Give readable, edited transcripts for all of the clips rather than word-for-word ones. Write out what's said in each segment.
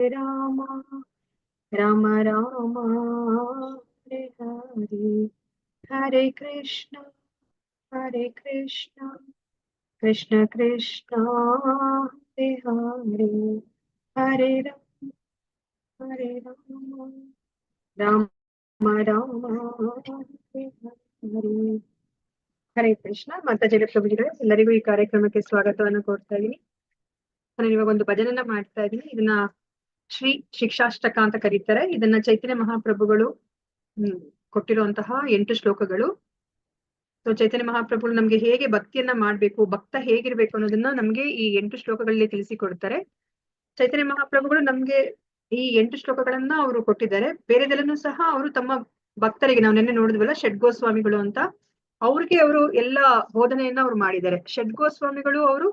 राम राम राम हरे हरे हरे कृष्ण कृष्ण कृष्ण हरे हरे हरे हरे राम राम हरे हरे ಹರೇ ಕೃಷ್ಣ. ಮಾತಾಜಿ ಪ್ರಭುಜಿಗಳೇ, ಎಲ್ಲರಿಗೂ ಈ ಕಾರ್ಯಕ್ರಮಕ್ಕೆ ಸ್ವಾಗತವನ್ನು ಕೋರ್ತಾ ಇದ್ದೀನಿ. ನಾನು ಇವಾಗ ಒಂದು ಭಜನನ್ನ ಮಾಡ್ತಾ ಇದ್ದೀನಿ. ಇದನ್ನ ಶ್ರೀ ಶಿಕ್ಷಾಷ್ಟಕ ಅಂತ ಕರೀತಾರೆ. ಇದನ್ನ ಚೈತನ್ಯ ಮಹಾಪ್ರಭುಗಳು ಕೊಟ್ಟಿರುವಂತಹ 8 ಶ್ಲೋಕಗಳು. ಸೊ ಚೈತನ್ಯ ಮಹಾಪ್ರಭುಗಳು ನಮ್ಗೆ ಹೇಗೆ ಭಕ್ತಿಯನ್ನ ಮಾಡ್ಬೇಕು, ಭಕ್ತ ಹೇಗಿರ್ಬೇಕು ಅನ್ನೋದನ್ನ ನಮ್ಗೆ ಈ 8 ಶ್ಲೋಕಗಳಲ್ಲಿ ತಿಳಿಸಿಕೊಡ್ತಾರೆ. ಚೈತನ್ಯ ಮಹಾಪ್ರಭುಗಳು ನಮ್ಗೆ ಈ 8 ಶ್ಲೋಕಗಳನ್ನ ಅವರು ಕೊಟ್ಟಿದ್ದಾರೆ. ಬೇರೆದೆಲ್ಲನೂ ಸಹ ಅವರು ತಮ್ಮ ಭಕ್ತರಿಗೆ, ನಾವು ನಿನ್ನೆ ನೋಡಿದ್ವಲ್ಲ ಷಡ್ಗೋಸ್ವಾಮಿಗಳು ಅಂತ, ಅವ್ರಿಗೆ ಅವರು ಎಲ್ಲಾ ಬೋಧನೆಯನ್ನ ಅವ್ರು ಮಾಡಿದ್ದಾರೆ. ಷಡ್ಗೋಸ್ವಾಮಿಗಳು ಅವರು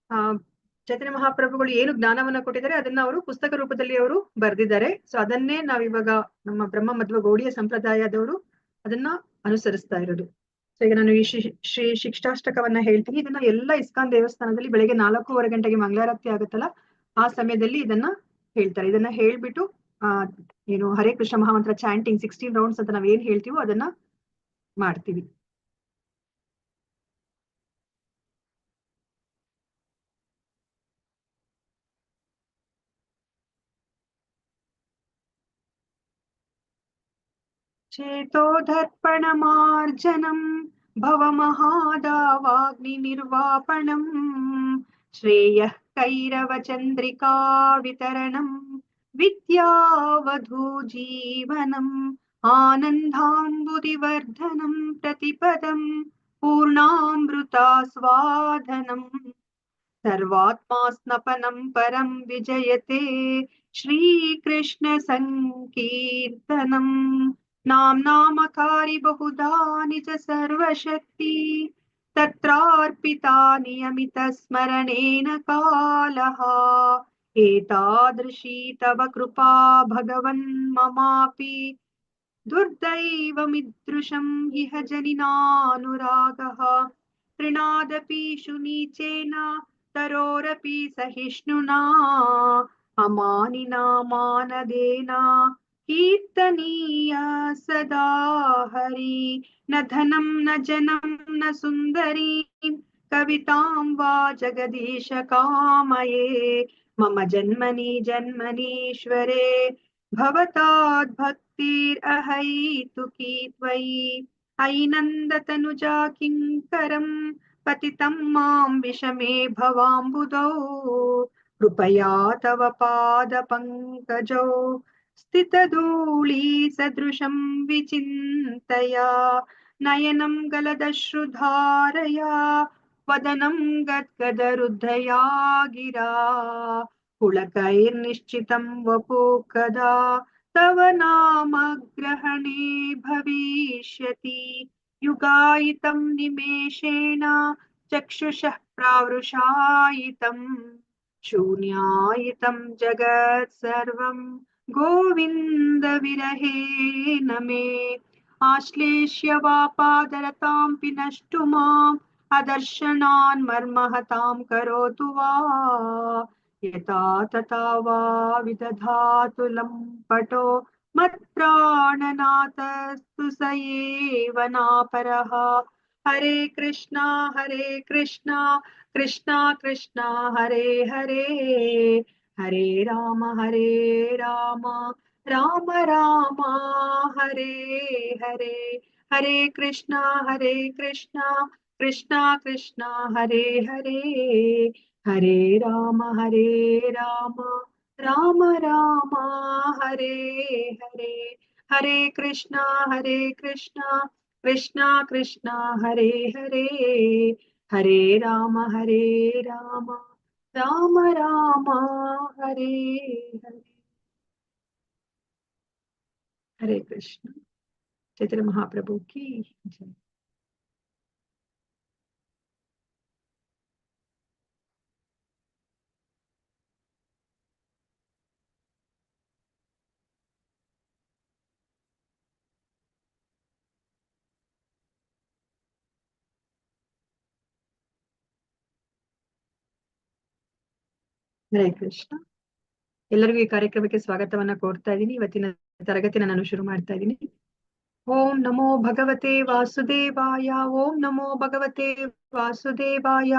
ಆ ಚೈತನ್ಯ ಮಹಾಪ್ರಭುಗಳು ಏನು ಜ್ಞಾನವನ್ನ ಕೊಟ್ಟಿದ್ದಾರೆ ಅದನ್ನ ಅವರು ಪುಸ್ತಕ ರೂಪದಲ್ಲಿ ಅವರು ಬರೆದಿದ್ದಾರೆ. ಸೊ ಅದನ್ನೇ ನಾವಿವಾಗ ನಮ್ಮ ಬ್ರಹ್ಮ ಮಧ್ವ ಗೌಡಿಯ ಸಂಪ್ರದಾಯದವರು ಅದನ್ನ ಅನುಸರಿಸ್ತಾ ಇರೋದು. ಸೊ ಈಗ ನಾನು ಈ ಶ್ರೀ ಶಿಕ್ಷಾಷ್ಟಕವನ್ನ ಹೇಳ್ತೀನಿ. ಇದನ್ನ ಎಲ್ಲ ಇಸ್ಕಾನ್ ದೇವಸ್ಥಾನದಲ್ಲಿ ಬೆಳಗ್ಗೆ 4:15 ಗಂಟೆಗೆ ಮಂಗಳಾರತಿ ಆಗುತ್ತಲ್ಲ, ಆ ಸಮಯದಲ್ಲಿ ಇದನ್ನ ಹೇಳ್ತಾರೆ. ಇದನ್ನ ಹೇಳ್ಬಿಟ್ಟು ಏನು ಹರೇ ಕೃಷ್ಣ ಮಹಾಮಂತ್ರ ಚಾಂಟಿಂಗ್ 16 ರೌಂಡ್ಸ್ ಅಂತ ನಾವ್ ಏನ್ ಹೇಳ್ತೀವೋ ಅದನ್ನ ಮಾಡ್ತೀವಿ. चेतोदर्पणमार्जनम् भवमहादावाग्निनिर्वापणम् श्रेयः कैरवचन्द्रिका वितरणम् विद्यावधूजीवनम् आनन्दाम्बुदिवर्धनम् प्रतिपदम् पूर्णामृतास्वादनम् सर्वात्मास्नपनम् परम् विजयते श्रीकृष्ण सङ्कीर्तनम् नामकारी बहुधा निज सर्वशक्ति तत्रार्पिता नियमित स्मरणेन कालः एतादृशी तव कृपा भगवन् ममापि दुर्दैवमिदृशम् इह जनिनानुरागः तृणादपि शुनीचेन तरोरपि सहिष्णुना अमानिना मानदेन कीर्तनीय सदा हरि न धनं न जनं न सुन्दरीं कवितां वा जगदीश कामये मम जन्मनि जन्मनीश्वरे भवताद्भक्तिरहैतुकी त्वयि अयि नन्दतनुजा किङ्करम् पतितं मां विषमे भवाम्बुधौ कृपया तव पादपङ्कजौ स्थितधूळी सदृशं विचिन्तया नयनं गलदश्रुधारया वदनं गद्गदरुद्धया गिरा पुलकैर्निश्चितं वपु कदा तव नाम ग्रहणे भविष्यति युगायितं निमेषेण चक्षुषः प्रावृषायितं शून्यायितं जगत् सर्वं गोविन्द विरहेण मे आश्लेष्य वा पादरतां पिनष्टु माम् अदर्शनान् मर्महतां करोतु वा यथा तथा वा विदधातु लम्पटो मत्प्राणनाथस्तु स एव नापरः हरे कृष्णा कृष्णा कृष्णा हरे हरे हरे राम राम राम हरे हरे हरे कृष्णा कृष्णा कृष्णा हरे हरे हरे राम राम राम हरे हरे हरे कृष्णा कृष्णा कृष्णा हरे हरे हरे राम राम राम हरे हरे हरे कृष्ण। चैतन्य महाप्रभु की जय। हरे कृष्ण। ಎಲ್ಲರಿಗೂ ಈ ಕಾರ್ಯಕ್ರಮಕ್ಕೆ ಸ್ವಾಗತವನ್ನ ಕೋರ್ತಾ ಇದ್ದೀನಿ. ಇವತ್ತಿನ ತರಗತಿನ ನಾನು ಶುರು ಮಾಡ್ತಾ ಇದ್ದೀನಿ. ಓಂ ನಮೋ ಭಗವತೆ ವಾಸುದೇವಾಯ. ಓಂ ನಮೋ ಭಗವತೆ ವಾಸುದೇವಾಯ.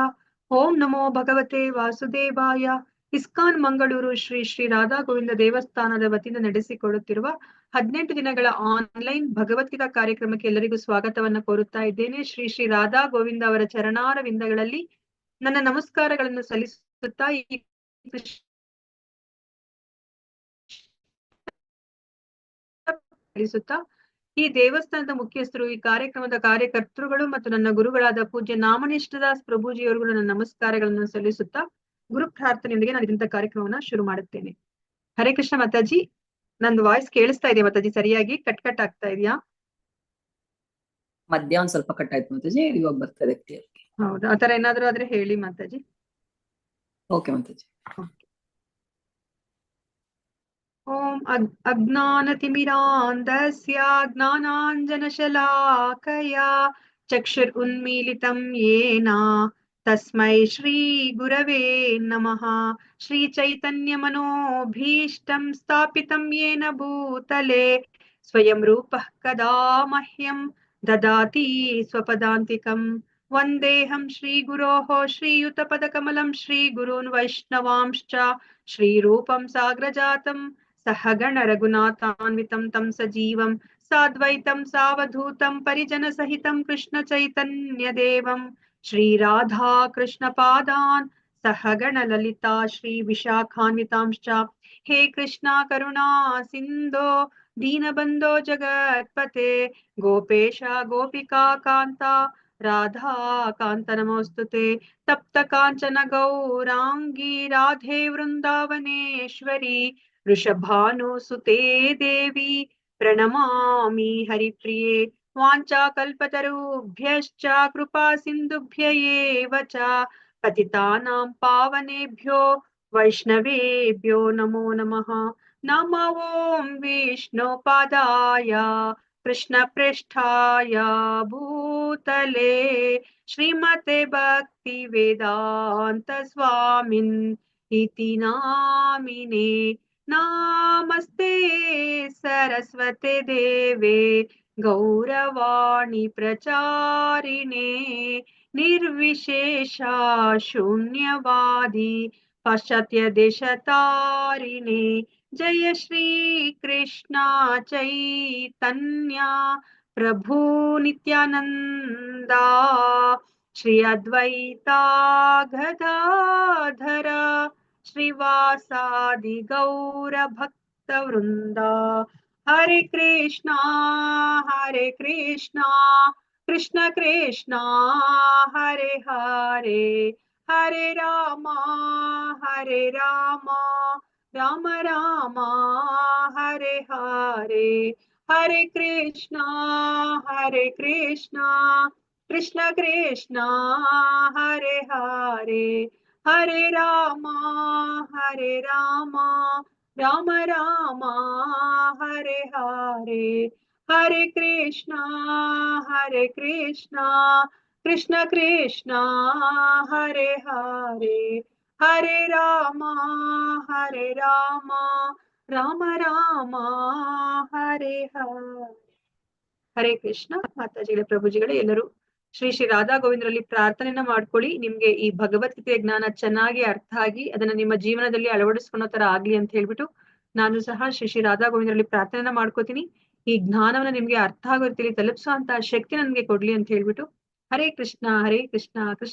ಓಂ ನಮೋ ಭಗವತೆ ವಾಸುದೇವಾಯ. ಇಸ್ಕಾನ್ ಮಂಗಳೂರು ಶ್ರೀ ಶ್ರೀ ರಾಧಾ ಗೋವಿಂದ ದೇವಸ್ಥಾನದ ವತಿಯಿಂದ ನಡೆಸಿಕೊಡುತ್ತಿರುವ 18 ದಿನಗಳ ಆನ್ಲೈನ್ ಭಗವದ್ಗೀತಾ ಕಾರ್ಯಕ್ರಮಕ್ಕೆ ಎಲ್ಲರಿಗೂ ಸ್ವಾಗತವನ್ನ ಕೋರುತ್ತಾ ಇದ್ದೇನೆ. ಶ್ರೀ ಶ್ರೀ ರಾಧಾ ಗೋವಿಂದ ಅವರ ಚರಣಾರ ವಿಂದಗಳಲ್ಲಿ ನನ್ನ ನಮಸ್ಕಾರಗಳನ್ನು ಸಲ್ಲಿಸುತ್ತಾ ಈ ದೇವಸ್ಥಾನದ ಮುಖ್ಯಸ್ಥರು, ಈ ಕಾರ್ಯಕ್ರಮದ ಕಾರ್ಯಕರ್ತರುಗಳು ಮತ್ತು ನನ್ನ ಗುರುಗಳಾದ ಪೂಜ್ಯ ನಾಮನಿಷ್ಠದಾಸ್ ಪ್ರಭುಜಿಯವರಿಗೂ ನನ್ನ ನಮಸ್ಕಾರಗಳನ್ನು ಸಲ್ಲಿಸುತ್ತಾ ಗುರು ಪ್ರಾರ್ಥನೆಯೊಂದಿಗೆ ನಾನು ಇಂಥ ಕಾರ್ಯಕ್ರಮವನ್ನ ಶುರು ಮಾಡುತ್ತೇನೆ. ಹರೇ ಕೃಷ್ಣ ಮಾತಾಜಿ. ನಂದು ವಾಯ್ಸ್ ಕೇಳಿಸ್ತಾ ಇದೆಯಾ ಮಾತಾಜಿ? ಸರಿಯಾಗಿ ಕಟ್ ಆಗ್ತಾ ಇದೆಯಾ? ಮಧ್ಯ ಒಂದ್ ಸ್ವಲ್ಪ ಕಟ್ ಆಯ್ತು ಮಾತಾಜಿ, ಇವಾಗ ಬರ್ತದೆ. ಹೌದಾ? ಆತರ ಏನಾದ್ರು ಆದ್ರೆ ಹೇಳಿ ಮಾತಾಜಿ. ಓಕೆ ಮಾತಾಜಿ. ಓಂ ಅಜ್ಞಾನತಿಮಿರಾಂಧಸ್ಯ ಜ್ಞಾನಾಂಜನಶಲಾಕಯಾ ಚಕ್ಷುರ್ ಉನ್ಮೀಲಿತಂ ಯೇನ ತಸ್ಮೈ ಶ್ರೀ ಗುರವೇ ನಮಃ. ಶ್ರೀ ಚೈತನ್ಯ ಮನೋಭೀಷ್ಟಂ ಸ್ಥಾಪಿತಂ ಯೇನ ಭೂತಲೆ ಸ್ವಯಂ ರೂಪಃ ಕದಾ ಮಹ್ಯಂ ದದಾತಿ ಸ್ವಪದಾಂತಿಕಂ. ವಂದೇಹಂ ಶ್ರೀ ಗುರೋಃ ಶ್ರೀಯುತ ಪದಕಮಲಂ ಶ್ರೀ ಗುರೂನ್ ವೈಷ್ಣವಾಂಶ್ಚ ಶ್ರೀರೂಪಂ ಸಾಗ್ರಜಾತಂ ಸಹಗಣ ರಘುನಾಥಾನ್ವಿತಂ ತಂ ಸಜೀವಂ ಸಾದ್ವೈತಂ ಸಾವಧೂತಂ ಪರಿಜನ ಸಹಿತಂ ಕೃಷ್ಣ ಚೈತನ್ಯ ದೇವಂ ಶ್ರೀ ರಾಧಾ ಕೃಷ್ಣ ಪಾದಾನ್ ಸಹಗಣ ಲಲಿತಾ ಶ್ರೀ ವಿಶಾಖಾನ್ವಿತಾಂಶ್ಚ. ಹೇ ಕೃಷ್ಣ ಕರುಣಾ ಸಿಂಧೋ ದೀನಬಂಧೋ ಜಗತ್ಪತೆ ಗೋಪೇಶ ಗೋಪಿಕಾ ಕಾಂತ ರಾಧಾ ಕಾಂತ ನಮೋಸ್ತುತೆ. ತಪ್ತ ಕಾಂಚನ ಗೌರಾಂಗಿ ರಾಧೆ ವೃಂದಾವನೇಶ್ವರಿ ವೃಷಭಾನುಸುತೆ ದೇವಿ ಪ್ರಣಮಾಮಿ ಹರಿಪ್ರಿಯೆ. ವಾಂಚಾ ಕಲ್ಪತರುಭ್ಯಶ್ಚ ಕೃಪಾ ಸಿಂಧುಭ್ಯ ಏವ ಚ ಪತಿತಾನಾಂ ಪಾವನೇಭ್ಯೋ ವೈಷ್ಣವೇಭ್ಯೋ ನಮೋ ನಮಃ. ನಮೋ ಓಂ ವಿಷ್ಣು ಪಾದಾಯ ಕೃಷ್ಣ ಪೃಷ್ಠಾಯ ಭೂತಲೆ ಶ್ರೀಮತೆ ಭಕ್ತಿ ವೇದಾಂತ ಸ್ವಾಮಿನ್ ಇತಿ ನಾಮಿನೇ. ನಮಸ್ತೆ ಸರಸ್ವತೆ ದೇವೆ ಗೌರವಾಣಿ ಪ್ರಚಾರಿಣೆ ನಿರ್ವಿಶೇಷ ಶೂನ್ಯವಾದಿ ಪಾಶ್ಚಾತ್ಯ ದೇಶತಾರಿಣೆ. ಜಯ ಶ್ರೀ ಕೃಷ್ಣ ಚೈತನ್ಯ ಪ್ರಭು ನಿತ್ಯಾನಂದ ಶ್ರೀ ಅದ್ವೈತ ಗದಾಧರ ಶ್ರೀವಾಸಾದಿ ಗೌರ ಭಕ್ತ ವೃಂದ. ಹರೇ ಕೃಷ್ಣ ಕೃಷ್ಣ ಕೃಷ್ಣ ಹರೇ ಹರೇ, ಹರೇ ರಾಮ ರಾಮ ರಾಮ ಹರೇ ಹರೇ. ಹರೇ ಕೃಷ್ಣ ಕೃಷ್ಣ ಕೃಷ್ಣ ಹರೇ ಹರೇ, ಹರೇ ರಾಮ ರಾಮ ರಾಮ ಹರೇ ಹರೇ. ಹರೇ ಕೃಷ್ಣ ಕೃಷ್ಣ ಕೃಷ್ಣ ಹರೇ ಹರೇ, ಹರೇ ರಾಮ ರಾಮ ರಾಮ ಹರೇ ಹರೇ. ಹರೇ ಕೃಷ್ಣ ಮಾತಾಜಿಗಳೇ, ಪ್ರಭುಜಿಗಳೇ, ಎಲ್ಲರೂ ಶ್ರೀ ಶ್ರೀ ರಾಧಾ ಗೋವಿಂದರಲ್ಲಿ ಪ್ರಾರ್ಥನೆಯನ್ನ ಮಾಡ್ಕೊಳ್ಳಿ. ನಿಮ್ಗೆ ಈ ಭಗವದ್ಗೀತೆಯ ಜ್ಞಾನ ಚೆನ್ನಾಗಿ ಅರ್ಥ ಆಗಿ ಅದನ್ನ ನಿಮ್ಮ ಜೀವನದಲ್ಲಿ ಅಳವಡಿಸ್ಕೊಳ್ಳೋ ತರ ಆಗ್ಲಿ ಅಂತ ಹೇಳ್ಬಿಟ್ಟು ನಾನು ಸಹ ಶ್ರೀ ಶ್ರೀ ರಾಧಾ ಗೋವಿಂದರಲ್ಲಿ ಪ್ರಾರ್ಥನೆಯನ್ನ ಮಾಡ್ಕೋತೀನಿ. ಈ ಜ್ಞಾನವನ್ನ ನಿಮ್ಗೆ ಅರ್ಥ ಆಗೋ ರೀತಿಯಲ್ಲಿ ತಲುಪಿಸುವಂತ ಶಕ್ತಿ ನನ್ಗೆ ಕೊಡ್ಲಿ ಅಂತ ಹೇಳ್ಬಿಟ್ಟು ಹರೇ ಕೃಷ್ಣ ಕೃಷ್ಣ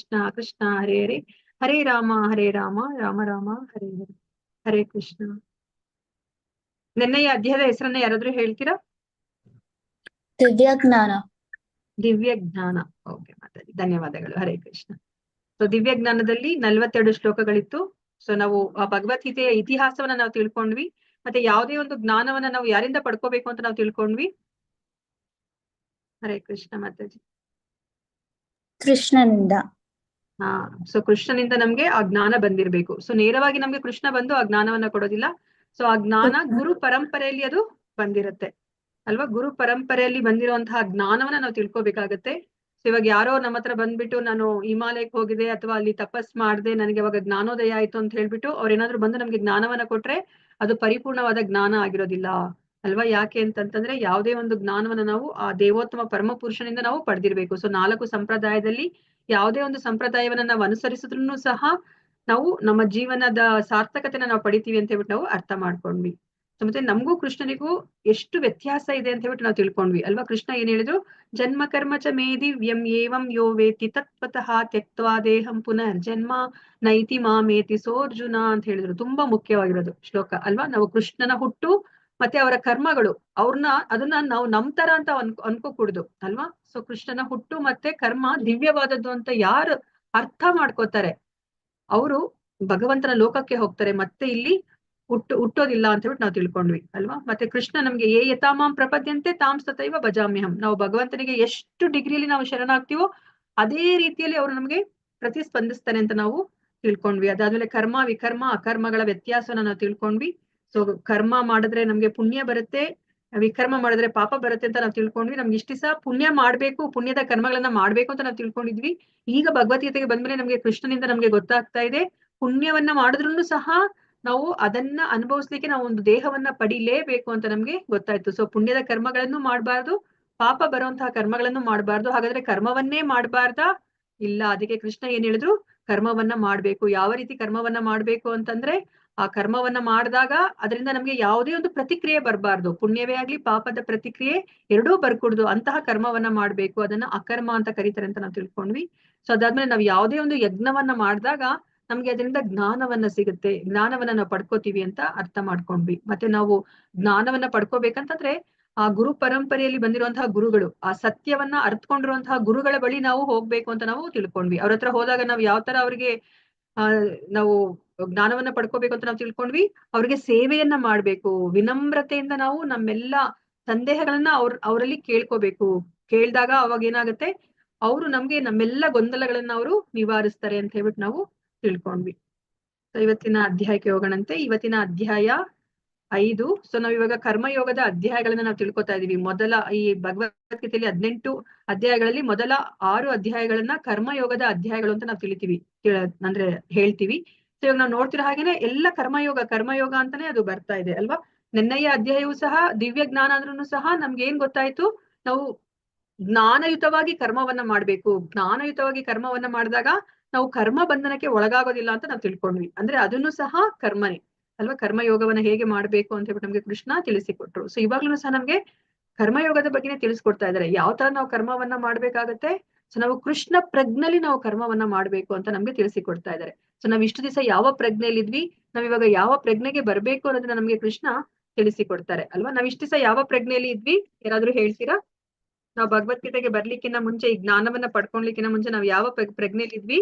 ಕೃಷ್ಣ ಹರೇ ಹರೇ, ಹರೇ ರಾಮ ರಾಮ ರಾಮ ಹರೇ ಹರೇ. ಹರೇ ಕೃಷ್ಣ. ನೆನ್ನೆಯ ಅಧ್ಯಾಯದ ಹೆಸರನ್ನ ಯಾರಾದ್ರೂ ಹೇಳ್ತೀರಾ? ದಿವ್ಯ ಜ್ಞಾನ. ದಿವ್ಯ ಜ್ಞಾನ. ಓಕೆ ಮಾತಾಡಿ, ಧನ್ಯವಾದಗಳು. ಹರೇ ಕೃಷ್ಣ. ಸೊ ದಿವ್ಯ ಜ್ಞಾನದಲ್ಲಿ 42 ಶ್ಲೋಕಗಳಿತ್ತು. ಸೊ ನಾವು ಆ ಭಗವದ್ಗೀತೆಯ ಇತಿಹಾಸವನ್ನ ನಾವು ತಿಳ್ಕೊಂಡ್ವಿ, ಮತ್ತೆ ಯಾವುದೇ ಒಂದು ಜ್ಞಾನವನ್ನ ನಾವು ಯಾರಿಂದ ಪಡ್ಕೋಬೇಕು ಅಂತ ನಾವು ತಿಳ್ಕೊಂಡ್ವಿ. ಹರೇ ಕೃಷ್ಣ ಮಾತಾಜಿ. ಕೃಷ್ಣನಿಂದ. ಸೊ ಕೃಷ್ಣನಿಂದ ನಮ್ಗೆ ಆ ಜ್ಞಾನ ಬಂದಿರ್ಬೇಕು. ಸೊ ನೇರವಾಗಿ ನಮ್ಗೆ ಕೃಷ್ಣ ಬಂದು ಆ ಜ್ಞಾನವನ್ನ ಕೊಡೋದಿಲ್ಲ. ಸೊ ಆ ಜ್ಞಾನ ಗುರು ಪರಂಪರೆಯಲ್ಲಿ ಅದು ಬಂದಿರುತ್ತೆ ಅಲ್ವಾ? ಗುರು ಪರಂಪರೆಯಲ್ಲಿ ಬಂದಿರುವಂತಹ ಜ್ಞಾನವನ್ನ ನಾವು ತಿಳ್ಕೊಬೇಕಾಗತ್ತೆ. ಸೊ ಇವಾಗ ಯಾರೋ ನಮ್ಮ ಹತ್ರ ಬಂದ್ಬಿಟ್ಟು ನಾನು ಹಿಮಾಲಯಕ್ಕೆ ಹೋಗಿದೆ ಅಥವಾ ಅಲ್ಲಿ ತಪಸ್ ಮಾಡಿದೆ, ನನಗೆ ಅವಾಗ ಜ್ಞಾನೋದಯ ಆಯ್ತು ಅಂತ ಹೇಳ್ಬಿಟ್ಟು ಅವ್ರೇನಾದ್ರು ಬಂದು ನಮ್ಗೆ ಜ್ಞಾನವನ್ನ ಕೊಟ್ರೆ ಅದು ಪರಿಪೂರ್ಣವಾದ ಜ್ಞಾನ ಆಗಿರೋದಿಲ್ಲ ಅಲ್ವಾ. ಯಾಕೆ ಅಂತಂತಂದ್ರೆ ಯಾವುದೇ ಒಂದು ಜ್ಞಾನವನ್ನ ನಾವು ಆ ದೇವೋತ್ತಮ ಪರಮ ಪುರುಷನಿಂದ ನಾವು ಪಡೆದಿರ್ಬೇಕು. ಸೊ 4 ಸಂಪ್ರದಾಯದಲ್ಲಿ ಯಾವುದೇ ಒಂದು ಸಂಪ್ರದಾಯವನ್ನ ನಾವು ಅನುಸರಿಸಿದ್ರು ಸಹ ನಾವು ನಮ್ಮ ಜೀವನದ ಸಾರ್ಥಕತೆನ ನಾವು ಪಡಿತೀವಿ ಅಂತ ಹೇಳ್ಬಿಟ್ಟು ನಾವು ಅರ್ಥ ಮಾಡ್ಕೊಂಡ್ವಿ. ಮತ್ತೆ ನಮಗೂ ಕೃಷ್ಣನಿಗೂ ಎಷ್ಟು ವ್ಯತ್ಯಾಸ ಇದೆ ಅಂತ ಹೇಳ್ಬಿಟ್ಟು ನಾವು ತಿಳ್ಕೊಂಡ್ವಿ ಅಲ್ವಾ. ಕೃಷ್ಣ ಏನ್ ಹೇಳಿದ್ರು, ಜನ್ಮ ಕರ್ಮ ಚ ಮೇದಿವ್ಯಂ ಏವಂ ಯೋ ವೇತಿ ತತ್ವತಃ ತ್ಯಕ್ತ್ವಾ ದೇಹಂ ಪುನರ್ಜನ್ಮ ನೈತಿ ಮಾಮೇತಿ ಸೋರ್ಜುನ ಅಂತ ಹೇಳಿದ್ರು. ತುಂಬಾ ಮುಖ್ಯವಾಗಿರೋದು ಶ್ಲೋಕ ಅಲ್ವಾ. ನಾವು ಕೃಷ್ಣನ ಹುಟ್ಟು ಮತ್ತೆ ಅವರ ಕರ್ಮಗಳು ಅದನ್ನ ನಾವು ನಮ್ ತರ ಅಂತ ಅನ್ಕೋಕೂಡ್ದು ಅಲ್ವಾ. ಸೊ ಕೃಷ್ಣನ ಹುಟ್ಟು ಮತ್ತೆ ಕರ್ಮ ದಿವ್ಯವಾದದ್ದು ಅಂತ ಯಾರು ಅರ್ಥ ಮಾಡ್ಕೋತಾರೆ ಅವರು ಭಗವಂತನ ಲೋಕಕ್ಕೆ ಹೋಗ್ತಾರೆ, ಮತ್ತೆ ಇಲ್ಲಿ ಹುಟ್ಟೋದಿಲ್ಲ ಅಂತ ಹೇಳ್ಬಿಟ್ಟು ನಾವು ತಿಳ್ಕೊಂಡ್ವಿ ಅಲ್ವಾ. ಮತ್ತೆ ಕೃಷ್ಣ ನಮ್ಗೆ ಯಥಾಮಾಂ ಪ್ರಪದ್ಯಂತೆ ತಾಂ ತಥೈವ ಭಜಾಮ್ಯಹಂ. ನಾವು ಭಗವಂತನಿಗೆ ಎಷ್ಟು ಡಿಗ್ರಿಯಲ್ಲಿ ನಾವು ಶರಣಾಗ್ತೀವೋ ಅದೇ ರೀತಿಯಲ್ಲಿ ಅವರು ನಮ್ಗೆ ಪ್ರತಿಸ್ಪಂದಿಸ್ತಾನೆ ಅಂತ ನಾವು ತಿಳ್ಕೊಂಡ್ವಿ. ಅದಾದ್ಮೇಲೆ ಕರ್ಮ ವಿಕರ್ಮ ಅಕರ್ಮಗಳ ವ್ಯತ್ಯಾಸನ ನಾವು ತಿಳ್ಕೊಂಡ್ವಿ. ಸೊ ಕರ್ಮ ಮಾಡಿದ್ರೆ ನಮ್ಗೆ ಪುಣ್ಯ ಬರುತ್ತೆ, ವಿಕರ್ಮ ಮಾಡಿದ್ರೆ ಪಾಪ ಬರುತ್ತೆ ಅಂತ ನಾವು ತಿಳ್ಕೊಂಡ್ವಿ. ನಮ್ಗೆ ಇಷ್ಟ ದಿವಸ ಪುಣ್ಯ ಮಾಡ್ಬೇಕು, ಪುಣ್ಯದ ಕರ್ಮಗಳನ್ನ ಮಾಡ್ಬೇಕು ಅಂತ ನಾವು ತಿಳ್ಕೊಂಡಿದ್ವಿ. ಈಗ ಭಗವದ್ಗೀತೆಗೆ ಬಂದ್ಮೇಲೆ ನಮ್ಗೆ ಕೃಷ್ಣನಿಂದ ನಮ್ಗೆ ಗೊತ್ತಾಗ್ತಾ ಇದೆ, ಪುಣ್ಯವನ್ನ ಮಾಡಿದ್ರು ಸಹ ನಾವು ಅದನ್ನ ಅನುಭವಿಸ್ಲಿಕ್ಕೆ ನಾವು ಒಂದು ದೇಹವನ್ನ ಪಡಿಲೇಬೇಕು ಅಂತ ನಮ್ಗೆ ಗೊತ್ತಾಯ್ತು. ಸೊ ಪುಣ್ಯದ ಕರ್ಮಗಳನ್ನು ಮಾಡಬಾರ್ದು, ಪಾಪ ಬರುವಂತಹ ಕರ್ಮಗಳನ್ನು ಮಾಡಬಾರ್ದು. ಹಾಗಾದ್ರೆ ಕರ್ಮವನ್ನೇ ಮಾಡಬಾರ್ದಾ? ಇಲ್ಲ. ಅದಕ್ಕೆ ಕೃಷ್ಣ ಏನ್ ಹೇಳಿದ್ರು, ಕರ್ಮವನ್ನ ಮಾಡ್ಬೇಕು. ಯಾವ ರೀತಿ ಕರ್ಮವನ್ನ ಮಾಡ್ಬೇಕು ಅಂತಂದ್ರೆ, ಆ ಕರ್ಮವನ್ನ ಮಾಡಿದಾಗ ಅದರಿಂದ ನಮ್ಗೆ ಯಾವುದೇ ಒಂದು ಪ್ರತಿಕ್ರಿಯೆ ಬರಬಾರ್ದು. ಪುಣ್ಯವೇ ಆಗ್ಲಿ ಪಾಪದ ಪ್ರತಿಕ್ರಿಯೆ ಎರಡೂ ಬರ್ಕೂಡ್ದು. ಅಂತಹ ಕರ್ಮವನ್ನ ಮಾಡ್ಬೇಕು. ಅದನ್ನ ಅಕರ್ಮ ಅಂತ ಕರೀತಾರೆ ಅಂತ ನಾವು ತಿಳ್ಕೊಂಡ್ವಿ. ಸೊ ಅದಾದ್ಮೇಲೆ ನಾವು ಯಾವುದೇ ಒಂದು ಯಜ್ಞವನ್ನ ಮಾಡಿದಾಗ ನಮ್ಗೆ ಅದರಿಂದ ಜ್ಞಾನವನ್ನ ಸಿಗುತ್ತೆ, ಜ್ಞಾನವನ್ನ ನಾವು ಪಡ್ಕೋತೀವಿ ಅಂತ ಅರ್ಥ ಮಾಡ್ಕೊಂಡ್ವಿ. ಮತ್ತೆ ನಾವು ಜ್ಞಾನವನ್ನ ಪಡ್ಕೋಬೇಕಂತಂದ್ರೆ ಆ ಗುರು ಪರಂಪರೆಯಲ್ಲಿ ಬಂದಿರುವಂತಹ ಗುರುಗಳು, ಆ ಸತ್ಯವನ್ನ ಅರ್ಥಕೊಂಡಿರುವಂತಹ ಗುರುಗಳ ಬಳಿ ನಾವು ಹೋಗ್ಬೇಕು ಅಂತ ನಾವು ತಿಳ್ಕೊಂಡ್ವಿ. ಅವ್ರ ಹತ್ರ ಹೋದಾಗ ನಾವು ಯಾವ ತರ ಅವ್ರಿಗೆ ನಾವು ಜ್ಞಾನವನ್ನ ಪಡ್ಕೋಬೇಕು ಅಂತ ನಾವು ತಿಳ್ಕೊಂಡ್ವಿ. ಅವ್ರಿಗೆ ಸೇವೆಯನ್ನ ಮಾಡ್ಬೇಕು, ವಿನಮ್ರತೆಯಿಂದ ನಾವು ನಮ್ಮೆಲ್ಲ ಸಂದೇಹಗಳನ್ನ ಅವರಲ್ಲಿ ಕೇಳ್ಕೋಬೇಕು. ಕೇಳ್ದಾಗ ಅವಾಗ ಏನಾಗುತ್ತೆ, ಅವರು ನಮ್ಗೆ ನಮ್ಮೆಲ್ಲ ಗೊಂದಲಗಳನ್ನ ಅವರು ನಿವಾರಿಸ್ತಾರೆ ಅಂತ ಹೇಳ್ಬಿಟ್ಟು ನಾವು ತಿಳ್ಕೊಂಡ್ವಿ. ಇವತ್ತಿನ ಅಧ್ಯಾಯಕ್ಕೆ ಹೋಗೋಣಂತೆ. ಇವತ್ತಿನ ಅಧ್ಯಾಯ 5. ಸೊ ನಾವ್ ಇವಾಗ ಕರ್ಮಯೋಗದ ಅಧ್ಯಾಯಗಳನ್ನ ನಾವು ತಿಳ್ಕೊತಾ ಇದೀವಿ. ಮೊದಲ ಈ ಭಗವದ್ಗೀತೆಯಲ್ಲಿ 18 ಅಧ್ಯಾಯಗಳಲ್ಲಿ ಮೊದಲ 6 ಅಧ್ಯಾಯಗಳನ್ನ ಕರ್ಮಯೋಗದ ಅಧ್ಯಾಯಗಳು ಅಂತ ನಾವು ಅಂದ್ರೆ ಹೇಳ್ತೀವಿ. ಸೊ ಇವಾಗ ನಾವು ನೋಡ್ತಿರೋ ಹಾಗೇನೆ ಎಲ್ಲ ಕರ್ಮಯೋಗ ಅಂತಾನೆ ಅದು ಬರ್ತಾ ಇದೆ ಅಲ್ವಾ. ನೆನ್ನೆಯ ಅಧ್ಯಾಯವೂ ಸಹ ದಿವ್ಯ ಜ್ಞಾನ ಅಂದ್ರೂ ಸಹ ನಮ್ಗೆ ಏನ್ ಗೊತ್ತಾಯ್ತು, ನಾವು ಜ್ಞಾನಯುತವಾಗಿ ಕರ್ಮವನ್ನ ಮಾಡ್ಬೇಕು. ಜ್ಞಾನಯುತವಾಗಿ ಕರ್ಮವನ್ನ ಮಾಡಿದಾಗ ನಾವು ಕರ್ಮ ಬಂಧನಕ್ಕೆ ಒಳಗಾಗೋದಿಲ್ಲ ಅಂತ ನಾವು ತಿಳ್ಕೊಂಡ್ವಿ. ಅಂದ್ರೆ ಅದನ್ನು ಸಹ ಕರ್ಮನೇ ಅಲ್ವಾ. ಕರ್ಮಯೋಗವನ್ನ ಹೇಗೆ ಮಾಡ್ಬೇಕು ಅಂತ ಹೇಳ್ಬಿಟ್ಟು ನಮ್ಗೆ ಕೃಷ್ಣ ತಿಳಿಸಿಕೊಟ್ರು. ಸೊ ಇವಾಗ್ಲೂ ಸಹ ನಮ್ಗೆ ಕರ್ಮಯೋಗದ ಬಗ್ಗೆನೇ ತಿಳಿಸ್ಕೊಡ್ತಾ ಇದಾರೆ. ಯಾವ ತರ ನಾವು ಕರ್ಮವನ್ನ ಮಾಡ್ಬೇಕಾಗತ್ತೆ. ಸೊ ನಾವು ಕೃಷ್ಣ ಪ್ರಜ್ಞೆಯಲ್ಲಿ ನಾವು ಕರ್ಮವನ್ನ ಮಾಡ್ಬೇಕು ಅಂತ ನಮ್ಗೆ ತಿಳಿಸಿಕೊಡ್ತಾ ಇದಾರೆ. ಸೊ ನಾವ್ ಇಷ್ಟು ದಿವಸ ಯಾವ ಪ್ರಜ್ಞೆಯಲ್ಲಿ ಇದ್ವಿ, ನಾವ್ ಇವಾಗ ಯಾವ ಪ್ರಜ್ಞೆಗೆ ಬರ್ಬೇಕು ಅನ್ನೋದನ್ನ ನಮ್ಗೆ ಕೃಷ್ಣ ತಿಳಿಸಿಕೊಡ್ತಾರೆ ಅಲ್ವಾ. ನಾವ್ ಇಷ್ಟು ದಿವಸ ಯಾವ ಪ್ರಜ್ಞೆಯಲ್ಲಿ ಇದ್ವಿ, ಯಾರಾದ್ರೂ ಹೇಳ್ತೀರಾ? ನಾವು ಭಗವದ್ಗೀತೆಗೆ ಬರ್ಲಿಕ್ಕಿಂತ ಮುಂಚೆ, ಈ ಜ್ಞಾನವನ್ನ ಪಡ್ಕೊಳ್ಲಿಕ್ಕಿಂತ ಮುಂಚೆ ನಾವು ಯಾವ ಪ್ರಜ್ಞೆಯಲ್ಲಿ ಇದ್ವಿ?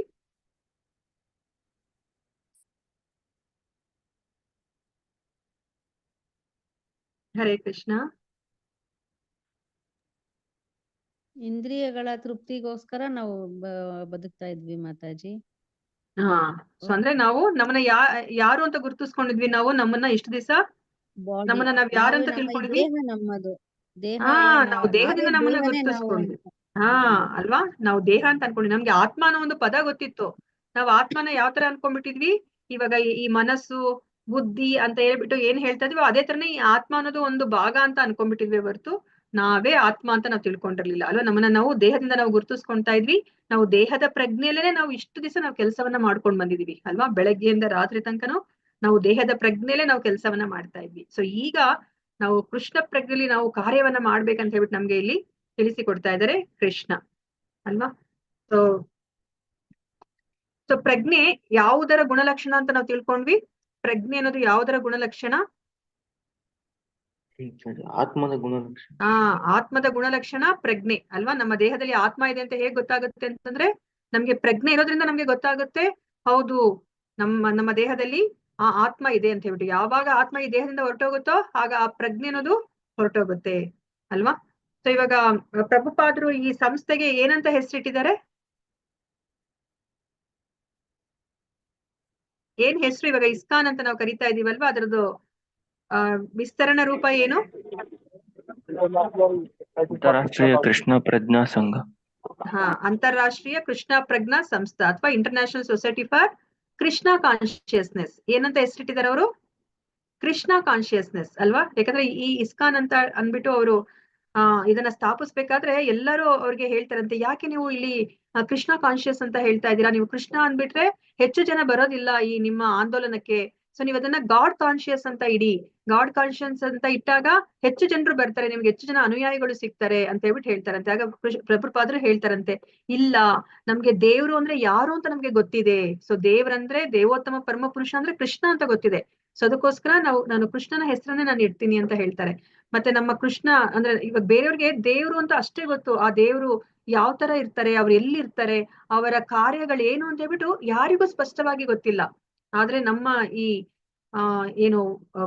ಹರೇ ಕೃಷ್ಣ. ಇಂದ್ರಿಯಗಳ ತೃಪ್ತಿಗೋಸ್ಕರ ನಾವು ಬದುಕ್ತಾ ಇದ್ವಿ ಮಾತಾಜಿ. ಹಾ. ಸೊ ಅಂದ್ರೆ ನಾವು ನಮ್ಮನ್ನ ಯಾರು ಅಂತ ಗುರುತಿಸ್ಕೊಂಡಿದ್ವಿ. ನಾವು ನಮ್ಮನ್ನ ಇಷ್ಟು ದಿವಸ ನಮ್ಮನ್ನ ನಾವ್ ಯಾರಂತ ತಿಳ್ಕೊಂಡಿದ್ವಿ? ನಮ್ಮದು ದೇಹ. ನಾವು ದೇಹದಿಂದ ನಮ್ಮನ್ನ ಗುರುತಿಸ್ಕೊಂಡ್ವಿ. ಅಲ್ವಾ. ನಾವು ದೇಹ ಅಂತ ಅನ್ಕೊಂಡ್ವಿ. ನಮ್ಗೆ ಆತ್ಮ ಅನ್ನೋ ಒಂದು ಪದ ಗೊತ್ತಿತ್ತು. ನಾವ್ ಆತ್ಮನ ಯಾವ ತರ ಅನ್ಕೊಂಡ್ಬಿಟ್ಟಿದ್ವಿ, ಇವಾಗ ಈ ಮನಸ್ಸು ಬುದ್ಧಿ ಅಂತ ಹೇಳ್ಬಿಟ್ಟು ಏನ್ ಹೇಳ್ತಾ ಇದೀವೋ ಅದೇ ತರನೇ ಈ ಆತ್ಮ ಅನ್ನೋದು ಒಂದು ಭಾಗ ಅಂತ ಅನ್ಕೊಂಡ್ಬಿಟ್ಟಿದ್ವಿ ಹೊರತು ನಾವೇ ಆತ್ಮ ಅಂತ ನಾವು ತಿಳ್ಕೊಂಡಿರ್ಲಿಲ್ಲ ಅಲ್ವಾ. ನಮ್ಮನ್ನ ನಾವು ದೇಹದಿಂದ ನಾವು ಗುರುತಿಸ್ಕೊಂತಾ ಇದ್ವಿ. ನಾವು ದೇಹದ ಪ್ರಜ್ಞೆಯಲ್ಲೇ ನಾವು ಇಷ್ಟು ದಿವಸ ನಾವು ಕೆಲಸವನ್ನ ಮಾಡ್ಕೊಂಡ್ ಬಂದಿದೀವಿ ಅಲ್ವಾ. ಬೆಳಗ್ಗೆಯಿಂದ ರಾತ್ರಿ ತನಕನೂ ನಾವು ದೇಹದ ಪ್ರಜ್ಞೆಯಲ್ಲೇ ನಾವು ಕೆಲಸವನ್ನ ಮಾಡ್ತಾ ಇದ್ವಿ. ಸೊ ಈಗ ನಾವು ಕೃಷ್ಣ ಪ್ರಜ್ಞೆಯಲ್ಲಿ ನಾವು ಕಾರ್ಯವನ್ನ ಮಾಡ್ಬೇಕಂತ ಹೇಳ್ಬಿಟ್ಟು ನಮ್ಗೆ ಇಲ್ಲಿ ತಿಳಿಸಿಕೊಡ್ತಾ ಇದ್ದಾರೆ ಕೃಷ್ಣ ಅಲ್ವಾ. ಸೊ ಪ್ರಜ್ಞೆ ಯಾವುದರ ಗುಣಲಕ್ಷಣ ಅಂತ ನಾವು ತಿಳ್ಕೊಂಡ್ವಿ? ಪ್ರಜ್ಞೆ ಅನ್ನೋದು ಯಾವುದರ ಗುಣಲಕ್ಷಣ? ಆತ್ಮದ ಗುಣಲಕ್ಷಣ. ಆತ್ಮದ ಗುಣಲಕ್ಷಣ ಪ್ರಜ್ಞೆ ಅಲ್ವಾ. ನಮ್ಮ ದೇಹದಲ್ಲಿ ಆತ್ಮ ಇದೆ ಅಂತ ಹೇಗ್ ಗೊತ್ತಾಗುತ್ತೆ ಅಂತಂದ್ರೆ, ನಮ್ಗೆ ಪ್ರಜ್ಞೆ ಇರೋದ್ರಿಂದ ನಮ್ಗೆ ಗೊತ್ತಾಗುತ್ತೆ, ಹೌದು ನಮ್ಮ ದೇಹದಲ್ಲಿ ಆ ಆತ್ಮ ಇದೆ ಅಂತ ಹೇಳ್ಬಿಟ್ಟು. ಯಾವಾಗ ಆತ್ಮ ಈ ದೇಹದಿಂದ ಹೊರಟೋಗುತ್ತೋ ಆಗ ಆ ಪ್ರಜ್ಞೆ ಅನ್ನೋದು ಹೊರಟೋಗುತ್ತೆ ಅಲ್ವಾ. ಸೊ ಇವಾಗ ಪ್ರಭುಪಾದರು ಈ ಸಂಸ್ಥೆಗೆ ಏನಂತ ಹೆಸರಿಟ್ಟಿದ್ದಾರೆ? ಏನ್ ಹೆಸರು? ಇವಾಗ ಇಸ್ಕಾನ್ ಅಂತ ನಾವು ಕರಿತಾ ಇದೀವಲ್ವಾ, ಅದರದ್ದು ವಿಸ್ತರಣ ರೂಪ ಏನು? ಅಂತಾರಾಷ್ಟ್ರೀಯ ಕೃಷ್ಣ ಪ್ರಜ್ಞಾ ಸಂಘ. ಅಂತಾರಾಷ್ಟ್ರೀಯ ಕೃಷ್ಣ ಪ್ರಜ್ಞಾ ಸಂಸ್ಥಾ ಅಥವಾ international society for Krishna consciousness ಏನಂತ ಹೆಸರಿಟ್ಟಿದ್ದಾರೆ ಅವರು? ಕೃಷ್ಣ ಕಾನ್ಶಿಯಸ್ನೆಸ್ ಅಲ್ವಾ. ಯಾಕಂದ್ರೆ ಈ ಇಸ್ಕಾನ್ ಅಂತ ಅನ್ಬಿಟ್ಟು ಅವರು ಇದನ್ನ ಸ್ಥಾಪಿಸ್ಬೇಕಾದ್ರೆ ಎಲ್ಲರೂ ಅವ್ರಿಗೆ ಹೇಳ್ತಾರಂತೆ, ಯಾಕೆ ನೀವು ಇಲ್ಲಿ ಕೃಷ್ಣ ಕಾನ್ಶಿಯಸ್ ಅಂತ ಹೇಳ್ತಾ ಇದ್ದೀರಾ, ನೀವು ಕೃಷ್ಣ ಅಂದ್ಬಿಟ್ರೆ ಹೆಚ್ಚು ಜನ ಬರೋದಿಲ್ಲ ಈ ನಿಮ್ಮ ಆಂದೋಲನಕ್ಕೆ, ಸೊ ನೀವು ಅದನ್ನ ಗಾಡ್ ಕಾನ್ಶಿಯಸ್ ಅಂತ ಇಡಿ, ಗಾಡ್ ಕಾನ್ಶಿಯಸ್ ಅಂತ ಇಟ್ಟಾಗ ಹೆಚ್ಚು ಜನರು ಬರ್ತಾರೆ, ನಿಮ್ಗೆ ಹೆಚ್ಚು ಜನ ಅನುಯಾಯಿಗಳು ಸಿಗ್ತಾರೆ ಅಂತ ಹೇಳ್ಬಿಟ್ಟು ಹೇಳ್ತಾರಂತೆ. ಆಗ ಪ್ರಭುಪಾದರು ಹೇಳ್ತಾರಂತೆ, ಇಲ್ಲ, ನಮ್ಗೆ ದೇವ್ರು ಅಂದ್ರೆ ಯಾರು ಅಂತ ನಮ್ಗೆ ಗೊತ್ತಿದೆ. ಸೊ ದೇವ್ರಂದ್ರೆ ದೇವೋತ್ತಮ ಪರಮ ಪುರುಷ ಅಂದ್ರೆ ಕೃಷ್ಣ ಅಂತ ಗೊತ್ತಿದೆ. ಸೊ ಅದಕ್ಕೋಸ್ಕರ ನಾನು ಕೃಷ್ಣನ ಹೆಸರನ್ನೇ ನಾನು ಇಡ್ತೀನಿ ಅಂತ ಹೇಳ್ತಾರೆ. ಮತ್ತೆ ನಮ್ಮ ಕೃಷ್ಣ ಅಂದ್ರೆ ಇವಾಗ ಬೇರೆಯವ್ರಿಗೆ ದೇವ್ರು ಅಂತ ಅಷ್ಟೇ ಗೊತ್ತು, ಆ ದೇವ್ರು ಯಾವ ತರ ಇರ್ತಾರೆ, ಅವ್ರು ಎಲ್ಲಿರ್ತಾರೆ, ಅವರ ಕಾರ್ಯಗಳೇನು ಅಂತ ಹೇಳ್ಬಿಟ್ಟು ಯಾರಿಗೂ ಸ್ಪಷ್ಟವಾಗಿ ಗೊತ್ತಿಲ್ಲ. ಆದ್ರೆ ನಮ್ಮ ಈ ಏನು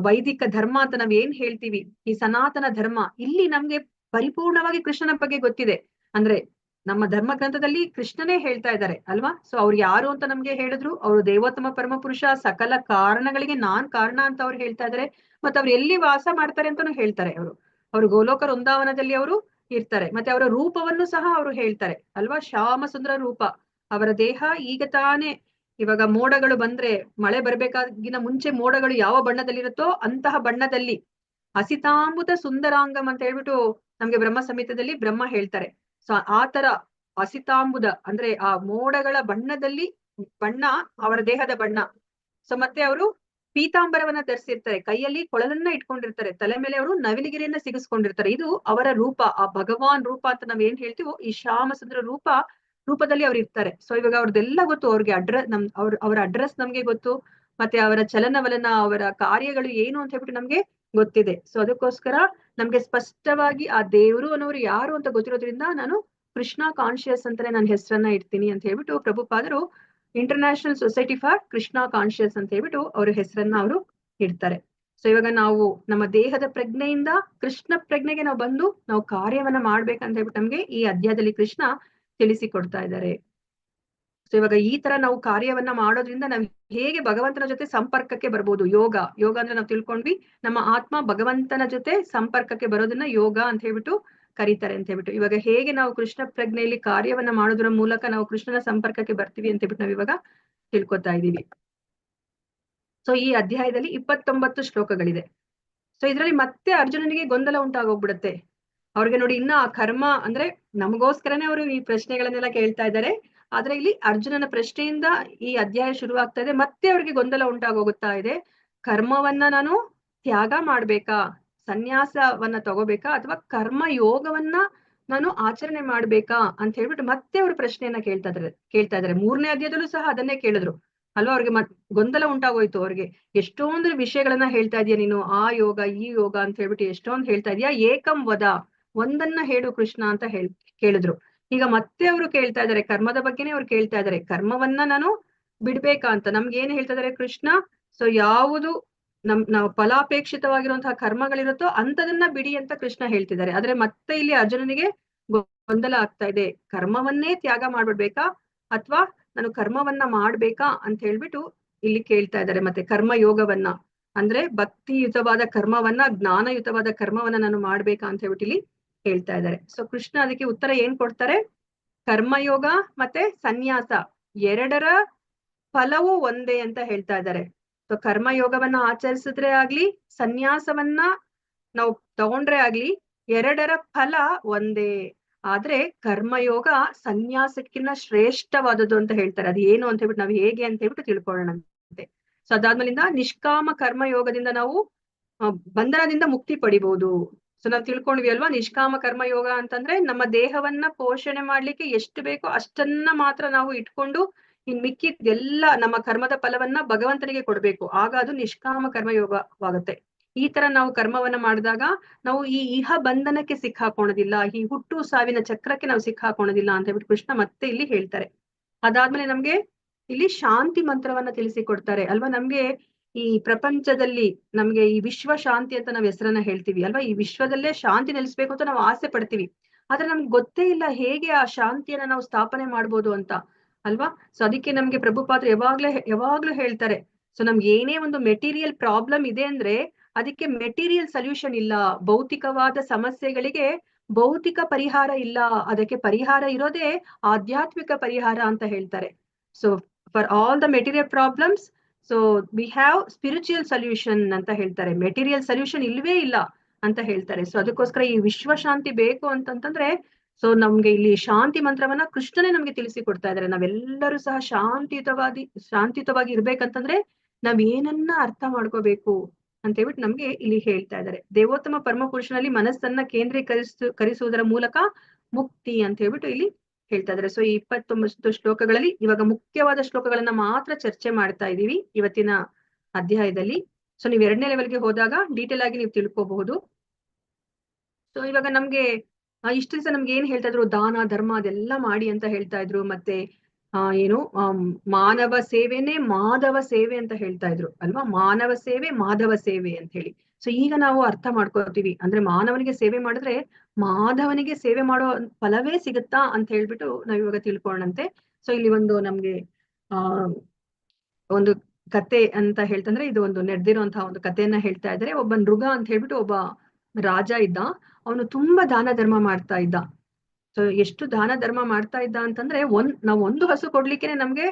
ವೈದಿಕ ಧರ್ಮ ಅಂತ ನಾವ್ ಏನ್ ಹೇಳ್ತೀವಿ, ಈ ಸನಾತನ ಧರ್ಮ, ಇಲ್ಲಿ ನಮ್ಗೆ ಪರಿಪೂರ್ಣವಾಗಿ ಕೃಷ್ಣನ ಬಗ್ಗೆ ಗೊತ್ತಿದೆ. ಅಂದ್ರೆ ನಮ್ಮ ಧರ್ಮ ಗ್ರಂಥದಲ್ಲಿ ಕೃಷ್ಣನೇ ಹೇಳ್ತಾ ಇದ್ದಾರೆ ಅಲ್ವಾ. ಸೊ ಅವ್ರು ಯಾರು ಅಂತ ನಮ್ಗೆ ಹೇಳಿದ್ರು, ಅವರು ದೇವೋತ್ತಮ ಪರಮ ಪುರುಷ, ಸಕಲ ಕಾರಣಗಳಿಗೆ ನಾನ್ ಕಾರಣ ಅಂತ ಅವ್ರು ಹೇಳ್ತಾ ಇದ್ದಾರೆ. ಮತ್ತೆ ಅವ್ರು ಎಲ್ಲಿ ವಾಸ ಮಾಡ್ತಾರೆ ಅಂತಾನು ಹೇಳ್ತಾರೆ. ಅವರು ಗೋಲೋಕ ವೃಂದಾವನದಲ್ಲಿ ಅವರು ಇರ್ತಾರೆ. ಮತ್ತೆ ಅವರ ರೂಪವನ್ನು ಸಹ ಅವರು ಹೇಳ್ತಾರೆ ಅಲ್ವಾ, ಶ್ಯಾಮ ಸುಂದರ ರೂಪ. ಅವರ ದೇಹ ಈಗ ತಾನೇ, ಇವಾಗ ಮೋಡಗಳು ಬಂದ್ರೆ, ಮಳೆ ಬರ್ಬೇಕಾಗಿನ ಮುಂಚೆ ಮೋಡಗಳು ಯಾವ ಬಣ್ಣದಲ್ಲಿರುತ್ತೋ ಅಂತಹ ಬಣ್ಣದಲ್ಲಿ ಅಸಿತಾಂಬುತ ಸುಂದರಾಂಗಂ ಅಂತ ಹೇಳ್ಬಿಟ್ಟು ನಮ್ಗೆ ಬ್ರಹ್ಮ ಸಂಹಿತದಲ್ಲಿ ಬ್ರಹ್ಮ ಹೇಳ್ತಾರೆ. ಸೊ ಆ ತರ ಅಸಿತಾಂಬುದ ಅಂದ್ರೆ ಆ ಮೋಡಗಳ ಬಣ್ಣದಲ್ಲಿ ಬಣ್ಣ ಅವರ ದೇಹದ ಬಣ್ಣ. ಸೊ ಮತ್ತೆ ಅವರು ಪೀತಾಂಬರವನ್ನ ಧರಿಸಿರ್ತಾರೆ, ಕೈಯಲ್ಲಿ ಕೊಳಲನ್ನ ಇಟ್ಕೊಂಡಿರ್ತಾರೆ, ತಲೆ ಮೇಲೆ ಅವರು ನವಿಲಿಗಿರಿಯನ್ನ ಸಿಗಿಸ್ಕೊಂಡಿರ್ತಾರೆ. ಇದು ಅವರ ರೂಪ, ಆ ಭಗವಾನ್ ರೂಪ ಅಂತ ನಾವ್ ಏನ್ ಹೇಳ್ತೀವೋ, ಈ ಶ್ಯಾಮ ಸುಂದರ ರೂಪದಲ್ಲಿ ಅವ್ರು ಇರ್ತಾರೆ. ಸೊ ಇವಾಗ ಅವ್ರದ್ದೆಲ್ಲ ಗೊತ್ತು, ಅವ್ರಿಗೆ ಅವರ ಅಡ್ರೆಸ್ ನಮ್ಗೆ ಗೊತ್ತು, ಮತ್ತೆ ಅವರ ಚಲನವಲನ, ಅವರ ಕಾರ್ಯಗಳು ಏನು ಅಂತ ಹೇಳ್ಬಿಟ್ಟು ನಮ್ಗೆ ಗೊತ್ತಿದೆ. ಸೊ ಅದಕ್ಕೋಸ್ಕರ ನಮ್ಗೆ ಸ್ಪಷ್ಟವಾಗಿ ಆ ದೇವರು ಅನ್ನೋರು ಯಾರು ಅಂತ ಗೊತ್ತಿರೋದ್ರಿಂದ ನಾನು ಕೃಷ್ಣ ಕಾನ್ಶಿಯಸ್ ಅಂತಾನೆ ನನ್ನ ಹೆಸರನ್ನ ಇಡ್ತೀನಿ ಅಂತ ಹೇಳ್ಬಿಟ್ಟು ಪ್ರಭುಪಾದರು international society for Krishna conscious ಅಂತ ಹೇಳ್ಬಿಟ್ಟು ಅವ್ರ ಹೆಸರನ್ನ ಅವರು ಇಡ್ತಾರೆ. ಸೊ ಇವಾಗ ನಾವು ನಮ್ಮ ದೇಹದ ಪ್ರಜ್ಞೆಯಿಂದ ಕೃಷ್ಣ ಪ್ರಜ್ಞೆಗೆ ನಾವು ಬಂದು ನಾವು ಕಾರ್ಯವನ್ನ ಮಾಡ್ಬೇಕಂತ ಹೇಳ್ಬಿಟ್ಟು ನಮ್ಗೆ ಈ ಅಧ್ಯಾಯದಲ್ಲಿ ಕೃಷ್ಣ ತಿಳಿಸಿಕೊಡ್ತಾ ಇದ್ದಾರೆ. ಸೊ ಇವಾಗ ಈ ತರ ನಾವು ಕಾರ್ಯವನ್ನ ಮಾಡೋದ್ರಿಂದ ನಾವು ಹೇಗೆ ಭಗವಂತನ ಜೊತೆ ಸಂಪರ್ಕಕ್ಕೆ ಬರ್ಬೋದು. ಯೋಗ ಅಂದ್ರೆ ನಾವು ತಿಳ್ಕೊಂಡ್ವಿ, ನಮ್ಮ ಆತ್ಮ ಭಗವಂತನ ಜೊತೆ ಸಂಪರ್ಕಕ್ಕೆ ಬರೋದನ್ನ ಯೋಗ ಅಂತ ಹೇಳ್ಬಿಟ್ಟು ಕರೀತಾರೆ ಅಂತ ಹೇಳ್ಬಿಟ್ಟು. ಇವಾಗ ಹೇಗೆ ನಾವು ಕೃಷ್ಣ ಪ್ರಜ್ಞೆಯಲ್ಲಿ ಕಾರ್ಯವನ್ನ ಮಾಡೋದ್ರ ಮೂಲಕ ನಾವು ಕೃಷ್ಣನ ಸಂಪರ್ಕಕ್ಕೆ ಬರ್ತೀವಿ ಅಂತ ಹೇಳ್ಬಿಟ್ಟು ನಾವ್ ಇವಾಗ ತಿಳ್ಕೊತಾ ಇದೀವಿ. ಸೊ ಈ ಅಧ್ಯಾಯದಲ್ಲಿ 29 ಶ್ಲೋಕಗಳಿದೆ. ಸೊ ಇದ್ರಲ್ಲಿ ಮತ್ತೆ ಅರ್ಜುನನಿಗೆ ಗೊಂದಲ ಉಂಟಾಗೋಗ್ಬಿಡುತ್ತೆ. ಅವ್ರಿಗೆ ನೋಡಿ, ಇನ್ನ ಆ ಕರ್ಮ ಅಂದ್ರೆ ನಮಗೋಸ್ಕರನೇ ಅವರು ಈ ಪ್ರಶ್ನೆಗಳನ್ನೆಲ್ಲ ಕೇಳ್ತಾ ಇದ್ದಾರೆ. ಆದ್ರೆ ಇಲ್ಲಿ ಅರ್ಜುನನ ಪ್ರಶ್ನೆಯಿಂದ ಈ ಅಧ್ಯಾಯ ಶುರುವಾಗ್ತಾ ಇದೆ. ಮತ್ತೆ ಅವ್ರಿಗೆ ಗೊಂದಲ ಉಂಟಾಗೋಗುತ್ತಾ ಇದೆ. ಕರ್ಮವನ್ನ ನಾನು ತ್ಯಾಗ ಮಾಡ್ಬೇಕಾ, ಸನ್ಯಾಸವನ್ನ ತಗೋಬೇಕಾ, ಅಥವಾ ಕರ್ಮ ಯೋಗವನ್ನ ನಾನು ಆಚರಣೆ ಮಾಡ್ಬೇಕಾ ಅಂತ ಹೇಳ್ಬಿಟ್ಟು ಮತ್ತೆ ಅವ್ರ ಪ್ರಶ್ನೆಯನ್ನ ಕೇಳ್ತಾ ಇದಾರೆ. 3ನೇ ಅಧ್ಯಾಯದಲ್ಲೂ ಸಹ ಅದನ್ನೇ ಕೇಳಿದ್ರು ಅಲ್ವಾ. ಅವ್ರಿಗೆ ಗೊಂದಲ ಉಂಟಾಗೋಯ್ತು. ಅವ್ರಿಗೆ ಎಷ್ಟೊಂದು ವಿಷಯಗಳನ್ನ ಹೇಳ್ತಾ ಇದೀಯ ನೀನು, ಆ ಯೋಗ ಈ ಯೋಗ ಅಂತ ಹೇಳ್ಬಿಟ್ಟು ಎಷ್ಟೊಂದು ಹೇಳ್ತಾ ಇದೀಯಾ, ಏಕಂ ವದ, ಒಂದನ್ನ ಹೇಳು ಕೃಷ್ಣ ಅಂತ ಕೇಳಿದ್ರು. ಈಗ ಮತ್ತೆ ಅವರು ಕೇಳ್ತಾ ಇದಾರೆ, ಕರ್ಮದ ಬಗ್ಗೆನೇ ಅವ್ರು ಕೇಳ್ತಾ ಇದಾರೆ, ಕರ್ಮವನ್ನ ನಾನು ಬಿಡ್ಬೇಕಾ ಅಂತ. ನಮ್ಗೆ ಏನ್ ಹೇಳ್ತಾ ಇದಾರೆ ಕೃಷ್ಣ, ಸೊ ಯಾವುದು ನಾವು ಫಲಾಪೇಕ್ಷಿತವಾಗಿರುವಂತಹ ಕರ್ಮಗಳಿರುತ್ತೋ ಅಂತದನ್ನ ಬಿಡಿ ಅಂತ ಕೃಷ್ಣ ಹೇಳ್ತಿದ್ದಾರೆ. ಆದ್ರೆ ಮತ್ತೆ ಇಲ್ಲಿ ಅರ್ಜುನನಿಗೆ ಗೊಂದಲ ಆಗ್ತಾ ಇದೆ, ಕರ್ಮವನ್ನೇ ತ್ಯಾಗ ಮಾಡ್ಬಿಡ್ಬೇಕಾ ಅಥವಾ ನಾನು ಕರ್ಮವನ್ನ ಮಾಡ್ಬೇಕಾ ಅಂತ ಹೇಳ್ಬಿಟ್ಟು ಇಲ್ಲಿ ಕೇಳ್ತಾ ಇದ್ದಾರೆ. ಮತ್ತೆ ಕರ್ಮ ಯೋಗವನ್ನ ಅಂದ್ರೆ ಭಕ್ತಿಯುತವಾದ ಕರ್ಮವನ್ನ, ಜ್ಞಾನಯುತವಾದ ಕರ್ಮವನ್ನ ನಾನು ಮಾಡ್ಬೇಕಾ ಅಂತ ಹೇಳ್ಬಿಟ್ಟು ಇಲ್ಲಿ ಹೇಳ್ತಾ ಇದ್ದಾರೆ. ಸೊ ಕೃಷ್ಣ ಅದಕ್ಕೆ ಉತ್ತರ ಏನ್ ಕೊಡ್ತಾರೆ, ಕರ್ಮಯೋಗ ಮತ್ತೆ ಸನ್ಯಾಸ ಎರಡರ ಫಲವೂ ಒಂದೇ ಅಂತ ಹೇಳ್ತಾ ಇದ್ದಾರೆ. ಸೊ ಕರ್ಮಯೋಗವನ್ನ ಆಚರಿಸಿದ್ರೆ ಆಗ್ಲಿ, ಸನ್ಯಾಸವನ್ನ ನಾವು ತಗೊಂಡ್ರೆ ಆಗ್ಲಿ, ಎರಡರ ಫಲ ಒಂದೇ. ಆದ್ರೆ ಕರ್ಮಯೋಗ ಸನ್ಯಾಸಕ್ಕಿಂತ ಶ್ರೇಷ್ಠವಾದದ್ದು ಅಂತ ಹೇಳ್ತಾರೆ. ಅದು ಏನು ಅಂತ ಹೇಳ್ಬಿಟ್ಟು ನಾವು ಹೇಗೆ ಅಂತ ಹೇಳ್ಬಿಟ್ಟು ತಿಳ್ಕೊಳ್ಳೋಣಂತೆ. ಸೊ ಅದಾದ್ಮೇಲಿಂದ ನಿಷ್ಕಾಮ ಕರ್ಮಯೋಗದಿಂದ ನಾವು ಬಂಧನದಿಂದ ಮುಕ್ತಿ ಪಡಿಬಹುದು. ಸೊ ನಾವು ತಿಳ್ಕೊಂಡ್ವಿ ಅಲ್ವಾ, ನಿಷ್ಕಾಮ ಕರ್ಮಯೋಗ ಅಂತಂದ್ರೆ ನಮ್ಮ ದೇಹವನ್ನ ಪೋಷಣೆ ಮಾಡ್ಲಿಕ್ಕೆ ಎಷ್ಟು ಬೇಕೋ ಅಷ್ಟನ್ನ ಮಾತ್ರ ನಾವು ಇಟ್ಕೊಂಡು ಇನ್ ಮಿಕ್ಕಿದ್ದೆಲ್ಲ ನಮ್ಮ ಕರ್ಮದ ಫಲವನ್ನ ಭಗವಂತನಿಗೆ ಕೊಡ್ಬೇಕು. ಆಗ ಅದು ನಿಷ್ಕಾಮ ಕರ್ಮಯೋಗವಾಗುತ್ತೆ. ಈ ತರ ನಾವು ಕರ್ಮವನ್ನ ಮಾಡಿದಾಗ ನಾವು ಈ ಇಹ ಬಂಧನಕ್ಕೆ ಸಿಕ್ಕಾಕೋಣದಿಲ್ಲ, ಈ ಹುಟ್ಟು ಸಾವಿನ ಚಕ್ರಕ್ಕೆ ನಾವು ಸಿಕ್ಕಾಕೋಣದಿಲ್ಲ ಅಂತ ಹೇಳ್ಬಿಟ್ಟು ಕೃಷ್ಣ ಮತ್ತೆ ಇಲ್ಲಿ ಹೇಳ್ತಾರೆ. ಅದಾದ್ಮೇಲೆ ನಮ್ಗೆ ಇಲ್ಲಿ ಶಾಂತಿ ಮಂತ್ರವನ್ನ ತಿಳಿಸಿಕೊಡ್ತಾರೆ ಅಲ್ವಾ. ನಮ್ಗೆ ಈ ಪ್ರಪಂಚದಲ್ಲಿ ನಮ್ಗೆ ಈ ವಿಶ್ವ ಶಾಂತಿ ಅಂತ ನಾವ್ ಹೆಸರನ್ನ ಹೇಳ್ತೀವಿ ಅಲ್ವಾ. ಈ ವಿಶ್ವದಲ್ಲೇ ಶಾಂತಿ ನೆಲೆಸ್ಬೇಕು ಅಂತ ನಾವು ಆಸೆ ಪಡ್ತೀವಿ. ಆದ್ರೆ ನಮ್ಗೆ ಗೊತ್ತೇ ಇಲ್ಲ ಹೇಗೆ ಆ ಶಾಂತಿಯನ್ನ ನಾವು ಸ್ಥಾಪನೆ ಮಾಡ್ಬೋದು ಅಂತ ಅಲ್ವಾ. ಸೊ ಅದಕ್ಕೆ ನಮ್ಗೆ ಪ್ರಭುಪಾದರು ಯಾವಾಗ್ಲೂ ಹೇಳ್ತಾರೆ, ಸೊ ನಮ್ಗೆ ಏನೇ ಒಂದು ಮೆಟೀರಿಯಲ್ ಪ್ರಾಬ್ಲಮ್ ಇದೆ ಅಂದ್ರೆ ಅದಕ್ಕೆ ಮೆಟೀರಿಯಲ್ ಸೊಲ್ಯೂಷನ್ ಇಲ್ಲ. ಭೌತಿಕವಾದ ಸಮಸ್ಯೆಗಳಿಗೆ ಭೌತಿಕ ಪರಿಹಾರ ಇಲ್ಲ, ಅದಕ್ಕೆ ಪರಿಹಾರ ಇರೋದೇ ಆಧ್ಯಾತ್ಮಿಕ ಪರಿಹಾರ ಅಂತ ಹೇಳ್ತಾರೆ. So for all the material problems so we have spiritual solution ಅಂತ ಹೇಳ್ತಾರೆ, ಮೆಟೀರಿಯಲ್ ಸೊಲ್ಯೂಷನ್ ಇಲ್ವೇ ಇಲ್ಲ ಅಂತ ಹೇಳ್ತಾರೆ. ಸೊ ಅದಕ್ಕೋಸ್ಕರ ಈ ವಿಶ್ವ ಶಾಂತಿ ಬೇಕು ಅಂತಂತಂದ್ರೆ ಸೊ ನಮ್ಗೆ ಇಲ್ಲಿ ಶಾಂತಿ ಮಂತ್ರವನ್ನ ಕೃಷ್ಣನೇ ನಮ್ಗೆ ತಿಳಿಸಿ ಕೊಡ್ತಾ ಇದಾರೆ. ನಾವೆಲ್ಲರೂ ಸಹ ಶಾಂತಿಯುತವಾಗಿ ಇರ್ಬೇಕಂತಂದ್ರೆ ನಾವ್ ಏನನ್ನ ಅರ್ಥ ಮಾಡ್ಕೋಬೇಕು ಅಂತ ಹೇಳ್ಬಿಟ್ಟು ನಮ್ಗೆ ಇಲ್ಲಿ ಹೇಳ್ತಾ ಇದ್ದಾರೆ. ದೇವೋತ್ತಮ ಪರಮಪುರುಷನಲ್ಲಿ ಮನಸ್ಸನ್ನ ಕರಿಸುವುದರ ಮೂಲಕ ಮುಕ್ತಿ ಅಂತ ಹೇಳ್ಬಿಟ್ಟು ಇಲ್ಲಿ ಹೇಳ್ತಾ ಇದಾರೆ. ಸೊ ಈ 29 ಶ್ಲೋಕಗಳಲ್ಲಿ ಇವಾಗ ಮುಖ್ಯವಾದ ಶ್ಲೋಕಗಳನ್ನ ಮಾತ್ರ ಚರ್ಚೆ ಮಾಡ್ತಾ ಇದೀವಿ ಇವತ್ತಿನ ಅಧ್ಯಾಯದಲ್ಲಿ. ಸೊ ನೀವು 2ನೇ ಲೆವೆಲ್ಗೆ ಹೋದಾಗ ಡೀಟೇಲ್ ಆಗಿ ನೀವು ತಿಳ್ಕೋಬಹುದು. ಸೊ ಇವಾಗ ನಮ್ಗೆ ಇಷ್ಟು ದಿವಸ ನಮ್ಗೆ ಏನ್ ಹೇಳ್ತಾ ಇದ್ರು, ದಾನ ಧರ್ಮ ಅದೆಲ್ಲ ಮಾಡಿ ಅಂತ ಹೇಳ್ತಾ ಇದ್ರು. ಮತ್ತೆ ಏನು ಮಾನವ ಸೇವೆನೇ ಮಾಧವ ಸೇವೆ ಅಂತ ಹೇಳ್ತಾ ಇದ್ರು ಅಲ್ವಾ, ಮಾನವ ಸೇವೆ ಮಾಧವ ಸೇವೆ ಅಂತ ಹೇಳಿ. ಸೊ ಈಗ ನಾವು ಅರ್ಥ ಮಾಡ್ಕೋತೀವಿ, ಅಂದ್ರೆ ಮಾನವನಿಗೆ ಸೇವೆ ಮಾಡಿದ್ರೆ ಮಾಧವನಿಗೆ ಸೇವೆ ಮಾಡೋ ಫಲವೇ ಸಿಗುತ್ತಾ ಅಂತ ಹೇಳ್ಬಿಟ್ಟು ನಾವ್ ಇವಾಗ ತಿಳ್ಕೊಳ್ಳೋಣಂತೆ. ಸೊ ಇಲ್ಲಿ ಒಂದು ನಮ್ಗೆ ಒಂದು ಕತೆ ಅಂತ ಹೇಳ್ತಂದ್ರೆ ಇದು ಒಂದು ನಡೆದಿರುವಂತಹ ಒಂದು ಕಥೆಯನ್ನ ಹೇಳ್ತಾ ಇದ್ದಾರೆ. ಒಬ್ಬ ನೃಗ ಅಂತ ಹೇಳ್ಬಿಟ್ಟು ಒಬ್ಬ ರಾಜ ಇದ್ದ. ಅವನು ತುಂಬಾ ದಾನ ಧರ್ಮ ಮಾಡ್ತಾ ಇದ್ದ. ಸೊ ಎಷ್ಟು ದಾನ ಧರ್ಮ ಮಾಡ್ತಾ ಇದ್ದ ಅಂತಂದ್ರೆ ನಾವ್ ಒಂದು ಹಸು ಕೊಡ್ಲಿಕ್ಕೆನೆ ನಮ್ಗೆ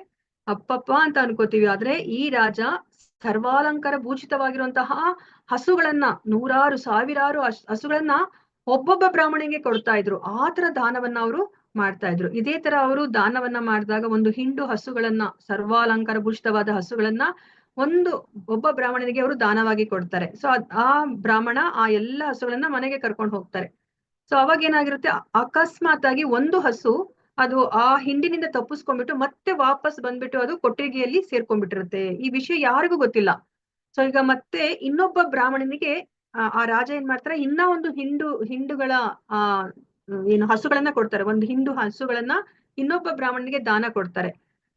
ಅಪ್ಪಪ್ಪ ಅಂತ ಅನ್ಕೋತೀವಿ. ಆದ್ರೆ ಈ ರಾಜ ಸರ್ವಾಲಂಕಾರ ಭೂಷಿತವಾಗಿರುವಂತಹ ಹಸುಗಳನ್ನ, ನೂರಾರು ಸಾವಿರಾರು ಹಸುಗಳನ್ನ ಒಬ್ಬೊಬ್ಬ ಬ್ರಾಹ್ಮಣಿಗೆ ಕೊಡ್ತಾ ಇದ್ರು. ಆತರ ದಾನವನ್ನ ಅವರು ಮಾಡ್ತಾ ಇದ್ರು. ಇದೇ ತರ ಅವರು ದಾನವನ್ನ ಮಾಡಿದಾಗ ಒಂದು ಹಿಂಡು ಹಸುಗಳನ್ನ, ಸರ್ವಾಲಂಕಾರ ಭೂಷಿತವಾದ ಹಸುಗಳನ್ನ ಒಬ್ಬ ಬ್ರಾಹ್ಮಣನಿಗೆ ಅವರು ದಾನವಾಗಿ ಕೊಡ್ತಾರೆ. ಸೊ ಆ ಬ್ರಾಹ್ಮಣ ಆ ಎಲ್ಲ ಹಸುಗಳನ್ನ ಮನೆಗೆ ಕರ್ಕೊಂಡು ಹೋಗ್ತಾರೆ. ಸೊ ಅವಾಗ ಏನಾಗಿರುತ್ತೆ, ಅಕಸ್ಮಾತ್ ಆಗಿ ಒಂದು ಹಸು ಅದು ಆ ಹಿಂಡಿನಿಂದ ತಪ್ಪಿಸ್ಕೊಂಡ್ಬಿಟ್ಟು ಮತ್ತೆ ವಾಪಸ್ ಬಂದ್ಬಿಟ್ಟು ಅದು ಕೊಟ್ಟಿಗೆಯಲ್ಲಿ ಸೇರ್ಕೊಂಡ್ಬಿಟ್ಟಿರುತ್ತೆ. ಈ ವಿಷಯ ಯಾರಿಗೂ ಗೊತ್ತಿಲ್ಲ. ಸೊ ಈಗ ಮತ್ತೆ ಇನ್ನೊಬ್ಬ ಬ್ರಾಹ್ಮಣನಿಗೆ ಆ ರಾಜ ಏನ್ ಮಾಡ್ತಾರೆ, ಇನ್ನ ಒಂದು ಹಿಂಡುಗಳ ಏನು ಹಸುಗಳನ್ನ ಕೊಡ್ತಾರೆ. ಒಂದು ಹಿಂಡು ಹಸುಗಳನ್ನ ಇನ್ನೊಬ್ಬ ಬ್ರಾಹ್ಮಣನಿಗೆ ದಾನ ಕೊಡ್ತಾರೆ.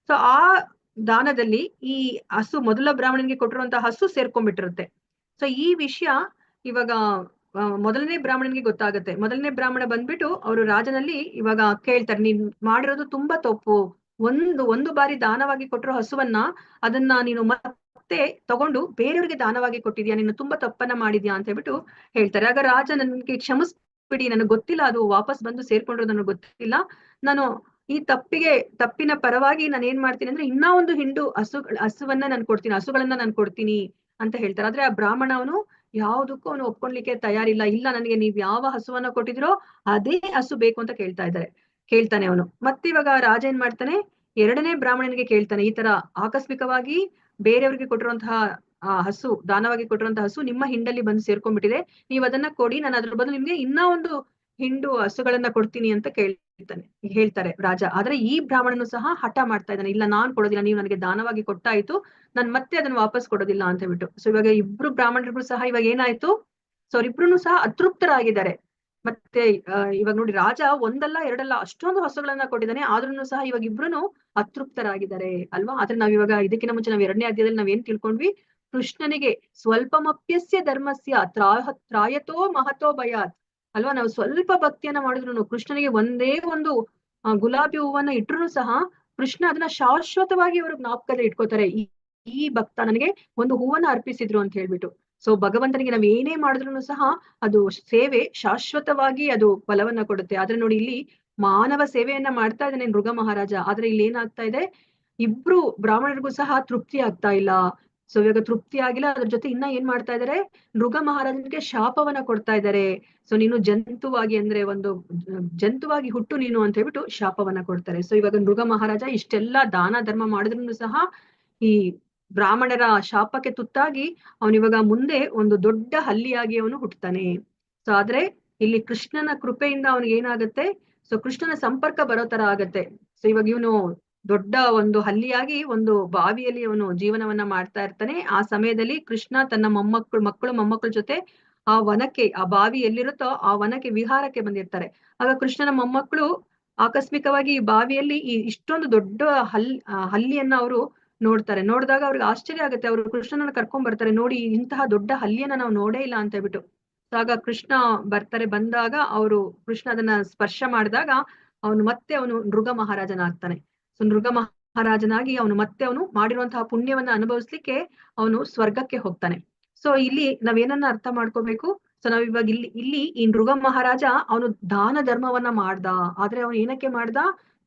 ಸೊ ಆ ದಾನದಲ್ಲಿ ಈ ಹಸು ಮೊದಲ ಬ್ರಾಹ್ಮಣನಿಗೆ ಕೊಟ್ಟಿರುವಂತಹ ಹಸು ಸೇರ್ಕೊಂಡ್ಬಿಟ್ಟಿರುತ್ತೆ. ಸೊ ಈ ವಿಷಯ ಇವಾಗ ಮೊದಲನೇ ಬ್ರಾಹ್ಮಣನಿಗೆ ಗೊತ್ತಾಗುತ್ತೆ. ಮೊದಲನೇ ಬ್ರಾಹ್ಮಣ ಬಂದ್ಬಿಟ್ಟು ಅವರು ರಾಜನಲ್ಲಿ ಇವಾಗ ಕೇಳ್ತಾರೆ, ನೀನ್ ಮಾಡಿರೋದು ತುಂಬಾ ತಪ್ಪು. ಒಂದು ಬಾರಿ ದಾನವಾಗಿ ಕೊಟ್ಟಿರೋ ಹಸುವನ್ನ ಅದನ್ನ ನೀನು ಮತ್ತೆ ತಗೊಂಡು ಬೇರೆಯವ್ರಿಗೆ ದಾನವಾಗಿ ಕೊಟ್ಟಿದ್ಯಾ, ನೀನು ತುಂಬಾ ತಪ್ಪನ್ನ ಮಾಡಿದ್ಯಾ ಅಂತ ಹೇಳ್ಬಿಟ್ಟು ಹೇಳ್ತಾರೆ. ಆಗ ರಾಜ ನನ್ಗೆ ಕ್ಷಮಿಸ್ಬಿಡಿ, ನನಗೆ ಗೊತ್ತಿಲ್ಲ, ಅದು ವಾಪಸ್ ಬಂದು ಸೇರ್ಕೊಂಡ್ರು ನನಗೆ ಗೊತ್ತಿಲ್ಲ. ನಾನು ಈ ತಪ್ಪಿನ ಪರವಾಗಿ ನಾನು ಏನ್ ಮಾಡ್ತೀನಿ ಅಂದ್ರೆ ಇನ್ನ ಒಂದು ಹಿಂಡು ಹಸುವನ್ನ ನಾನು ಕೊಡ್ತೀನಿ, ಹಸುಗಳನ್ನ ನಾನು ಕೊಡ್ತೀನಿ ಅಂತ ಹೇಳ್ತಾರೆ. ಆದ್ರೆ ಆ ಬ್ರಾಹ್ಮಣ ಅವನು ಯಾವ್ದಕ್ಕೂ ಅವನು ಒಪ್ಕೊಳ್ಲಿಕ್ಕೆ ತಯಾರಿಲ್ಲ. ಇಲ್ಲ, ನನಗೆ ನೀವ್ ಯಾವ ಹಸುವನ್ನ ಕೊಟ್ಟಿದ್ರೋ ಅದೇ ಹಸು ಬೇಕು ಅಂತ ಕೇಳ್ತಾನೆ ಅವನು. ಮತ್ತೆ ಇವಾಗ ರಾಜ ಏನ್ ಮಾಡ್ತಾನೆ, 2ನೇ ಬ್ರಾಹ್ಮಣನಿಗೆ ಕೇಳ್ತಾನೆ, ಈ ತರ ಆಕಸ್ಮಿಕವಾಗಿ ಬೇರೆಯವ್ರಿಗೆ ಕೊಟ್ಟಿರುವಂತಹ ಹಸು, ದಾನವಾಗಿ ಕೊಟ್ಟಿರುವಂತಹ ಹಸು ನಿಮ್ಮ ಹಿಂಡಲ್ಲಿ ಬಂದು ಸೇರ್ಕೊಂಡ್ಬಿಟ್ಟಿದೆ, ನೀವ್ ಅದನ್ನ ಕೊಡಿ, ನಾನು ಅದ್ರ ಬದಲು ನಿಮ್ಗೆ ಇನ್ನ ಒಂದು ಹಿಂಡು ಹಸುಗಳನ್ನ ಕೊಡ್ತೀನಿ ಅಂತ ಹೇಳ್ತಾರೆ ರಾಜ. ಆದ್ರೆ ಈ ಬ್ರಾಹ್ಮಣನು ಸಹ ಹಠ ಮಾಡ್ತಾ ಇದ್ದಾನೆ, ಇಲ್ಲ ನಾನ್ ಕೊಡೋದಿಲ್ಲ, ನೀವು ನನಗೆ ದಾನವಾಗಿ ಕೊಟ್ಟಾಯ್ತು, ನಾನ್ ಮತ್ತೆ ಅದನ್ನ ವಾಪಸ್ ಕೊಡೋದಿಲ್ಲ ಅಂತ ಹೇಳ್ಬಿಟ್ಟು. ಸೊ ಇವಾಗ ಇಬ್ರು ಬ್ರಾಹ್ಮಣರಿಗೂ ಸಹ ಇವಾಗ ಏನಾಯ್ತು, ಸೊ ಇಬ್ರು ಸಹ ಅತೃಪ್ತರಾಗಿದ್ದಾರೆ. ಮತ್ತೆ ಇವಾಗ ನೋಡಿ, ರಾಜ ಒಂದಲ್ಲ ಎರಡಲ್ಲ ಅಷ್ಟೊಂದು ಹಸುಗಳನ್ನ ಕೊಟ್ಟಿದ್ದಾನೆ, ಆದ್ರೂ ಸಹ ಇವಾಗ ಇಬ್ರು ಅತೃಪ್ತರಾಗಿದ್ದಾರೆ ಅಲ್ವಾ. ಆದ್ರೆ ನಾವ್ ಇವಾಗ ಇದಕ್ಕಿಂತ ಮುಂಚೆ ನಾವ್ 2ನೇ ಅಧ್ಯಾಯದಲ್ಲಿ ನಾವೇನ್ ತಿಳ್ಕೊಂಡ್ವಿ, ಕೃಷ್ಣನಿಗೆ ಸ್ವಲ್ಪಮಪ್ಯಸ್ಯ ಧರ್ಮಸ್ಯ ತ್ರಾಯತೋ ಮಹತೋ ಭಯಾತ್ ಅಲ್ವಾ. ನಾವು ಸ್ವಲ್ಪ ಭಕ್ತಿಯನ್ನ ಮಾಡಿದ್ರು ಕೃಷ್ಣನಿಗೆ ಒಂದೇ ಒಂದು ಗುಲಾಬಿ ಹೂವನ್ನ ಇಟ್ರು ಸಹ ಕೃಷ್ಣ ಅದನ್ನ ಶಾಶ್ವತವಾಗಿ ಅವರು ಜ್ಞಾಪಕದಲ್ಲಿ ಇಟ್ಕೋತಾರೆ. ಈ ಭಕ್ತ ನನಗೆ ಒಂದು ಹೂವನ್ನ ಅರ್ಪಿಸಿದ್ರು ಅಂತ ಹೇಳ್ಬಿಟ್ಟು. ಸೊ ಭಗವಂತನಿಗೆ ನಾವ್ ಏನೇ ಮಾಡಿದ್ರು ಸಹ ಅದು ಸೇವೆ ಶಾಶ್ವತವಾಗಿ ಅದು ಫಲವನ್ನ ಕೊಡುತ್ತೆ. ಆದ್ರೆ ನೋಡಿ, ಇಲ್ಲಿ ಮಾನವ ಸೇವೆಯನ್ನ ಮಾಡ್ತಾ ಇದ್ದಾನೆ ನೃಗ ಮಹಾರಾಜ. ಆದ್ರೆ ಇಲ್ಲಿ ಏನಾಗ್ತಾ ಇದೆ, ಇಬ್ರು ಬ್ರಾಹ್ಮಣರಿಗೂ ಸಹ ತೃಪ್ತಿ ಆಗ್ತಾ ಇಲ್ಲ. ಸೊ ಇವಾಗ ತೃಪ್ತಿ ಆಗಿಲ್ಲ, ಅದ್ರ ಜೊತೆ ಇನ್ನ ಏನ್ ಮಾಡ್ತಾ ಇದಾರೆ, ನೃಗ ಮಹಾರಾಜನಿಗೆ ಶಾಪವನ್ನ ಕೊಡ್ತಾ ಇದ್ದಾರೆ. ಸೊ ನೀನು ಜಂತುವಾಗಿ, ಅಂದ್ರೆ ಒಂದು ಜಂತುವಾಗಿ ಹುಟ್ಟು ನೀನು ಅಂತ ಹೇಳ್ಬಿಟ್ಟು ಶಾಪವನ್ನ ಕೊಡ್ತಾರೆ. ಸೊ ಇವಾಗ ನೃಗ ಮಹಾರಾಜ ಇಷ್ಟೆಲ್ಲಾ ದಾನ ಧರ್ಮ ಮಾಡಿದ್ರು ಸಹ ಈ ಬ್ರಾಹ್ಮಣರ ಶಾಪಕ್ಕೆ ತುತ್ತಾಗಿ ಅವನಿವಾಗ ಮುಂದೆ ಒಂದು ದೊಡ್ಡ ಹಲ್ಲಿಯಾಗಿ ಅವನು ಹುಟ್ಟುತ್ತಾನೆ. ಸೊ ಆದ್ರೆ ಇಲ್ಲಿ ಕೃಷ್ಣನ ಕೃಪೆಯಿಂದ ಅವನಿಗೆ ಏನಾಗುತ್ತೆ, ಸೊ ಕೃಷ್ಣನ ಸಂಪರ್ಕ ಬರೋ ತರ ಆಗತ್ತೆ. ಸೊ ಇವಾಗ ಇವನು ದೊಡ್ಡ ಒಂದು ಹಲ್ಲಿಯಾಗಿ ಒಂದು ಬಾವಿಯಲ್ಲಿ ಅವನು ಜೀವನವನ್ನ ಮಾಡ್ತಾ ಇರ್ತಾನೆ. ಆ ಸಮಯದಲ್ಲಿ ಕೃಷ್ಣ ತನ್ನ ಮಕ್ಕಳು ಮೊಮ್ಮಕ್ಕಳ ಜೊತೆ ಆ ವನಕ್ಕೆ, ಆ ಬಾವಿ ಎಲ್ಲಿರುತ್ತೋ ಆ ವನಕ್ಕೆ ವಿಹಾರಕ್ಕೆ ಬಂದಿರ್ತಾರೆ. ಆಗ ಕೃಷ್ಣನ ಮೊಮ್ಮಕ್ಕಳು ಆಕಸ್ಮಿಕವಾಗಿ ಈ ಬಾವಿಯಲ್ಲಿ ಈ ಇಷ್ಟೊಂದು ದೊಡ್ಡ ಹಲ್ಲಿಯನ್ನ ಅವರು ನೋಡ್ತಾರೆ. ನೋಡಿದಾಗ ಅವ್ರಿಗೆ ಆಶ್ಚರ್ಯ ಆಗುತ್ತೆ. ಅವರು ಕೃಷ್ಣನನ್ನ ಕರ್ಕೊಂಡ್ ಬರ್ತಾರೆ, ನೋಡಿ ಇಂತಹ ದೊಡ್ಡ ಹಲ್ಲಿಯನ್ನ ನಾವು ನೋಡೇ ಇಲ್ಲ ಅಂತ ಹೇಳ್ಬಿಟ್ಟು. ಆಗ ಕೃಷ್ಣ ಬಂದಾಗ ಅವರು ಕೃಷ್ಣ ಅದನ್ನ ಸ್ಪರ್ಶ ಮಾಡಿದಾಗ ಅವನು ನೃಗ ಮಹಾರಾಜನಾಗ್ತಾನೆ. ಸೊ ನೃಗ ಮಹಾರಾಜನಾಗಿ ಅವನು ಮಾಡಿರುವಂತಹ ಪುಣ್ಯವನ್ನ ಅನುಭವಿಸ್ಲಿಕ್ಕೆ ಅವನು ಸ್ವರ್ಗಕ್ಕೆ ಹೋಗ್ತಾನೆ. ಸೊ ಇಲ್ಲಿ ನಾವೇನನ್ನ ಅರ್ಥ ಮಾಡ್ಕೋಬೇಕು, ಸೊ ನಾವ್ ಇವಾಗ ಇಲ್ಲಿ ಈ ನೃಗ ಮಹಾರಾಜ ಅವನು ದಾನ ಧರ್ಮವನ್ನ ಮಾಡ್ದ. ಆದ್ರೆ ಅವನು ಏನಕ್ಕೆ ಮಾಡ್ದ,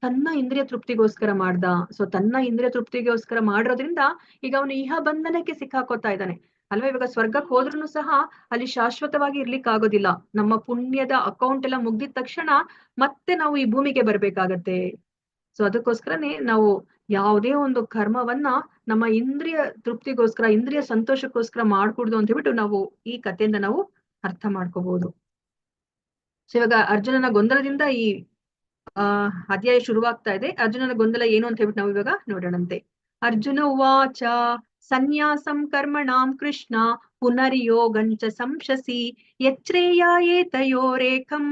ತನ್ನ ಇಂದ್ರಿಯ ತೃಪ್ತಿಗೋಸ್ಕರ ಮಾಡ್ದ. ಸೊ ತನ್ನ ಇಂದ್ರಿಯ ತೃಪ್ತಿಗೋಸ್ಕರ ಮಾಡಿರೋದ್ರಿಂದ ಈಗ ಅವನು ಇಹ ಬಂಧನಕ್ಕೆ ಸಿಕ್ಕಾಕೋತಾ ಇದ್ದಾನೆ ಅಲ್ವಾ. ಇವಾಗ ಸ್ವರ್ಗಕ್ಕೆ ಹೋದ್ರೂ ಸಹ ಅಲ್ಲಿ ಶಾಶ್ವತವಾಗಿ ಇರ್ಲಿಕ್ಕೆ ಆಗೋದಿಲ್ಲ. ನಮ್ಮ ಪುಣ್ಯದ ಅಕೌಂಟ್ ಎಲ್ಲ ಮುಗ್ದಿದ ತಕ್ಷಣ ಮತ್ತೆ ನಾವು ಈ ಭೂಮಿಗೆ ಬರ್ಬೇಕಾಗತ್ತೆ. ಸೊ ಅದಕ್ಕೋಸ್ಕರನೇ ನಾವು ಯಾವುದೇ ಒಂದು ಕರ್ಮವನ್ನ ನಮ್ಮ ಇಂದ್ರಿಯ ತೃಪ್ತಿಗೋಸ್ಕರ, ಇಂದ್ರಿಯ ಸಂತೋಷಕ್ಕೋಸ್ಕರ ಮಾಡ್ಕೂಡ್ದು ಅಂತ ಹೇಳ್ಬಿಟ್ಟು ನಾವು ಈ ಕಥೆಯಿಂದ ನಾವು ಅರ್ಥ ಮಾಡ್ಕೋಬಹುದು. ಸೊ ಇವಾಗ ಅರ್ಜುನನ ಗೊಂದಲದಿಂದ ಈ ಅಧ್ಯಾಯ ಶುರುವಾಗ್ತಾ ಇದೆ. ಅರ್ಜುನನ ಗೊಂದಲ ಏನು ಅಂತ ಹೇಳ್ಬಿಟ್ಟು ನಾವು ಇವಾಗ ನೋಡೋಣಂತೆ. ಅರ್ಜುನ ಉವಾಚ ಸನ್ಯಾಸಂ ಕರ್ಮಣಾಂ ಕೃಷ್ಣ ಪುನರ್ಯೋಗಂಚ ಸಂಶಸಿ ಯಚ್ರೇಯಾಯೇತಯೋರೇಕಂ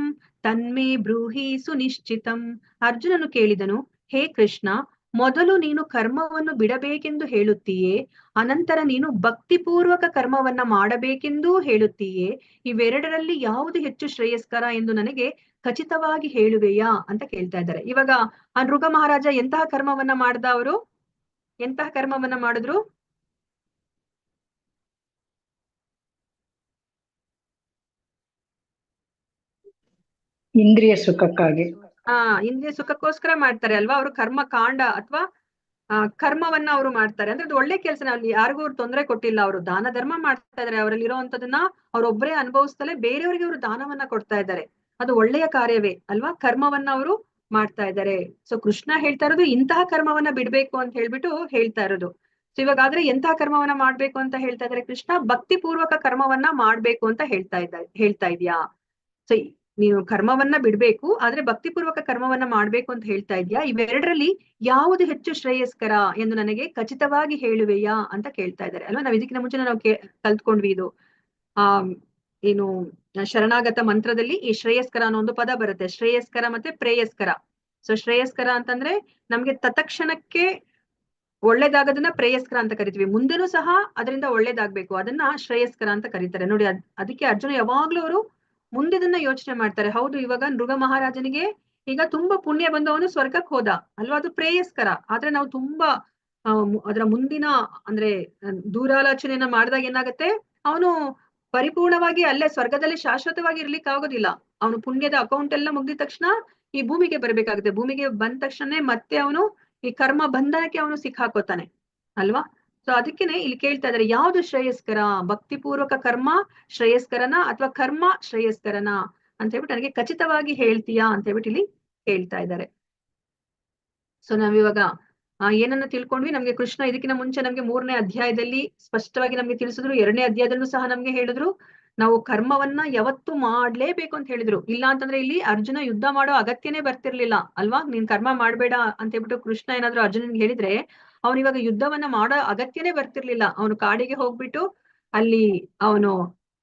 ತನ್ಮೇ ಬ್ರೂಹಿ ಸುನಿಶ್ಚಿತಂ. ಅರ್ಜುನನು ಕೇಳಿದನು, ಹೇ ಕೃಷ್ಣ, ಮೊದಲು ನೀನು ಕರ್ಮವನ್ನು ಬಿಡಬೇಕೆಂದು ಹೇಳುತ್ತೀಯೇ, ಅನಂತರ ನೀನು ಭಕ್ತಿಪೂರ್ವಕ ಕರ್ಮವನ್ನ ಮಾಡಬೇಕೆಂದೂ ಹೇಳುತ್ತೀಯೇ. ಇವೆರಡರಲ್ಲಿ ಯಾವುದು ಹೆಚ್ಚು ಶ್ರೇಯಸ್ಕರ ಎಂದು ನನಗೆ ಖಚಿತವಾಗಿ ಹೇಳುವೆಯಾ ಅಂತ ಕೇಳ್ತಾ ಇದ್ದಾರೆ. ಇವಾಗ ಆ ನೃಗ ಮಹಾರಾಜ ಎಂತಹ ಕರ್ಮವನ್ನ ಮಾಡ್ದ? ಅವರು ಎಂತಹ ಕರ್ಮವನ್ನ ಮಾಡಿದ್ರು? ಇಂದ್ರಿಯ ಸುಖಕ್ಕಾಗಿ. ಇಂದ್ರಿಯ ಸುಖಕ್ಕೋಸ್ಕರ ಮಾಡ್ತಾರೆ ಅಲ್ವಾ. ಅವರು ಕರ್ಮ ಕಾಂಡ ಅಥವಾ ಕರ್ಮವನ್ನ ಅವರು ಮಾಡ್ತಾರೆ. ಅಂದ್ರೆ ಅದು ಒಳ್ಳೆ ಕೆಲಸ. ಅಲ್ಲಿ ಯಾರಿಗೂ ಅವ್ರು ತೊಂದರೆ ಕೊಟ್ಟಿಲ್ಲ. ಅವರು ದಾನ ಧರ್ಮ ಮಾಡ್ತಾ ಇದಾರೆ. ಅವರಲ್ಲಿ ಇರುವಂತದನ್ನ ಅವ್ರೊಬ್ಬರೇ ಅನುಭವಿಸ್ತಲೇ ಬೇರೆಯವರಿಗೆ ಅವರು ದಾನವನ್ನ ಕೊಡ್ತಾ ಇದ್ದಾರೆ. ಅದು ಒಳ್ಳೆಯ ಕಾರ್ಯವೇ ಅಲ್ವಾ. ಕರ್ಮವನ್ನ ಅವರು ಮಾಡ್ತಾ ಇದ್ದಾರೆ. ಸೊ ಕೃಷ್ಣ ಹೇಳ್ತಾ ಇರೋದು ಇಂತಹ ಕರ್ಮವನ್ನ ಬಿಡ್ಬೇಕು ಅಂತ ಹೇಳ್ಬಿಟ್ಟು ಹೇಳ್ತಾ ಇರೋದು. ಸೊ ಇವಾಗಾದ್ರೆ ಎಂತಹ ಕರ್ಮವನ್ನ ಮಾಡ್ಬೇಕು ಅಂತ ಹೇಳ್ತಾ ಇದ್ದಾರೆ ಕೃಷ್ಣ? ಭಕ್ತಿ ಪೂರ್ವಕ ಕರ್ಮವನ್ನ ಮಾಡ್ಬೇಕು ಅಂತ ಹೇಳ್ತಾ ಇದ್ಯಾ? ಸೊ ನೀನು ಕರ್ಮವನ್ನ ಬಿಡ್ಬೇಕು, ಆದ್ರೆ ಭಕ್ತಿಪೂರ್ವಕ ಕರ್ಮವನ್ನ ಮಾಡ್ಬೇಕು ಅಂತ ಹೇಳ್ತಾ ಇದ್ಯಾ. ಇವೆರಡರಲ್ಲಿ ಯಾವುದು ಹೆಚ್ಚು ಶ್ರೇಯಸ್ಕರ ಎಂದು ನನಗೆ ಖಚಿತವಾಗಿ ಹೇಳುವೆಯಾ ಅಂತ ಕೇಳ್ತಾ ಇದ್ದಾರೆ ಅಲ್ವಾ. ನಾವ್ ಇದಕ್ಕಿಂತ ಮುಂಚೆ ನಾವು ಕಲ್ತ್ಕೊಂಡ್ವಿ. ಇದು ಏನು ಶರಣಾಗತ ಮಂತ್ರದಲ್ಲಿ ಈ ಶ್ರೇಯಸ್ಕರ ಅನ್ನೋ ಒಂದು ಪದ ಬರುತ್ತೆ. ಶ್ರೇಯಸ್ಕರ ಮತ್ತೆ ಪ್ರೇಯಸ್ಕರ. ಸೊ ಶ್ರೇಯಸ್ಕರ ಅಂತಂದ್ರೆ ನಮ್ಗೆ ತತ್ಕ್ಷಣಕ್ಕೆ ಒಳ್ಳೇದಾಗದನ್ನ ಪ್ರೇಯಸ್ಕರ ಅಂತ ಕರಿತೀವಿ. ಮುಂದೆನೂ ಸಹ ಅದರಿಂದ ಒಳ್ಳೇದಾಗ್ಬೇಕು, ಅದನ್ನ ಶ್ರೇಯಸ್ಕರ ಅಂತ ಕರೀತಾರೆ ನೋಡಿ. ಅದಕ್ಕೆ ಅರ್ಜುನ ಯಾವಾಗ್ಲೂ ಅವರು ಮುಂದೆದನ್ನ ಯೋಚನೆ ಮಾಡ್ತಾರೆ. ಹೌದು, ಇವಾಗ ನೃಗ ಮಹಾರಾಜನಿಗೆ ಈಗ ತುಂಬಾ ಪುಣ್ಯ ಬಂದು ಅವನು ಸ್ವರ್ಗಕ್ಕೆ ಹೋದ ಅಲ್ವಾ, ಅದು ಪ್ರೇಯಸ್ಕರ. ಆದ್ರೆ ನಾವು ತುಂಬಾ ಅದರ ಮುಂದಿನ ಅಂದ್ರೆ ದೂರಾಲೋಚನೆಯನ್ನ ಮಾಡಿದಾಗ ಏನಾಗತ್ತೆ, ಅವನು ಪರಿಪೂರ್ಣವಾಗಿ ಅಲ್ಲೇ ಸ್ವರ್ಗದಲ್ಲಿ ಶಾಶ್ವತವಾಗಿ ಇರ್ಲಿಕ್ಕೆ ಆಗೋದಿಲ್ಲ. ಅವನು ಪುಣ್ಯದ ಅಕೌಂಟ್ ಎಲ್ಲ ಮುಗ್ದಿದ ತಕ್ಷಣ ಈ ಭೂಮಿಗೆ ಬರ್ಬೇಕಾಗುತ್ತೆ. ಭೂಮಿಗೆ ಬಂದ ತಕ್ಷಣ ಮತ್ತೆ ಅವನು ಈ ಕರ್ಮ ಬಂಧನಕ್ಕೆ ಅವನು ಸಿಕ್ಕಾಕೋತಾನೆ ಅಲ್ವಾ. ಸೊ ಅದಕ್ಕೇನೆ ಇಲ್ಲಿ ಕೇಳ್ತಾ ಇದಾರೆ, ಯಾವ್ದು ಶ್ರೇಯಸ್ಕರ? ಭಕ್ತಿಪೂರ್ವಕ ಕರ್ಮ ಶ್ರೇಯಸ್ಕರನ ಅಥವಾ ಕರ್ಮ ಶ್ರೇಯಸ್ಕರನ ಅಂತ ಹೇಳ್ಬಿಟ್ಟು ನನಗೆ ಖಚಿತವಾಗಿ ಹೇಳ್ತೀಯಾ ಅಂತ ಹೇಳ್ಬಿಟ್ಟು ಇಲ್ಲಿ ಹೇಳ್ತಾ ಇದ್ದಾರೆ. ಸೊ ನಾವಿವಾಗ ಏನನ್ನ ತಿಳ್ಕೊಂಡ್ವಿ? ನಮ್ಗೆ ಕೃಷ್ಣ ಇದಕ್ಕಿಂತ ಮುಂಚೆ ನಮ್ಗೆ 3ನೇ ಅಧ್ಯಾಯದಲ್ಲಿ ಸ್ಪಷ್ಟವಾಗಿ ನಮ್ಗೆ ತಿಳಿಸಿದ್ರು. 2ನೇ ಅಧ್ಯಾಯದಲ್ಲೂ ಸಹ ನಮ್ಗೆ ಹೇಳಿದ್ರು ನಾವು ಕರ್ಮವನ್ನ ಯಾವತ್ತು ಮಾಡ್ಲೇಬೇಕು ಅಂತ ಹೇಳಿದ್ರು. ಇಲ್ಲ ಅಂತಂದ್ರೆ ಇಲ್ಲಿ ಅರ್ಜುನ ಯುದ್ಧ ಮಾಡೋ ಅಗತ್ಯನೇ ಬರ್ತಿರ್ಲಿಲ್ಲ ಅಲ್ವಾ. ನೀನ್ ಕರ್ಮ ಮಾಡ್ಬೇಡ ಅಂತ ಹೇಳ್ಬಿಟ್ಟು ಕೃಷ್ಣ ಏನಾದ್ರು ಅರ್ಜುನನ್ಗೆ ಹೇಳಿದ್ರೆ ಅವನು ಇವಾಗ ಯುದ್ಧವನ್ನ ಮಾಡೋ ಅಗತ್ಯನೇ ಬರ್ತಿರ್ಲಿಲ್ಲ. ಅವನು ಕಾಡಿಗೆ ಹೋಗ್ಬಿಟ್ಟು ಅಲ್ಲಿ ಅವನು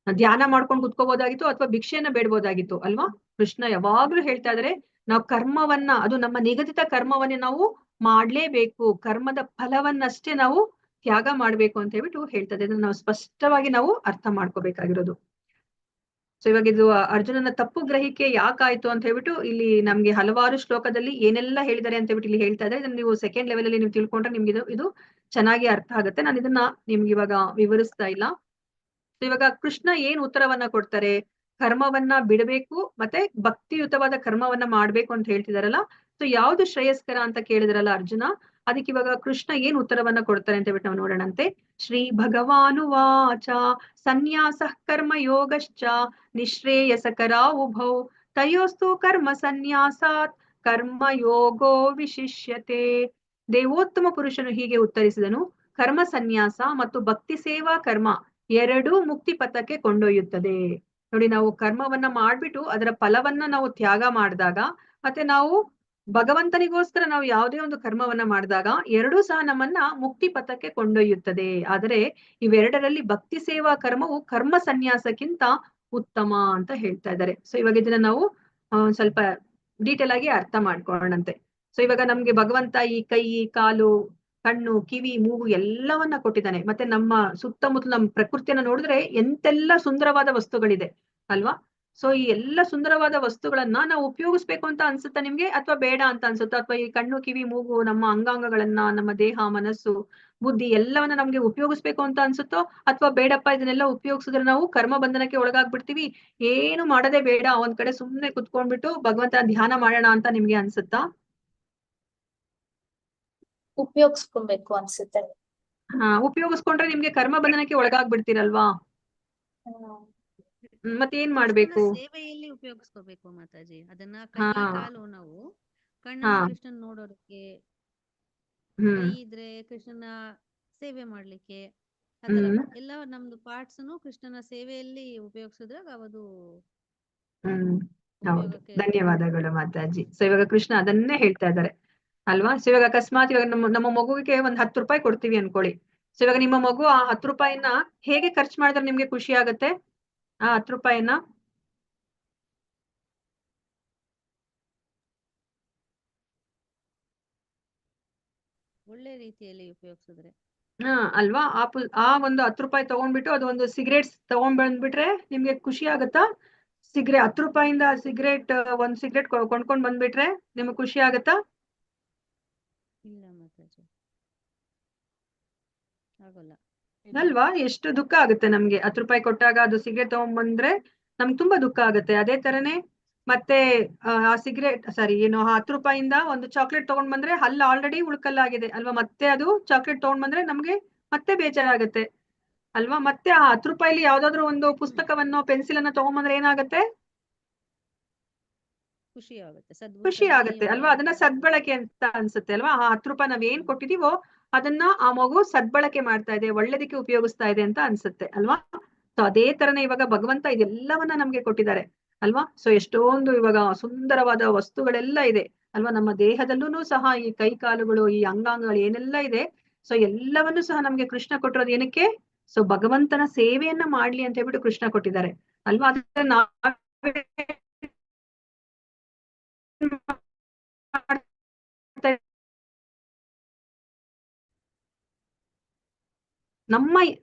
ಧ್ಯಾನ ಮಾಡ್ಕೊಂಡು ಕುತ್ಕೋಬೋದಾಗಿತ್ತು ಅಥವಾ ಭಿಕ್ಷೆಯನ್ನ ಬೇಡ್ಬೋದಾಗಿತ್ತು ಅಲ್ವಾ. ಕೃಷ್ಣ ಯಾವಾಗ್ಲೂ ಹೇಳ್ತಾ ಇದಾರೆ ನಾವು ಕರ್ಮವನ್ನ, ಅದು ನಮ್ಮ ನಿಗದಿತ ಕರ್ಮವನ್ನ ನಾವು ಮಾಡ್ಲೇಬೇಕು, ಕರ್ಮದ ಫಲವನ್ನಷ್ಟೇ ನಾವು ತ್ಯಾಗ ಮಾಡ್ಬೇಕು ಅಂತ ಹೇಳ್ಬಿಟ್ಟು ಹೇಳ್ತದೆ. ಇದನ್ನ ನಾವು ಸ್ಪಷ್ಟವಾಗಿ ನಾವು ಅರ್ಥ ಮಾಡ್ಕೋಬೇಕಾಗಿರೋದು. ಸೊ ಇವಾಗ ಇದು ಅರ್ಜುನನ ತಪ್ಪು ಗ್ರಹಿಕೆ ಯಾಕಾಯ್ತು ಅಂತ ಹೇಳ್ಬಿಟ್ಟು ಇಲ್ಲಿ ನಮ್ಗೆ ಹಲವಾರು ಶ್ಲೋಕದಲ್ಲಿ ಏನೆಲ್ಲ ಹೇಳಿದ್ದಾರೆ ಅಂತ ಹೇಳ್ಬಿಟ್ಟು ಇಲ್ಲಿ ಹೇಳ್ತಾ ಇದ್ದಾರೆ. ಇದನ್ನ ನೀವು ಸೆಕೆಂಡ್ ಲೆವೆಲ್ ಅಲ್ಲಿ ನೀವು ತಿಳ್ಕೊಂಡ್ರೆ ನಿಮ್ಗೆ ಇದು ಚೆನ್ನಾಗಿ ಅರ್ಥ ಆಗುತ್ತೆ. ನಾನು ಇದನ್ನ ನಿಮ್ಗೆ ಇವಾಗ ವಿವರಿಸ್ತಾ ಇಲ್ಲ. ಸೊ ಇವಾಗ ಕೃಷ್ಣ ಏನ್ ಉತ್ತರವನ್ನ ಕೊಡ್ತಾರೆ? ಕರ್ಮವನ್ನ ಬಿಡಬೇಕು ಮತ್ತೆ ಭಕ್ತಿಯುತವಾದ ಕರ್ಮವನ್ನ ಮಾಡ್ಬೇಕು ಅಂತ ಹೇಳ್ತಿದಾರಲ್ಲ. ಸೊ ಯಾವ್ದು ಶ್ರೇಯಸ್ಕರ ಅಂತ ಕೇಳಿದ್ರಲ್ಲ ಅರ್ಜುನ, ಅದಕ್ಕೆ ಇವಾಗ ಕೃಷ್ಣ ಏನ್ ಉತ್ತರವನ್ನ ಕೊಡ್ತಾರೆ ಅಂತ ಹೇಳ್ಬಿಟ್ಟು ನಾವು ನೋಡೋಣಂತೆ. ಶ್ರೀ ಭಗವಾನುವಾಚ ಸನ್ಯಾಸ ಕರ್ಮ ಯೋಗಶ್ಚ ನಿಶ್ರೇಯಸಕರ ಉಭೌ ತಯೋಸ್ತು ಕರ್ಮ ಸನ್ಯಾಸಾತ್ ಕರ್ಮ ಯೋಗೋ ವಿಶಿಷ್ಯತೆ. ದೇವೋತ್ತಮ ಪುರುಷನು ಹೀಗೆ ಉತ್ತರಿಸಿದನು, ಕರ್ಮ ಸನ್ಯಾಸ ಮತ್ತು ಭಕ್ತಿ ಸೇವಾ ಕರ್ಮ ಎರಡೂ ಮುಕ್ತಿ ಪಥಕ್ಕೆ ಕೊಂಡೊಯ್ಯುತ್ತದೆ. ನೋಡಿ, ನಾವು ಕರ್ಮವನ್ನ ಮಾಡ್ಬಿಟ್ಟು ಅದರ ಫಲವನ್ನ ನಾವು ತ್ಯಾಗ ಮಾಡಿದಾಗ ಮತ್ತೆ ನಾವು ಭಗವಂತನಿಗೋಸ್ಕರ ನಾವು ಯಾವುದೇ ಒಂದು ಕರ್ಮವನ್ನ ಮಾಡಿದಾಗ ಎರಡೂ ಸಹ ನಮ್ಮನ್ನ ಮುಕ್ತಿ ಪಥಕ್ಕೆ ಕೊಂಡೊಯ್ಯುತ್ತದೆ. ಆದರೆ ಇವೆರಡರಲ್ಲಿ ಭಕ್ತಿ ಸೇವಾ ಕರ್ಮವು ಕರ್ಮ ಸನ್ಯಾಸಕ್ಕಿಂತ ಉತ್ತಮ ಅಂತ ಹೇಳ್ತಾ ಇದ್ದಾರೆ. ಸೊ ಇವಾಗ ಇದನ್ನ ನಾವು ಸ್ವಲ್ಪ ಡೀಟೇಲ್ ಆಗಿ ಅರ್ಥ ಮಾಡ್ಕೊಳ್ಳೋಣಂತೆ. ಸೊ ಇವಾಗ ನಮ್ಗೆ ಭಗವಂತ ಈ ಕೈ, ಕಾಲು, ಕಣ್ಣು, ಕಿವಿ, ಮೂಗು ಎಲ್ಲವನ್ನ ಕೊಟ್ಟಿದ್ದಾನೆ. ಮತ್ತೆ ನಮ್ಮ ಸುತ್ತಮುತ್ತಲ ನಮ್ಮ ಪ್ರಕೃತಿಯನ್ನ ನೋಡಿದ್ರೆ ಎಂತೆಲ್ಲ ಸುಂದರವಾದ ವಸ್ತುಗಳಿದೆ ಅಲ್ವಾ. ಸೊ ಈ ಎಲ್ಲ ಸುಂದರವಾದ ವಸ್ತುಗಳನ್ನ ನಾವು ಉಪಯೋಗಿಸ್ಬೇಕು ಅಂತ ಅನ್ಸುತ್ತಾ ನಿಮ್ಗೆ, ಅಥವಾ ಬೇಡ ಅಂತ ಅನ್ಸುತ್ತಾ? ಅಥವಾ ಈ ಕಣ್ಣು, ಕಿವಿ, ಮೂಗು, ನಮ್ಮ ಅಂಗಾಂಗಗಳನ್ನ, ನಮ್ಮ ದೇಹ, ಮನಸ್ಸು, ಬುದ್ಧಿ ಎಲ್ಲವನ್ನ ನಮ್ಗೆ ಉಪಯೋಗಿಸ್ಬೇಕು ಅಂತ ಅನ್ಸುತ್ತೋ, ಅಥವಾ ಬೇಡಪ್ಪ ಇದನ್ನೆಲ್ಲ ಉಪಯೋಗಿಸಿದ್ರೆ ನಾವು ಕರ್ಮ ಬಂಧನಕ್ಕೆ ಒಳಗಾಗ್ಬಿಡ್ತೀವಿ, ಏನು ಮಾಡದೆ ಬೇಡ, ಒಂದ್ ಕಡೆ ಸುಮ್ನೆ ಕುತ್ಕೊಂಡ್ಬಿಟ್ಟು ಭಗವಂತ ಧ್ಯಾನ ಮಾಡೋಣ ಅಂತ ನಿಮ್ಗೆ ಅನ್ಸುತ್ತಾ? ಉಪಯೋಗಿಸ್ಕೊಬೇಕು ಅನ್ಸುತ್ತೆ. ಉಪಯೋಗಿಸ್ಕೊಂಡ್ರೆ ನಿಮ್ಗೆ ಕರ್ಮ ಬಂಧನಕ್ಕೆ ಒಳಗಾಗ್ಬಿಡ್ತೀರಲ್ವಾ? ಮತ್ತೇನ್ ಮಾಡ್ಬೇಕು? ಕೃಷ್ಣನ ಸೇವೆಯಲ್ಲಿ ಉಪಯೋಗಿಸ್ಕೋಬೇಕು ಮಾತಾಜಿ. ಅದನ್ನ ಕೈ ಹಾ ಕಾಲು ನಾವು ಹಾ ಕಣ್ಣನ್ನ ಕೃಷ್ಣನ್ ನೋಡೋದಕ್ಕೆ, ಕೈ ಹ್ಮ್ ಇದ್ರೆ ಕೃಷ್ಣನ ಸೇವೆ ಮಾಡ್ಲಿಕ್ಕೆ, ಆತರ ಹ್ಮ್ ಎಲ್ಲ ನಮ್ದು ಪಾರ್ಟ್ಸ್ನು ಕೃಷ್ಣನ ಸೇವೆಯಲ್ಲಿ ಉಪಯೋಗಿಸಿದ್ರೆ ಅದು ಹ್ಮ್ ಹೌದು, ಉಪಯೋಗಕ್ಕೆ ಧನ್ಯವಾದಗಳು ಮಾತಾಜಿ. ಸೊ ಇವಾಗ ಕೃಷ್ಣ ಅದನ್ನೇ ಹೇಳ್ತಾ ಇದ್ದಾರೆ ಅಲ್ವಾ? ಸೊ ಇವಾಗ ಅಕಸ್ಮಾತ್ ಇವಾಗ ನಮ್ಮ ಮಗುವಿಗೆ ಒಂದ್ 10 ರೂಪಾಯಿ ಕೊಡ್ತೀವಿ ಅನ್ಕೊಳ್ಳಿ. ಸೊ ಇವಾಗ ನಿಮ್ಮ ಮಗು ಆ 10 ರೂಪಾಯಿನ ಹೇಗೆ ಖರ್ಚು ಮಾಡಿದ್ರೆ ನಿಮ್ಗೆ ಖುಷಿ ಆಗತ್ತೆ? ಆ 10 ರೂಪಾಯಿನ ಒಳ್ಳೆ ರೀತಿಯಲ್ಲಿ ಉಪಯೋಗಿಸಿದ್ರೆ ಅಲ್ವಾ? ಆ ಒಂದು 10 ರೂಪಾಯಿ ತಗೊಂಡ್ಬಿಟ್ಟು ಅದು ಒಂದು ಸಿಗರೇಟ್ಸ್ ತಗೊಂಡ್ ಬಂದ್ಬಿಟ್ರೆ ನಿಮ್ಗೆ ಖುಷಿ ಆಗತ್ತಾ? 10 ರೂಪಾಯಿಂದ ಒಂದ್ ಸಿಗರೇಟ್ ಕೊಂಡ್ಕೊಂಡ್ ಬಂದ್ಬಿಟ್ರೆ ನಿಮ್ಗೆ ಖುಷಿ ಆಗತ್ತಾ? ಇಲ್ಲ ಮಾತಾಜಿ, ಆಗೋಲ್ಲ. ಅಲ್ವಾ? ಎಷ್ಟು ದುಃಖ ಆಗುತ್ತೆ ನಮ್ಗೆ 10 ರೂಪಾಯಿ ಕೊಟ್ಟಾಗ ಅದು ಸಿಗರೇಟ್ ತಗೊಂಡ್ಬಂದ್ರೆ ನಮ್ಗೆ ತುಂಬಾ ದುಃಖ ಆಗುತ್ತೆ. ಅದೇ ತರನೇ ಮತ್ತೆ ಆ ಸಿಗರೇಟ್ ಏನು ಆ 10 ರೂಪಾಯಿಂದ ಒಂದು ಚಾಕ್ಲೇಟ್ ತಗೊಂಡ್ ಬಂದ್ರೆ ಹಲ್ಲು ಆಲ್ರೆಡಿ ಉಳ್ಕಲ್ಲಾಗಿದೆ ಅಲ್ವಾ? ಮತ್ತೆ ಅದು ಚಾಕ್ಲೇಟ್ ತಗೊಂಡ್ ಬಂದ್ರೆ ನಮ್ಗೆ ಮತ್ತೆ ಬೇಜಾರಾಗತ್ತೆ ಅಲ್ವಾ? ಮತ್ತೆ ಆ 10 ರೂಪಾಯಿಲಿ ಯಾವ್ದಾದ್ರು ಒಂದು ಪುಸ್ತಕವನ್ನು ಪೆನ್ಸಿಲ್ ಅನ್ನ ತಗೊಂಡ್ಬಂದ್ರೆ ಏನಾಗತ್ತೆ? ಖುಷಿ ಆಗುತ್ತೆ, ಖುಷಿ ಆಗತ್ತೆ ಅಲ್ವಾ? ಅದನ್ನ ಸದ್ಬಳಕೆ ಅಂತ ಅನ್ಸುತ್ತೆ ಅಲ್ವಾ? ಆ 10 ರೂಪಾಯಿ ನಾವ್ ಏನ್ ಕೊಟ್ಟಿದೀವೋ ಅದನ್ನ ಆ ಮಗು ಸದ್ಬಳಕೆ ಮಾಡ್ತಾ ಇದೆ, ಒಳ್ಳೇದಕ್ಕೆ ಉಪಯೋಗಿಸ್ತಾ ಇದೆ ಅಂತ ಅನ್ಸುತ್ತೆ ಅಲ್ವಾ? ಸೊ ಅದೇ ತರನೇ ಇವಾಗ ಭಗವಂತ ಇದೆಲ್ಲವನ್ನ ನಮ್ಗೆ ಕೊಟ್ಟಿದ್ದಾರೆ ಅಲ್ವಾ? ಸೊ ಎಷ್ಟೊಂದು ಇವಾಗ ಸುಂದರವಾದ ವಸ್ತುಗಳೆಲ್ಲ ಇದೆ ಅಲ್ವಾ? ನಮ್ಮ ದೇಹದಲ್ಲೂ ಸಹ ಈ ಕೈ ಕಾಲುಗಳು, ಈ ಅಂಗಾಂಗಗಳು ಏನೆಲ್ಲ ಇದೆ, ಸೊ ಎಲ್ಲವನ್ನೂ ಸಹ ನಮ್ಗೆ ಕೃಷ್ಣ ಕೊಟ್ಟಿರೋದು ಏನಕ್ಕೆ? ಸೊ ಭಗವಂತನ ಸೇವೆಯನ್ನ ಮಾಡ್ಲಿ ಅಂತ ಹೇಳ್ಬಿಟ್ಟು ಕೃಷ್ಣ ಕೊಟ್ಟಿದ್ದಾರೆ ಅಲ್ವಾ? ಅದನ್ನ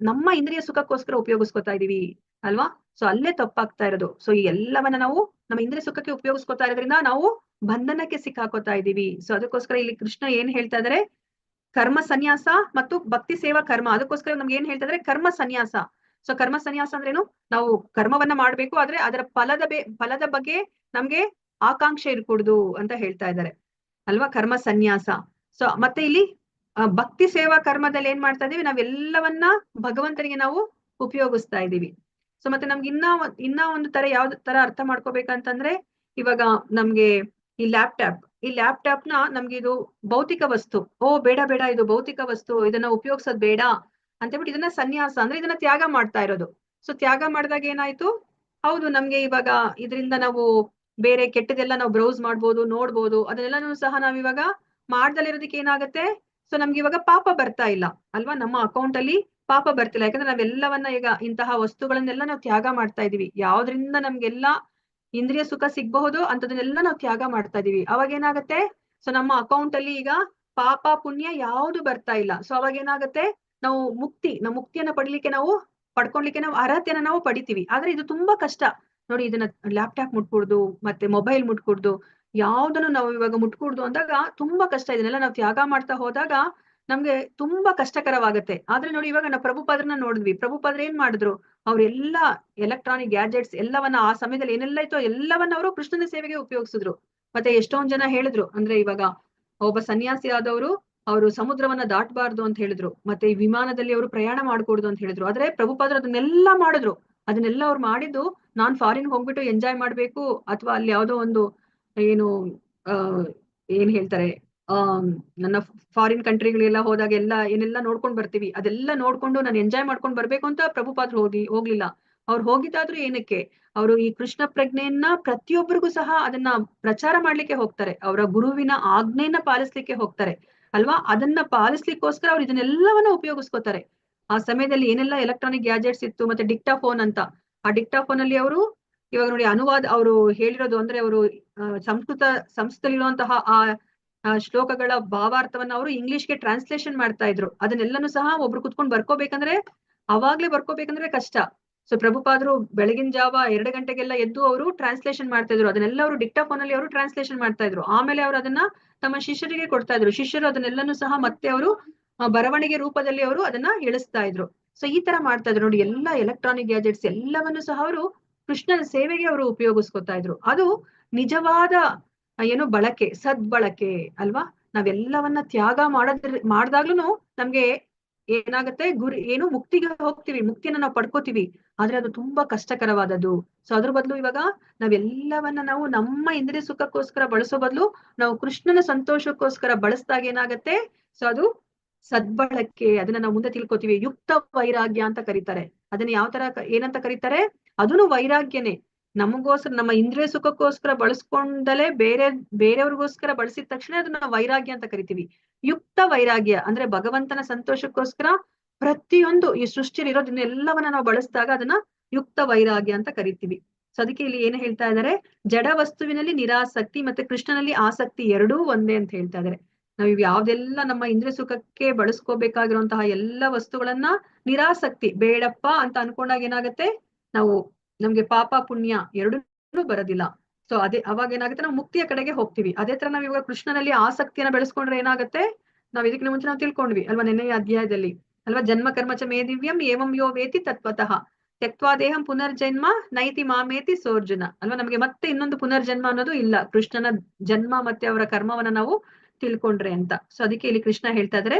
ನಮ್ಮ ಇಂದ್ರಿಯ ಸುಖಕ್ಕೋಸ್ಕರ ಉಪಯೋಗಿಸ್ಕೊತಾ ಇದೀವಿ ಅಲ್ವಾ? ಸೊ ಅಲ್ಲೇ ತಪ್ಪಾಗ್ತಾ ಇರೋದು. ಸೊ ಈ ಎಲ್ಲವನ್ನ ನಾವು ನಮ್ಮ ಇಂದ್ರಿಯ ಸುಖಕ್ಕೆ ಉಪಯೋಗಿಸ್ಕೊತಾ ಇರೋದ್ರಿಂದ ನಾವು ಬಂಧನಕ್ಕೆ ಸಿಕ್ಕಾಕೋತಾ ಇದೀವಿ. ಸೊ ಅದಕ್ಕೋಸ್ಕರ ಇಲ್ಲಿ ಕೃಷ್ಣ ಏನ್ ಹೇಳ್ತಾ ಇದಾರೆ? ಕರ್ಮ ಸನ್ಯಾಸ ಮತ್ತು ಭಕ್ತಿ ಸೇವಾ ಕರ್ಮ. ಅದಕ್ಕೋಸ್ಕರ ನಮ್ಗೆ ಏನ್ ಹೇಳ್ತಾ ಇದಾರೆ? ಕರ್ಮ ಸನ್ಯಾಸ. ಸೊ ಕರ್ಮ ಸನ್ಯಾಸ ಅಂದ್ರೇನು? ನಾವು ಕರ್ಮವನ್ನ ಮಾಡ್ಬೇಕು, ಆದ್ರೆ ಅದರ ಫಲದ ಬಗ್ಗೆ ನಮ್ಗೆ ಆಕಾಂಕ್ಷೆ ಇರ್ಕೂಡ್ದು ಅಂತ ಹೇಳ್ತಾ ಇದ್ದಾರೆ ಅಲ್ವಾ? ಕರ್ಮ ಸನ್ಯಾಸ. ಸೊ ಮತ್ತೆ ಇಲ್ಲಿ ಭಕ್ತಿ ಸೇವಾ ಕರ್ಮದಲ್ಲಿ ಏನ್ ಮಾಡ್ತಾ ಇದೀವಿ? ನಾವೆಲ್ಲವನ್ನ ಭಗವಂತನಿಗೆ ನಾವು ಉಪಯೋಗಿಸ್ತಾ ಇದೀವಿ. ಸೊ ಮತ್ತೆ ನಮ್ಗೆ ಇನ್ನ ಒಂದು ತರ ಯಾವ್ದು ತರ ಅರ್ಥ ಮಾಡ್ಕೋಬೇಕಂತಂದ್ರೆ, ಇವಾಗ ನಮ್ಗೆ ಈ ಲ್ಯಾಪ್ಟಾಪ್ ನ ನಮ್ಗೆ ಇದು ಭೌತಿಕ ವಸ್ತು, ಬೇಡ ಇದು ಭೌತಿಕ ವಸ್ತು, ಇದನ್ನ ಉಪಯೋಗಿಸೋದ್ ಬೇಡ ಅಂತ ಹೇಳ್ಬಿಟ್ಟು ಇದನ್ನ ಸನ್ಯಾಸ ಅಂದ್ರೆ ಇದನ್ನ ತ್ಯಾಗ ಮಾಡ್ತಾ ಇರೋದು. ಸೊ ತ್ಯಾಗ ಮಾಡಿದಾಗ ಏನಾಯ್ತು? ಹೌದು, ನಮ್ಗೆ ಇವಾಗ ಇದರಿಂದ ನಾವು ಬೇರೆ ಕೆಟ್ಟದೆಲ್ಲ ನಾವು ಬ್ರೌಸ್ ಮಾಡ್ಬೋದು, ನೋಡ್ಬೋದು. ಅದನ್ನೆಲ್ಲಾನು ಸಹ ನಾವಿವಾಗ ಮಾಡ್ದಲ್ಲಿರೋದಕ್ಕೆ ಏನಾಗುತ್ತೆ? ಸೊ ನಮ್ಗೆ ಇವಾಗ ಪಾಪ ಬರ್ತಾ ಇಲ್ಲ ಅಲ್ವಾ? ನಮ್ಮ ಅಕೌಂಟ್ ಅಲ್ಲಿ ಪಾಪ ಬರ್ತಿಲ್ಲ. ಯಾಕಂದ್ರೆ ನಾವೆಲ್ಲವನ್ನ ಈಗ ಇಂತಹ ವಸ್ತುಗಳನ್ನೆಲ್ಲ ನಾವು ತ್ಯಾಗ ಮಾಡ್ತಾ ಇದೀವಿ. ಯಾವ್ದ್ರಿಂದ ನಮ್ಗೆಲ್ಲಾ ಇಂದ್ರಿಯ ಸುಖ ಸಿಗ್ಬಹುದು ಅಂತದನ್ನೆಲ್ಲ ನಾವು ತ್ಯಾಗ ಮಾಡ್ತಾ ಇದೀವಿ. ಅವಾಗ ಏನಾಗುತ್ತೆ? ಸೊ ನಮ್ಮ ಅಕೌಂಟ್ ಅಲ್ಲಿ ಈಗ ಪಾಪ ಪುಣ್ಯ ಯಾವ್ದು ಬರ್ತಾ ಇಲ್ಲ. ಸೊ ಅವಾಗ ಏನಾಗುತ್ತೆ? ನಾವು ಮುಕ್ತಿಯನ್ನ ಪಡ್ಕೊಳ್ಲಿಕ್ಕೆ ನಾವು ಅರ್ಹತೆಯನ್ನ ನಾವು ಪಡಿತೀವಿ. ಆದ್ರೆ ಇದು ತುಂಬಾ ಕಷ್ಟ ನೋಡಿ. ಇದನ್ನ ಲ್ಯಾಪ್ಟಾಪ್ ಮುಟ್ಕೂಡ್ದು, ಮತ್ತೆ ಮೊಬೈಲ್ ಮುಟ್ಕೂಡ್ದು, ಯಾವ್ದನ್ನು ನಾವು ಇವಾಗ ಮುಟ್ಕೂಡ್ದು ಅಂದಾಗ ತುಂಬಾ ಕಷ್ಟ. ಇದನ್ನೆಲ್ಲ ನಾವು ತ್ಯಾಗ ಮಾಡ್ತಾ ಹೋದಾಗ ನಮ್ಗೆ ತುಂಬಾ ಕಷ್ಟಕರವಾಗತ್ತೆ. ಆದ್ರೆ ನೋಡಿ, ಇವಾಗ ನಾವು ಪ್ರಭುಪಾದ್ರನ್ನ ನೋಡಿದ್ವಿ. ಪ್ರಭುಪಾದ್ರ ಏನ್ ಮಾಡಿದ್ರು? ಅವ್ರೆಲ್ಲಾ ಎಲೆಕ್ಟ್ರಾನಿಕ್ ಗ್ಯಾಜೆಟ್ಸ್ ಎಲ್ಲವನ್ನ ಆ ಸಮಯದಲ್ಲಿ ಏನೆಲ್ಲ ಇತ್ತೋ ಎಲ್ಲವನ್ನ ಅವರು ಕೃಷ್ಣನ ಸೇವೆಗೆ ಉಪಯೋಗಿಸಿದ್ರು. ಮತ್ತೆ ಎಷ್ಟೊಂದ್ ಜನ ಹೇಳಿದ್ರು, ಅಂದ್ರೆ ಇವಾಗ ಒಬ್ಬ ಸನ್ಯಾಸಿ ಆದವರು ಅವರು ಸಮುದ್ರವನ್ನ ದಾಟಬಾರ್ದು ಅಂತ ಹೇಳಿದ್ರು. ಮತ್ತೆ ಈ ವಿಮಾನದಲ್ಲಿ ಅವರು ಪ್ರಯಾಣ ಮಾಡ್ಕೂಡ್ದು ಅಂತ ಹೇಳಿದ್ರು. ಆದ್ರೆ ಪ್ರಭುಪಾದ್ರ ಅದನ್ನೆಲ್ಲಾ ಮಾಡಿದ್ರು. ಅದನ್ನೆಲ್ಲ ಅವ್ರು ಮಾಡಿದ್ದು ನಾನ್ ಫಾರಿನ್ ಹೋಗ್ಬಿಟ್ಟು ಎಂಜಾಯ್ ಮಾಡ್ಬೇಕು, ಅಥವಾ ಅಲ್ಲಿ ಯಾವ್ದೋ ಒಂದು ಏನು ಏನ್ ಹೇಳ್ತಾರೆ, ನನ್ನ ಫಾರಿನ್ ಕಂಟ್ರಿಗಳೆಲ್ಲ ಹೋದಾಗ ಏನೆಲ್ಲ ನೋಡ್ಕೊಂಡ್ ಬರ್ತೀವಿ, ಅದೆಲ್ಲ ನೋಡ್ಕೊಂಡು ನಾನು ಎಂಜಾಯ್ ಮಾಡ್ಕೊಂಡ್ ಬರ್ಬೇಕು ಅಂತ ಪ್ರಭುಪಾದ್ರು ಹೋಗ್ಲಿಲ್ಲ. ಅವ್ರು ಹೋಗಿದ್ದಾದ್ರೂ ಏನಕ್ಕೆ? ಅವರು ಈ ಕೃಷ್ಣ ಪ್ರಜ್ಞೆಯನ್ನ ಪ್ರತಿಯೊಬ್ಬರಿಗೂ ಸಹ ಅದನ್ನ ಪ್ರಚಾರ ಮಾಡ್ಲಿಕ್ಕೆ ಹೋಗ್ತಾರೆ. ಅವರ ಗುರುವಿನ ಆಜ್ಞೆಯನ್ನ ಪಾಲಿಸ್ಲಿಕ್ಕೆ ಹೋಗ್ತಾರೆ ಅಲ್ವಾ? ಅದನ್ನ ಪಾಲಿಸ್ಲಿಕ್ಕೋಸ್ಕರ ಅವ್ರು ಇದನ್ನೆಲ್ಲವನ್ನ ಉಪಯೋಗಿಸ್ಕೋತಾರೆ. ಆ ಸಮಯದಲ್ಲಿ ಏನೆಲ್ಲ ಎಲೆಕ್ಟ್ರಾನಿಕ್ ಗ್ಯಾಜೆಟ್ಸ್ ಇತ್ತು, ಮತ್ತೆ ಡಿಕ್ಟಾಫೋನ್ ಅಂತ. ಆ ಡಿಕ್ಟಾಫೋನ್ ಅಲ್ಲಿ ಅವರು ಇವಾಗ ನೋಡಿ ಅನುವಾದ ಅವರು ಹೇಳಿರೋದು, ಅಂದ್ರೆ ಅವರು ಸಂಸ್ಕೃತದಲ್ಲಿರುವಂತಹ ಆ ಶ್ಲೋಕಗಳ ಭಾವಾರ್ಥವನ್ನ ಅವರು ಇಂಗ್ಲಿಷ್ಗೆ ಟ್ರಾನ್ಸ್ಲೇಷನ್ ಮಾಡ್ತಾ ಇದ್ರು. ಅದನ್ನೆಲ್ಲನೂ ಸಹ ಒಬ್ರು ಕುತ್ಕೊಂಡು ಬರ್ಕೋಬೇಕಂದ್ರೆ ಕಷ್ಟ. ಸೊ ಪ್ರಭುಪಾದ್ರು ಬೆಳಗಿನ ಜಾವ 2 ಗಂಟೆಗೆಲ್ಲ ಎದ್ದು ಅವರು ಟ್ರಾನ್ಸ್ಲೇಷನ್ ಮಾಡ್ತಾ ಇದ್ರು. ಅದನ್ನೆಲ್ಲ ಅವರು ಡಿಕ್ಟಾಫೋನ್ ಅಲ್ಲಿ ಅವರು ಟ್ರಾನ್ಸ್ಲೇಷನ್ ಮಾಡ್ತಾ ಇದ್ರು. ಆಮೇಲೆ ಅವರು ಅದನ್ನ ತಮ್ಮ ಶಿಷ್ಯರಿಗೆ ಕೊಡ್ತಾ ಇದ್ರು. ಶಿಷ್ಯರು ಅದನ್ನೆಲ್ಲನೂ ಸಹ ಮತ್ತೆ ಅವರು ಬರವಣಿಗೆ ರೂಪದಲ್ಲಿ ಅವರು ಅದನ್ನ ಇಳಿಸ್ತಾ ಇದ್ರು. ಸೊ ಈ ತರ ಮಾಡ್ತಾ ಇದ್ರು ನೋಡಿ. ಎಲ್ಲಾ ಎಲೆಕ್ಟ್ರಾನಿಕ್ ಗ್ಯಾಜೆಟ್ಸ್ ಎಲ್ಲವನ್ನೂ ಸಹ ಅವರು ಕೃಷ್ಣನ ಸೇವೆಗೆ ಅವರು ಉಪಯೋಗಿಸ್ಕೊತಾ ಇದ್ರು. ಅದು ನಿಜವಾದ ಏನು ಬಳಕೆ, ಸದ್ಬಳಕೆ ಅಲ್ವಾ? ನಾವೆಲ್ಲವನ್ನ ತ್ಯಾಗ ಮಾಡ್ದಾಗ್ಲೂ ನಮ್ಗೆ ಏನಾಗುತ್ತೆ, ಗುರಿ ಏನು, ಮುಕ್ತಿಗೆ ಹೋಗ್ತೀವಿ, ಮುಕ್ತಿಯನ್ನ ನಾವು ಪಡ್ಕೋತೀವಿ. ಆದ್ರೆ ಅದು ತುಂಬಾ ಕಷ್ಟಕರವಾದದ್ದು. ಸೊ ಅದ್ರ ಬದಲು ಇವಾಗ ನಾವೆಲ್ಲವನ್ನ ನಾವು ನಮ್ಮ ಇಂದ್ರಿಯ ಸುಖಕ್ಕೋಸ್ಕರ ಬಳಸೋ ಬದಲು ನಾವು ಕೃಷ್ಣನ ಸಂತೋಷಕ್ಕೋಸ್ಕರ ಬಳಸಿದಾಗ ಏನಾಗತ್ತೆ, ಸೊ ಅದು ಸದ್ಬಳಕೆ. ಅದನ್ನ ನಾವು ಮುಂದೆ ತಿಳ್ಕೊತೀವಿ. ಯುಕ್ತ ವೈರಾಗ್ಯ ಅಂತ ಕರೀತಾರೆ ಅದನ್ನ. ಯಾವ ತರ ಏನಂತ ಕರೀತಾರೆ? ಅದನ್ನು ವೈರಾಗ್ಯನೇ. ನಮಗೋಸ್ಕರ, ನಮ್ಮ ಇಂದ್ರಿಯ ಸುಖಕ್ಕೋಸ್ಕರ ಬಳಸ್ಕೊಂಡಲೇ ಬೇರೆಯವ್ರಿಗೋಸ್ಕರ ಬಳಸಿದ ತಕ್ಷಣ ಅದನ್ನ ವೈರಾಗ್ಯ ಅಂತ ಕರಿತೀವಿ. ಯುಕ್ತ ವೈರಾಗ್ಯ ಅಂದ್ರೆ ಭಗವಂತನ ಸಂತೋಷಕ್ಕೋಸ್ಕರ ಪ್ರತಿಯೊಂದು ಈ ಸೃಷ್ಟಿಯಲ್ಲಿ ಇರೋದನ್ನ ಎಲ್ಲವನ್ನ ನಾವು ಬಳಸಿದಾಗ ಅದನ್ನ ಯುಕ್ತ ವೈರಾಗ್ಯ ಅಂತ ಕರಿತೀವಿ. ಸೊ ಅದಕ್ಕೆ ಇಲ್ಲಿ ಏನ್ ಹೇಳ್ತಾ ಇದಾರೆ, ಜಡ ವಸ್ತುವಿನಲ್ಲಿ ನಿರಾಸಕ್ತಿ ಮತ್ತೆ ಕೃಷ್ಣನಲ್ಲಿ ಆಸಕ್ತಿ ಎರಡೂ ಒಂದೇ ಅಂತ ಹೇಳ್ತಾ ಇದಾರೆ. ನಾವ್ ಇವ್ ಯಾವ್ದೆಲ್ಲ ನಮ್ಮ ಇಂದ್ರಿಯ ಸುಖಕ್ಕೆ ಬಳಸ್ಕೋಬೇಕಾಗಿರುವಂತಹ ಎಲ್ಲ ವಸ್ತುಗಳನ್ನ ನಿರಾಸಕ್ತಿ, ಬೇಡಪ್ಪ ಅಂತ ಅನ್ಕೊಂಡಾಗ ಏನಾಗತ್ತೆ, ನಮ್ಗೆ ಪಾಪ ಪುಣ್ಯ ಎರಡೂ ಬರೋದಿಲ್ಲ. ಸೊ ಅವಾಗ ಏನಾಗುತ್ತೆ, ನಾವು ಮುಕ್ತಿಯ ಕಡೆಗೆ ಹೋಗ್ತೀವಿ. ಅದೇ ತರ ನಾವ್ ಇವಾಗ ಕೃಷ್ಣನಲ್ಲಿ ಆಸಕ್ತಿಯನ್ನ ಬೆಳೆಸ್ಕೊಂಡ್ರೆ ಏನಾಗತ್ತೆ, ನಾವ್ ಇದಕ್ಕಿಂತ ಮುಂಚೆ ನಾವು ತಿಳ್ಕೊಂಡ್ವಿ ಅಲ್ವಾ, ನೆನ್ನೆಯ ಅಧ್ಯಾಯದಲ್ಲಿ ಅಲ್ವಾ, ಜನ್ಮ ಕರ್ಮಚ ಮೇ ದಿವ್ಯಂ ಏವಂ ಯೋ ವೇತಿ ತತ್ವತಃ ತ್ಯಕ್ವಾ ದೇಹಂ ಪುನರ್ಜನ್ಮ ನೈತಿ ಮಾಮೇತಿ ಸೋರ್ಜುನ ಅಲ್ವಾ. ನಮ್ಗೆ ಮತ್ತೆ ಇನ್ನೊಂದು ಪುನರ್ಜನ್ಮ ಅನ್ನೋದು ಇಲ್ಲ, ಕೃಷ್ಣನ ಜನ್ಮ ಮತ್ತೆ ಅವರ ಕರ್ಮವನ್ನ ನಾವು ತಿಳ್ಕೊಂಡ್ರೆ ಅಂತ. ಸೊ ಅದಕ್ಕೆ ಇಲ್ಲಿ ಕೃಷ್ಣ ಹೇಳ್ತಾ ಇದ್ರೆ,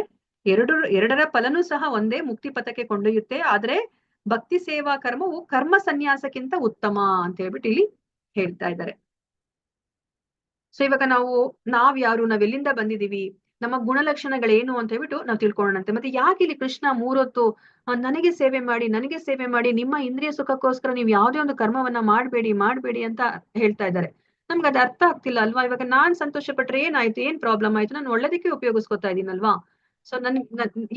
ಎರಡರ ಫಲನೂ ಸಹ ಒಂದೇ, ಮುಕ್ತಿ ಪಥಕ್ಕೆ ಕೊಂಡೊಯ್ಯುತ್ತೆ. ಆದ್ರೆ ಭಕ್ತಿ ಸೇವಾ ಕರ್ಮವು ಕರ್ಮ ಸನ್ಯಾಸಕ್ಕಿಂತ ಉತ್ತಮ ಅಂತ ಹೇಳ್ಬಿಟ್ಟು ಇಲ್ಲಿ ಹೇಳ್ತಾ ಇದ್ದಾರೆ. ಸೊ ಇವಾಗ ನಾವ್ಯಾರು, ನಾವೆಲ್ಲಿಂದ ಬಂದಿದೀವಿ, ನಮ್ಮ ಗುಣಲಕ್ಷಣಗಳೇನು ಅಂತ ಹೇಳ್ಬಿಟ್ಟು ನಾವು ತಿಳ್ಕೊಳ್ಳೋಣಂತೆ. ಮತ್ತೆ ಯಾಕೆ ಇಲ್ಲಿ ಕೃಷ್ಣ ಮೂರೊತ್ತು ನನಗೆ ಸೇವೆ ಮಾಡಿ, ನಿಮ್ಮ ಇಂದ್ರಿಯ ಸುಖಕ್ಕೋಸ್ಕರ ನೀವು ಯಾವ್ದೇ ಒಂದು ಕರ್ಮವನ್ನ ಮಾಡ್ಬೇಡಿ ಅಂತ ಹೇಳ್ತಾ ಇದ್ದಾರೆ. ನಮ್ಗೆ ಅದು ಅರ್ಥ ಆಗ್ತಿಲ್ಲ ಅಲ್ವಾ. ಇವಾಗ ನಾನ್ ಸಂತೋಷ ಪಟ್ರೆ ಏನಾಯ್ತು, ಏನ್ ಪ್ರಾಬ್ಲಮ್ ಆಯ್ತು, ನಾನು ಒಳ್ಳೇದಕ್ಕೆ ಉಪಯೋಗಿಸ್ಕೊತಾ ಇದೀನಲ್ವಾ. ಸೊ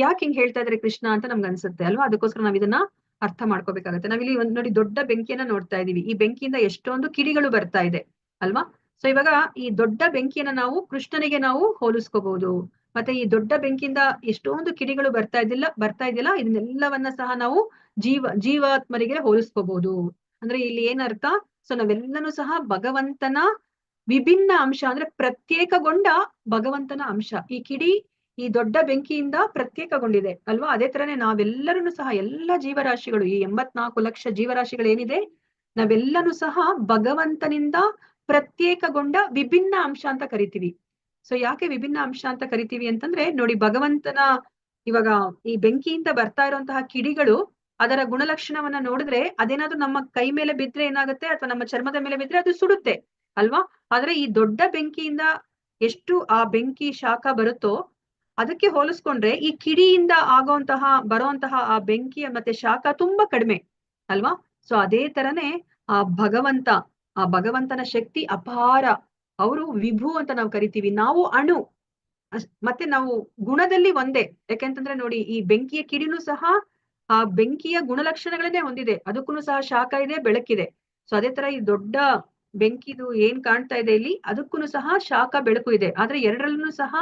ಯಾಕೆ ಹಿಂಗ್ ಹೇಳ್ತಾ ಇದಾರೆ ಕೃಷ್ಣ ಅಂತ ನಮ್ಗೆ ಅನ್ಸುತ್ತೆ ಅಲ್ವಾ. ಅದಕ್ಕೋಸ್ಕರ ನಾವ್ ಇದನ್ನ ಅರ್ಥ ಮಾಡ್ಕೋಬೇಕಾಗತ್ತೆ. ನಾವಿಲ್ಲಿ ನೋಡಿ ದೊಡ್ಡ ಬೆಂಕಿಯನ್ನ ನೋಡ್ತಾ ಇದೀವಿ. ಈ ಬೆಂಕಿಯಿಂದ ಎಷ್ಟೊಂದು ಕಿಡಿಗಳು ಬರ್ತಾ ಇದೆ ಅಲ್ವಾ. ಸೊ ಇವಾಗ ಈ ದೊಡ್ಡ ಬೆಂಕಿಯನ್ನ ನಾವು ಕೃಷ್ಣನಿಗೆ ನಾವು ಹೋಲಿಸ್ಕೋಬಹುದು. ಮತ್ತೆ ಈ ದೊಡ್ಡ ಬೆಂಕಿಯಿಂದ ಎಷ್ಟೊಂದು ಕಿಡಿಗಳು ಬರ್ತಾ ಇದೆಯಲ್ಲ, ಇದನ್ನೆಲ್ಲವನ್ನ ಸಹ ನಾವು ಜೀವಾತ್ಮರಿಗೆ ಹೋಲಿಸ್ಕೋಬಹುದು. ಅಂದ್ರೆ ಇಲ್ಲಿ ಏನರ್ಥ, ಸೊ ನಾವೆಲ್ಲನೂ ಸಹ ಭಗವಂತನ ವಿಭಿನ್ನ ಅಂಶ, ಅಂದ್ರೆ ಪ್ರತ್ಯೇಕಗೊಂಡ ಭಗವಂತನ ಅಂಶ. ಈ ದೊಡ್ಡ ಬೆಂಕಿಯಿಂದ ಪ್ರತ್ಯೇಕಗೊಂಡಿದೆ ಅಲ್ವಾ. ಅದೇ ತರನೇ ನಾವೆಲ್ಲರೂ ಸಹ, ಎಲ್ಲ ಜೀವರಾಶಿಗಳು, ಈ 84 ಲಕ್ಷ ಜೀವರಾಶಿಗಳೇನಿದೆ, ನಾವೆಲ್ಲನೂ ಸಹ ಭಗವಂತನಿಂದ ಪ್ರತ್ಯೇಕಗೊಂಡ ವಿಭಿನ್ನ ಅಂಶ ಅಂತ ಕರಿತೀವಿ. ಸೊ ಯಾಕೆ ವಿಭಿನ್ನ ಅಂಶ ಅಂತ ಕರಿತೀವಿ ಅಂತಂದ್ರೆ, ನೋಡಿ ಭಗವಂತನ ಇವಾಗ ಈ ಬೆಂಕಿಯಿಂದ ಬರ್ತಾ ಇರುವಂತಹ ಕಿಡಿಗಳು, ಅದರ ಗುಣಲಕ್ಷಣವನ್ನ ನೋಡಿದ್ರೆ ಅದೇನಾದ್ರೂ ನಮ್ಮ ಕೈ ಮೇಲೆ ಬಿದ್ರೆ ಏನಾಗುತ್ತೆ, ಅಥವಾ ನಮ್ಮ ಚರ್ಮದ ಮೇಲೆ ಬಿದ್ರೆ ಅದು ಸುಡುತ್ತೆ ಅಲ್ವಾ. ಆದ್ರೆ ಈ ದೊಡ್ಡ ಬೆಂಕಿಯಿಂದ ಎಷ್ಟು ಆ ಬೆಂಕಿ ಶಾಖ ಬರುತ್ತೋ ಅದಕ್ಕೆ ಹೋಲಿಸ್ಕೊಂಡ್ರೆ ಈ ಕಿಡಿಯಿಂದ ಬರುವಂತಹ ಆ ಬೆಂಕಿಯ ಮತ್ತೆ ಶಾಖ ತುಂಬಾ ಕಡಿಮೆ ಅಲ್ವಾ. ಸೊ ಅದೇ ತರನೇ ಆ ಭಗವಂತನ ಶಕ್ತಿ ಅಪಾರ. ಅವರು ವಿಭು ಅಂತ ನಾವು ಕರಿತೀವಿ, ನಾವು ಅಣು. ಮತ್ತೆ ನಾವು ಗುಣದಲ್ಲಿ ಒಂದೇ. ಯಾಕೆಂತಂದ್ರೆ ನೋಡಿ, ಈ ಬೆಂಕಿಯ ಕಿಡಿನೂ ಸಹ ಆ ಬೆಂಕಿಯ ಗುಣಲಕ್ಷಣಗಳನ್ನೇ ಹೊಂದಿದೆ. ಅದಕ್ಕೂ ಸಹ ಶಾಖ ಇದೆ, ಬೆಳಕಿದೆ. ಸೊ ಅದೇ ತರ ಈ ದೊಡ್ಡ ಬೆಂಕಿದು ಏನ್ ಕಾಣ್ತಾ ಇದೆ ಇಲ್ಲಿ, ಅದಕ್ಕೂ ಸಹ ಶಾಖ ಬೆಳಕು ಇದೆ. ಆದ್ರೆ ಎರಡರಲ್ಲೂ ಸಹ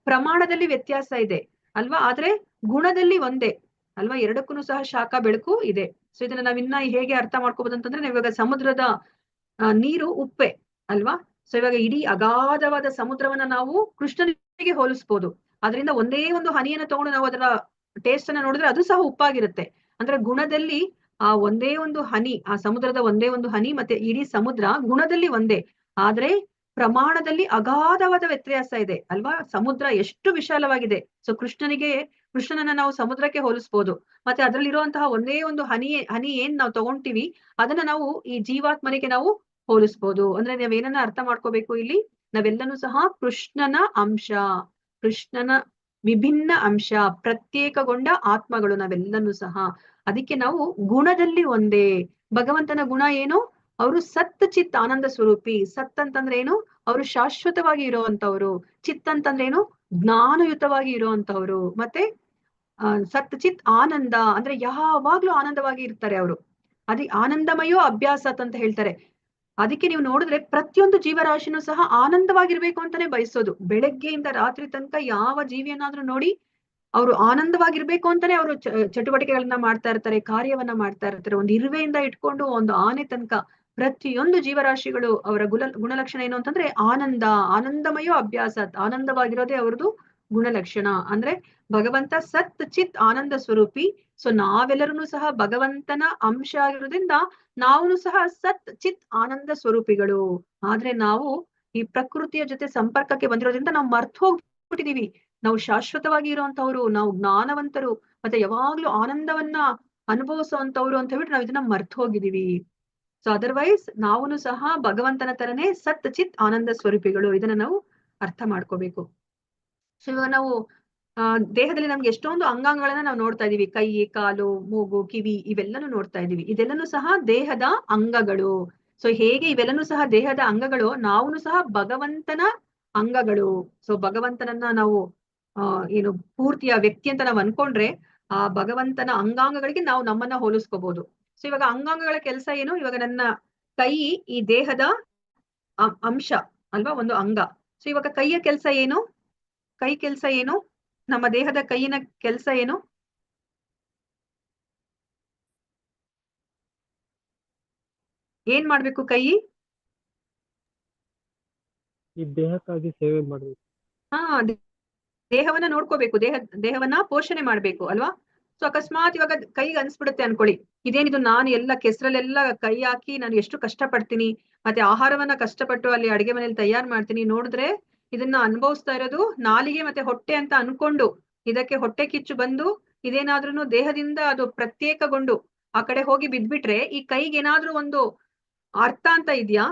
ಪ್ರಮಾಣದಲ್ಲಿ ವ್ಯತ್ಯಾಸ ಇದೆ ಅಲ್ವಾ. ಆದ್ರೆ ಗುಣದಲ್ಲಿ ಒಂದೇ ಅಲ್ವಾ. ಎರಡಕ್ಕೂ ಸಹ ಶಾಖ ಬೆಳಕು ಇದೆ. ಸೊ ಇದನ್ನ ನಾವಿನ್ನ ಹೇಗೆ ಅರ್ಥ ಮಾಡ್ಕೋಬಹುದು ಅಂತಂದ್ರೆ, ಇವಾಗ ಸಮುದ್ರದ ನೀರು ಉಪ್ಪೆ ಅಲ್ವಾ. ಸೊ ಇವಾಗ ಇಡೀ ಅಗಾಧವಾದ ಸಮುದ್ರವನ್ನ ನಾವು ಕೃಷ್ಣನಿಗೆ ಹೋಲಿಸ್ಬೋದು. ಅದರಿಂದ ಒಂದೇ ಒಂದು ಹನಿಯನ್ನ ತಗೊಂಡು ನಾವು ಅದರ ಟೇಸ್ಟ್ ಅನ್ನ ನೋಡಿದ್ರೆ ಅದು ಸಹ ಉಪ್ಪಾಗಿರುತ್ತೆ. ಅಂದ್ರೆ ಗುಣದಲ್ಲಿ ಆ ಒಂದೇ ಒಂದು ಹನಿ, ಆ ಸಮುದ್ರದ ಒಂದೇ ಒಂದು ಹನಿ ಮತ್ತೆ ಇಡೀ ಸಮುದ್ರ ಗುಣದಲ್ಲಿ ಒಂದೇ, ಆದ್ರೆ ಪ್ರಮಾಣದಲ್ಲಿ ಅಗಾಧವಾದ ವ್ಯತ್ಯಾಸ ಇದೆ ಅಲ್ವಾ. ಸಮುದ್ರ ಎಷ್ಟು ವಿಶಾಲವಾಗಿದೆ. ಸೊ ಕೃಷ್ಣನನ್ನ ನಾವು ಸಮುದ್ರಕ್ಕೆ ಹೋಲಿಸ್ಬೋದು. ಮತ್ತೆ ಅದ್ರಲ್ಲಿರುವಂತಹ ಒಂದೇ ಒಂದು ಹನಿ ಏನ್ ನಾವು ತಗೊಂತೀವಿ, ಅದನ್ನ ನಾವು ಈ ಜೀವಾತ್ಮನಿಗೆ ನಾವು ಹೋಲಿಸ್ಬೋದು. ಅಂದ್ರೆ ನಾವೇನನ್ನ ಅರ್ಥ ಮಾಡ್ಕೋಬೇಕು ಇಲ್ಲಿ, ನಾವೆಲ್ಲನೂ ಸಹ ಕೃಷ್ಣನ ಅಂಶ, ಕೃಷ್ಣನ ವಿಭಿನ್ನ ಅಂಶ, ಪ್ರತ್ಯೇಕಗೊಂಡ ಆತ್ಮಗಳು ನಾವೆಲ್ಲನೂ ಸಹ. ಅದಕ್ಕೆ ನಾವು ಗುಣದಲ್ಲಿ ಒಂದೇ. ಭಗವಂತನ ಗುಣ ಏನು, ಅವರು ಸತ್ ಚಿತ್ ಆನಂದ ಸ್ವರೂಪಿ. ಸತ್ ಅಂತಂದ್ರೆ ಏನು, ಅವರು ಶಾಶ್ವತವಾಗಿ ಇರುವಂತವ್ರು. ಚಿತ್ ಅಂತಂದ್ರೆ ಏನು, ಜ್ಞಾನಯುತವಾಗಿ ಇರುವಂತವ್ರು. ಮತ್ತೆ ಸತ್ ಚಿತ್ ಆನಂದ ಅಂದ್ರೆ ಯಾವಾಗ್ಲೂ ಆನಂದವಾಗಿ ಇರ್ತಾರೆ ಅವರು. ಆನಂದಮಯೋ ಅಭ್ಯಾಸತ್ ಅಂತ ಹೇಳ್ತಾರೆ. ಅದಕ್ಕೆ ನೀವು ನೋಡಿದ್ರೆ ಪ್ರತಿಯೊಂದು ಜೀವರಾಶಿನೂ ಸಹ ಆನಂದವಾಗಿರ್ಬೇಕು ಅಂತಾನೆ ಬಯಸೋದು. ಬೆಳಗ್ಗೆಯಿಂದ ರಾತ್ರಿ ತನಕ ಯಾವ ಜೀವಿಯನ್ನಾದ್ರೂ ನೋಡಿ, ಅವರು ಆನಂದವಾಗಿರ್ಬೇಕು ಅಂತಾನೆ ಅವರು ಚಟುವಟಿಕೆಗಳನ್ನ ಮಾಡ್ತಾ ಇರ್ತಾರೆ, ಕಾರ್ಯವನ್ನ ಮಾಡ್ತಾ ಇರ್ತಾರೆ. ಒಂದು ಇರುವೆಯಿಂದ ಇಟ್ಕೊಂಡು ಒಂದು ಆನೆ ತನಕ ಪ್ರತಿಯೊಂದು ಜೀವರಾಶಿಗಳು ಅವರ ಗುಣಲಕ್ಷಣ ಏನು ಅಂತಂದ್ರೆ ಆನಂದಮಯೋ ಅಭ್ಯಾಸ. ಆನಂದವಾಗಿರೋದೇ ಅವ್ರದ್ದು ಗುಣಲಕ್ಷಣ. ಅಂದ್ರೆ ಭಗವಂತ ಸತ್ ಚಿತ್ ಆನಂದ ಸ್ವರೂಪಿ. ಸೊ ನಾವೆಲ್ಲರೂ ಸಹ ಭಗವಂತನ ಅಂಶ ಆಗಿರೋದ್ರಿಂದ ನಾವು ಸಹ ಸತ್ ಚಿತ್ ಆನಂದ ಸ್ವರೂಪಿಗಳು. ಆದ್ರೆ ನಾವು ಈ ಪ್ರಕೃತಿಯ ಜೊತೆ ಸಂಪರ್ಕಕ್ಕೆ ಬಂದಿರೋದ್ರಿಂದ ನಾವು ಬಿಟ್ಟಿದೀವಿ. ನಾವು ಶಾಶ್ವತವಾಗಿ ಇರುವಂತವ್ರು, ನಾವು ಜ್ಞಾನವಂತರು, ಮತ್ತೆ ಯಾವಾಗ್ಲೂ ಆನಂದವನ್ನ ಅನುಭವಿಸುವಂತವ್ರು ಅಂತ ಹೇಳ್ಬಿಟ್ಟು ನಾವ್ ಇದನ್ನ ಮರ್ತು ಹೋಗಿದೀವಿ. ಸೊ ಅದರ್ವೈಸ್ ನಾವುನು ಸಹ ಭಗವಂತನ ತರನೇ ಸತ್ ಚಿತ್ ಆನಂದ ಸ್ವರೂಪಿಗಳು. ಇದನ್ನ ನಾವು ಅರ್ಥ ಮಾಡ್ಕೋಬೇಕು. ಸೊ ಇವಾಗ ನಾವು ದೇಹದಲ್ಲಿ ನಮ್ಗೆ ಎಷ್ಟೊಂದು ಅಂಗಾಂಗಗಳನ್ನ ನಾವು ನೋಡ್ತಾ ಇದೀವಿ. ಕೈ, ಕಾಲು, ಮೂಗು, ಕಿವಿ ಇವೆಲ್ಲನೂ ನೋಡ್ತಾ ಇದೀವಿ. ಇದೆಲ್ಲನೂ ಸಹ ದೇಹದ ಅಂಗಗಳು. ಸೊ ಹೇಗೆ ಇವೆಲ್ಲನೂ ಸಹ ದೇಹದ ಅಂಗಗಳು, ನಾವುನು ಸಹ ಭಗವಂತನ ಅಂಗಗಳು. ಸೊ ಭಗವಂತನನ್ನ ನಾವು ಏನು ಪೂರ್ತಿಯ ವ್ಯಕ್ತಿ ಅಂತ ನಾವು ಅನ್ಕೊಂಡ್ರೆ ಆ ಭಗವಂತನ ಅಂಗಾಂಗಗಳಿಗೆ ನಾವು ನಮ್ಮನ್ನ ಹೋಲಿಸ್ಕೋಬಹುದು. ಸೊ ಇವಾಗ ಅಂಗಾಂಗಗಳ ಕೆಲಸ ಏನು? ಇವಾಗ ನನ್ನ ಕೈ ಈ ದೇಹದ ಅಂಶ ಅಲ್ವಾ, ಒಂದು ಅಂಗ. ಸೊ ಇವಾಗ ಕೈಯ ಕೆಲಸ ಏನು? ಕೈ ಕೆಲಸ ಏನು? ನಮ್ಮ ದೇಹದ ಕೈಯಿನ ಕೆಲಸ ಏನು? ಏನ್ ಮಾಡ್ಬೇಕು ಕೈ? ಈ ದೇಹಕ್ಕಾಗಿ ಸೇವೆ ಮಾಡ್ಬೇಕು. ಹಾ, ದೇಹವನ್ನ ನೋಡ್ಕೋಬೇಕು, ದೇಹವನ್ನ ಪೋಷಣೆ ಮಾಡ್ಬೇಕು ಅಲ್ವಾ. ಸೊ ಅಕಸ್ಮಾತ್ ಇವಾಗ ಕೈಗೆ ಅನ್ಸ್ಬಿಡುತ್ತೆ ಅನ್ಕೊಳ್ಳಿ, ಇದೇನಿದು ನಾನು ಎಲ್ಲ ಕೆಸರಲ್ಲೆಲ್ಲ ಕೈ ಹಾಕಿ ನಾನು ಎಷ್ಟು ಕಷ್ಟ ಪಡ್ತೀನಿ, ಮತ್ತೆ ಆಹಾರವನ್ನ ಕಷ್ಟಪಟ್ಟು ಅಲ್ಲಿ ಅಡಿಗೆ ಮನೇಲಿ ತಯಾರು ಮಾಡ್ತೀನಿ, ನೋಡಿದ್ರೆ ಇದನ್ನ ಅನುಭವಿಸ್ತಾ ಇರೋದು ನಾಲಿಗೆ ಮತ್ತೆ ಹೊಟ್ಟೆ ಅಂತ ಅನ್ಕೊಂಡು ಇದಕ್ಕೆ ಹೊಟ್ಟೆ ಕಿಚ್ಚು ಬಂದು ಇದೇನಾದ್ರೂ ದೇಹದಿಂದ ಅದು ಪ್ರತ್ಯೇಕಗೊಂಡು ಆ ಕಡೆ ಹೋಗಿ ಬಿದ್ಬಿಟ್ರೆ ಈ ಕೈಗೆ ಏನಾದ್ರೂ ಒಂದು ಅರ್ಥ ಅಂತ ಇದೆಯಾ?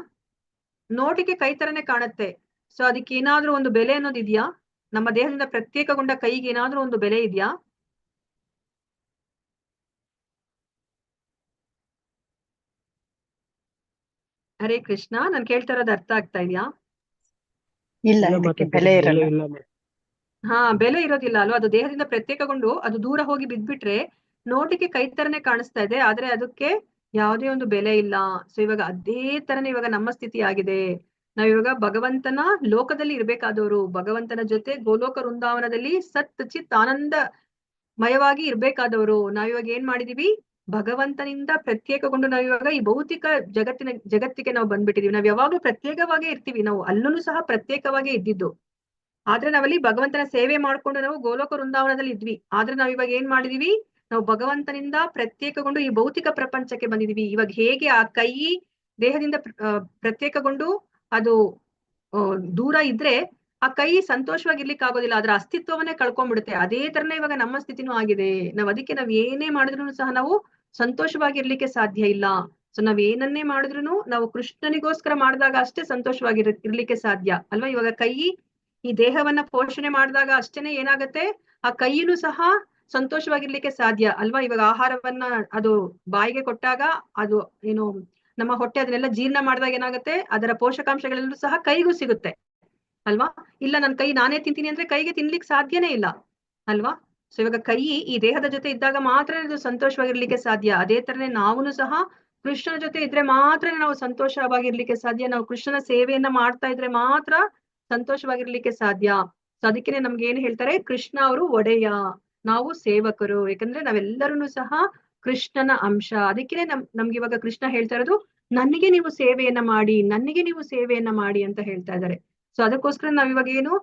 ನೋಟಿಗೆ ಕೈ ತರನೇ ಕಾಣುತ್ತೆ. ಸೊ ಅದಕ್ಕೆ ಏನಾದ್ರೂ ಒಂದು ಬೆಲೆ ಅನ್ನೋದು ಇದೆಯಾ? ನಮ್ಮ ದೇಹದಿಂದ ಪ್ರತ್ಯೇಕಗೊಂಡ ಕೈಗೆ ಏನಾದ್ರೂ ಒಂದು ಬೆಲೆ ಇದೆಯಾ? ಹರೇ ಕೃಷ್ಣ, ನಾನ್ ಕೇಳ್ತಾ ಇರೋದು ಅರ್ಥ ಆಗ್ತಾ ಇದೆಯಾ? ಇಲ್ಲ, ಇಲ್ಲ ಇದಕ್ಕೆ ಮಾತಾಜಿ, ಬೆಲೆ ಇರಲ್ಲ. ಇಲ್ಲ ಮಾತಾಜಿ. ಹಾ, ಬೆಲೆ ಇರೋದಿಲ್ಲ ಅಲ್ವಾ. ಅದು ದೇಹದಿಂದ ಪ್ರತ್ಯೇಕಗೊಂಡು ಅದು ದೂರ ಹೋಗಿ ಬಿದ್ಬಿಟ್ರೆ ನೋಟಿಗೆ ಕೈ ತರನೇ ಕಾಣಿಸ್ತಾ ಇದೆ, ಆದ್ರೆ ಅದಕ್ಕೆ ಯಾವುದೇ ಒಂದು ಬೆಲೆ ಇಲ್ಲ. ಸೊ ಇವಾಗ ಅದೇ ತರನೇ ಇವಾಗ ನಮ್ಮ ಸ್ಥಿತಿ ಆಗಿದೆ. ನಾವ್ ಇವಾಗ ಭಗವಂತನ ಲೋಕದಲ್ಲಿ ಇರ್ಬೇಕಾದವರು, ಭಗವಂತನ ಜೊತೆ ಗೋಲೋಕ ವೃಂದಾವನದಲ್ಲಿ ಸತ್ ಚಿತ್ ಆನಂದ ಮಯವಾಗಿ ಇರ್ಬೇಕಾದವರು. ನಾವಿವಾಗ ಏನ್ ಮಾಡಿದೀವಿ? ಭಗವಂತನಿಂದ ಪ್ರತ್ಯೇಕಗೊಂಡು ನಾವಿವಾಗ ಈ ಭೌತಿಕ ಜಗತ್ತಿಗೆ ನಾವು ಬಂದ್ಬಿಟ್ಟಿದೀವಿ. ನಾವ್ ಯಾವಾಗ್ಲೂ ಪ್ರತ್ಯೇಕವಾಗೇ ಇರ್ತೀವಿ, ನಾವು ಅಲ್ಲೂ ಸಹ ಪ್ರತ್ಯೇಕವಾಗೇ ಇದ್ದಿದ್ದು. ಆದ್ರೆ ನಾವಲ್ಲಿ ಭಗವಂತನ ಸೇವೆ ಮಾಡ್ಕೊಂಡು ನಾವು ಗೋಲೋಕ ವೃಂದಾವನದಲ್ಲಿ ಇದ್ವಿ. ಆದ್ರೆ ನಾವ್ ಇವಾಗ ಏನ್ ಮಾಡಿದೀವಿ? ನಾವು ಭಗವಂತನಿಂದ ಪ್ರತ್ಯೇಕಗೊಂಡು ಈ ಭೌತಿಕ ಪ್ರಪಂಚಕ್ಕೆ ಬಂದಿದೀವಿ. ಇವಾಗ ಹೇಗೆ ಆ ಕೈ ದೇಹದಿಂದ ಪ್ರತ್ಯೇಕಗೊಂಡು ಅದು ದೂರ ಇದ್ರೆ ಆ ಕೈ ಸಂತೋಷವಾಗಿರ್ಲಿಕ್ಕೆ ಆಗೋದಿಲ್ಲ, ಅದರ ಅಸ್ತಿತ್ವವನ್ನೇ ಕಳ್ಕೊಂಡ್ಬಿಡುತ್ತೆ. ಅದೇ ತರನೇ ಇವಾಗ ನಮ್ಮ ಸ್ಥಿತಿನೂ ಆಗಿದೆ. ಅದಕ್ಕೆ ನಾವ್ ಏನೇ ಮಾಡಿದ್ರು ಸಹ ನಾವು ಸಂತೋಷವಾಗಿರ್ಲಿಕ್ಕೆ ಸಾಧ್ಯ ಇಲ್ಲ. ಸೊ ನಾವ್ ಏನನ್ನೇ ಮಾಡಿದ್ರು ನಾವು ಕೃಷ್ಣನಿಗೋಸ್ಕರ ಮಾಡಿದಾಗ ಅಷ್ಟೇ ಇರ್ಲಿಕ್ಕೆ ಸಾಧ್ಯ ಅಲ್ವಾ. ಇವಾಗ ಕೈ ಈ ದೇಹವನ್ನ ಪೋಷಣೆ ಮಾಡಿದಾಗ ಅಷ್ಟೇನೆ ಏನಾಗತ್ತೆ, ಆ ಕೈಯಿನೂ ಸಹ ಸಂತೋಷವಾಗಿರ್ಲಿಕ್ಕೆ ಸಾಧ್ಯ ಅಲ್ವಾ. ಇವಾಗ ಆಹಾರವನ್ನ ಅದು ಬಾಯಿಗೆ ಕೊಟ್ಟಾಗ ಅದು ಏನು ನಮ್ಮ ಹೊಟ್ಟೆ ಅದನ್ನೆಲ್ಲ ಜೀರ್ಣ ಮಾಡಿದಾಗ ಏನಾಗುತ್ತೆ, ಅದರ ಪೋಷಕಾಂಶಗಳೆಲ್ಲೂ ಸಹ ಕೈಗೂ ಸಿಗುತ್ತೆ ಅಲ್ವಾ. ಇಲ್ಲ ನನ್ ಕೈ ನಾನೇ ತಿಂತೀನಿ ಅಂದ್ರೆ ಕೈಗೆ ತಿನ್ಲಿಕ್ಕೆ ಸಾಧ್ಯನೇ ಇಲ್ಲ ಅಲ್ವಾ. ಸೊ ಇವಾಗ ಕೈ ಈ ದೇಹದ ಜೊತೆ ಇದ್ದಾಗ ಮಾತ್ರ ಇದು ಸಂತೋಷವಾಗಿರ್ಲಿಕ್ಕೆ ಸಾಧ್ಯ. ಅದೇ ತರನೇ ನಾವುನು ಸಹ ಕೃಷ್ಣನ ಜೊತೆ ಇದ್ರೆ ಮಾತ್ರ ನಾವು ಸಂತೋಷವಾಗಿರ್ಲಿಕ್ಕೆ ಸಾಧ್ಯ. ನಾವು ಕೃಷ್ಣನ ಸೇವೆಯನ್ನ ಮಾಡ್ತಾ ಇದ್ರೆ ಮಾತ್ರ ಸಂತೋಷವಾಗಿರ್ಲಿಕ್ಕೆ ಸಾಧ್ಯ. ಸೊ ಅದಕ್ಕೇನೆ ನಮ್ಗೆ ಏನ್ ಹೇಳ್ತಾರೆ, ಕೃಷ್ಣ ಅವರು ಒಡೆಯ, ನಾವು ಸೇವಕರು. ಯಾಕಂದ್ರೆ ನಾವೆಲ್ಲರೂ ಸಹ ಕೃಷ್ಣನ ಅಂಶ. ಅದಕ್ಕೇನೆ ನಮ್ಗೆ ಇವಾಗ ಕೃಷ್ಣ ಹೇಳ್ತಾ ಇರೋದು, ನನಗೆ ನೀವು ಸೇವೆಯನ್ನ ಮಾಡಿ, ನನಗೆ ನೀವು ಸೇವೆಯನ್ನ ಮಾಡಿ ಅಂತ ಹೇಳ್ತಾ ಇದ್ದಾರೆ. ಸೊ ಅದಕ್ಕೋಸ್ಕರ ನಾವ್ ಇವಾಗ ಏನು,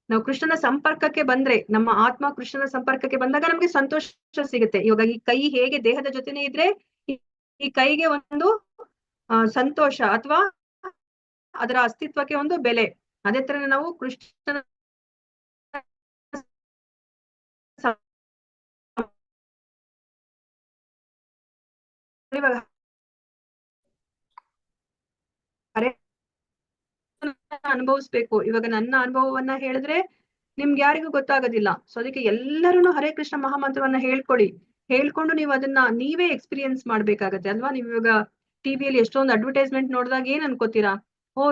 ನಾವು ಕೃಷ್ಣನ ಸಂಪರ್ಕಕ್ಕೆ ಬಂದ್ರೆ, ನಮ್ಮ ಆತ್ಮ ಕೃಷ್ಣನ ಸಂಪರ್ಕಕ್ಕೆ ಬಂದಾಗ ನಮ್ಗೆ ಸಂತೋಷ ಸಿಗುತ್ತೆ. ಇವಾಗ ಈ ಕೈ ಹೇಗೆ ದೇಹದ ಜೊತೆನೆ ಇದ್ರೆ ಈ ಕೈಗೆ ಒಂದು ಸಂತೋಷ ಅಥವಾ ಅದರ ಅಸ್ತಿತ್ವಕ್ಕೆ ಒಂದು ಬೆಲೆ, ಅದೇ ತರ ನಾವು ಕೃಷ್ಣನ ಅನುಭವಿಸ್ಬೇಕು. ಇವಾಗ ನನ್ನ ಅನುಭವವನ್ನ ಹೇಳಿದ್ರೆ ನಿಮ್ಗೆ ಯಾರಿಗೂ ಗೊತ್ತಾಗೋದಿಲ್ಲ. ಸೊ ಅದಕ್ಕೆ ಎಲ್ಲರೂ ಹರೇ ಕೃಷ್ಣ ಮಹಾಮಂತ್ರವನ್ನ ಹೇಳ್ಕೊಂಡು ನೀವು ಅದನ್ನ ನೀವೇ ಎಕ್ಸ್ಪೀರಿಯನ್ಸ್ ಮಾಡ್ಬೇಕಾಗತ್ತೆ ಅಲ್ವಾ. ನೀವ್ ಇವಾಗ ಟಿವಿಯಲ್ಲಿ ಎಷ್ಟೊಂದು ಅಡ್ವರ್ಟೈಸ್ಮೆಂಟ್ ನೋಡಿದಾಗ ಏನ್ ಅನ್ಕೋತೀರಾ,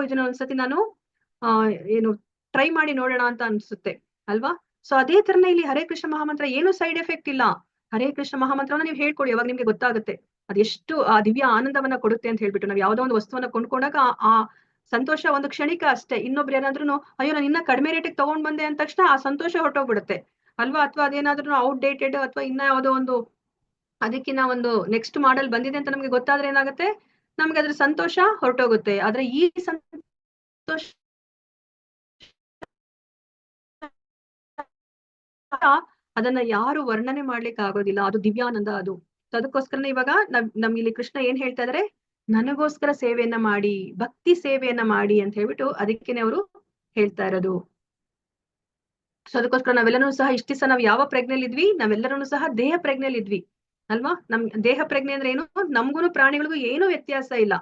ಇದನ್ನ ಒಂದ್ಸತಿ ನಾನು ಏನು ಟ್ರೈ ಮಾಡಿ ನೋಡೋಣ ಅಂತ ಅನ್ಸುತ್ತೆ ಅಲ್ವಾ. ಸೊ ಅದೇ ತರನೇ ಇಲ್ಲಿ ಹರೇ ಕೃಷ್ಣ ಮಹಾಮಂತ್ರ ಏನು ಸೈಡ್ ಎಫೆಕ್ಟ್ ಇಲ್ಲ. ಹರೇ ಕೃಷ್ಣ ಮಹಾಮಂತ್ರವನ್ನ ನೀವು ಹೇಳ್ಕೊಳ್ಳಿ, ಅವಾಗ ನಿಮ್ಗೆ ಗೊತ್ತಾಗುತ್ತೆ ಅದೆಷ್ಟು ಆ ದಿವ್ಯ ಆನಂದವನ್ನ ಕೊಡುತ್ತೆ ಅಂತ ಹೇಳ್ಬಿಟ್ಟು. ನಾವ್ ಯಾವ್ದೋ ಒಂದು ವಸ್ತುವನ್ನ ಕೊಂಡ್ಕೊಂಡಾಗ ಆ ಸಂತೋಷ ಒಂದು ಕ್ಷಣಿಕ ಅಷ್ಟೇ. ಇನ್ನೊಬ್ರು ಏನಾದ್ರೂ ಅಯ್ಯೋ ನಾನು ಇನ್ನ ಕಡಿಮೆ ರೇಟಿಗೆ ತಗೊಂಡ್ ಬಂದೆ ಅಂದ ತಕ್ಷಣ ಆ ಸಂತೋಷ ಹೊರಟೋಗ್ಬಿಡುತ್ತೆ ಅಲ್ವಾ. ಅಥವಾ ಅದೇನಾದ್ರೂ ಔಟ್ಡೇಟೆಡ್ ಅಥವಾ ಇನ್ನ ಯಾವ್ದೋ ಒಂದು ಅದಕ್ಕಿನ್ನ ಒಂದು ನೆಕ್ಸ್ಟ್ ಮಾಡೆಲ್ ಬಂದಿದೆ ಅಂತ ನಮ್ಗೆ ಗೊತ್ತಾದ್ರೆ ಏನಾಗುತ್ತೆ, ನಮ್ಗೆ ಅದ್ರ ಸಂತೋಷ ಹೊರಟೋಗುತ್ತೆ. ಆದ್ರೆ ಈ ಸಂತೋಷ ಅದನ್ನ ಯಾರು ವರ್ಣನೆ ಮಾಡ್ಲಿಕ್ಕೆ ಆಗೋದಿಲ್ಲ. ಅದು ದಿವ್ಯಾನಂದ ಅದು. ಅದಕ್ಕೋಸ್ಕರನೇ ಇವಾಗ ನಮ್ಗಿಲ್ಲಿ ಕೃಷ್ಣ ಏನ್ ಹೇಳ್ತಾ ಇದಾರೆ, ನನಗೋಸ್ಕರ ಸೇವೆಯನ್ನ ಮಾಡಿ, ಭಕ್ತಿ ಸೇವೆಯನ್ನ ಮಾಡಿ ಅಂತ ಹೇಳ್ಬಿಟ್ಟು ಅದಕ್ಕೇನೆ ಅವರು ಹೇಳ್ತಾ ಇರೋದು. ಸೊ ಅದಕ್ಕೋಸ್ಕರ ನಾವೆಲ್ಲರೂ ಸಹ ಇಷ್ಟ್ ದಿವಸ ನಾವ್ ಯಾವ ಪ್ರಜ್ಞೆಯಲ್ಲಿ ಇದ್ವಿ, ನಾವೆಲ್ಲರೂ ಸಹ ದೇಹ ಪ್ರಜ್ಞೆಯಲ್ಲಿ ಇದ್ವಿ ಅಲ್ವಾ. ನಮ್ ದೇಹ ಪ್ರಜ್ಞೆ ಅಂದ್ರೆ ಏನು, ನಮ್ಗೂನು ಪ್ರಾಣಿಗಳಿಗೂ ಏನು ವ್ಯತ್ಯಾಸ ಇಲ್ಲ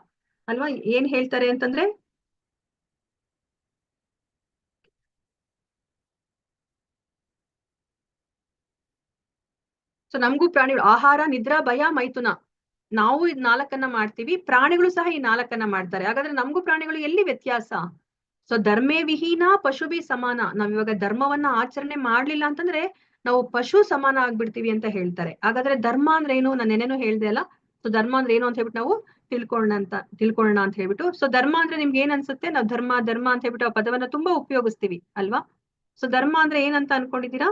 ಅಲ್ವಾ. ಏನ್ ಹೇಳ್ತಾರೆ ಅಂತಂದ್ರೆ ಸೊ ನಮಗೂ ಪ್ರಾಣಿಗಳು ಆಹಾರ, ನಿದ್ರಾ, ಭಯ, ಮೈಥುನ, ನಾವು ಇದ್ 4 ಮಾಡ್ತೀವಿ, ಪ್ರಾಣಿಗಳು ಸಹ ಈ 4 ಮಾಡ್ತಾರೆ. ಹಾಗಾದ್ರೆ ನಮಗೂ ಪ್ರಾಣಿಗಳು ಎಲ್ಲಿ ವ್ಯತ್ಯಾಸ? ಸೊ ಧರ್ಮೇ ವಿಹೀನ ಪಶುಭಿ ಸಮಾನ. ನಾವ್ ಇವಾಗ ಧರ್ಮವನ್ನ ಆಚರಣೆ ಮಾಡ್ಲಿಲ್ಲ ಅಂತಂದ್ರೆ ನಾವು ಪಶು ಸಮಾನ ಆಗ್ಬಿಡ್ತೀವಿ ಅಂತ ಹೇಳ್ತಾರೆ. ಹಾಗಾದ್ರೆ ಧರ್ಮ ಅಂದ್ರೆ ಏನು, ನಾನು ನೆನೆನೂ ಹೇಳ್ದೆ ಅಲ್ಲ. ಸೊ ಧರ್ಮ ಅಂದ್ರೆ ಏನು ಅಂತ ಹೇಳ್ಬಿಟ್ಟು ನಾವು ತಿಳ್ಕೊಳ್ಳೋಣ ಅಂತ ಹೇಳ್ಬಿಟ್ಟು. ಸೊ ಧರ್ಮ ಅಂದ್ರೆ ನಿಮ್ಗೆ ಏನ್ ಅನ್ಸುತ್ತೆ? ನಾವು ಧರ್ಮ ಅಂತ ಹೇಳ್ಬಿಟ್ಟು ಆ ಪದವನ್ನ ತುಂಬಾ ಉಪಯೋಗಿಸ್ತೀವಿ ಅಲ್ವಾ. ಸೊ ಧರ್ಮ ಅಂದ್ರೆ ಏನಂತ ಅನ್ಕೊಂಡಿದ್ದೀರಾ?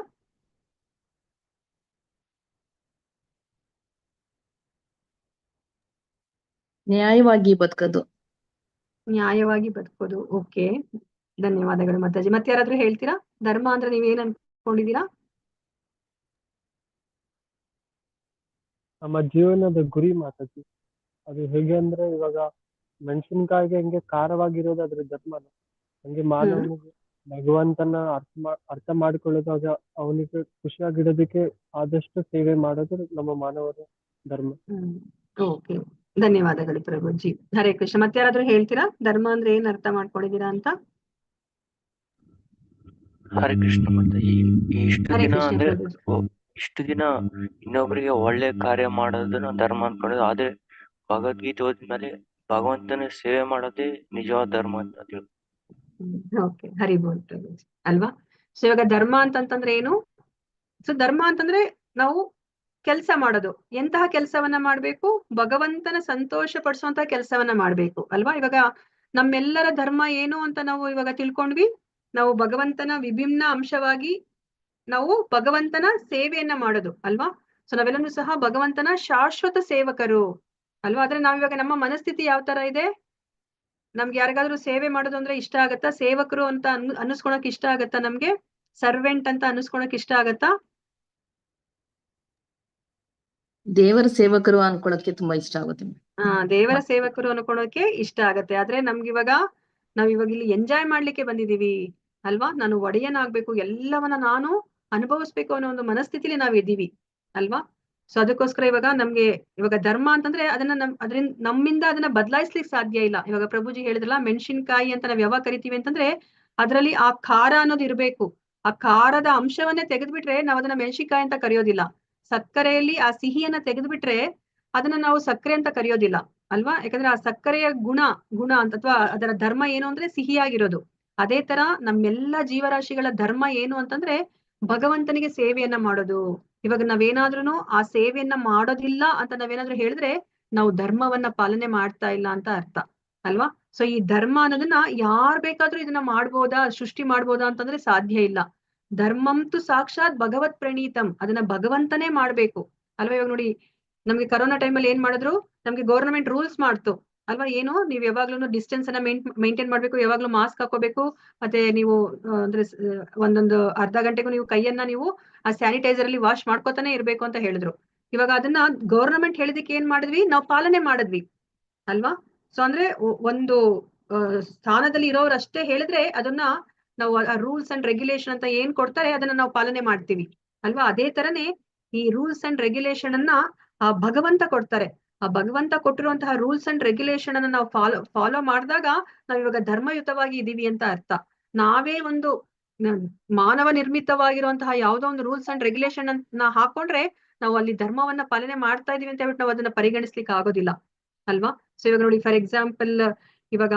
ನ್ಯಾಯವಾಗಿ ಬದುಕೋದು. ನ್ಯಾಯವಾಗಿ ಬದುಕೋದು. ಓಕೆ, ಧನ್ಯವಾದಗಳು ಮಾತಾಜಿ. ಮತ್ತೆ ಯಾರಾದ್ರೂ ಹೇಳ್ತೀರಾ ಧರ್ಮ ಅಂದ್ರೆ ನೀವೇನ್ ಅನ್ಕೊಂಡಿದ್ದೀರಾ? ನಮ್ಮ ಜೀವನದ ಗುರಿ ಮಾತಾಜಿ. ಅದು ಹೇಗೆ ಅಂದ್ರೆ ಇವಾಗ ಮೆಣಸಿನ್ಕಾಯಿಗೆ ಹೆಂಗೆ ಖಾರವಾಗಿರೋದು ಅದ್ರ ಧರ್ಮನ, ಹಂಗೆ ಮಾನವನಿಗೆ ಭಗವಂತನ ಅರ್ಥ ಮಾಡಿಕೊಳ್ಳೋದಾಗ ಅವನಿಗೆ ಖುಷಿಯಾಗಿಡೋದಕ್ಕೆ ಆದಷ್ಟು ಸೇವೆ ಮಾಡೋದು ನಮ್ಮ ಮಾನವರ ಧರ್ಮ. ಓಕೆ, ಧನ್ಯವಾದಗಳು ಪ್ರಭುಜಿ. ಹರೇ ಕೃಷ್ಣ. ಮತ್ತೆ ಯಾರಾದ್ರೂ ಹೇಳ್ತೀರಾ ಧರ್ಮ ಅಂದ್ರೆ ಏನ್ ಅರ್ಥ ಮಾಡ್ಕೊಂಡಿದ್ದೀರಾ ಅಂತ? ಹರೇ ಕೃಷ್ಣ ಮಾತಾಜಿ. ಇಷ್ಟು ಹರೇ ದಿನ ಕೃಷ್ಣ ಅಂದ್ರೆ ಪ್ರಭುಜಿ. ಇಷ್ಟು ದಿನ ಇನ್ನೊಬ್ಬರಿಗೆ ಒಳ್ಳೆ ಕಾರ್ಯ ಮಾಡೋದನ್ನ ಧರ್ಮ ಅನ್ಕೊಳ್ಳೋದು, ಆದ್ರೆ ಭಗವದ್ಗೀತೆ ಹೋದ್ಮೇಲೆ ಭಗವಂತನ ಸೇವೆ ಮಾಡೋದೇ ನಿಜವಾದ ಧರ್ಮ ಅಂತ ತಿಳ್ಕೊ. ಓಕೆ, ಹರಿ ಬೋಲ್ ಪ್ರಭುಜಿ ಅಲ್ವಾ. ಸೊ ಇವಾಗ ಧರ್ಮ ಅಂತಂತಂದ್ರೆ ಏನು? ಸೊ ಧರ್ಮ ಅಂತಂದ್ರೆ ನಾವು ಕೆಲಸ ಮಾಡೋದು. ಎಂತಹ ಕೆಲಸವನ್ನ ಮಾಡ್ಬೇಕು? ಭಗವಂತನ ಸಂತೋಷ ಪಡಿಸುವಂತಹ ಕೆಲಸವನ್ನ ಮಾಡ್ಬೇಕು ಅಲ್ವಾ. ಇವಾಗ ನಮ್ಮೆಲ್ಲರ ಧರ್ಮ ಏನು ಅಂತ ನಾವು ಇವಾಗ ತಿಳ್ಕೊಂಡ್ವಿ. ನಾವು ಭಗವಂತನ ವಿಭಿನ್ನ ಅಂಶವಾಗಿ ನಾವು ಭಗವಂತನ ಸೇವೆಯನ್ನ ಮಾಡೋದು ಅಲ್ವಾ. ಸೊ ನಾವೆಲ್ಲರೂ ಸಹ ಭಗವಂತನ ಶಾಶ್ವತ ಸೇವಕರು ಅಲ್ವಾ. ಆದ್ರೆ ನಾವಿವಾಗ ನಮ್ಮ ಮನಸ್ಥಿತಿ ಯಾವ ತರ ಇದೆ? ನಮ್ಗೆ ಯಾರಿಗಾದ್ರೂ ಸೇವೆ ಮಾಡೋದು ಅಂದ್ರೆ ಇಷ್ಟ ಆಗತ್ತಾ? ಸೇವಕರು ಅಂತ ಅನ್ನಿಸ್ಕೊಳಕ್ ಇಷ್ಟ ಆಗತ್ತಾ? ನಮ್ಗೆ ಸರ್ವೆಂಟ್ ಅಂತ ಅನ್ನಿಸ್ಕೊಳಕ್ ಇಷ್ಟ ಆಗತ್ತಾ? ದೇವರ ಸೇವಕರು ಅನ್ಕೊಳಕ್ಕೆ ತುಂಬಾ ಇಷ್ಟ ಆಗುತ್ತೆ. ದೇವರ ಸೇವಕರು ಅನ್ಕೊಳಕ್ಕೆ ಇಷ್ಟ ಆಗತ್ತೆ. ಆದ್ರೆ ನಮ್ಗಿವಾಗ ನಾವಿವಾಗ ಇಲ್ಲಿ ಎಂಜಾಯ್ ಮಾಡ್ಲಿಕ್ಕೆ ಬಂದಿದೀವಿ ಅಲ್ವಾ. ನಾನು ಒಡೆಯನಾಗ್ಬೇಕು, ಎಲ್ಲವನ್ನ ನಾನು ಅನುಭವಿಸ್ಬೇಕು ಅನ್ನೋ ಒಂದು ಮನಸ್ಥಿತಿಲಿ ನಾವ್ ಇದ್ದೀವಿ ಅಲ್ವಾ. ಸೊ ಅದಕ್ಕೋಸ್ಕರ ಇವಾಗ ಧರ್ಮ ಅಂತಂದ್ರೆ ಅದನ್ನ ನಮ್ಮಿಂದ ಅದನ್ನ ಬದಲಾಯಿಸ್ಲಿಕ್ಕೆ ಸಾಧ್ಯ ಇಲ್ಲ. ಇವಾಗ ಪ್ರಭುಜಿ ಹೇಳಿದ್ರಲ್ಲ, ಮೆಣಸಿನ್ಕಾಯಿ ಅಂತ ನಾವ್ ಯಾವಾಗ ಕರಿತೀವಿ ಅಂತಂದ್ರೆ ಅದ್ರಲ್ಲಿ ಆ ಖಾರ ಅನ್ನೋದು ಇರ್ಬೇಕು. ಆ ಖಾರದ ಅಂಶವನ್ನೇ ತೆಗೆದ್ಬಿಟ್ರೆ ನಾವ್ ಅದನ್ನ ಮೆಣಸಿನ್ಕಾಯಿ ಅಂತ ಕರೆಯೋದಿಲ್ಲ. ಸಕ್ಕರೆಯಲ್ಲಿ ಆ ಸಿಹಿಯನ್ನ ತೆಗೆದ್ಬಿಟ್ರೆ ಅದನ್ನ ನಾವು ಸಕ್ಕರೆ ಅಂತ ಕರೆಯೋದಿಲ್ಲ ಅಲ್ವಾ. ಯಾಕಂದ್ರೆ ಆ ಸಕ್ಕರೆಯ ಗುಣ ಅಂತ ಅಥವಾ ಅದರ ಧರ್ಮ ಏನು ಅಂದ್ರೆ ಸಿಹಿಯಾಗಿರೋದು. ಅದೇ ತರ ನಮ್ಮೆಲ್ಲಾ ಜೀವರಾಶಿಗಳ ಧರ್ಮ ಏನು ಅಂತಂದ್ರೆ ಭಗವಂತನಿಗೆ ಸೇವೆಯನ್ನ ಮಾಡೋದು. ಇವಾಗ ನಾವೇನಾದ್ರೂ ಆ ಸೇವೆಯನ್ನ ಮಾಡೋದಿಲ್ಲ ಅಂತ ನಾವೇನಾದ್ರೂ ಹೇಳಿದ್ರೆ ನಾವು ಧರ್ಮವನ್ನ ಪಾಲನೆ ಮಾಡ್ತಾ ಇಲ್ಲ ಅಂತ ಅರ್ಥ ಅಲ್ವಾ. ಸೊ ಈ ಧರ್ಮ ಅನ್ನೋದನ್ನ ಯಾರ್ ಬೇಕಾದ್ರೂ ಇದನ್ನ ಮಾಡ್ಬೋದಾ, ಸೃಷ್ಟಿ ಮಾಡ್ಬೋದಾ ಅಂತಂದ್ರೆ ಸಾಧ್ಯ ಇಲ್ಲ. ಧರ್ಮಂತು ಸಾಕ್ಷಾತ್ ಭಗವತ್ ಪ್ರಣೀತಂ. ಅದನ್ನ ಭಗವಂತನೇ ಮಾಡ್ಬೇಕು ಅಲ್ವಾ. ಇವಾಗ ನೋಡಿ, ನಮ್ಗೆ ಕರೋನಾ ಟೈಮಲ್ಲಿ ಏನ್ ಮಾಡಿದ್ರು? ನಮ್ಗೆ ಗೌರ್ಮೆಂಟ್ ರೂಲ್ಸ್ ಮಾಡ್ತು ಅಲ್ವಾ. ಏನು, ನೀವ್ ಯಾವಾಗ್ಲೂ ಡಿಸ್ಟೆನ್ಸ್ ಅನ್ನ ಮೇಂಟೈನ್ ಮಾಡ್ಬೇಕು, ಯಾವಾಗ್ಲೂ ಮಾಸ್ಕ್ ಹಾಕೋಬೇಕು, ಮತ್ತೆ ನೀವು ಅಂದ್ರೆ ಒಂದೊಂದು ಅರ್ಧ ಗಂಟೆಗೂ ನೀವು ಕೈಯನ್ನ ನೀವು ಆ ಸ್ಯಾನಿಟೈಸರ್ ಅಲ್ಲಿ ವಾಶ್ ಮಾಡ್ಕೋತಾನೆ ಇರ್ಬೇಕು ಅಂತ ಹೇಳಿದ್ರು. ಇವಾಗ ಅದನ್ನ ಗೌರ್ಮೆಂಟ್ ಹೇಳಿದಕ್ಕೆ ಏನ್ ಮಾಡಿದ್ವಿ? ನಾವು ಪಾಲನೆ ಮಾಡಿದ್ವಿ ಅಲ್ವಾ. ಸೊ ಅಂದ್ರೆ ಒಂದು ಸ್ಥಾನದಲ್ಲಿ ಇರೋರು ಅಷ್ಟೇ ಹೇಳಿದ್ರೆ ಅದನ್ನ ನಾವು ಆ ರೂಲ್ಸ್ ಅಂಡ್ ರೆಗ್ಯುಲೇಷನ್ ಅಂತ ಏನ್ ಕೊಡ್ತಾರೆ ಅದನ್ನ ನಾವು ಪಾಲನೆ ಮಾಡ್ತೀವಿ ಅಲ್ವಾ. ಅದೇ ತರನೇ ಈ ರೂಲ್ಸ್ ಅಂಡ್ ರೆಗ್ಯುಲೇಷನ್ ಅನ್ನ ಆ ಭಗವಂತ ಕೊಡ್ತಾರೆ. ಆ ಭಗವಂತ ಕೊಟ್ಟಿರುವಂತಹ ರೂಲ್ಸ್ ಅಂಡ್ ರೆಗ್ಯುಲೇಷನ್ ಅನ್ನ ನಾವು ಫಾಲೋ ಮಾಡಿದಾಗ ನಾವ್ ಇವಾಗ ಧರ್ಮಯುತವಾಗಿ ಇದೀವಿ ಅಂತ ಅರ್ಥ. ನಾವೇ ಒಂದು ಮಾನವ ನಿರ್ಮಿತವಾಗಿರುವಂತಹ ಯಾವ್ದೋ ಒಂದು ರೂಲ್ಸ್ ಅಂಡ್ ರೆಗ್ಯುಲೇಷನ್ ಅನ್ನ ಹಾಕೊಂಡ್ರೆ ನಾವು ಅಲ್ಲಿ ಧರ್ಮವನ್ನ ಪಾಲನೆ ಮಾಡ್ತಾ ಇದೀವಿ ಅಂತ ಹೇಳ್ಬಿಟ್ಟು ನಾವು ಅದನ್ನ ಪರಿಗಣಿಸ್ಲಿಕ್ಕೆ ಆಗೋದಿಲ್ಲ ಅಲ್ವಾ. ಸೊ ಇವಾಗ ನೋಡಿ, ಫಾರ್ ಎಕ್ಸಾಂಪಲ್ ಇವಾಗ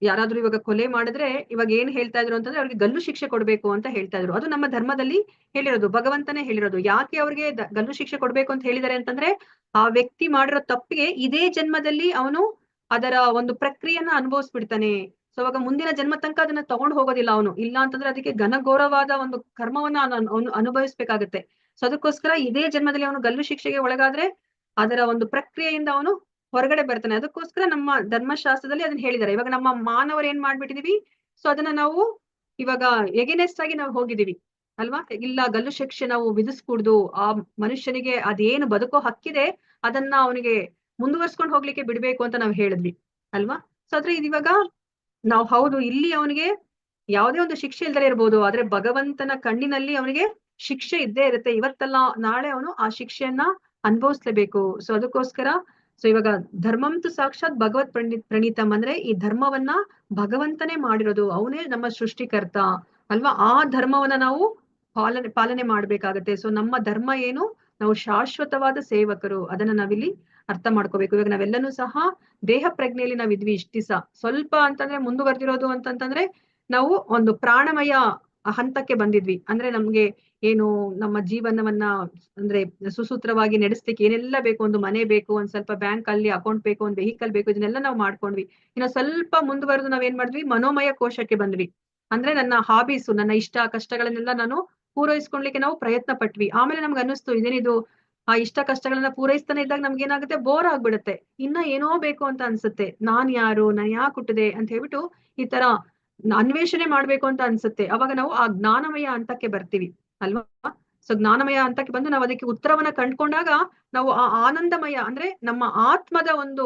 ಯಾರಾದ್ರೂ ಇವಾಗ ಕೊಲೆ ಮಾಡಿದ್ರೆ ಇವಾಗ ಏನ್ ಹೇಳ್ತಾ ಇದ್ರು ಅಂತಂದ್ರೆ ಅವ್ರಿಗೆ ಗಲ್ಲು ಶಿಕ್ಷೆ ಕೊಡ್ಬೇಕು ಅಂತ ಹೇಳ್ತಾ ಇದ್ರು. ಅದು ನಮ್ಮ ಧರ್ಮದಲ್ಲಿ ಹೇಳಿರೋದು, ಭಗವಂತನೇ ಹೇಳಿರೋದು. ಯಾಕೆ ಅವ್ರಿಗೆ ಗಲ್ಲು ಶಿಕ್ಷೆ ಕೊಡ್ಬೇಕು ಅಂತ ಹೇಳಿದ್ದಾರೆ ಅಂತಂದ್ರೆ ಆ ವ್ಯಕ್ತಿ ಮಾಡಿರೋ ತಪ್ಪಿಗೆ ಇದೇ ಜನ್ಮದಲ್ಲಿ ಅವನು ಅದರ ಒಂದು ಪ್ರಕ್ರಿಯೆಯನ್ನ ಅನುಭವಿಸ್ಬಿಡ್ತಾನೆ. ಸೊ ಅವಾಗ ಮುಂದಿನ ಜನ್ಮ ತನಕ ಅದನ್ನ ತಗೊಂಡು ಹೋಗೋದಿಲ್ಲ ಅವನು. ಇಲ್ಲ ಅಂತಂದ್ರೆ ಅದಕ್ಕೆ ಘನಘೋರವಾದ ಒಂದು ಕರ್ಮವನ್ನ ಅವನು ಅನುಭವಿಸ್ಬೇಕಾಗತ್ತೆ. ಸೊ ಅದಕ್ಕೋಸ್ಕರ ಇದೇ ಜನ್ಮದಲ್ಲಿ ಅವನು ಗಲ್ಲು ಶಿಕ್ಷೆಗೆ ಒಳಗಾದ್ರೆ ಅದರ ಒಂದು ಪ್ರಕ್ರಿಯೆಯಿಂದ ಅವನು ಹೊರಗಡೆ ಬರ್ತಾನೆ. ಅದಕ್ಕೋಸ್ಕರ ನಮ್ಮ ಧರ್ಮಶಾಸ್ತ್ರದಲ್ಲಿ ಅದನ್ನ ಹೇಳಿದ್ದಾರೆ. ಇವಾಗ ನಮ್ಮ ಮಾನವರು ಏನ್ ಮಾಡ್ಬಿಟ್ಟಿದೀವಿ? ಸೊ ಅದನ್ನ ನಾವು ಇವಾಗ ಎಗೇನೆಸ್ಟ್ ಆಗಿ ನಾವು ಹೋಗಿದೀವಿ ಅಲ್ವಾ. ಇಲ್ಲ, ಗಲ್ಲು ಶಿಕ್ಷೆ ನಾವು ವಿಧಿಸ್ಕೂಡ್ದು, ಆ ಮನುಷ್ಯನಿಗೆ ಅದೇನು ಬದುಕೋ ಹಕ್ಕಿದೆ ಅದನ್ನ ಅವನಿಗೆ ಮುಂದುವರ್ಸ್ಕೊಂಡು ಹೋಗ್ಲಿಕ್ಕೆ ಬಿಡ್ಬೇಕು ಅಂತ ನಾವು ಹೇಳಿದ್ವಿ ಅಲ್ವಾ. ಸೊ ಆದ್ರೆ ಇವಾಗ ನಾವು ಹೌದು, ಇಲ್ಲಿ ಅವನಿಗೆ ಯಾವುದೇ ಒಂದು ಶಿಕ್ಷೆ ಇಲ್ದಲೇ ಇರ್ಬೋದು, ಆದ್ರೆ ಭಗವಂತನ ಕಣ್ಣಿನಲ್ಲಿ ಅವನಿಗೆ ಶಿಕ್ಷೆ ಇದ್ದೇ ಇರುತ್ತೆ. ಇವತ್ತಲ್ಲ ನಾಳೆ ಅವನು ಆ ಶಿಕ್ಷೆಯನ್ನ ಅನುಭವಿಸ್ಲೇಬೇಕು. ಸೊ ಅದಕ್ಕೋಸ್ಕರ ಸೊ ಇವಾಗ ಧರ್ಮಂತು ಸಾಕ್ಷಾತ್ ಭಗವತ್ ಪ್ರಣೀತಂ ಅಂದ್ರೆ ಈ ಧರ್ಮವನ್ನ ಭಗವಂತನೇ ಮಾಡಿರೋದು, ಅವನೇ ನಮ್ಮ ಸೃಷ್ಟಿಕರ್ತ ಅಲ್ವಾ. ಆ ಧರ್ಮವನ್ನ ನಾವು ಪಾಲನೆ ಮಾಡ್ಬೇಕಾಗತ್ತೆ. ಸೊ ನಮ್ಮ ಧರ್ಮ ಏನು, ನಾವು ಶಾಶ್ವತವಾದ ಸೇವಕರು, ಅದನ್ನ ನಾವಿಲ್ಲಿ ಅರ್ಥ ಮಾಡ್ಕೋಬೇಕು. ಇವಾಗ ನಾವೆಲ್ಲನೂ ಸಹ ದೇಹ ಪ್ರಜ್ಞೆಯಲ್ಲಿ ನಾವಿದ್ವಿ ಇಷ್ಟ ದಿವಸ. ಸ್ವಲ್ಪ ಅಂತಂದ್ರೆ ಮುಂದುವರೆದಿರೋದು ಅಂತಂತಂದ್ರೆ ನಾವು ಒಂದು ಪ್ರಾಣಮಯ ಹಂತಕ್ಕೆ ಬಂದಿದ್ವಿ. ಅಂದ್ರೆ ನಮ್ಗೆ ಏನು ನಮ್ಮ ಜೀವನವನ್ನ ಅಂದ್ರೆ ಸುಸೂತ್ರವಾಗಿ ನಡೆಸ್ಲಿಕ್ಕೆ ಏನೆಲ್ಲ ಬೇಕು, ಒಂದು ಮನೆ ಬೇಕು, ಒಂದ್ ಸ್ವಲ್ಪ ಬ್ಯಾಂಕ್ ಅಲ್ಲಿ ಅಕೌಂಟ್ ಬೇಕು, ಒಂದ್ ವೆಹಿಕಲ್ ಬೇಕು, ಇದನ್ನೆಲ್ಲ ನಾವು ಮಾಡ್ಕೊಂಡ್ವಿ. ಇನ್ನು ಸ್ವಲ್ಪ ಮುಂದುವರೆದು ನಾವೇನ್ ಮಾಡಿದ್ವಿ, ಮನೋಮಯ ಕೋಶಕ್ಕೆ ಬಂದ್ವಿ. ಅಂದ್ರೆ ನನ್ನ ಹಾಬೀಸು, ನನ್ನ ಇಷ್ಟ ಕಷ್ಟಗಳನ್ನೆಲ್ಲ ನಾನು ಪೂರೈಸ್ಕೊಳ್ಲಿಕ್ಕೆ ನಾವು ಪ್ರಯತ್ನ ಪಟ್ವಿ. ಆಮೇಲೆ ನಮ್ಗೆ ಅನ್ನಿಸ್ತು ಇದೇನಿದು, ಆ ಇಷ್ಟ ಕಷ್ಟಗಳನ್ನ ಪೂರೈಸ್ತಾನೆ ಇದ್ದಾಗ ನಮ್ಗೆ ಏನಾಗುತ್ತೆ, ಬೋರ್ ಆಗ್ಬಿಡುತ್ತೆ, ಇನ್ನ ಏನೋ ಬೇಕು ಅಂತ ಅನ್ಸುತ್ತೆ. ನಾನ್ ಯಾರು, ನಾನ್ ಯಾಕೆ ಹುಟ್ಟಿದೆ ಅಂತ ಹೇಳ್ಬಿಟ್ಟು ಈ ತರ ಅನ್ವೇಷಣೆ ಮಾಡ್ಬೇಕು ಅಂತ ಅನ್ಸುತ್ತೆ. ಅವಾಗ ನಾವು ಆ ಜ್ಞಾನಮಯ ಹಂತಕ್ಕೆ ಬರ್ತೀವಿ ಅಲ್ವಾ. ಸೊ ಜ್ಞಾನಮಯ ಹಂತಕ್ಕೆ ಬಂದು ನಾವು ಅದಕ್ಕೆ ಉತ್ತರವನ್ನ ಕಂಡ್ಕೊಂಡಾಗ ನಾವು ಆ ಆನಂದಮಯ ಅಂದ್ರೆ ನಮ್ಮ ಆತ್ಮದ ಒಂದು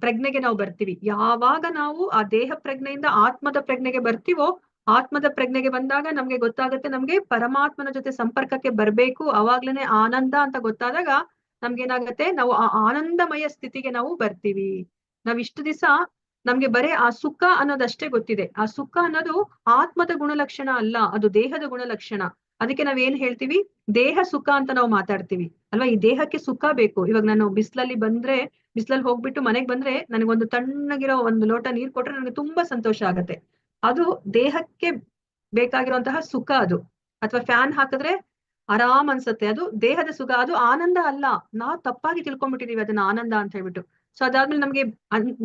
ಪ್ರಜ್ಞೆಗೆ ನಾವು ಬರ್ತೀವಿ. ಯಾವಾಗ ನಾವು ಆ ದೇಹ ಪ್ರಜ್ಞೆಯಿಂದ ಆತ್ಮದ ಪ್ರಜ್ಞೆಗೆ ಬರ್ತೀವೋ, ಆತ್ಮದ ಪ್ರಜ್ಞೆಗೆ ಬಂದಾಗ ನಮ್ಗೆ ಗೊತ್ತಾಗುತ್ತೆ ನಮ್ಗೆ ಪರಮಾತ್ಮನ ಜೊತೆ ಸಂಪರ್ಕಕ್ಕೆ ಬರ್ಬೇಕು, ಅವಾಗ್ಲೇನೆ ಆನಂದ ಅಂತ ಗೊತ್ತಾದಾಗ ನಮ್ಗೇನಾಗತ್ತೆ, ನಾವು ಆ ಆನಂದಮಯ ಸ್ಥಿತಿಗೆ ನಾವು ಬರ್ತೀವಿ. ನಾವ್ ಇಷ್ಟು ದಿವಸ ನಮ್ಗೆ ಬರೇ ಆ ಸುಖ ಅನ್ನೋದಷ್ಟೇ ಗೊತ್ತಿದೆ. ಆ ಸುಖ ಅನ್ನೋದು ಆತ್ಮದ ಗುಣಲಕ್ಷಣ ಅಲ್ಲ, ಅದು ದೇಹದ ಗುಣಲಕ್ಷಣ. ಅದಕ್ಕೆ ನಾವೇನ್ ಹೇಳ್ತೀವಿ, ದೇಹ ಸುಖ ಅಂತ ನಾವು ಮಾತಾಡ್ತೀವಿ ಅಲ್ವಾ. ಈ ದೇಹಕ್ಕೆ ಸುಖ ಬೇಕು. ಇವಾಗ ನಾನು ಬಿಸ್ಲಲ್ಲಿ ಹೋಗ್ಬಿಟ್ಟು ಮನೆಗ್ ಬಂದ್ರೆ ನನಗೊಂದು ತಣ್ಣಗಿರೋ ಒಂದು ಲೋಟ ನೀರ್ ಕೊಟ್ರೆ ನನಗೆ ತುಂಬಾ ಸಂತೋಷ ಆಗತ್ತೆ. ಅದು ದೇಹಕ್ಕೆ ಬೇಕಾಗಿರುವಂತಹ ಸುಖ ಅದು. ಅಥವಾ ಫ್ಯಾನ್ ಹಾಕಿದ್ರೆ ಆರಾಮ್ ಅನ್ಸತ್ತೆ, ಅದು ದೇಹದ ಸುಖ, ಅದು ಆನಂದ ಅಲ್ಲ. ನಾವು ತಪ್ಪಾಗಿ ತಿಳ್ಕೊಂಡ್ಬಿಟ್ಟಿದೀವಿ ಅದನ್ನ ಆನಂದ ಅಂತ ಹೇಳ್ಬಿಟ್ಟು. ಸೊ ಅದಾದ್ಮೇಲೆ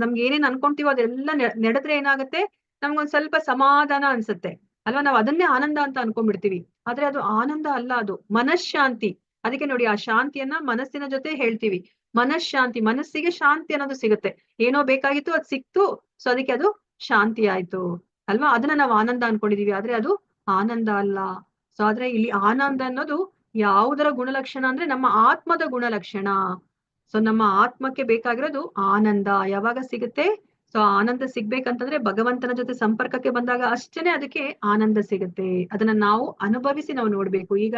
ನಮ್ಗೆ ಏನೇನ್ ಅನ್ಕೊಂತೀವೋ ಅದೆಲ್ಲ ನಡೆದ್ರೆ ಏನಾಗುತ್ತೆ, ನಮ್ಗೊಂದ್ ಸ್ವಲ್ಪ ಸಮಾಧಾನ ಅನ್ಸುತ್ತೆ ಅಲ್ವಾ. ನಾವ್ ಅದನ್ನೇ ಆನಂದ ಅಂತ ಅನ್ಕೊಂಡ್ಬಿಡ್ತೀವಿ. ಆದ್ರೆ ಅದು ಆನಂದ ಅಲ್ಲ, ಅದು ಮನಃಶಾಂತಿ. ಅದಕ್ಕೆ ನೋಡಿ, ಆ ಶಾಂತಿಯನ್ನ ಮನಸ್ಸಿನ ಜೊತೆ ಹೇಳ್ತೀವಿ. ಮನಃಶಾಂತಿ, ಮನಸ್ಸಿಗೆ ಶಾಂತಿ ಅನ್ನೋದು ಸಿಗುತ್ತೆ. ಏನೋ ಬೇಕಾಗಿತ್ತು, ಅದ್ ಸಿಕ್ತು, ಸೊ ಅದಕ್ಕೆ ಅದು ಶಾಂತಿ ಆಯ್ತು ಅಲ್ವಾ. ಅದನ್ನ ನಾವು ಆನಂದ ಅನ್ಕೊಂಡಿದೀವಿ, ಆದ್ರೆ ಅದು ಆನಂದ ಅಲ್ಲ. ಸೊ ಆದ್ರೆ ಇಲ್ಲಿ ಆನಂದ ಅನ್ನೋದು ಯಾವುದರ ಗುಣಲಕ್ಷಣ ಅಂದ್ರೆ ನಮ್ಮ ಆತ್ಮದ ಗುಣಲಕ್ಷಣ. ಸೊ ನಮ್ಮ ಆತ್ಮಕ್ಕೆ ಬೇಕಾಗಿರೋದು ಆನಂದ ಯಾವಾಗ ಸಿಗುತ್ತೆ, ಸೊ ಆನಂದ ಸಿಗ್ಬೇಕಂತಂದ್ರೆ ಭಗವಂತನ ಜೊತೆ ಸಂಪರ್ಕಕ್ಕೆ ಬಂದಾಗ ಅಷ್ಟೇನೆ ಅದಕ್ಕೆ ಆನಂದ ಸಿಗುತ್ತೆ. ಅದನ್ನ ನಾವು ಅನುಭವಿಸಿ ನಾವು ನೋಡ್ಬೇಕು. ಈಗ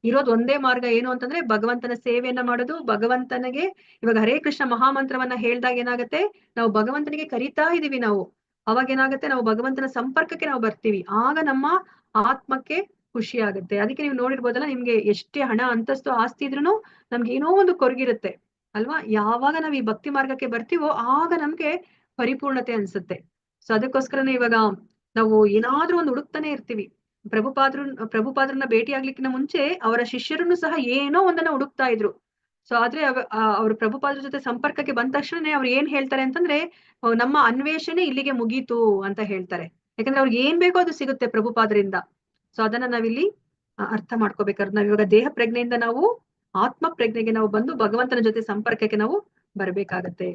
ಇರೋದು ಒಂದೇ ಮಾರ್ಗ ಏನು ಅಂತಂದ್ರೆ ಭಗವಂತನ ಸೇವೆಯನ್ನ ಮಾಡೋದು. ಭಗವಂತನಿಗೆ ಇವಾಗ ಹರೇ ಕೃಷ್ಣ ಮಹಾಮಂತ್ರವನ್ನ ಹೇಳ್ದಾಗ ಏನಾಗುತ್ತೆ, ನಾವು ಭಗವಂತನಿಗೆ ಕರಿತಾ ಇದೀವಿ ನಾವು. ಅವಾಗ ಏನಾಗುತ್ತೆ, ನಾವು ಭಗವಂತನ ಸಂಪರ್ಕಕ್ಕೆ ನಾವು ಬರ್ತೀವಿ. ಆಗ ನಮ್ಮ ಆತ್ಮಕ್ಕೆ ಖುಷಿ ಆಗುತ್ತೆ. ಅದಕ್ಕೆ ನೀವು ನೋಡಿರ್ಬೋದಲ್ಲ, ನಿಮ್ಗೆ ಎಷ್ಟೇ ಹಣ ಅಂತಸ್ತು ಆಸ್ತಿ ಇದ್ರೂ ನಮ್ಗೆ ಏನೋ ಒಂದು ಕೊರಗಿರುತ್ತೆ ಅಲ್ವಾ. ಯಾವಾಗ ನಾವ್ ಈ ಭಕ್ತಿ ಮಾರ್ಗಕ್ಕೆ ಬರ್ತೀವೋ ಆಗ ನಮ್ಗೆ ಪರಿಪೂರ್ಣತೆ ಅನ್ಸುತ್ತೆ. ಸೊ ಅದಕ್ಕೋಸ್ಕರನೇ ಇವಾಗ ನಾವು ಏನಾದ್ರೂ ಒಂದು ಹುಡುಕ್ತಾನೆ ಇರ್ತೀವಿ. ಪ್ರಭುಪಾದ್ರನ್ನ ಭೇಟಿ ಆಗ್ಲಿಕ್ಕಿಂತ ಮುಂಚೆ ಅವರ ಶಿಷ್ಯರನ್ನು ಸಹ ಏನೋ ಒಂದನ್ನ ಹುಡುಕ್ತಾ ಇದ್ರು. ಸೊ ಆದ್ರೆ ಅವ್ರು ಪ್ರಭುಪಾದ್ರ ಜೊತೆ ಸಂಪರ್ಕಕ್ಕೆ ಬಂದ ತಕ್ಷಣನೇ ಅವ್ರು ಏನ್ ಹೇಳ್ತಾರೆ ಅಂತಂದ್ರೆ, ನಮ್ಮ ಅನ್ವೇಷಣೆ ಇಲ್ಲಿಗೆ ಮುಗೀತು ಅಂತ ಹೇಳ್ತಾರೆ. ಯಾಕಂದ್ರೆ ಅವ್ರಿಗೆ ಏನ್ ಬೇಕೋ ಅದು ಸಿಗುತ್ತೆ ಪ್ರಭುಪಾದ್ರಿಂದ. ಸೊ ಅದನ್ನ ನಾವಿಲ್ಲಿ ಅರ್ಥ ಮಾಡ್ಕೋಬೇಕಾದ್ರೆ, ನಾವಿವಾಗ ದೇಹ ಪ್ರಜ್ಞೆಯಿಂದ ನಾವು ಆತ್ಮ ಪ್ರಜ್ಞೆಗೆ ನಾವು ಬಂದು ಭಗವಂತನ ಜೊತೆ ಸಂಪರ್ಕಕ್ಕೆ ನಾವು ಬರ್ಬೇಕಾಗತ್ತೆ.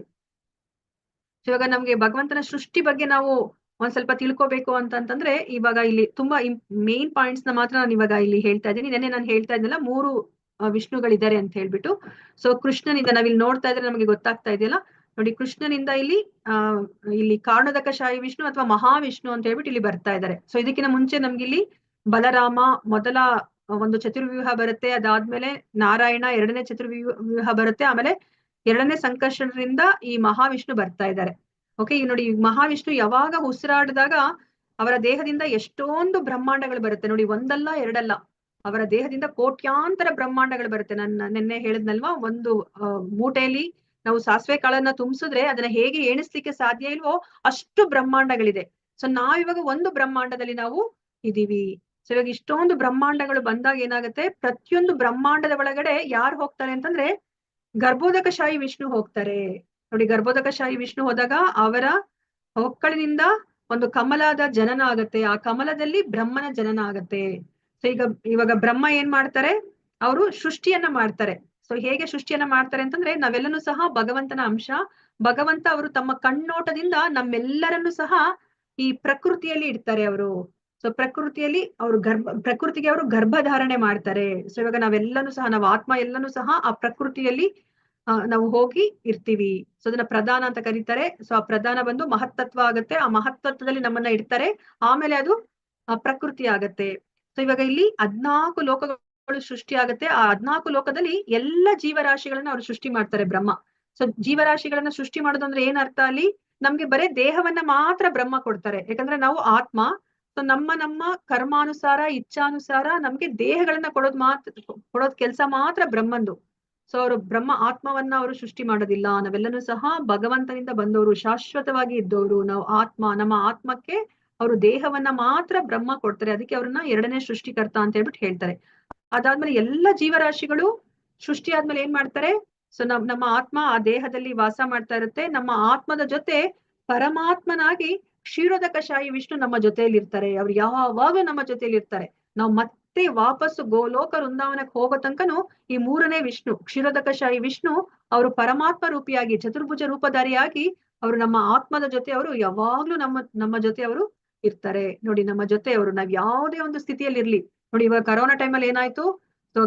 ಇವಾಗ ನಮ್ಗೆ ಭಗವಂತನ ಸೃಷ್ಟಿ ಬಗ್ಗೆ ನಾವು ಒಂದ್ ಸ್ವಲ್ಪ ತಿಳ್ಕೊಬೇಕು ಅಂತಂತಂದ್ರೆ, ಇವಾಗ ಇಲ್ಲಿ ತುಂಬಾ ಮೇನ್ ಪಾಯಿಂಟ್ಸ್ ನ ಮಾತ್ರ ನಾನು ಇವಾಗ ಇಲ್ಲಿ ಹೇಳ್ತಾ ಇದ್ದೀನಿ. ನೆನ್ನೆ ನಾನು ಹೇಳ್ತಾ ಇದ್ನಲ್ಲ 3 ವಿಷ್ಣುಗಳಿದ್ದಾರೆ ಅಂತ ಹೇಳ್ಬಿಟ್ಟು. ಸೊ ಕೃಷ್ಣನಿಂದ ನಾವಿಲ್ಲಿ ನೋಡ್ತಾ ಇದ್ರೆ ನಮಗೆ ಗೊತ್ತಾಗ್ತಾ ಇದೆಯಲ್ಲ ನೋಡಿ, ಕೃಷ್ಣನಿಂದ ಇಲ್ಲಿ ಕಾರಣೋದಕಶಾಹಿ ವಿಷ್ಣು ಅಥವಾ ಮಹಾವಿಷ್ಣು ಅಂತ ಹೇಳ್ಬಿಟ್ಟು ಇಲ್ಲಿ ಬರ್ತಾ ಇದ್ದಾರೆ. ಸೊ ಇದಕ್ಕಿಂತ ಮುಂಚೆ ನಮ್ಗಿಲ್ಲಿ ಬಲರಾಮ ಮೊದಲ ಒಂದು ಚತುರ್ವ್ಯೂಹ ಬರುತ್ತೆ, ಅದಾದ್ಮೇಲೆ ನಾರಾಯಣ ಎರಡನೇ ಚತುರ್ವ್ಯೂಹ ಬರುತ್ತೆ, ಆಮೇಲೆ ಎರಡನೇ ಸಂಕರ್ಷಣರಿಂದ ಈ ಮಹಾವಿಷ್ಣು ಬರ್ತಾ ಇದ್ದಾರೆ. ಓಕೆ, ಈಗ ನೋಡಿ, ಮಹಾವಿಷ್ಣು ಯಾವಾಗ ಉಸಿರಾಡಿದಾಗ ಅವರ ದೇಹದಿಂದ ಎಷ್ಟೊಂದು ಬ್ರಹ್ಮಾಂಡಗಳು ಬರುತ್ತೆ ನೋಡಿ. ಒಂದಲ್ಲ ಎರಡಲ್ಲ, ಅವರ ದೇಹದಿಂದ ಕೋಟ್ಯಾಂತರ ಬ್ರಹ್ಮಾಂಡಗಳು ಬರುತ್ತೆ. ನೆನ್ನೆ ಹೇಳಿದ್ನಲ್ವಾ, ಒಂದು ಮೂಟೆಯಲ್ಲಿ ನಾವು ಸಾಸಿವೆ ಕಾಳನ್ನ ತುಂಬಿಸಿದ್ರೆ ಅದನ್ನ ಹೇಗೆ ಎಣಿಸ್ಲಿಕ್ಕೆ ಸಾಧ್ಯ ಇಲ್ವೋ ಅಷ್ಟು ಬ್ರಹ್ಮಾಂಡಗಳಿದೆ. ಸೊ ನಾವಿವಾಗ ಒಂದು ಬ್ರಹ್ಮಾಂಡದಲ್ಲಿ ನಾವು ಇದೀವಿ. ಸೊ ಇವಾಗ ಇಷ್ಟೊಂದು ಬ್ರಹ್ಮಾಂಡಗಳು ಬಂದಾಗ ಏನಾಗುತ್ತೆ, ಪ್ರತಿಯೊಂದು ಬ್ರಹ್ಮಾಂಡದ ಒಳಗಡೆ ಯಾರು ಹೋಗ್ತಾರೆ ಅಂತಂದ್ರೆ ಗರ್ಭೋದಕಶಾಹಿ ವಿಷ್ಣು ಹೋಗ್ತಾರೆ ನೋಡಿ. ಗರ್ಭೋದಕಶಾಹಿ ವಿಷ್ಣು ಹೋದಾಗ ಅವರ ಹೊಕ್ಕಳಿನಿಂದ ಒಂದು ಕಮಲದ ಜನನ ಆಗತ್ತೆ, ಆ ಕಮಲದಲ್ಲಿ ಬ್ರಹ್ಮನ ಜನನ ಆಗತ್ತೆ. ಸೊ ಇವಾಗ ಬ್ರಹ್ಮ ಏನ್ ಮಾಡ್ತಾರೆ, ಅವರು ಸೃಷ್ಟಿಯನ್ನ ಮಾಡ್ತಾರೆ. ಸೊ ಹೇಗೆ ಸೃಷ್ಟಿಯನ್ನ ಮಾಡ್ತಾರೆ ಅಂತಂದ್ರೆ, ನಾವೆಲ್ಲನೂ ಸಹ ಭಗವಂತನ ಅಂಶ. ಭಗವಂತ ಅವರು ತಮ್ಮ ಕಣ್ಣೋಟದಿಂದ ನಮ್ಮೆಲ್ಲರನ್ನು ಸಹ ಈ ಪ್ರಕೃತಿಯಲ್ಲಿ ಇಡ್ತಾರೆ ಅವರು. ಸೊ ಪ್ರಕೃತಿಯಲ್ಲಿ ಪ್ರಕೃತಿಗೆ ಅವರು ಗರ್ಭಧಾರಣೆ ಮಾಡ್ತಾರೆ. ಸೊ ಇವಾಗ ನಾವೆಲ್ಲನೂ ಸಹ, ನಾವು ಆತ್ಮ ಎಲ್ಲನೂ ಸಹ ಆ ಪ್ರಕೃತಿಯಲ್ಲಿ ನಾವು ಹೋಗಿ ಇರ್ತೀವಿ. ಸೊ ಅದನ್ನ ಪ್ರಧಾನ ಅಂತ ಕರೀತಾರೆ. ಸೊ ಆ ಪ್ರಧಾನ ಬಂದು ಮಹತ್ತತ್ವ ಆಗತ್ತೆ. ಆ ಮಹತ್ತತ್ವದಲ್ಲಿ ನಮ್ಮನ್ನ ಇಡ್ತಾರೆ. ಆಮೇಲೆ ಅದು ಪ್ರಕೃತಿ ಆಗತ್ತೆ. ಸೊ ಇವಾಗ ಇಲ್ಲಿ 14 ಲೋಕಗಳು ಸೃಷ್ಟಿ ಆಗತ್ತೆ. ಆ 14 ಲೋಕದಲ್ಲಿ ಎಲ್ಲ ಜೀವರಾಶಿಗಳನ್ನ ಅವ್ರು ಸೃಷ್ಟಿ ಮಾಡ್ತಾರೆ ಬ್ರಹ್ಮ. ಸೊ ಜೀವರಾಶಿಗಳನ್ನ ಸೃಷ್ಟಿ ಮಾಡೋದು ಅಂದ್ರೆ ಏನ್ ಅರ್ಥ ಅಲ್ಲಿ? ನಮ್ಗೆ ಬರೇ ದೇಹವನ್ನ ಮಾತ್ರ ಬ್ರಹ್ಮ ಕೊಡ್ತಾರೆ. ಯಾಕಂದ್ರೆ ನಾವು ಆತ್ಮ. ಸೊ ನಮ್ಮ ಕರ್ಮಾನುಸಾರ ಇಚ್ಛಾನುಸಾರ ನಮ್ಗೆ ದೇಹಗಳನ್ನ ಕೊಡೋದ್ ಕೆಲ್ಸ ಮಾತ್ರ ಬ್ರಹ್ಮಂದು. ಸೊ ಅವರು ಬ್ರಹ್ಮ ಆತ್ಮವನ್ನ ಅವರು ಸೃಷ್ಟಿ ಮಾಡೋದಿಲ್ಲ. ನಾವೆಲ್ಲನೂ ಸಹ ಭಗವಂತನಿಂದ ಬಂದವರು, ಶಾಶ್ವತವಾಗಿ ಇದ್ದವರು. ನಾವು ನಮ್ಮ ಆತ್ಮಕ್ಕೆ ಅವರು ದೇಹವನ್ನ ಮಾತ್ರ ಬ್ರಹ್ಮ ಕೊಡ್ತಾರೆ. ಅದಕ್ಕೆ ಅವ್ರನ್ನ 2ನೇ ಸೃಷ್ಟಿಕರ್ತ ಅಂತ ಹೇಳ್ಬಿಟ್ಟು ಹೇಳ್ತಾರೆ. ಅದಾದ್ಮೇಲೆ ಎಲ್ಲ ಜೀವರಾಶಿಗಳು ಸೃಷ್ಟಿ ಆದ್ಮೇಲೆ ಏನ್ ಮಾಡ್ತಾರೆ? ಸೊ ನಮ್ಮ ಆತ್ಮ ಆ ದೇಹದಲ್ಲಿ ವಾಸ ಮಾಡ್ತಾ ಇರುತ್ತೆ. ನಮ್ಮ ಆತ್ಮದ ಜೊತೆ ಪರಮಾತ್ಮನಾಗಿ ಕ್ಷೀರೋದಕಶಾಹಿ ವಿಷ್ಣು ನಮ್ಮ ಜೊತೆಯಲ್ಲಿ ಇರ್ತಾರೆ. ಅವ್ರು ಯಾವಾಗ್ಲೂ ನಮ್ಮ ಜೊತೆಯಲ್ಲಿ ಇರ್ತಾರೆ. ನಾವು ಮತ್ತೆ ವಾಪಸ್ಸು ಗೋಲೋಕ ವೃಂದಾವನಕ್ಕೆ ಹೋಗೋ ತನಕನು ಈ 3ನೇ ವಿಷ್ಣು, ಕ್ಷೀರೋದಕಶಾಹಿ ವಿಷ್ಣು, ಅವರು ಪರಮಾತ್ಮ ರೂಪಿಯಾಗಿ ಚತುರ್ಭುಜ ರೂಪಧಾರಿಯಾಗಿ ಅವರು ನಮ್ಮ ಆತ್ಮದ ಜೊತೆ ಅವರು ಯಾವಾಗ್ಲೂ ನಮ್ಮ ಜೊತೆ ಅವರು ಇರ್ತಾರೆ. ನೋಡಿ, ನಮ್ಮ ಜೊತೆ ಅವರು ನಾವ್ ಯಾವುದೇ ಒಂದು ಸ್ಥಿತಿಯಲ್ಲಿ ಇರ್ಲಿ. ನೋಡಿ, ಇವಾಗ ಕರೋನಾ ಟೈಮಲ್ಲಿ ಏನಾಯ್ತು? ಸೊ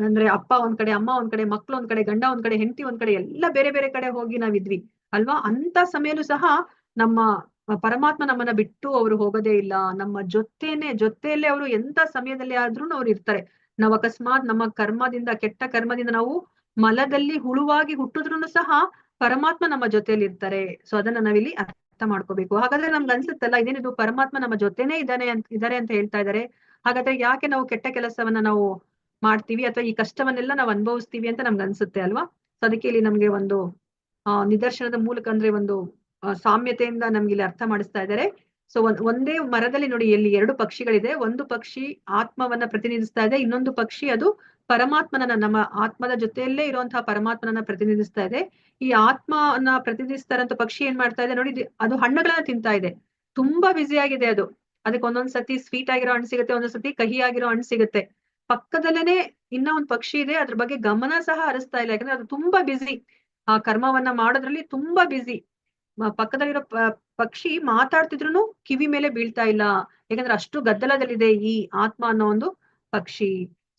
ಅಂದ್ರೆ ಅಪ್ಪ ಒಂದ್ ಕಡೆ, ಅಮ್ಮ ಒಂದ್ ಕಡೆ, ಮಕ್ಳು ಒಂದ್ ಕಡೆ, ಗಂಡ ಒಂದ್ ಕಡೆ, ಹೆಂಡತಿ ಒಂದ್ ಕಡೆ, ಎಲ್ಲ ಬೇರೆ ಬೇರೆ ಕಡೆ ಹೋಗಿ ನಾವಿದ್ವಿ ಅಲ್ವಾ? ಅಂತ ಸಮಯಲ್ಲೂ ಸಹ ನಮ್ಮ ಪರಮಾತ್ಮ ನಮ್ಮನ್ನ ಬಿಟ್ಟು ಅವರು ಹೋಗೋದೇ ಇಲ್ಲ. ನಮ್ಮ ಜೊತೆಯಲ್ಲೇ ಅವರು ಎಂತ ಸಮಯದಲ್ಲಿ ಆದ್ರೂ ಅವ್ರು ಇರ್ತಾರೆ. ನಾವು ಅಕಸ್ಮಾತ್ ನಮ್ಮ ಕರ್ಮದಿಂದ, ಕೆಟ್ಟ ಕರ್ಮದಿಂದ ನಾವು ಮಲದಲ್ಲಿ ಹುಳುವಾಗಿ ಹುಟ್ಟಿದ್ರು ಸಹ ಪರಮಾತ್ಮ ನಮ್ಮ ಜೊತೆಯಲ್ಲಿ ಇರ್ತಾರೆ. ಸೊ ಅದನ್ನ ನಾವಿಲ್ಲಿ ಅರ್ಥ ಮಾಡ್ಕೋಬೇಕು. ಹಾಗಾದ್ರೆ ನಮ್ಗೆ ಅನ್ಸುತ್ತಲ್ಲ, ಇದೇನಿದು ಪರಮಾತ್ಮ ನಮ್ಮ ಜೊತೆನೇ ಇದಾರೆ ಅಂತ ಹೇಳ್ತಾ ಇದಾರೆ. ಹಾಗಾದ್ರೆ ಯಾಕೆ ನಾವು ಕೆಟ್ಟ ಕೆಲಸವನ್ನ ನಾವು ಮಾಡ್ತೀವಿ ಅಥವಾ ಈ ಕಷ್ಟವನ್ನೆಲ್ಲ ನಾವು ಅನುಭವಿಸ್ತೀವಿ ಅಂತ ನಮ್ಗೆ ಅನ್ಸುತ್ತೆ ಅಲ್ವಾ? ಸೊ ಅದಕ್ಕೆ ಇಲ್ಲಿ ನಮ್ಗೆ ಒಂದು ನಿದರ್ಶನದ ಮೂಲಕ, ಅಂದ್ರೆ ಒಂದು ಸಾಮ್ಯತೆಯಿಂದ ನಮ್ಗೆ ಇಲ್ಲಿ ಅರ್ಥ ಮಾಡಿಸ್ತಾ ಇದ್ದಾರೆ. ಸೊ ಒಂದೇ ಮರದಲ್ಲಿ ನೋಡಿ, ಇಲ್ಲಿ 2 ಪಕ್ಷಿಗಳಿದೆ. ಒಂದು ಪಕ್ಷಿ ಆತ್ಮವನ್ನ ಪ್ರತಿನಿಧಿಸ್ತಾ ಇದೆ, ಇನ್ನೊಂದು ಪಕ್ಷಿ ಅದು ಪರಮಾತ್ಮನನ್ನ, ನಮ್ಮ ಆತ್ಮದ ಜೊತೆಯಲ್ಲೇ ಇರುವಂತಹ ಪರಮಾತ್ಮನನ್ನ ಪ್ರತಿನಿಧಿಸ್ತಾ ಇದೆ. ಈ ಆತ್ಮವನ್ನ ಪ್ರತಿನಿಧಿಸ್ತಾರಂತ ಪಕ್ಷಿ ಏನ್ ಮಾಡ್ತಾ ಇದೆ ನೋಡಿ, ಅದು ಹಣ್ಣುಗಳನ್ನ ತಿಂತಾ ಇದೆ. ತುಂಬಾ ಬ್ಯುಸಿ ಆಗಿದೆ ಅದು. ಅದಕ್ಕೆ ಒಂದೊಂದ್ಸತಿ ಸ್ವೀಟ್ ಆಗಿರೋ ಹಣ್ಣು ಸಿಗುತ್ತೆ, ಒಂದೊಂದ್ಸತಿ ಕಹಿ ಆಗಿರೋ ಹಣ್ಣು ಸಿಗುತ್ತೆ. ಪಕ್ಕದಲ್ಲೇನೆ ಇನ್ನ ಒಂದ್ ಪಕ್ಷಿ ಇದೆ, ಅದ್ರ ಬಗ್ಗೆ ಗಮನ ಸಹ ಹರಿಸ್ತಾ ಇಲ್ಲ. ಯಾಕಂದ್ರೆ ಅದು ತುಂಬಾ ಬ್ಯುಸಿ, ಆ ಕರ್ಮವನ್ನ ಮಾಡೋದ್ರಲ್ಲಿ ತುಂಬಾ ಬ್ಯುಸಿ. ಪಕ್ಕದಲ್ಲಿರೋ ಪಕ್ಷಿ ಮಾತಾಡ್ತಿದ್ರು ಕಿವಿ ಮೇಲೆ ಬೀಳ್ತಾ ಇಲ್ಲ. ಯಾಕಂದ್ರೆ ಅಷ್ಟು ಗದ್ದಲದಲ್ಲಿದೆ ಈ ಆತ್ಮ ಅನ್ನೋ ಒಂದು ಪಕ್ಷಿ.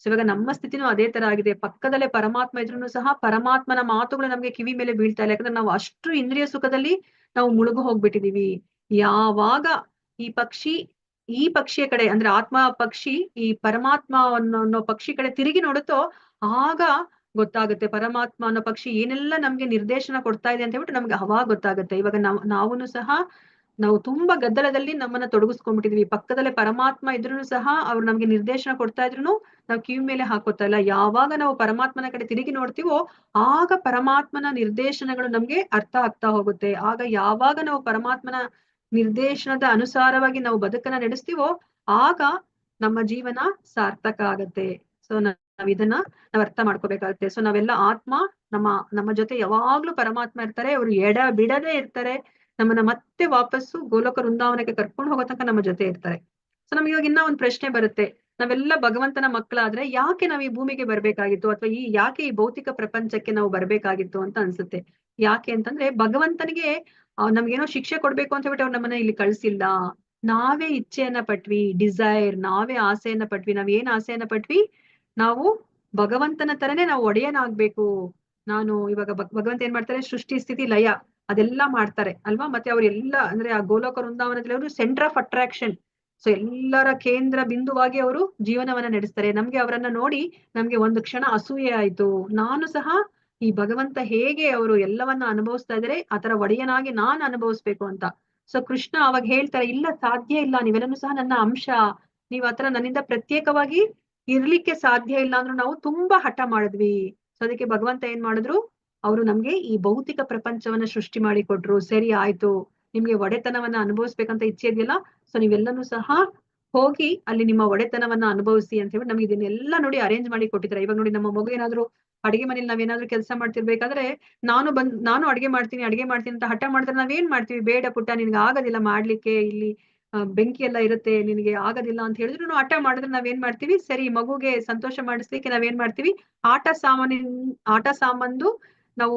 ಸೊ ಇವಾಗ ನಮ್ಮ ಸ್ಥಿತಿನೂ ಅದೇ ತರ ಆಗಿದೆ. ಪಕ್ಕದಲ್ಲೇ ಪರಮಾತ್ಮ ಇದ್ರೂ ಸಹ ಪರಮಾತ್ಮನ ಮಾತುಗಳು ನಮ್ಗೆ ಕಿವಿ ಮೇಲೆ ಬೀಳ್ತಾ ಇಲ್ಲ. ಯಾಕಂದ್ರೆ ನಾವು ಅಷ್ಟು ಇಂದ್ರಿಯ ಸುಖದಲ್ಲಿ ನಾವು ಮುಳುಗು ಹೋಗ್ಬಿಟ್ಟಿದೀವಿ. ಯಾವಾಗ ಈ ಪಕ್ಷಿಯ ಕಡೆ, ಅಂದ್ರೆ ಆತ್ಮ ಪಕ್ಷಿ ಈ ಪರಮಾತ್ಮ ಅನ್ನೋ ಪಕ್ಷಿ ಕಡೆ ತಿರುಗಿ ನೋಡುತ್ತೋ, ಆಗ ಗೊತ್ತಾಗುತ್ತೆ ಪರಮಾತ್ಮ ಅನ್ನೋ ಪಕ್ಷಿ ಏನೆಲ್ಲ ನಮ್ಗೆ ನಿರ್ದೇಶನ ಕೊಡ್ತಾ ಇದೆ ಅಂತ ಹೇಳ್ಬಿಟ್ಟು ನಮ್ಗೆ ಅವಾಗ ಗೊತ್ತಾಗುತ್ತೆ. ಇವಾಗ ನಾವುನು ಸಹ ನಾವು ತುಂಬಾ ಗದ್ದಲದಲ್ಲಿ ನಮ್ಮನ್ನ ತೊಡಗಿಸ್ಕೊಂಡ್ಬಿಟ್ಟಿದ್ವಿ. ಪಕ್ಕದಲ್ಲೇ ಪರಮಾತ್ಮ ಇದ್ರೂ ಸಹ ಅವ್ರು ನಮ್ಗೆ ನಿರ್ದೇಶನ ಕೊಡ್ತಾ ಇದ್ರು ನಾವು ಕಿವಿ ಮೇಲೆ ಹಾಕೋತಾ ಇಲ್ಲ. ಯಾವಾಗ ನಾವು ಪರಮಾತ್ಮನ ಕಡೆ ತಿರುಗಿ ನೋಡ್ತೀವೋ ಆಗ ಪರಮಾತ್ಮನ ನಿರ್ದೇಶನಗಳು ನಮ್ಗೆ ಅರ್ಥ ಆಗ್ತಾ ಹೋಗುತ್ತೆ. ಆಗ ಯಾವಾಗ ನಾವು ಪರಮಾತ್ಮನ ನಿರ್ದೇಶನದ ಅನುಸಾರವಾಗಿ ನಾವು ಬದುಕನ್ನ ನಡೆಸ್ತೀವೋ ಆಗ ನಮ್ಮ ಜೀವನ ಸಾರ್ಥಕ ಆಗತ್ತೆ. ಸೊ ನಾವ್ ಇದನ್ನ ಅರ್ಥ ಮಾಡ್ಕೋಬೇಕಾಗುತ್ತೆ. ಸೊ ನಾವೆಲ್ಲ ಆತ್ಮ, ನಮ್ಮ ಜೊತೆ ಯಾವಾಗ್ಲೂ ಪರಮಾತ್ಮ ಇರ್ತಾರೆ. ಅವ್ರು ಬಿಡದೇ ಇರ್ತಾರೆ. ನಮ್ಮನ್ನ ಮತ್ತೆ ವಾಪಸ್ಸು ಗೋಲೋಕ ವೃಂದಾವನಕ್ಕೆ ಕರ್ಕೊಂಡು ಹೋಗೋ ತನಕ ನಮ್ಮ ಜೊತೆ ಇರ್ತಾರೆ. ಸೊ ನಮ್ಗೆ ಇವಾಗ ಇನ್ನ ಒಂದ್ ಪ್ರಶ್ನೆ ಬರುತ್ತೆ, ನಾವೆಲ್ಲ ಭಗವಂತನ ಮಕ್ಕಳಾದ್ರೆ ಯಾಕೆ ನಾವ್ ಈ ಭೂಮಿಗೆ ಬರ್ಬೇಕಾಗಿತ್ತು, ಅಥವಾ ಯಾಕೆ ಈ ಭೌತಿಕ ಪ್ರಪಂಚಕ್ಕೆ ನಾವು ಬರ್ಬೇಕಾಗಿತ್ತು ಅಂತ ಅನ್ಸುತ್ತೆ. ಯಾಕೆ ಅಂತಂದ್ರೆ ಭಗವಂತನಿಗೆ ನಮ್ಗೇನೋ ಶಿಕ್ಷೆ ಕೊಡ್ಬೇಕು ಅಂತ ಹೇಳ್ಬಿಟ್ಟು ಅವ್ರು ನಮ್ಮನ್ನ ಇಲ್ಲಿ ಕಳ್ಸಿಲ್ಲ. ನಾವೇ ಇಚ್ಛೆಯನ್ನ ಪಟ್ವಿ, ನಾವೇ ಆಸೆಯನ್ನ ಪಟ್ವಿ. ನಾವ್ ಏನ್ ಆಸೆಯನ್ನ ಪಟ್ವಿ? ನಾವು ಭಗವಂತನ ತರನೇ ನಾವು ಒಡೆಯನಾಗ್ಬೇಕು. ನಾನು ಇವಾಗ ಭಗವಂತ ಏನ್ ಮಾಡ್ತಾರೆ? ಸೃಷ್ಟಿ, ಸ್ಥಿತಿ, ಲಯ ಅದೆಲ್ಲಾ ಮಾಡ್ತಾರೆ ಅಲ್ವಾ? ಮತ್ತೆ ಅವ್ರೆಲ್ಲ ಅಂದ್ರೆ ಆ ಗೋಲೋಕ ವೃಂದಾವನದಲ್ಲಿ ಅವರು ಸೆಂಟರ್ ಆಫ್ ಅಟ್ರಾಕ್ಷನ್. ಸೊ ಎಲ್ಲರ ಕೇಂದ್ರ ಬಿಂದುವಾಗಿ ಅವರು ಜೀವನವನ್ನ ನಡೆಸ್ತಾರೆ. ನಮ್ಗೆ ಅವರನ್ನ ನೋಡಿ ನಮ್ಗೆ ಒಂದು ಕ್ಷಣ ಅಸೂಯೆ ಆಯ್ತು. ನಾನು ಸಹ ಈ ಭಗವಂತ ಹೇಗೆ ಅವರು ಎಲ್ಲವನ್ನ ಅನುಭವಿಸ್ತಾ ಇದಾರೆ ಆತರ ಒಡೆಯನಾಗಿ ನಾನ್ ಅನುಭವಿಸ್ಬೇಕು ಅಂತ. ಸೊ ಕೃಷ್ಣ ಅವಾಗ ಹೇಳ್ತಾರೆ, ಇಲ್ಲ, ಸಾಧ್ಯ ಇಲ್ಲ, ನೀವೆಲ್ಲನೂ ಸಹ ನನ್ನ ಅಂಶ. ನೀವ್ ಆತರ ನನ್ನಿಂದ ಪ್ರತ್ಯೇಕವಾಗಿ ಇರ್ಲಿಕ್ಕೆ ಸಾಧ್ಯ ಇಲ್ಲ ಅಂದ್ರು ನಾವು ತುಂಬಾ ಹಠ ಮಾಡಿದ್ವಿ. ಸೊ ಅದಕ್ಕೆ ಭಗವಂತ ಏನ್ ಮಾಡಿದ್ರು? ಅವರು ನಮ್ಗೆ ಈ ಭೌತಿಕ ಪ್ರಪಂಚವನ್ನ ಸೃಷ್ಟಿ ಮಾಡಿ ಕೊಟ್ರು. ಸರಿ ಆಯ್ತು, ನಿಮ್ಗೆ ಒಡೆತನವನ್ನ ಅನುಭವಿಸ್ಬೇಕಂತ ಇಚ್ಛೆ ಇದೆಯಲ್ಲ, ಸೊ ನೀವೆಲ್ಲನೂ ಸಹ ಹೋಗಿ ಅಲ್ಲಿ ನಿಮ್ಮ ಒಡೆತನವನ್ನ ಅನುಭವಿಸಿ ಅಂತ ಹೇಳಿ ನಮ್ಗೆ ಇದನ್ನೆಲ್ಲ ನೋಡಿ ಅರೇಂಜ್ ಮಾಡಿ ಕೊಟ್ಟಿದ್ದಾರೆ. ಇವಾಗ ನೋಡಿ, ನಮ್ಮ ಮಗು ಏನಾದ್ರು ಅಡಿಗೆ ಮನೇಲಿ ನಾವೇನಾದ್ರೂ ಕೆಲಸ ಮಾಡ್ತಿರ್ಬೇಕಾದ್ರೆ ನಾನು ಅಡಿಗೆ ಮಾಡ್ತೀನಿ ಅಂತ ಹಠ ಮಾಡಿದ್ರೆ ನಾವೇನ್ ಮಾಡ್ತೀವಿ? ಬೇಡ ಪುಟ್ಟ, ನಿನ್ಗೆ ಆಗೋದಿಲ್ಲ ಮಾಡ್ಲಿಕ್ಕೆ, ಇಲ್ಲಿ ಬೆಂಕಿ ಎಲ್ಲ ಇರುತ್ತೆ, ನಿನಗೆ ಆಗೋದಿಲ್ಲ ಅಂತ ಹೇಳಿದ್ರು ನಾವು ಹಠ ಮಾಡಿದ್ರೆ ನಾವೇನ್ ಮಾಡ್ತೀವಿ? ಸರಿ, ಮಗುಗೆ ಸಂತೋಷ ಮಾಡಿಸ್ಲಿಕ್ಕೆ ನಾವೇನ್ ಮಾಡ್ತೀವಿ? ಆಟ ಸಾಮಾನು ನಾವು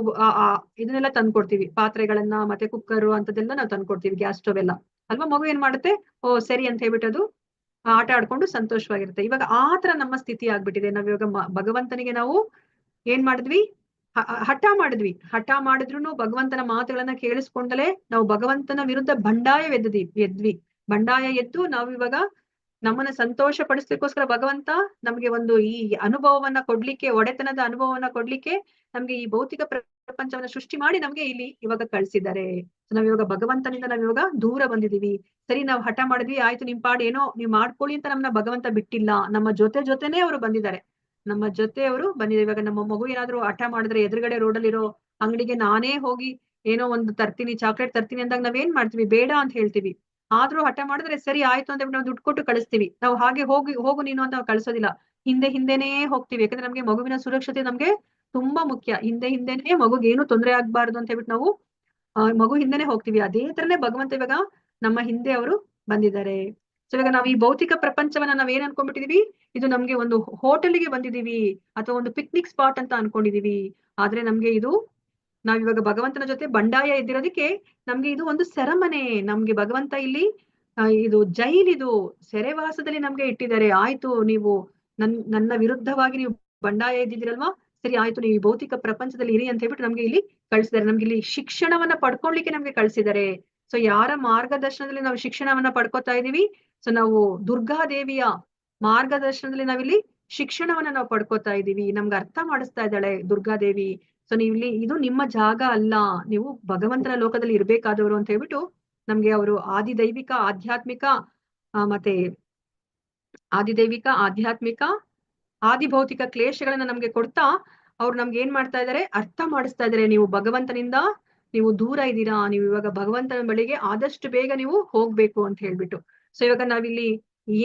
ಇದನ್ನೆಲ್ಲ ತಂದ್ಕೊಡ್ತೀವಿ. ಪಾತ್ರೆಗಳನ್ನ ಮತ್ತೆ ಕುಕ್ಕರ್ ಅಂತದೆಲ್ಲ ನಾವು ತಂದ್ಕೊಡ್ತೀವಿ, ಗ್ಯಾಸ್ ಸ್ಟವ್ ಎಲ್ಲ ಅಲ್ವಾ? ಮಗು ಏನ್ ಮಾಡುತ್ತೆ? ಓ ಸರಿ ಅಂತ ಹೇಳ್ಬಿಟ್ಟು ಅದು ಆಟ ಆಡ್ಕೊಂಡು ಸಂತೋಷವಾಗಿರುತ್ತೆ. ಇವಾಗ ಆತರ ನಮ್ಮ ಸ್ಥಿತಿ ಆಗ್ಬಿಟ್ಟಿದೆ. ನಾವ್ ಇವಾಗ ಭಗವಂತನಿಗೆ ನಾವು ಏನ್ ಮಾಡಿದ್ವಿ? ಹಠ ಮಾಡಿದ್ರು ಭಗವಂತನ ಮಾತುಗಳನ್ನ ಕೇಳಿಸ್ಕೊಂಡಲೇ ನಾವು ಭಗವಂತನ ವಿರುದ್ಧ ಎದ್ವಿ. ಬಂಡಾಯ ಎದ್ದು ನಾವು ಇವಾಗ ನಮ್ಮನ್ನ ಸಂತೋಷ ಪಡಿಸ್ಲಿಕ್ಕೋಸ್ಕರ ಭಗವಂತ ನಮ್ಗೆ ಒಂದು ಈ ಅನುಭವವನ್ನ ಕೊಡ್ಲಿಕ್ಕೆ, ಒಡೆತನದ ಅನುಭವವನ್ನ ಕೊಡ್ಲಿಕ್ಕೆ ನಮ್ಗೆ ಈ ಭೌತಿಕ ಪ್ರಪಂಚವನ್ನ ಸೃಷ್ಟಿ ಮಾಡಿ ನಮ್ಗೆ ಇಲ್ಲಿ ಇವಾಗ ಕಳ್ಸಿದ್ದಾರೆ. ನಾವ್ ಇವಾಗ ಭಗವಂತನಿಂದ ನಾವ್ ಇವಾಗ ದೂರ ಬಂದಿದೀವಿ. ಸರಿ, ನಾವು ಹಠ ಮಾಡಿದ್ವಿ, ಆಯ್ತು ನಿಮ್ ಪಾಡ್ ಏನೋ ನೀವ್ ಮಾಡ್ಕೊಳ್ಳಿ ಅಂತ ನಮ್ಮನ್ನ ಭಗವಂತ ಬಿಟ್ಟಿಲ್ಲ. ನಮ್ಮ ಜೊತೆನೆ ಅವರು ಬಂದಿದ್ದಾರೆ. ನಮ್ಮ ಜೊತೆ ಅವರು ಬಂದಿದ್ದಾರೆ. ಇವಾಗ ನಮ್ಮ ಮಗು ಏನಾದ್ರು ಹಠ ಮಾಡಿದ್ರೆ ಎದುರುಗಡೆ ರೋಡಲ್ಲಿರೋ ಅಂಗಡಿಗೆ ನಾನೇ ಹೋಗಿ ಏನೋ ಒಂದು ತರ್ತೀನಿ, ಚಾಕ್ಲೇಟ್ ತರ್ತೀನಿ ಅಂದಾಗ ನಾವೇನ್ ಮಾಡ್ತೀವಿ? ಬೇಡ ಅಂತ ಹೇಳ್ತೀವಿ. ಆದ್ರೂ ಹಠ ಮಾಡಿದ್ರೆ ಸರಿ ಆಯ್ತು ಅಂತ ನಾವು ದುಡ್ಡು ಕೊಟ್ಟು ಕಳಿಸ್ತೀವಿ. ನಾವು ಹಾಗೆ ಹೋಗು ನೀನು ಅಂತ ನಾವು ಕಳ್ಸೋದಿಲ್ಲ. ಹಿಂದೆನೇ ಹೋಗ್ತೀವಿ. ಯಾಕಂದ್ರೆ ನಮ್ಗೆ ಮಗುವಿನ ಸುರಕ್ಷತೆ ನಮ್ಗೆ ತುಂಬಾ ಮುಖ್ಯ. ಹಿಂದೆನೆ ಮಗುಗೆ ಏನು ತೊಂದರೆ ಆಗ್ಬಾರ್ದು ಅಂತ ಹೇಳ್ಬಿಟ್ಟು ನಾವು ಮಗು ಹಿಂದೆನೆ ಹೋಗ್ತೀವಿ. ಅದೇ ತರನೇ ಭಗವಂತ ಇವಾಗ ನಮ್ಮ ಹಿಂದೆ ಅವರು ಬಂದಿದ್ದಾರೆ. ಸೊ ಇವಾಗ ನಾವು ಈ ಭೌತಿಕ ಪ್ರಪಂಚವನ್ನ ನಾವ್ ಏನ್ ಅನ್ಕೊಂಡ್ಬಿಟ್ಟಿದೀವಿ? ಇದು ನಮ್ಗೆ ಒಂದು ಹೋಟೆಲ್ಗೆ ಬಂದಿದೀವಿ ಅಥವಾ ಒಂದು ಪಿಕ್ನಿಕ್ ಸ್ಪಾಟ್ ಅಂತ ಅನ್ಕೊಂಡಿದೀವಿ. ಆದ್ರೆ ನಮ್ಗೆ ಇದು ನಾವಿವಾಗ ಭಗವಂತನ ಜೊತೆ ಬಂಡಾಯ ಇದ್ದಿರೋದಕ್ಕೆ ನಮ್ಗೆ ಇದು ಒಂದು ಸೆರೆಮನೆ. ನಮ್ಗೆ ಭಗವಂತ ಇಲ್ಲಿ ಇದು ಜೈಲಿದು, ಸೆರೆವಾಸದಲ್ಲಿ ನಮ್ಗೆ ಇಟ್ಟಿದ್ದಾರೆ. ಆಯ್ತು, ನೀವು ನನ್ನ ವಿರುದ್ಧವಾಗಿ ನೀವು ಬಂಡಾಯ ಇದ್ದಿದ್ದೀರಲ್ವಾ, ಸರಿ ಆಯ್ತು, ನೀವು ಈ ಭೌತಿಕ ಪ್ರಪಂಚದಲ್ಲಿ ಇರಿ ಅಂತ ಹೇಳ್ಬಿಟ್ಟು ನಮ್ಗೆ ಇಲ್ಲಿ ಕಳ್ಸಿದ್ದಾರೆ. ನಮ್ಗೆ ಇಲ್ಲಿ ಶಿಕ್ಷಣವನ್ನ ಪಡ್ಕೊಳ್ಲಿಕ್ಕೆ ನಮ್ಗೆ ಕಳ್ಸಿದ್ದಾರೆ. ಸೊ ಯಾರ ಮಾರ್ಗದರ್ಶನದಲ್ಲಿ ನಾವು ಶಿಕ್ಷಣವನ್ನ ಪಡ್ಕೋತಾ ಇದೀವಿ? ಸೊ ನಾವು ದುರ್ಗಾದೇವಿಯ ಮಾರ್ಗದರ್ಶನದಲ್ಲಿ ನಾವಿಲ್ಲಿ ಶಿಕ್ಷಣವನ್ನ ನಾವು ಪಡ್ಕೋತಾ ಇದೀವಿ. ನಮ್ಗೆ ಅರ್ಥ ಮಾಡಿಸ್ತಾ ಇದ್ದಾಳೆ ದುರ್ಗಾದೇವಿ. ಸೊ ನೀವು ಇಲ್ಲಿ ಇದು ನಿಮ್ಮ ಜಾಗ ಅಲ್ಲ, ನೀವು ಭಗವಂತನ ಲೋಕದಲ್ಲಿ ಇರ್ಬೇಕಾದವರು ಅಂತ ಹೇಳ್ಬಿಟ್ಟು ನಮ್ಗೆ ಅವರು ಆದಿದೈವಿಕ ಆಧ್ಯಾತ್ಮಿಕ ಆದಿಭೌತಿಕ ಕ್ಲೇಶಗಳನ್ನ ನಮ್ಗೆ ಕೊಡ್ತಾ ಅವ್ರು ನಮ್ಗೆ ಏನ್ ಮಾಡ್ತಾ ಇದಾರೆ? ಅರ್ಥ ಮಾಡಿಸ್ತಾ ಇದಾರೆ. ನೀವು ಭಗವಂತನಿಂದ ನೀವು ದೂರ ಇದ್ದೀರಾ, ನೀವು ಇವಾಗ ಭಗವಂತನ ಬಳಿಗೆ ಆದಷ್ಟು ಬೇಗ ನೀವು ಹೋಗ್ಬೇಕು ಅಂತ ಹೇಳ್ಬಿಟ್ಟು. ಸೊ ಇವಾಗ ನಾವಿಲ್ಲಿ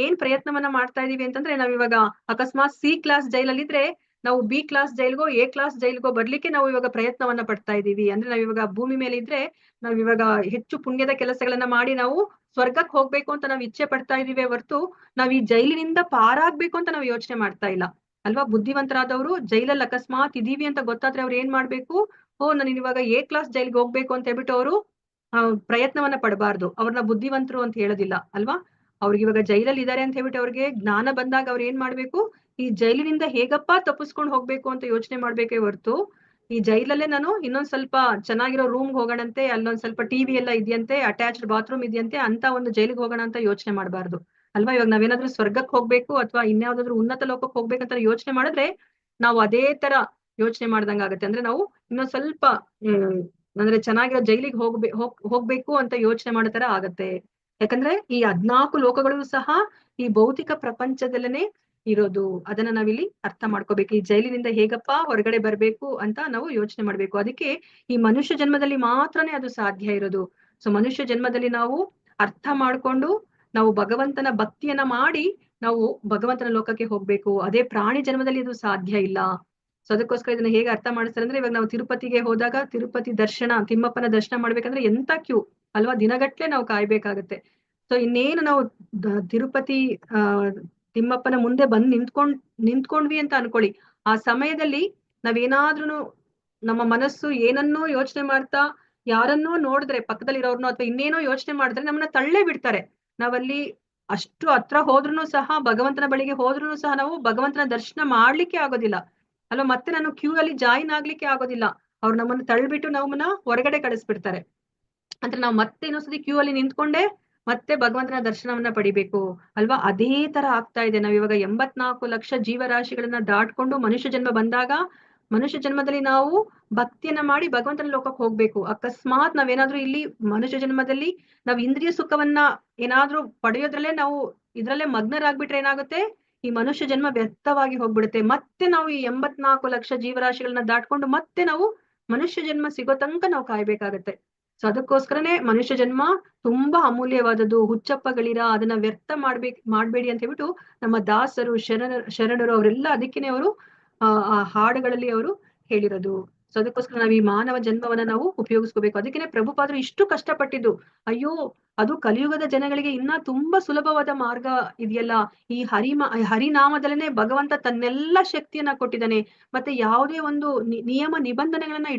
ಏನ್ ಪ್ರಯತ್ನವನ್ನ ಮಾಡ್ತಾ ಇದೀವಿ ಅಂತಂದ್ರೆ, ನಾವಿವಾಗ ಅಕಸ್ಮಾತ್ C ಕ್ಲಾಸ್ ಜೈಲಲ್ಲಿದ್ರೆ ನಾವು B ಕ್ಲಾಸ್ ಜೈಲ್ಗೋ A ಕ್ಲಾಸ್ ಜೈಲ್ಗೋ ಬರ್ಲಿಕ್ಕೆ ನಾವು ಇವಾಗ ಪ್ರಯತ್ನವನ್ನ ಪಡ್ತಾ ಇದೀವಿ. ಅಂದ್ರೆ ನಾವಿವಾಗ ಭೂಮಿ ಮೇಲೆ ಇದ್ರೆ ನಾವಿವಾಗ ಹೆಚ್ಚು ಪುಣ್ಯದ ಕೆಲಸಗಳನ್ನ ಮಾಡಿ ನಾವು ಸ್ವರ್ಗಕ್ಕೆ ಹೋಗ್ಬೇಕು ಅಂತ ನಾವು ಇಚ್ಛೆ ಪಡ್ತಾ ಇದೀವಿ ಹೊರತು ನಾವ್ ಈ ಜೈಲಿನಿಂದ ಪಾರಾಗ್ಬೇಕು ಅಂತ ನಾವು ಯೋಚನೆ ಮಾಡ್ತಾ ಇಲ್ಲ ಅಲ್ವಾ? ಬುದ್ಧಿವಂತರಾದವರು ಜೈಲಲ್ಲಿ ಅಕಸ್ಮಾತ್ ಇದೀವಿ ಅಂತ ಗೊತ್ತಾದ್ರೆ ಅವ್ರು ಏನ್ ಮಾಡ್ಬೇಕು? ನಾನು ಇವಾಗ A ಕ್ಲಾಸ್ ಜೈಲ್ಗೆ ಹೋಗ್ಬೇಕು ಅಂತ ಹೇಳ್ಬಿಟ್ಟು ಅವರು ಪ್ರಯತ್ನವನ್ನ ಪಡಬಾರ್ದು. ಅವ್ರನ್ನ ಬುದ್ಧಿವಂತರು ಅಂತ ಹೇಳೋದಿಲ್ಲ ಅಲ್ವಾ? ಅವ್ರಿಗೆ ಇವಾಗ ಜೈಲಲ್ಲಿ ಇದಾರೆ ಅಂತ ಹೇಳ್ಬಿಟ್ಟು ಅವ್ರಿಗೆ ಜ್ಞಾನ ಬಂದಾಗ ಅವ್ರು ಏನ್ ಮಾಡ್ಬೇಕು? ಈ ಜೈಲಿನಿಂದ ಹೇಗಪ್ಪ ತಪ್ಪಿಸ್ಕೊಂಡು ಹೋಗ್ಬೇಕು ಅಂತ ಯೋಚನೆ ಮಾಡ್ಬೇಕೇ ಹೊರತು ಈ ಜೈಲಲ್ಲೇ ನಾನು ಇನ್ನೊಂದ್ ಸ್ವಲ್ಪ ಚೆನ್ನಾಗಿರೋ ರೂಮ್ಗೆ ಹೋಗೋಣಂತೆ, ಅಲ್ಲೊಂದ್ ಸ್ವಲ್ಪ ಟಿವಿ ಎಲ್ಲ ಇದೆಯಂತೆ, ಅಟ್ಯಾಚ್ಡ್ ಬಾತ್ರೂಮ್ ಇದೆಯಂತೆ ಅಂತ ಒಂದು ಜೈಲಿಗೆ ಹೋಗೋಣ ಅಂತ ಯೋಚನೆ ಮಾಡಬಾರ್ದು ಅಲ್ವಾ? ಇವಾಗ ನಾವೇನಾದ್ರೂ ಸ್ವರ್ಗಕ್ಕೆ ಹೋಗ್ಬೇಕು ಅಥವಾ ಇನ್ಯಾವ್ದಾದ್ರು ಉನ್ನತ ಲೋಕಕ್ಕೆ ಹೋಗ್ಬೇಕಂತ ಯೋಚನೆ ಮಾಡಿದ್ರೆ ನಾವು ಅದೇ ತರ ಯೋಚನೆ ಮಾಡ್ದಂಗ ಆಗುತ್ತೆ. ಅಂದ್ರೆ ನಾವು ಇನ್ನೊಂದ್ ಸ್ವಲ್ಪ ಅಂದ್ರೆ ಚೆನ್ನಾಗಿರೋ ಜೈಲಿಗೆ ಹೋಗ್ಬೇಕು ಅಂತ ಯೋಚನೆ ಮಾಡೋ ತರ ಆಗತ್ತೆ. ಯಾಕಂದ್ರೆ ಈ 14 ಲೋಕಗಳು ಸಹ ಈ ಭೌತಿಕ ಪ್ರಪಂಚದಲ್ಲೇನೆ ಇರೋದು. ಅದನ್ನ ನಾವಿಲ್ಲಿ ಅರ್ಥ ಮಾಡ್ಕೋಬೇಕು. ಈ ಜೈಲಿನಿಂದ ಹೇಗಪ್ಪ ಹೊರಗಡೆ ಬರ್ಬೇಕು ಅಂತ ನಾವು ಯೋಚನೆ ಮಾಡ್ಬೇಕು. ಅದಕ್ಕೆ ಈ ಮನುಷ್ಯ ಜನ್ಮದಲ್ಲಿ ಮಾತ್ರನೇ ಅದು ಸಾಧ್ಯ ಇರೋದು. ಸೊ ಮನುಷ್ಯ ಜನ್ಮದಲ್ಲಿ ನಾವು ಅರ್ಥ ಮಾಡ್ಕೊಂಡು ನಾವು ಭಗವಂತನ ಭಕ್ತಿಯನ್ನ ಮಾಡಿ ನಾವು ಭಗವಂತನ ಲೋಕಕ್ಕೆ ಹೋಗ್ಬೇಕು. ಅದೇ ಪ್ರಾಣಿ ಜನ್ಮದಲ್ಲಿ ಇದು ಸಾಧ್ಯ ಇಲ್ಲ. ಸೊ ಅದಕ್ಕೋಸ್ಕರ ಇದನ್ನ ಹೇಗೆ ಅರ್ಥ ಮಾಡಿಸ್ತಾರೆ ಅಂದ್ರೆ, ಇವಾಗ ನಾವು ತಿರುಪತಿಗೆ ಹೋದಾಗ ತಿರುಪತಿ ದರ್ಶನ, ತಿಮ್ಮಪ್ಪನ ದರ್ಶನ ಮಾಡ್ಬೇಕಂದ್ರೆ ಎಂತ ಕ್ಯೂ ಅಲ್ವಾ? ದಿನಗಟ್ಲೆ ನಾವು ಕಾಯ್ಬೇಕಾಗತ್ತೆ. ಸೊ ಇನ್ನೇನು ನಾವು ತಿರುಪತಿ ತಿಮ್ಮಪ್ಪನ ಮುಂದೆ ಬಂದು ನಿಂತ್ಕೊಂಡ್ವಿ ಅಂತ ಅನ್ಕೊಳ್ಳಿ. ಆ ಸಮಯದಲ್ಲಿ ನಾವೇನಾದ್ರೂ ನಮ್ಮ ಮನಸ್ಸು ಏನನ್ನೋ ಯೋಚನೆ ಮಾಡ್ತಾ ಯಾರನ್ನೋ ನೋಡಿದ್ರೆ, ಪಕ್ಕದಲ್ಲಿರೋರ್ನೋ ಅಥವಾ ಇನ್ನೇನೋ ಯೋಚನೆ ಮಾಡಿದ್ರೆ ನಮ್ಮನ್ನ ತಳ್ಳೇ ಬಿಡ್ತಾರೆ. ನಾವಲ್ಲಿ ಅಷ್ಟು ಹತ್ರ ಹೋದ್ರುನು ಸಹ, ಭಗವಂತನ ಬಳಿಗೆ ಹೋದ್ರುನು ಸಹ ನಾವು ಭಗವಂತನ ದರ್ಶನ ಮಾಡ್ಲಿಕ್ಕೆ ಆಗೋದಿಲ್ಲ ಅಲ್ವಾ? ಮತ್ತೆ ನಾನು ಕ್ಯೂ ಅಲ್ಲಿ ಜಾಯಿನ್ ಆಗ್ಲಿಕ್ಕೆ ಆಗೋದಿಲ್ಲ. ಅವ್ರು ನಮ್ಮನ್ನ ತಳ್ಳಿಬಿಟ್ಟು ನಮ್ಮನ್ನ ಹೊರಗಡೆ ಕಳಿಸ್ಬಿಡ್ತಾರೆ. ಅಂದ್ರೆ ನಾವು ಮತ್ತೆ ಇನ್ನೊಂದ್ಸತಿ ಕ್ಯೂ ಅಲ್ಲಿ ನಿಂತ್ಕೊಂಡೆ ಮತ್ತೆ ಭಗವಂತನ ದರ್ಶನವನ್ನ ಪಡಿಬೇಕು ಅಲ್ವಾ? ಅದೇ ತರ ಆಗ್ತಾ ಇದೆ. ನಾವ್ ಇವಾಗ 84 ಲಕ್ಷ ಜೀವರಾಶಿಗಳನ್ನ ದಾಟ್ಕೊಂಡು ಮನುಷ್ಯ ಜನ್ಮ ಬಂದಾಗ, ಮನುಷ್ಯ ಜನ್ಮದಲ್ಲಿ ನಾವು ಭಕ್ತಿಯನ್ನ ಮಾಡಿ ಭಗವಂತನ ಲೋಕಕ್ಕೆ ಹೋಗ್ಬೇಕು. ಅಕಸ್ಮಾತ್ ನಾವೇನಾದ್ರೂ ಇಲ್ಲಿ ಮನುಷ್ಯ ಜನ್ಮದಲ್ಲಿ ನಾವ್ ಇಂದ್ರಿಯ ಸುಖವನ್ನ ಏನಾದ್ರೂ ಪಡೆಯೋದ್ರಲ್ಲೇ ನಾವು ಇದ್ರಲ್ಲೇ ಮಗ್ನರಾಗ್ಬಿಟ್ರೆ ಏನಾಗುತ್ತೆ? ಈ ಮನುಷ್ಯ ಜನ್ಮ ವ್ಯರ್ಥವಾಗಿ ಹೋಗ್ಬಿಡುತ್ತೆ. ಮತ್ತೆ ನಾವು ಈ 84 ಲಕ್ಷ ಜೀವರಾಶಿಗಳನ್ನ ದಾಟ್ಕೊಂಡು ಮತ್ತೆ ನಾವು ಮನುಷ್ಯ ಜನ್ಮ ಸಿಗೋ ತನಕ ನಾವು ಕಾಯ್ಬೇಕಾಗತ್ತೆ. ಸೊ ಅದಕ್ಕೋಸ್ಕರನೇ ಮನುಷ್ಯ ಜನ್ಮ ತುಂಬಾ ಅಮೂಲ್ಯವಾದದ್ದು. ಹುಚ್ಚಪ್ಪಗಳಿರ ಅದನ್ನ ವ್ಯರ್ಥ ಮಾಡ್ಬೇಡಿ ಅಂತ ಹೇಳ್ಬಿಟ್ಟು ನಮ್ಮ ದಾಸರು, ಶರಣರು ಅವರೆಲ್ಲ ಅದಕ್ಕೇನೆ ಅವರು ಆ ಹಾಡುಗಳಲ್ಲಿ ಅವರು ಹೇಳಿರೋದು. ಸೊ ಅದಕ್ಕೋಸ್ಕರ ನಾವು ಈ ಮಾನವ ಜನ್ಮವನ್ನ ನಾವು ಉಪಯೋಗಿಸ್ಕೋಬೇಕು. ಅದಕ್ಕೇನೆ ಪ್ರಭುಪಾದರು ಇಷ್ಟು ಕಷ್ಟಪಟ್ಟಿದ್ದು. ಅಯ್ಯೋ, ಅದು ಕಲಿಯುಗದ ಜನಗಳಿಗೆ ಇನ್ನ ತುಂಬಾ ಸುಲಭವಾದ ಮಾರ್ಗ ಇದೆಯಲ್ಲ, ಈ ಹರಿನಾಮದಲ್ಲೇನೆ ಭಗವಂತ ತನ್ನೆಲ್ಲ ಶಕ್ತಿಯನ್ನ ಕೊಟ್ಟಿದ್ದಾನೆ. ಮತ್ತೆ ಯಾವುದೇ ಒಂದು ನಿಯಮ ನಿಬಂಧನೆಗಳನ್ನ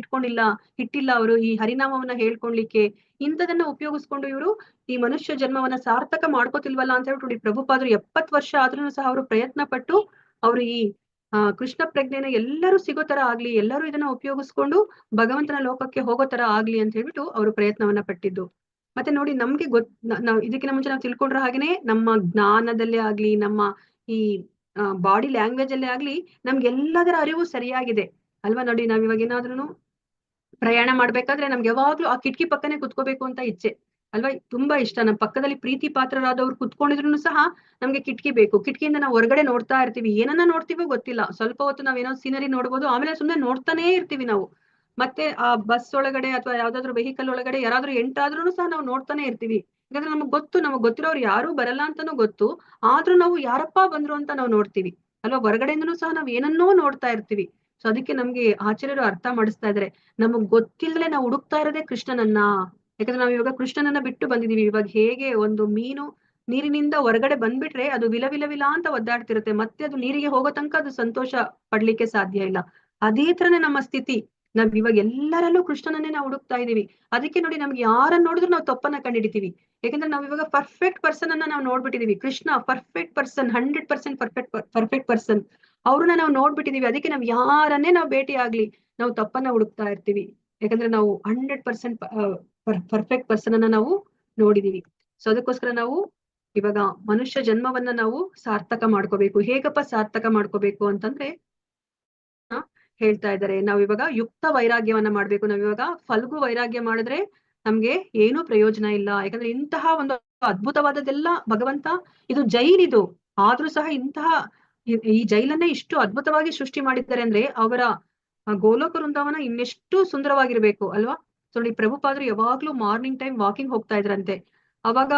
ಇಟ್ಟಿಲ್ಲ ಅವರು ಈ ಹರಿನಾಮವನ್ನ ಹೇಳ್ಕೊಳ್ಲಿಕ್ಕೆ. ಇಂಥದನ್ನ ಉಪಯೋಗಿಸ್ಕೊಂಡು ಇವರು ಈ ಮನುಷ್ಯ ಜನ್ಮವನ್ನ ಸಾರ್ಥಕ ಮಾಡ್ಕೋತಿಲ್ವಲ್ಲ ಅಂತ ಹೇಳ್ಬಿಟ್ಟು ಪ್ರಭುಪಾದರು 70 ವರ್ಷ ಆದ್ರೂ ಸಹ ಅವರು ಪ್ರಯತ್ನ ಪಟ್ಟು ಅವರು ಈ ಕೃಷ್ಣ ಪ್ರಜ್ಞೆನ ಎಲ್ಲರೂ ಸಿಗೋ ತರ ಆಗ್ಲಿ, ಎಲ್ಲರೂ ಇದನ್ನ ಉಪಯೋಗಿಸ್ಕೊಂಡು ಭಗವಂತನ ಲೋಕಕ್ಕೆ ಹೋಗೋ ತರ ಆಗ್ಲಿ ಅಂತ ಹೇಳ್ಬಿಟ್ಟು ಅವರು ಪ್ರಯತ್ನವನ್ನ ಪಟ್ಟಿದ್ದು. ಮತ್ತೆ ನೋಡಿ ನಮ್ಗೆ ನಾವು ಇದಕ್ಕಿಂತ ಮುಂಚೆ ನಾವು ತಿಳ್ಕೊಂಡ್ರ ಹಾಗೇನೆ ನಮ್ಮ ಜ್ಞಾನದಲ್ಲೇ ಆಗ್ಲಿ, ನಮ್ಮ ಈ ಬಾಡಿ ಲ್ಯಾಂಗ್ವೇಜ್ ಅಲ್ಲೇ ಆಗ್ಲಿ ನಮ್ಗೆ ಎಲ್ಲದರ ಅರಿವು ಸರಿಯಾಗಿದೆ ಅಲ್ವಾ. ನೋಡಿ ನಾವ್ ಇವಾಗ ಏನಾದ್ರೂ ಪ್ರಯಾಣ ಮಾಡ್ಬೇಕಾದ್ರೆ ನಮ್ಗೆ ಯಾವಾಗ್ಲೂ ಆ ಕಿಟಕಿ ಪಕ್ಕನೆ ಕುತ್ಕೋಬೇಕು ಅಂತ ಇಚ್ಛೆ ಅಲ್ವಾ, ತುಂಬಾ ಇಷ್ಟ. ನಮ್ ಪಕ್ಕದಲ್ಲಿ ಪ್ರೀತಿ ಪಾತ್ರರಾದವ್ರು ಕುತ್ಕೊಂಡಿದ್ರು ಸಹ ನಮ್ಗೆ ಕಿಟಕಿ ಬೇಕು. ಕಿಟಕಿಯಿಂದ ನಾವು ಹೊರಗಡೆ ನೋಡ್ತಾ ಇರ್ತೀವಿ, ಏನನ್ನ ನೋಡ್ತೀವೋ ಗೊತ್ತಿಲ್ಲ, ಸ್ವಲ್ಪ ಹೊತ್ತು ನಾವೇನೋ ಸೀನರಿ ನೋಡ್ಬೋದು, ಆಮೇಲೆ ಸುಮ್ನೆ ನೋಡ್ತಾನೆ ಇರ್ತೀವಿ ನಾವು. ಮತ್ತೆ ಆ ಬಸ್ ಒಳಗಡೆ ಅಥವಾ ಯಾವ್ದಾದ್ರು ವೆಹಿಕಲ್ ಒಳಗಡೆ ಯಾರಾದ್ರೂ ಎಂಟಾದ್ರೂ ಸಹ ನಾವು ನೋಡ್ತಾನೆ ಇರ್ತೀವಿ. ಯಾಕಂದ್ರೆ ನಮಗ್ ಗೊತ್ತಿರೋರು ಯಾರು ಬರಲ್ಲ ಅಂತಾನೂ ಗೊತ್ತು, ಆದ್ರೂ ನಾವು ಯಾರಪ್ಪ ಬಂದ್ರು ಅಂತ ನಾವು ನೋಡ್ತೀವಿ ಅಲ್ವಾ. ಹೊರಗಡೆಯಿಂದನೂ ಸಹ ನಾವ್ ಏನನ್ನೋ ನೋಡ್ತಾ ಇರ್ತೀವಿ. ಸೊ ಅದಕ್ಕೆ ನಮ್ಗೆ ಆಚಾರ್ಯರು ಅರ್ಥ ಮಾಡಿಸ್ತಾ ಇದಾರೆ, ನಮಗ್ ಗೊತ್ತಿಲ್ಲದೆ ನಾವು ಹುಡುಕ್ತಾ ಇರೋದೇ ಕೃಷ್ಣನನ್ನ. ಯಾಕಂದ್ರೆ ನಾವ್ ಇವಾಗ ಕೃಷ್ಣನನ್ನ ಬಿಟ್ಟು ಬಂದಿದೀವಿ. ಇವಾಗ ಹೇಗೆ ಒಂದು ಮೀನು ನೀರಿನಿಂದ ಹೊರಗಡೆ ಬಂದ್ಬಿಟ್ರೆ ಅದು ವಿಲ ಅಂತ ಒದ್ದಾಡ್ತಿರುತ್ತೆ, ಮತ್ತೆ ಅದು ನೀರಿಗೆ ಹೋಗೋ ತನಕ ಅದು ಸಂತೋಷ ಪಡ್ಲಿಕ್ಕೆ ಸಾಧ್ಯ ಇಲ್ಲ. ಅದೇ ತರನೇ ನಮ್ಮ ಸ್ಥಿತಿ. ನಾವ್ ಇವಾಗ ಎಲ್ಲರಲ್ಲೂ ಕೃಷ್ಣನನ್ನೇ ನಾವು ಹುಡುಕ್ತಾ ಇದೀವಿ. ಅದಕ್ಕೆ ನೋಡಿ ನಮ್ಗೆ ಯಾರನ್ನ ನೋಡಿದ್ರು ನಾವು ತಪ್ಪನ್ನ ಕಂಡಿಡಿತೀವಿ. ಯಾಕಂದ್ರೆ ನಾವ್ ಇವಾಗ ಪರ್ಫೆಕ್ಟ್ ಪರ್ಸನ್ ಅನ್ನ ನಾವು ನೋಡ್ಬಿಟ್ಟಿದೀವಿ. Krishna perfect person, 100% perfect person, ಅವ್ರನ್ನ ನಾವು ನೋಡ್ಬಿಟ್ಟಿದೀವಿ. ಅದಕ್ಕೆ ನಾವ್ ಯಾರನ್ನೇ ನಾವು ಭೇಟಿ ಆಗ್ಲಿ ನಾವು ತಪ್ಪನ್ನ ಹುಡುಕ್ತಾ ಇರ್ತೀವಿ. ಯಾಕಂದ್ರೆ ನಾವು 100% ಪರ್ಫೆಕ್ಟ್ ಪರ್ಸನ್ ಅನ್ನ ನಾವು ನೋಡಿದೀವಿ. ಸೊ ಅದಕ್ಕೋಸ್ಕರ ನಾವು ಇವಾಗ ಮನುಷ್ಯ ಜನ್ಮವನ್ನ ನಾವು ಸಾರ್ಥಕ ಮಾಡ್ಕೋಬೇಕು. ಹೇಗಪ್ಪ ಸಾರ್ಥಕ ಮಾಡ್ಕೋಬೇಕು ಅಂತಂದ್ರೆ ಹೇಳ್ತಾ ಇದ್ದಾರೆ, ನಾವ್ ಇವಾಗ ಯುಕ್ತ ವೈರಾಗ್ಯವನ್ನ ಮಾಡ್ಬೇಕು. ನಾವ್ ಇವಾಗ ಫಲ್ಗು ವೈರಾಗ್ಯ ಮಾಡಿದ್ರೆ ನಮ್ಗೆ ಏನೂ ಪ್ರಯೋಜನ ಇಲ್ಲ. ಯಾಕಂದ್ರೆ ಇಂತಹ ಒಂದು ಅದ್ಭುತವಾದದ್ದೆಲ್ಲ ಭಗವಂತ, ಇದು ಜೈಲಿದು, ಆದ್ರೂ ಸಹ ಇಂತಹ ಈ ಜೈಲನ್ನೇ ಇಷ್ಟು ಅದ್ಭುತವಾಗಿ ಸೃಷ್ಟಿ ಮಾಡಿದ್ದಾರೆ ಅಂದ್ರೆ ಅವರ ಗೋಲೋಕ ವೃಂದಾವನ ಇನ್ನೆಷ್ಟು ಸುಂದರವಾಗಿರ್ಬೇಕು ಅಲ್ವಾ. ಸೊ ನೋಡಿ ಪ್ರಭುಪಾದರು ಯಾವಾಗ್ಲೂ ಮಾರ್ನಿಂಗ್ ಟೈಮ್ ವಾಕಿಂಗ್ ಹೋಗ್ತಾ ಇದ್ರಂತೆ. ಅವಾಗ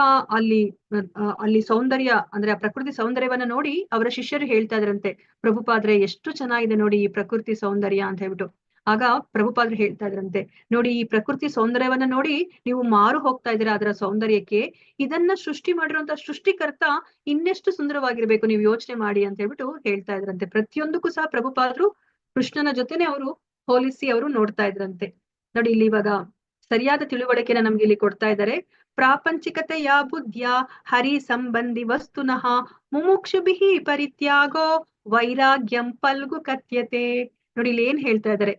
ಅಲ್ಲಿ ಸೌಂದರ್ಯ ಅಂದ್ರೆ ಆ ಪ್ರಕೃತಿ ಸೌಂದರ್ಯವನ್ನ ನೋಡಿ ಅವರ ಶಿಷ್ಯರು ಹೇಳ್ತಾ ಇದ್ರಂತೆ, ಪ್ರಭುಪಾದ್ರೆ ಎಷ್ಟು ಚೆನ್ನಾಗಿದೆ ನೋಡಿ ಈ ಪ್ರಕೃತಿ ಸೌಂದರ್ಯ ಅಂತ ಹೇಳ್ಬಿಟ್ಟು. ಆಗ ಪ್ರಭುಪಾದ್ರು ಹೇಳ್ತಾ ಇದ್ರಂತೆ, ನೋಡಿ ಈ ಪ್ರಕೃತಿ ಸೌಂದರ್ಯವನ್ನ ನೋಡಿ ನೀವು ಮಾರು ಹೋಗ್ತಾ ಇದ್ದೀರಾ ಅದರ ಸೌಂದರ್ಯಕ್ಕೆ, ಇದನ್ನ ಸೃಷ್ಟಿ ಮಾಡಿರುವಂತ ಸೃಷ್ಟಿಕರ್ತ ಇನ್ನೆಷ್ಟು ಸುಂದರವಾಗಿರ್ಬೇಕು ನೀವು ಯೋಚನೆ ಮಾಡಿ ಅಂತ ಹೇಳ್ಬಿಟ್ಟು ಹೇಳ್ತಾ ಇದ್ರಂತೆ. ಪ್ರತಿಯೊಂದಕ್ಕೂ ಸಹ ಪ್ರಭುಪಾದ್ರು ಕೃಷ್ಣನ ಜೊತೆನೆ ಅವರು ಹೋಲಿಸಿ ಅವರು ನೋಡ್ತಾ ಇದ್ರಂತೆ. ನೋಡಿ ಇಲ್ಲಿ ಇವಾಗ ಸರಿಯಾದ ತಿಳುವಳಿಕೆನ ನಮ್ಗೆ ಇಲ್ಲಿ ಕೊಡ್ತಾ ಇದ್ದಾರೆ. ಪ್ರಾಪಂಚಿಕತೆಯ ಬುದ್ಧಿಯ ಹರಿ ಸಂಬಂಧಿ ವಸ್ತುನಃ ಮುಮುಕ್ಷುಭಿಃ ಪರಿತ್ಯಾಗೋ ವೈರಾಗ್ಯಂ ಪಲ್ಗು ಕಥ್ಯತೆ. ನೋಡಿ ಇಲ್ಲಿ ಏನ್ ಹೇಳ್ತಾ ಇದ್ದಾರೆ,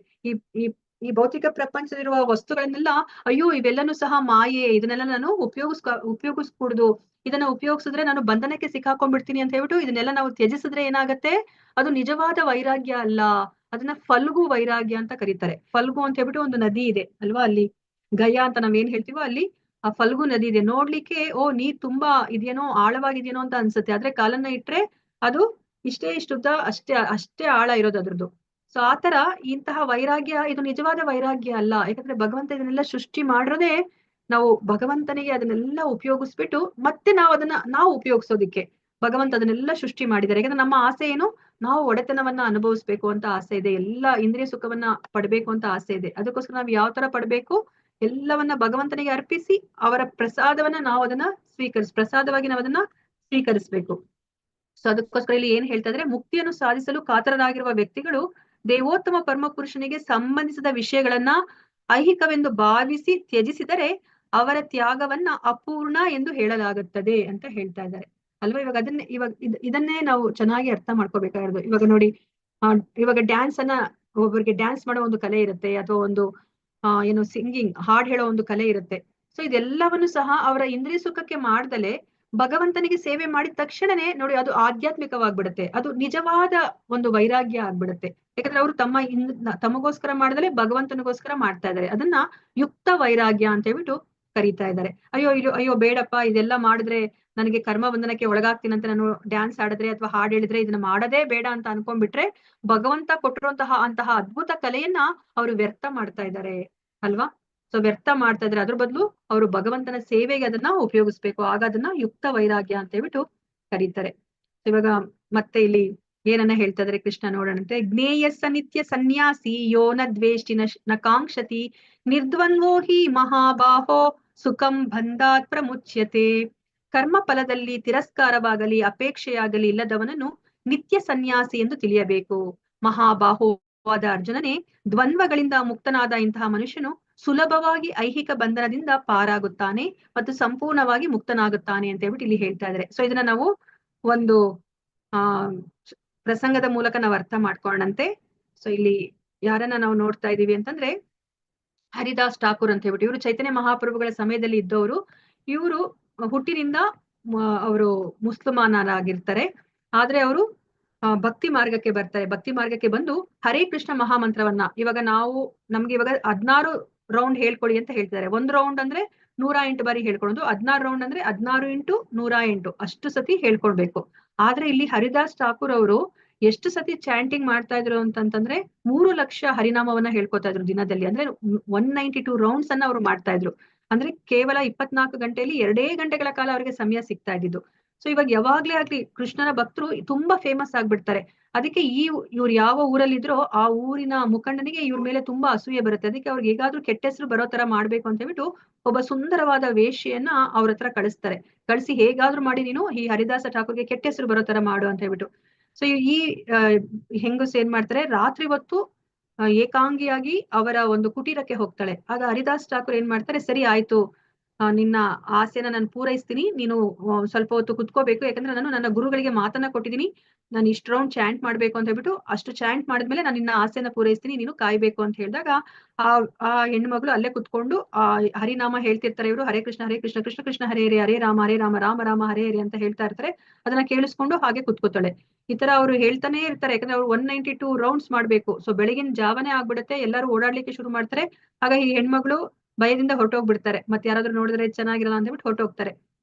ಈ ಭೌತಿಕ ಪ್ರಪಂಚದಲ್ಲಿರುವ ವಸ್ತುಗಳನ್ನೆಲ್ಲ ಅಯ್ಯೋ ಇವೆಲ್ಲನೂ ಸಹ ಮಾಯೆ, ಇದನ್ನೆಲ್ಲ ನಾನು ಉಪಯೋಗಿಸ್ಕೂಡುದು, ಇದನ್ನ ಉಪಯೋಗಿಸಿದ್ರೆ ನಾನು ಬಂಧನಕ್ಕೆ ಸಿಕ್ಕಾಕೊಂಡ್ಬಿಡ್ತೀನಿ ಅಂತ ಹೇಳ್ಬಿಟ್ಟು ಇದನ್ನೆಲ್ಲ ನಾವು ತ್ಯಜಿಸಿದ್ರೆ ಏನಾಗತ್ತೆ, ಅದು ನಿಜವಾದ ವೈರಾಗ್ಯ ಅಲ್ಲ, ಅದನ್ನ ಫಲ್ಗು ವೈರಾಗ್ಯ ಅಂತ ಕರೀತಾರೆ. ಫಲ್ಗು ಅಂತ ಹೇಳ್ಬಿಟ್ಟು ಒಂದು ನದಿ ಇದೆ ಅಲ್ವಾ, ಅಲ್ಲಿ ಗಯಾ ಅಂತ ನಾವ್ ಏನ್ ಹೇಳ್ತೀವೋ ಅಲ್ಲಿ ಆ ಫಲ್ಗು ನದಿ ಇದೆ. ನೋಡ್ಲಿಕ್ಕೆ ನೀರ್ ತುಂಬಾ ಇದೇನೋ ಆಳವಾಗಿದೇನೋ ಅಂತ ಅನ್ಸುತ್ತೆ, ಆದ್ರೆ ಕಾಲನ್ನ ಇಟ್ರೆ ಅದು ಇಷ್ಟುದ್ದ ಅಷ್ಟೇ ಆಳ ಇರೋದು ಅದ್ರದ್ದು. ಸೊ ಆತರ ಇಂತಹ ವೈರಾಗ್ಯ ಇದು ನಿಜವಾದ ವೈರಾಗ್ಯ ಅಲ್ಲ. ಯಾಕಂದ್ರೆ ಭಗವಂತ ಇದನ್ನೆಲ್ಲ ಸೃಷ್ಟಿ ಮಾಡಿರೋದೇ ನಾವು ಭಗವಂತನಿಗೆ ಅದನ್ನೆಲ್ಲ ಉಪಯೋಗಿಸ್ಬಿಟ್ಟು ಮತ್ತೆ ನಾವು ಉಪಯೋಗಿಸೋದಿಕ್ಕೆ ಭಗವಂತ ಅದನ್ನೆಲ್ಲ ಸೃಷ್ಟಿ ಮಾಡಿದ್ದಾರೆ. ಯಾಕಂದ್ರೆ ನಮ್ಮ ಆಸೆ ಏನು, ನಾವು ಒಡೆತನವನ್ನ ಅನುಭವಿಸ್ಬೇಕು ಅಂತ ಆಸೆ ಇದೆ, ಎಲ್ಲ ಇಂದ್ರಿಯ ಸುಖವನ್ನ ಪಡ್ಬೇಕು ಅಂತ ಆಸೆ ಇದೆ. ಅದಕ್ಕೋಸ್ಕರ ನಾವು ಯಾವ ತರ ಪಡ್ಬೇಕು, ಎಲ್ಲವನ್ನ ಭಗವಂತನಿಗೆ ಅರ್ಪಿಸಿ ಅವರ ಪ್ರಸಾದವನ್ನ ನಾವು ಅದನ್ನ ಪ್ರಸಾದವಾಗಿ ನಾವು ಅದನ್ನ ಸ್ವೀಕರಿಸ್ಬೇಕು. ಸೊ ಅದಕ್ಕೋಸ್ಕರ ಇಲ್ಲಿ ಏನ್ ಹೇಳ್ತಾ ಇದ್ರೆ, ಮುಕ್ತಿಯನ್ನು ಸಾಧಿಸಲು ಕಾತರರಾಗಿರುವ ವ್ಯಕ್ತಿಗಳು ದೇವೋತ್ತಮ ಪರಮ ಪುರುಷನಿಗೆ ಸಂಬಂಧಿಸಿದ ವಿಷಯಗಳನ್ನ ಐಹಿಕವೆಂದು ಭಾವಿಸಿ ತ್ಯಜಿಸಿದರೆ ಅವರ ತ್ಯಾಗವನ್ನ ಅಪೂರ್ಣ ಎಂದು ಹೇಳಲಾಗುತ್ತದೆ ಅಂತ ಹೇಳ್ತಾ ಇದ್ದಾರೆ ಅಲ್ವಾ. ಇದನ್ನೇ ನಾವು ಚೆನ್ನಾಗಿ ಅರ್ಥ ಮಾಡ್ಕೋಬೇಕಾಗಿರೋದು. ಇವಾಗ ನೋಡಿ ಇವಾಗ ಡ್ಯಾನ್ಸ್ ಅನ್ನ ಒಬ್ಬರಿಗೆ ಡ್ಯಾನ್ಸ್ ಮಾಡೋ ಒಂದು ಕಲೆ ಇರುತ್ತೆ, ಅಥವಾ ಒಂದು ಏನು ಸಿಂಗಿಂಗ್ ಹಾಡ್ ಹೇಳೋ ಒಂದು ಕಲೆ ಇರುತ್ತೆ. ಸೊ ಇದೆಲ್ಲವನ್ನು ಸಹ ಅವರ ಇಂದ್ರಿಯ ಸುಖಕ್ಕೆ ಮಾಡ್ದಲೆ ಭಗವಂತನಿಗೆ ಸೇವೆ ಮಾಡಿದ ತಕ್ಷಣನೇ ನೋಡಿ ಅದು ಆಧ್ಯಾತ್ಮಿಕವಾಗ್ಬಿಡುತ್ತೆ, ಅದು ನಿಜವಾದ ಒಂದು ವೈರಾಗ್ಯ ಆಗ್ಬಿಡುತ್ತೆ. ಯಾಕಂದ್ರೆ ಅವರು ತಮಗೋಸ್ಕರ ಮಾಡ್ದಲೆ ಭಗವಂತನಿಗೋಸ್ಕರ ಮಾಡ್ತಾ ಇದ್ದಾರೆ. ಅದನ್ನ ಯುಕ್ತ ವೈರಾಗ್ಯ ಅಂತ ಹೇಳ್ಬಿಟ್ಟು ಕರೀತಾ ಇದ್ದಾರೆ. ಅಯ್ಯೋ ಬೇಡಪ್ಪ, ಇದೆಲ್ಲ ಮಾಡಿದ್ರೆ ನನಗೆ ಕರ್ಮ ಬಂಧನಕ್ಕೆ ಒಳಗಾಗ್ತೀನಂತ ನಾನು ಡ್ಯಾನ್ಸ್ ಆಡಿದ್ರೆ ಅಥವಾ ಹಾಡು ಹೇಳಿದ್ರೆ ಇದನ್ನ ಮಾಡದೇ ಬೇಡ ಅಂತ ಅನ್ಕೊಂಡ್ಬಿಟ್ರೆ ಭಗವಂತ ಕೊಟ್ಟಿರುವಂತಹ ಅಂತಹ ಅದ್ಭುತ ಕಲೆಯನ್ನ ಅವರು ವ್ಯರ್ಥ ಮಾಡ್ತಾ ಇದ್ದಾರೆ ಅಲ್ವಾ. ಸೊ ವ್ಯರ್ಥ ಮಾಡ್ತಾ ಇದ್ರೆ ಅದ್ರ ಬದಲು ಅವರು ಭಗವಂತನ ಸೇವೆಗೆ ಅದನ್ನ ಉಪಯೋಗಿಸ್ಬೇಕು, ಆಗ ಅದನ್ನ ಯುಕ್ತ ವೈರಾಗ್ಯ ಅಂತ ಹೇಳ್ಬಿಟ್ಟು ಕರೀತಾರೆ. ಇವಾಗ ಮತ್ತೆ ಇಲ್ಲಿ ಏನನ್ನ ಹೇಳ್ತಾ ಇದಾರೆ ಕೃಷ್ಣ ನೋಡೋಣಂತೆ. ಜ್ಞೇಯ ಸನಿತ್ಯ ಸನ್ಯಾಸಿ ಯೋ ನ ದ್ವೇಷ್ಟಿ ನ ಕಾಂಕ್ಷತಿ ನಿರ್ದ್ವಂದ್ವೋ ಹಿ ಮಹಾಬಾಹೋ ಸುಖಂ ಬಂಧಾತ್ ಪ್ರಮುಚ್ಯತೆ. ಕರ್ಮ ಫಲದಲ್ಲಿ ತಿರಸ್ಕಾರವಾಗಲಿ ಅಪೇಕ್ಷೆಯಾಗಲಿ ಇಲ್ಲದವನನ್ನು ನಿತ್ಯ ಸನ್ಯಾಸಿ ಎಂದು ತಿಳಿಯಬೇಕು. ಮಹಾಬಾಹುವಾದ ಅರ್ಜುನನೇ, ದ್ವಂದ್ವಗಳಿಂದ ಮುಕ್ತನಾದ ಇಂತಹ ಮನುಷ್ಯನು ಸುಲಭವಾಗಿ ಐಹಿಕ ಬಂಧನದಿಂದ ಪಾರಾಗುತ್ತಾನೆ ಮತ್ತು ಸಂಪೂರ್ಣವಾಗಿ ಮುಕ್ತನಾಗುತ್ತಾನೆ ಅಂತ ಹೇಳ್ಬಿಟ್ಟು ಇಲ್ಲಿ ಹೇಳ್ತಾ ಇದ್ದಾರೆ. ಸೊ ಇದನ್ನ ನಾವು ಒಂದು ಪ್ರಸಂಗದ ಮೂಲಕ ನಾವು ಅರ್ಥ ಮಾಡ್ಕೊಂಡಂತೆ. ಸೊ ಇಲ್ಲಿ ಯಾರನ್ನ ನಾವು ನೋಡ್ತಾ ಇದೀವಿ ಅಂತಂದ್ರೆ ಹರಿದಾಸ್ ಠಾಕೂರ್ ಅಂತ ಹೇಳ್ಬಿಟ್ಟು, ಇವರು ಚೈತನ್ಯ ಮಹಾಪ್ರಭುಗಳ ಸಮಯದಲ್ಲಿ ಇದ್ದವರು. ಇವರು ಹುಟ್ಟಿನಿಂದ ಅವರು ಮುಸ್ಲಿಮಾನರಾಗಿರ್ತಾರೆ. ಆದ್ರೆ ಅವರು ಭಕ್ತಿ ಮಾರ್ಗಕ್ಕೆ ಬರ್ತಾರೆ. ಭಕ್ತಿ ಮಾರ್ಗಕ್ಕೆ ಬಂದು ಹರೇ ಕೃಷ್ಣ ಮಹಾಮಂತ್ರವನ್ನ ಇವಾಗ ನಮ್ಗೆ ಇವಾಗ 16 ರೌಂಡ್ ಹೇಳ್ಕೊಳ್ಳಿ ಅಂತ ಹೇಳ್ತಾರೆ. 1 ರೌಂಡ್ ಅಂದ್ರೆ 108 ಬಾರಿ ಹೇಳ್ಕೊಳ್ಳೋದು, 16 ರೌಂಡ್ ಅಂದ್ರೆ 16 ಇಂಟು 108 ಅಷ್ಟು ಸತಿ ಹೇಳ್ಕೊಳ್ಬೇಕು. ಆದ್ರೆ ಇಲ್ಲಿ ಹರಿದಾಸ್ ಠಾಕೂರ್ ಅವರು ಎಷ್ಟು ಸತಿ ಚಾಂಟಿಂಗ್ ಮಾಡ್ತಾ ಇದ್ರು ಅಂತಂತಂದ್ರೆ 3 ಲಕ್ಷ ಹರಿನಾಮವನ್ನ ಹೇಳ್ಕೊತಾ ಇದ್ರು ದಿನದಲ್ಲಿ. ಅಂದ್ರೆ 192 ರೌಂಡ್ಸ್ ಅನ್ನ ಅವ್ರು ಮಾಡ್ತಾ ಇದ್ರು. ಅಂದ್ರೆ ಕೇವಲ 24 ಗಂಟೆಯಲ್ಲಿ 2 ಗಂಟೆಗಳ ಕಾಲ ಅವರಿಗೆ ಸಮಯ ಸಿಗ್ತಾ ಇದ್ದಿದ್ದು. ಸೊ ಇವಾಗ ಯಾವಾಗ್ಲೇ ಆಗ್ಲಿ ಕೃಷ್ಣನ ಭಕ್ತರು ತುಂಬಾ ಫೇಮಸ್ ಆಗ್ಬಿಡ್ತಾರೆ. ಅದಕ್ಕೆ ಇವ್ರು ಯಾವ ಊರಲ್ಲಿ ಇದ್ರೋ ಆ ಊರಿನ ಮುಖಂಡನಿಗೆ ಇವ್ರ ಮೇಲೆ ತುಂಬಾ ಅಸೂಯೆ ಬರುತ್ತೆ. ಅದಕ್ಕೆ ಅವ್ರಿಗೆ ಹೇಗಾದ್ರೂ ಕೆಟ್ಟ ಹೆಸರು ಬರೋ ತರ ಮಾಡ್ಬೇಕು ಅಂತ ಹೇಳ್ಬಿಟ್ಟು ಒಬ್ಬ ಸುಂದರವಾದ ವೇಶ್ಯೆಯನ್ನ ಅವ್ರ ಹತ್ರ ಕಳಿಸ್ತಾರೆ. ಕಳಿಸಿ ಹೇಗಾದ್ರೂ ಮಾಡಿ ನೀನು ಈ ಹರಿದಾಸ ಠಾಕೂರ್ಗೆ ಕೆಟ್ಟ ಹೆಸರು ಬರೋ ತರ ಮಾಡು ಅಂತ ಹೇಳ್ಬಿಟ್ಟು. ಸೊ ಈ ಹೆಂಗಸ್ ಏನ್ ಮಾಡ್ತಾರೆ, ರಾತ್ರಿ ಹೊತ್ತು ಏಕಾಂಗಿಯಾಗಿ ಅವರ ಒಂದು ಕುಟೀರಕ್ಕೆ ಹೋಗ್ತಾಳೆ. ಆಗ ಹರಿದಾಸ್ ಠಾಕೂರ್ ಏನ್ ಮಾಡ್ತಾರೆ, ಸರಿ ಆಯ್ತು, ನಿನ್ನ ಆಸೆನ ನಾನು ಪೂರೈಸ್ತೀನಿ, ನೀನು ಸ್ವಲ್ಪ ಹೊತ್ತು ಕುತ್ಕೋಬೇಕು, ಯಾಕಂದ್ರೆ ನಾನು ನನ್ನ ಗುರುಗಳಿಗೆ ಮಾತನ್ನ ಕೊಟ್ಟಿದ್ದೀನಿ, ನಾನು ಇಷ್ಟು ರೌಂಡ್ ಚಾಂಟ್ ಮಾಡ್ಬೇಕು ಅಂತ ಹೇಳ್ಬಿಟ್ಟು, ಅಷ್ಟು ಚಾಂಟ್ ಮಾಡಿದ್ಮೇಲೆ ನಾನು ನಿನ್ನ ಆಸೆನ ಪೂರೈಸ್ತೀನಿ, ನೀನು ಕಾಯ್ಬೇಕು ಅಂತ ಹೇಳಿದಾಗ ಆ ಹೆಣ್ಮಗಳು ಅಲ್ಲೇ ಕುತ್ಕೊಂಡು ಆ ಹರಿನಾಮ ಹೇಳ್ತಿರ್ತಾರೆ. ಇವರು ಹರೇ ಕೃಷ್ಣ ಕೃಷ್ಣ ಕೃಷ್ಣ ಹರೇ ಹರೇ, ಹರೇ ರಾಮ ರಾಮ ರಾಮ ಹರೇ ಹರೇ ಅಂತ ಹೇಳ್ತಾ ಇರ್ತಾರೆ. ಅದನ್ನ ಕೇಳಿಸ್ಕೊಂಡು ಹಾಗೆ ಕುತ್ಕೋತಾಳೆ. ಈ ತರ ಅವ್ರು ಹೇಳ್ತಾನೆ ಇರ್ತಾರೆ, ಯಾಕಂದ್ರೆ ಅವ್ರು 192 ರೌಂಡ್ಸ್ ಮಾಡ್ಬೇಕು. ಸೊ ಬೆಳಗಿನ ಜಾವನೇ ಆಗ್ಬಿಡುತ್ತೆ, ಎಲ್ಲರೂ ಓಡಾಡ್ಲಿಕ್ಕೆ ಶುರು ಮಾಡ್ತಾರೆ. ಆಗ ಈ ಹೆಣ್ಮಗಳು ಭಯದಿಂದ ಹೊರಟೋಗ್ಬಿಡ್ತಾರೆ. ಮತ್ತೆ ಯಾರಾದ್ರೂ ನೋಡಿದ್ರೆ ಚೆನ್ನಾಗಿರಲ್ಲ ಅಂತ ಹೇಳ್ಬಿಟ್ಟು ಹೊರಟೋಗ್ತಾರೆ.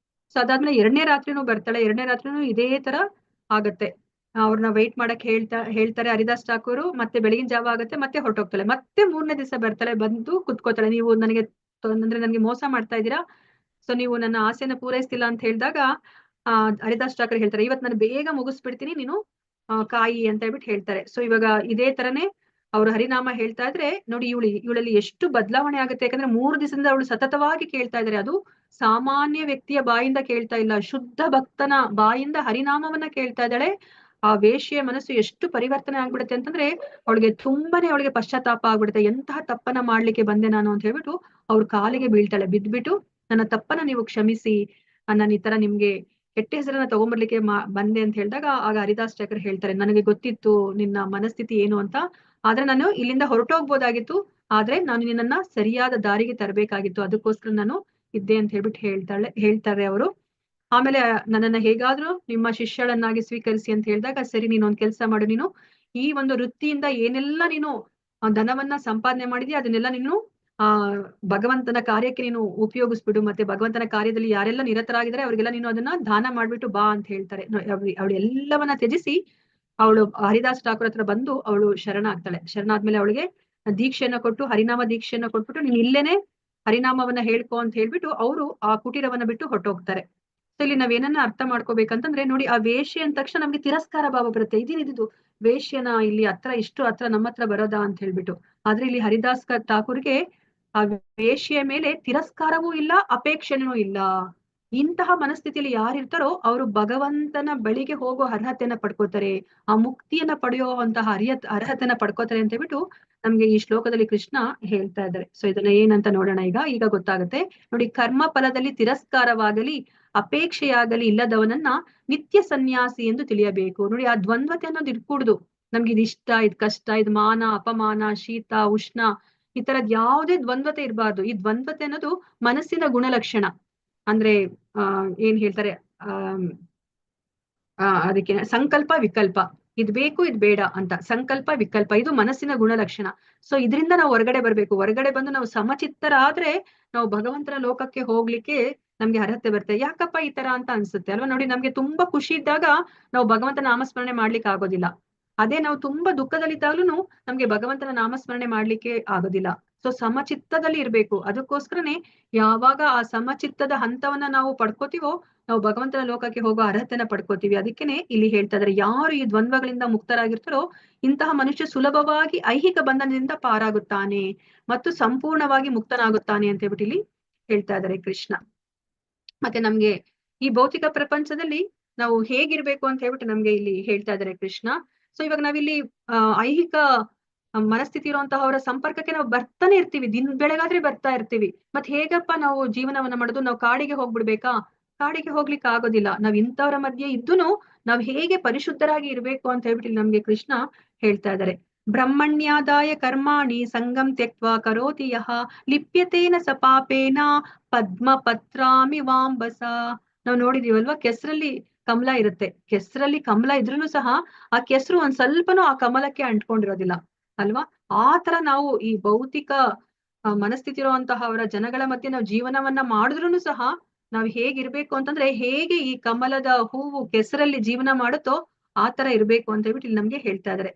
ಸೊ ಅದಾದ್ಮೇಲೆ 2ನೇ ರಾತ್ರಿನೂ ಬರ್ತಾಳೆ. 2ನೇ ರಾತ್ರಿನೂ ಇದೇ ತರ ಆಗತ್ತೆ. ಅವ್ರನ್ನ ವೆಯ್ಟ್ ಮಾಡಕ್ ಹೇಳ್ತಾರೆ ಹರಿದಾಸ್ ಠಾಕೂರು. ಮತ್ತೆ ಬೆಳಗಿನ ಜಾವ ಆಗತ್ತೆ, ಮತ್ತೆ ಹೊರಟೋಗ್ತಾಳೆ. ಮತ್ತೆ 3ನೇ ದಿವಸ ಬರ್ತಾಳೆ, ಬಂದು ಕುತ್ಕೋತಾಳೆ. ನೀವು ನನಗೆ ಮೋಸ ಮಾಡ್ತಾ ಇದ್ದೀರಾ, ಸೊ ನೀವು ನನ್ನ ಆಸೆನ ಪೂರೈಸ್ತಿಲ್ಲ ಅಂತ ಹೇಳಿದಾಗ ಹರಿದಾಸ್ ಠಾಕೂರ್ ಹೇಳ್ತಾರೆ, ಇವತ್ತು ನಾನು ಬೇಗ ಮುಗಿಸ್ಬಿಡ್ತೀನಿ, ನೀನು ಕಾಯಿ ಅಂತ ಹೇಳ್ಬಿಟ್ಟು ಹೇಳ್ತಾರೆ. ಸೊ ಇವಾಗ ಇದೇ ತರನೇ ಅವ್ರು ಹರಿನಾಮ ಹೇಳ್ತಾ ಇದ್ರೆ ನೋಡಿ, ಇವಳಲ್ಲಿ ಎಷ್ಟು ಬದಲಾವಣೆ ಆಗುತ್ತೆ. ಯಾಕಂದ್ರೆ 3 ದಿವಸದಿಂದ ಅವಳು ಸತತವಾಗಿ ಕೇಳ್ತಾ ಇದ್ದಾರೆ. ಅದು ಸಾಮಾನ್ಯ ವ್ಯಕ್ತಿಯ ಬಾಯಿಂದ ಕೇಳ್ತಾ ಇಲ್ಲ, ಶುದ್ಧ ಭಕ್ತನ ಬಾಯಿಂದ ಹರಿನಾಮವನ್ನ ಕೇಳ್ತಾ ಇದ್ದಾಳೆ. ಆ ವೇಶ್ಯೆಯ ಮನಸ್ಸು ಎಷ್ಟು ಪರಿವರ್ತನೆ ಆಗ್ಬಿಡುತ್ತೆ ಅಂತಂದ್ರೆ ಅವಳಿಗೆ ಪಶ್ಚಾತ್ತಾಪ ಆಗ್ಬಿಡುತ್ತೆ. ಎಂತಹ ತಪ್ಪನ್ನ ಮಾಡ್ಲಿಕ್ಕೆ ಬಂದೆ ನಾನು ಅಂತ ಹೇಳ್ಬಿಟ್ಟು ಅವ್ರ ಕಾಲಿಗೆ ಬೀಳ್ತಾಳೆ. ಬಿದ್ಬಿಟ್ಟು ನನ್ನ ತಪ್ಪನ್ನ ನೀವು ಕ್ಷಮಿಸಿ, ನಾನು ಈ ತರ ನಿಮ್ಗೆ ಕೆಟ್ಟ ಹೆಸರನ್ನ ತಗೊಂಡ್ಬರ್ಲಿಕ್ಕೆ ಬಂದೆ ಅಂತ ಹೇಳಿದಾಗ ಆಗ ಹರಿದಾಸ್ ಠಾಕೂರ್ ಹೇಳ್ತಾರೆ, ನನಗೆ ಗೊತ್ತಿತ್ತು ನಿನ್ನ ಮನಸ್ಥಿತಿ ಏನು ಅಂತ, ಆದ್ರೆ ನಾನು ಇಲ್ಲಿಂದ ಹೊರಟೋಗ್ಬೋದಾಗಿತ್ತು, ಆದ್ರೆ ನಾನು ನಿನ್ನನ್ನ ಸರಿಯಾದ ದಾರಿಗೆ ತರಬೇಕಾಗಿತ್ತು, ಅದಕ್ಕೋಸ್ಕರ ನಾನು ಇದ್ದೆ ಅಂತ ಹೇಳ್ಬಿಟ್ಟು ಹೇಳ್ತಾರೆ ಅವರು. ಆಮೇಲೆ ನನ್ನನ್ನ ಹೇಗಾದ್ರೂ ನಿಮ್ಮ ಶಿಷ್ಯಳನ್ನಾಗಿ ಸ್ವೀಕರಿಸಿ ಅಂತ ಹೇಳಿದಾಗ, ಸರಿ ನೀನು ಒಂದ್ ಕೆಲ್ಸ ಮಾಡು, ನೀನು ಈ ಒಂದು ವೃತ್ತಿಯಿಂದ ಏನೆಲ್ಲ ನೀನು ಧನವನ್ನ ಸಂಪಾದನೆ ಮಾಡಿದ್ಯಾ ಅದನ್ನೆಲ್ಲ ನೀನು ಭಗವಂತನ ಕಾರ್ಯಕ್ಕೆ ನೀನು ಉಪಯೋಗಿಸ್ಬಿಡು. ಮತ್ತೆ ಭಗವಂತನ ಕಾರ್ಯದಲ್ಲಿ ಯಾರೆಲ್ಲ ನಿರತರಾಗಿದ್ದಾರೆ ಅವ್ರಿಗೆಲ್ಲ ನೀನು ಅದನ್ನ ದಾನ ಮಾಡ್ಬಿಟ್ಟು ಬಾ ಅಂತ ಹೇಳ್ತಾರೆ. ಅವಳು ಎಲ್ಲವನ್ನ ತ್ಯಜಿಸಿ ಅವಳು ಹರಿದಾಸ್ ಠಾಕೂರ್ ಹತ್ರ ಬಂದು ಅವಳು ಶರಣಾಗ್ತಾಳೆ. ಶರಣಾದ್ಮೇಲೆ ಅವಳಿಗೆ ದೀಕ್ಷೆಯನ್ನ ಕೊಟ್ಟು, ಹರಿನಾಮ ದೀಕ್ಷೆಯನ್ನ ಕೊಟ್ಬಿಟ್ಟು, ನೀನ್ ಇಲ್ಲೇನೆ ಹರಿನಾಮವನ್ನ ಹೇಳ್ಕೊ ಅಂತ ಹೇಳ್ಬಿಟ್ಟು ಅವರು ಆ ಕುಟೀರವನ್ನ ಬಿಟ್ಟು ಹೊರಟೋಗ್ತಾರೆ. ಸೊ ಇಲ್ಲಿ ನಾವೇನನ್ನ ಅರ್ಥ ಮಾಡ್ಕೋಬೇಕಂತಂದ್ರೆ ನೋಡಿ, ಆ ವೇಶ್ಯೆ ಅಂದ ತಕ್ಷಣ ನಮ್ಗೆ ತಿರಸ್ಕಾರ ಭಾವ ಬರುತ್ತೆ. ಇದೇನಿದು ವೇಶ್ಯನ ಇಲ್ಲಿ ಇಷ್ಟು ಹತ್ರ ನಮ್ಮ ಹತ್ರ ಬರೋದಾ ಅಂತ ಹೇಳ್ಬಿಟ್ಟು. ಆದ್ರೆ ಇಲ್ಲಿ ಹರಿದಾಸ್ ಠಾಕೂರ್ಗೆ ಆ ವೇಶ್ಯೆಯ ಮೇಲೆ ತಿರಸ್ಕಾರವೂ ಇಲ್ಲ, ಅಪೇಕ್ಷೆನೂ ಇಲ್ಲ. ಇಂತಹ ಮನಸ್ಥಿತಿಯಲ್ಲಿ ಯಾರಿರ್ತಾರೋ ಅವರು ಭಗವಂತನ ಬಳಿಗೆ ಹೋಗೋ ಅರ್ಹತೆಯನ್ನ ಪಡ್ಕೋತಾರೆ, ಆ ಮುಕ್ತಿಯನ್ನ ಪಡೆಯುವಂತಹ ಅರ್ಹತೆಯನ್ನ ಪಡ್ಕೋತಾರೆ ಅಂತ ಹೇಳ್ಬಿಟ್ಟು ನಮ್ಗೆ ಈ ಶ್ಲೋಕದಲ್ಲಿ ಕೃಷ್ಣ ಹೇಳ್ತಾ ಇದ್ದಾರೆ. ಸೊ ಇದನ್ನ ಏನಂತ ನೋಡೋಣ. ಈಗ ಗೊತ್ತಾಗುತ್ತೆ ನೋಡಿ, ಕರ್ಮ ಫಲದಲ್ಲಿ ತಿರಸ್ಕಾರವಾಗಲಿ ಅಪೇಕ್ಷೆಯಾಗಲಿ ಇಲ್ಲದವನನ್ನ ನಿತ್ಯ ಸನ್ಯಾಸಿ ಎಂದು ತಿಳಿಯಬೇಕು. ನೋಡಿ, ಆ ದ್ವಂದ್ವತೆ ಅನ್ನೋದು ಇರ್ಕೂಡ್ದು. ನಮ್ಗೆ ಇದು ಇಷ್ಟ, ಇದು ಕಷ್ಟ, ಇದು ಮಾನ ಅಪಮಾನ, ಶೀತ ಉಷ್ಣ, ಈ ತರದ್ ಯಾವುದೇ ದ್ವಂದ್ವತೆ ಇರಬಾರ್ದು. ಈ ದ್ವಂದ್ವತೆ ಅನ್ನೋದು ಮನಸ್ಸಿನ ಗುಣಲಕ್ಷಣ. ಅಂದ್ರೆ ಏನ್ ಹೇಳ್ತಾರೆ, ಅದಕ್ಕೆ ಸಂಕಲ್ಪ ವಿಕಲ್ಪ, ಇದ್ ಬೇಕು ಇದ್ ಬೇಡ ಅಂತ ಸಂಕಲ್ಪ ವಿಕಲ್ಪ, ಇದು ಮನಸ್ಸಿನ ಗುಣಲಕ್ಷಣ. ಸೊ ಇದರಿಂದ ನಾವು ಹೊರಗಡೆ ಬರ್ಬೇಕು. ಹೊರಗಡೆ ಬಂದು ನಾವು ಸಮಚಿತ್ತರಾದ್ರೆ ನಾವು ಭಗವಂತನ ಲೋಕಕ್ಕೆ ಹೋಗ್ಲಿಕ್ಕೆ ನಮ್ಗೆ ಅರ್ಹತೆ ಬರುತ್ತೆ. ಯಾಕಪ್ಪ ಈ ತರ ಅಂತ ಅನ್ಸುತ್ತೆ ಅಲ್ವಾ? ನೋಡಿ, ನಮ್ಗೆ ತುಂಬಾ ಖುಷಿ ಇದ್ದಾಗ ನಾವು ಭಗವಂತನ ನಾಮಸ್ಮರಣೆ ಮಾಡ್ಲಿಕ್ಕೆ ಆಗೋದಿಲ್ಲ. ಅದೇ ನಾವು ತುಂಬಾ ದುಃಖದಲ್ಲಿದ್ದಾಗ್ಲೂ ನಮ್ಗೆ ಭಗವಂತನ ನಾಮಸ್ಮರಣೆ ಮಾಡ್ಲಿಕ್ಕೆ ಆಗೋದಿಲ್ಲ. ಸೊ ಸಮಚಿತ್ತದಲ್ಲಿ ಇರ್ಬೇಕು. ಅದಕ್ಕೋಸ್ಕರನೇ ಯಾವಾಗ ಆ ಸಮಚಿತ್ತದ ಹಂತವನ್ನ ನಾವು ಪಡ್ಕೋತೀವೋ ನಾವು ಭಗವಂತನ ಲೋಕಕ್ಕೆ ಹೋಗೋ ಅರ್ಹತೆನ ಪಡ್ಕೋತೀವಿ. ಅದಕ್ಕೇನೆ ಇಲ್ಲಿ ಹೇಳ್ತಾ ಇದ್ದಾರೆ, ಯಾರು ಈ ದ್ವಂದ್ವಗಳಿಂದ ಮುಕ್ತರಾಗಿರ್ತಾರೋ ಇಂತಹ ಮನುಷ್ಯ ಸುಲಭವಾಗಿ ಐಹಿಕ ಬಂಧನದಿಂದ ಪಾರಾಗುತ್ತಾನೆ ಮತ್ತು ಸಂಪೂರ್ಣವಾಗಿ ಮುಕ್ತನಾಗುತ್ತಾನೆ ಅಂತ ಹೇಳ್ಬಿಟ್ಟು ಇಲ್ಲಿ ಹೇಳ್ತಾ ಇದ್ದಾರೆ ಕೃಷ್ಣ. ಮತ್ತೆ ನಮ್ಗೆ ಈ ಭೌತಿಕ ಪ್ರಪಂಚದಲ್ಲಿ ನಾವು ಹೇಗಿರ್ಬೇಕು ಅಂತ ಹೇಳ್ಬಿಟ್ಟು ನಮ್ಗೆ ಇಲ್ಲಿ ಹೇಳ್ತಾ ಇದ್ದಾರೆ ಕೃಷ್ಣ. ಸೊ ಇವಾಗ ನಾವಿಲ್ಲಿ ಐಹಿಕ ಮನಸ್ಥಿತಿ ಇರುವಂತಹವರ ಸಂಪರ್ಕಕ್ಕೆ ನಾವು ಬರ್ತಾನೆ ಇರ್ತೀವಿ, ಬೆಳಗಾದ್ರೆ ಬರ್ತಾ ಇರ್ತೀವಿ. ಮತ್ ಹೇಗಪ್ಪ ನಾವು ಜೀವನವನ್ನ ಮಾಡೋದು? ನಾವು ಕಾಡಿಗೆ ಹೋಗ್ಬಿಡ್ಬೇಕಾ? ಕಾಡಿಗೆ ಹೋಗ್ಲಿಕ್ಕೆ ಆಗೋದಿಲ್ಲ. ನಾವ್ ಇಂಥವ್ರ ಮಧ್ಯೆ ಇದ್ದೂನು ನಾವ್ ಹೇಗೆ ಪರಿಶುದ್ಧರಾಗಿ ಇರ್ಬೇಕು ಅಂತ ಹೇಳ್ಬಿಟ್ಟು ಇಲ್ಲಿ ನಮ್ಗೆ ಕೃಷ್ಣ ಹೇಳ್ತಾ ಇದ್ದಾರೆ. ಬ್ರಹ್ಮಣ್ಯಾದಾಯ ಕರ್ಮಾಣಿ ಸಂಗಂ ತ್ಯಕ್ವಾ ಕರೋತಿ ಯಃ ಲಿಪ್ಯತೇನ ಸ ಪಾಪೇನ ಪದ್ಮ ಪತ್ರಾಮಿವಾಂಬಸ. ನಾವ್ ನೋಡಿದೀವಲ್ವಾ, ಕೆಸರಲ್ಲಿ ಕಮಲ ಇರುತ್ತೆ. ಕೆಸರಲ್ಲಿ ಕಮಲ ಇದ್ರೂನು ಸಹ ಆ ಕೆಸರು ಒಂದ್ ಸ್ವಲ್ಪನೂ ಆ ಕಮಲಕ್ಕೆ ಅಂಟ್ಕೊಂಡಿರೋದಿಲ್ಲ ಅಲ್ವಾ. ಆ ತರ ನಾವು ಈ ಭೌತಿಕ ಮನಸ್ಥಿತಿ ಇರುವಂತಹ ಅವರ ಜನಗಳ ಮಧ್ಯೆ ನಾವು ಜೀವನವನ್ನ ಮಾಡಿದ್ರೂ ಸಹ ನಾವ್ ಹೇಗಿರ್ಬೇಕು ಅಂತಂದ್ರೆ, ಹೇಗೆ ಈ ಕಮಲದ ಹೂವು ಕೆಸರಲ್ಲಿ ಜೀವನ ಮಾಡುತ್ತೋ ಆ ತರ ಇರ್ಬೇಕು ಅಂತ ಹೇಳ್ಬಿಟ್ಟು ಇಲ್ಲಿ ನಮ್ಗೆ ಹೇಳ್ತಾ ಇದಾರೆ.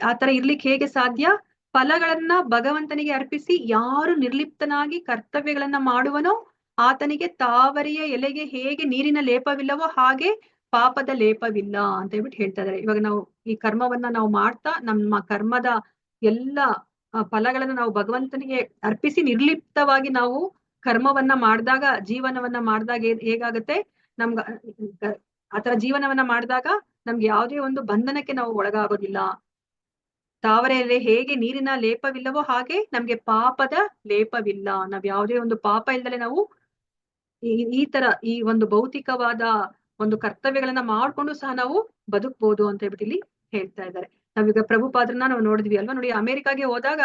ಆ ತರ ಇರ್ಲಿಕ್ಕೆ ಹೇಗೆ ಸಾಧ್ಯ? ಫಲಗಳನ್ನ ಭಗವಂತನಿಗೆ ಅರ್ಪಿಸಿ ಯಾರು ನಿರ್ಲಿಪ್ತನಾಗಿ ಕರ್ತವ್ಯಗಳನ್ನ ಮಾಡುವನೋ ಆತನಿಗೆ ತಾವರೆಯ ಎಲೆಗೆ ಹೇಗೆ ನೀರಿನ ಲೇಪವಿಲ್ಲವೋ ಹಾಗೆ ಪಾಪದ ಲೇಪವಿಲ್ಲ ಅಂತ ಹೇಳ್ಬಿಟ್ಟು ಹೇಳ್ತಾ ಇದಾರೆ. ಇವಾಗ ನಾವು ಈ ಕರ್ಮವನ್ನ ನಾವು ಮಾಡ್ತಾ ನಮ್ಮ ಕರ್ಮದ ಎಲ್ಲ ಫಲಗಳನ್ನ ನಾವು ಭಗವಂತನಿಗೆ ಅರ್ಪಿಸಿ ನಿರ್ಲಿಪ್ತವಾಗಿ ನಾವು ಕರ್ಮವನ್ನ ಮಾಡಿದಾಗ, ಜೀವನವನ್ನ ಮಾಡಿದಾಗ ಹೇಗಾಗತ್ತೆ ನಮ್ಗ ಆತರ ಜೀವನವನ್ನ ಮಾಡಿದಾಗ ನಮ್ಗೆ ಯಾವುದೇ ಒಂದು ಬಂಧನಕ್ಕೆ ನಾವು ಒಳಗಾಗೋದಿಲ್ಲ. ತಾವರೆ ಎಲೆ ಹೇಗೆ ನೀರಿನ ಲೇಪವಿಲ್ಲವೋ ಹಾಗೆ ನಮ್ಗೆ ಪಾಪದ ಲೇಪವಿಲ್ಲ. ನಾವ್ ಯಾವುದೇ ಒಂದು ಪಾಪ ಇಲ್ದಲೆ ನಾವು ಈ ತರ ಈ ಒಂದು ಭೌತಿಕವಾದ ಒಂದು ಕರ್ತವ್ಯಗಳನ್ನ ಮಾಡ್ಕೊಂಡು ಸಹ ನಾವು ಬದುಕ್ಬೋದು ಅಂತ ಹೇಳ್ಬಿಟ್ಟು ಇಲ್ಲಿ ಹೇಳ್ತಾ ಇದ್ದಾರೆ. ನಾವೀಗ ಪ್ರಭುಪಾದ್ರನ್ನ ನಾವು ನೋಡಿದ್ವಿ ಅಲ್ವಾ. ನೋಡಿ, ಅಮೆರಿಕಾಗೆ ಹೋದಾಗ